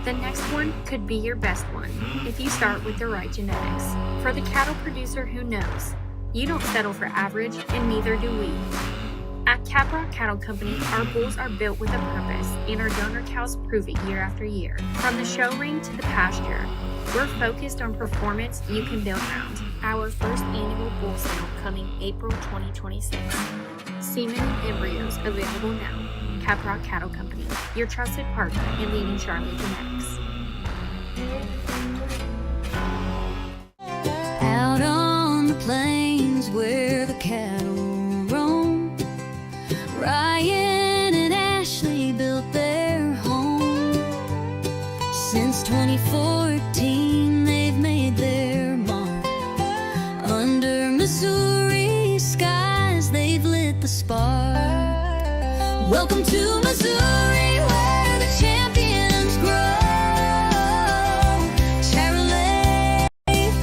The next one could be your best one if you start with the right genetics. For the cattle producer who knows, you don't settle for average, and neither do we. At Caprock Cattle Company, our bulls are built with a purpose, and our donor cows prove it year after year. From the show ring to the pasture, we're focused on performance you can build around. Our first annual bull sale coming April 2026. Semen and embryos available now. Caprock Cattle Company, your trusted partner in leading Charlotte genetics. Out on the plains where the cattle roam, Ryan and Ashley built their home. Since 2014, they've made their mark. Under Missouri skies, they've lit the spark. Welcome to Missouri, where the champions grow. Chevrolet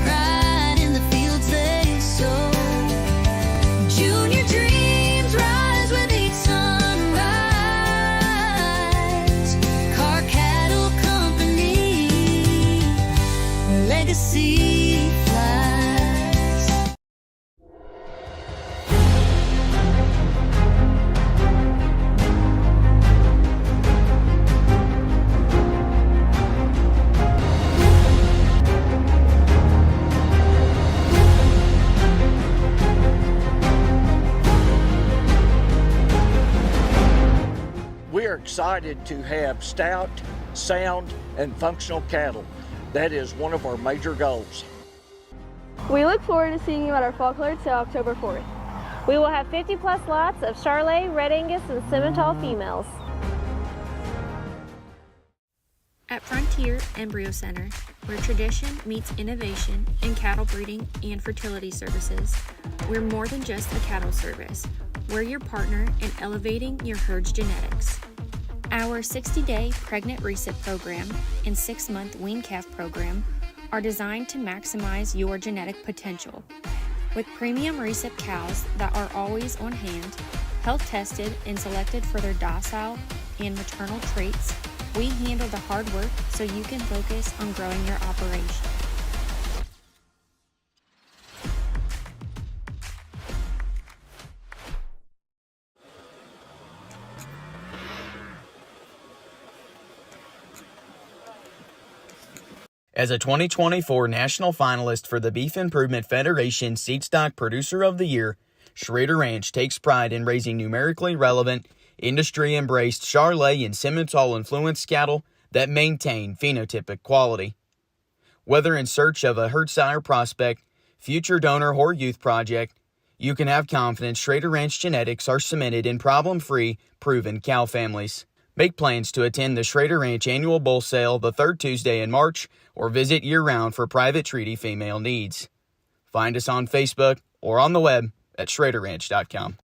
pride in the fields they sow. Junior dreams rise with each sunrise. Car Cattle Company, legacy flies. excited to have stout, sound, and functional cattle. That is one of our major goals. We look forward to seeing you at our fall clearance sale October 4th. We will have 50 plus lots of Charolais, Red Angus, and Simmental females. At Frontier Embryo Center, where tradition meets innovation in cattle breeding and fertility services, we're more than just a cattle service. We're your partner in elevating your herd's genetics. Our 60-day pregnant reset program and 6-month wean calf program are designed to maximize your genetic potential. With premium reset cows that are always on hand, health tested and selected for their docile and maternal traits, we handle the hard work so you can focus on growing your operation. As a 2024 national finalist for the Beef Improvement Federation Seed Stock Producer of the Year, Schrader Ranch takes pride in raising numerically relevant, industry-embraced Charolais and Simmental-influenced cattle that maintain phenotypic quality. Whether in search of a herd sire prospect, future donor, or youth project, you can have confidence Schrader Ranch genetics are cemented in problem-free, proven cow families. Make plans to attend the Schrader Ranch Annual Bull Sale the third Tuesday in March or visit year-round for private treaty female needs. Find us on Facebook or on the web at schraderranch.com.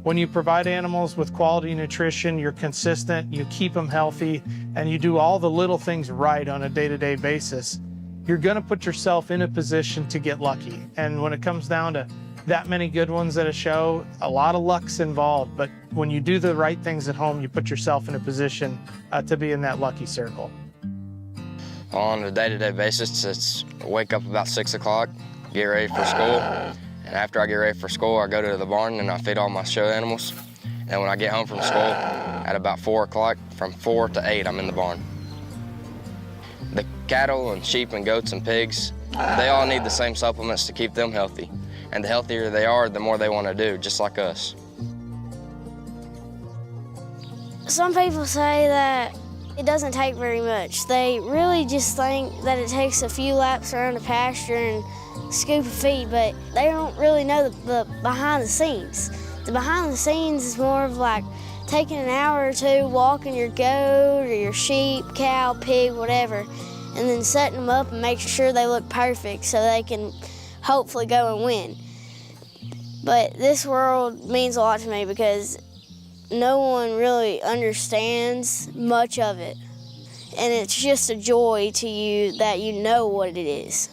When you provide animals with quality nutrition, you're consistent, you keep them healthy, and you do all the little things right on a day-to-day basis, you're going to put yourself in a position to get lucky. And when it comes down to that many good ones at a show, a lot of luck's involved. But when you do the right things at home, you put yourself in a position to be in that lucky circle. On a day-to-day basis, it's wake up about 6 o'clock, get ready for school. And after I get ready for school, I go to the barn and I feed all my show animals. And when I get home from school at about 4 o'clock, from 4 to 8, I'm in the barn. The cattle and sheep and goats and pigs, they all need the same supplements to keep them healthy. And the healthier they are, the more they want to do, just like us. Some people say that it doesn't take very much. They really just think that it takes a few laps around the pasture and scoop of feed, but they don't really know the behind the scenes. The behind the scenes is more of like taking an hour or two walking your goat or your sheep, cow, pig, whatever, and then setting them up and making sure they look perfect so they can hopefully go and win. But this world means a lot to me because no one really understands much of it. And it's just a joy to you that you know what it is.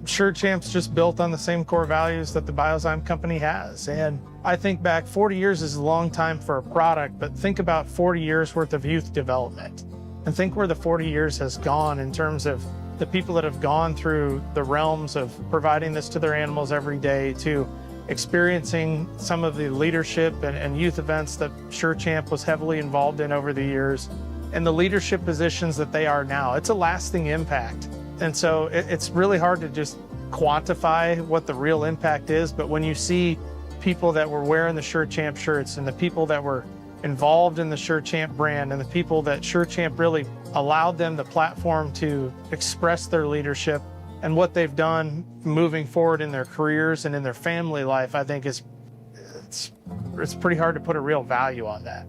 Sure Champ's just built on the same core values that the Biozyme company has. And I think back 40 years is a long time for a product, but think about 40 years worth of youth development. And think where the 40 years has gone in terms of the people that have gone through the realms of providing this to their animals every day, to experiencing some of the leadership and youth events that Sure Champ was heavily involved in over the years, and the leadership positions that they are now. It's a lasting impact. And so it's really hard to just quantify what the real impact is, but when you see people that were wearing the Sure Champ shirts and the people that were involved in the Sure Champ brand and the people that Sure Champ really allowed them the platform to express their leadership and what they've done moving forward in their careers and in their family life, I think it's pretty hard to put a real value on that.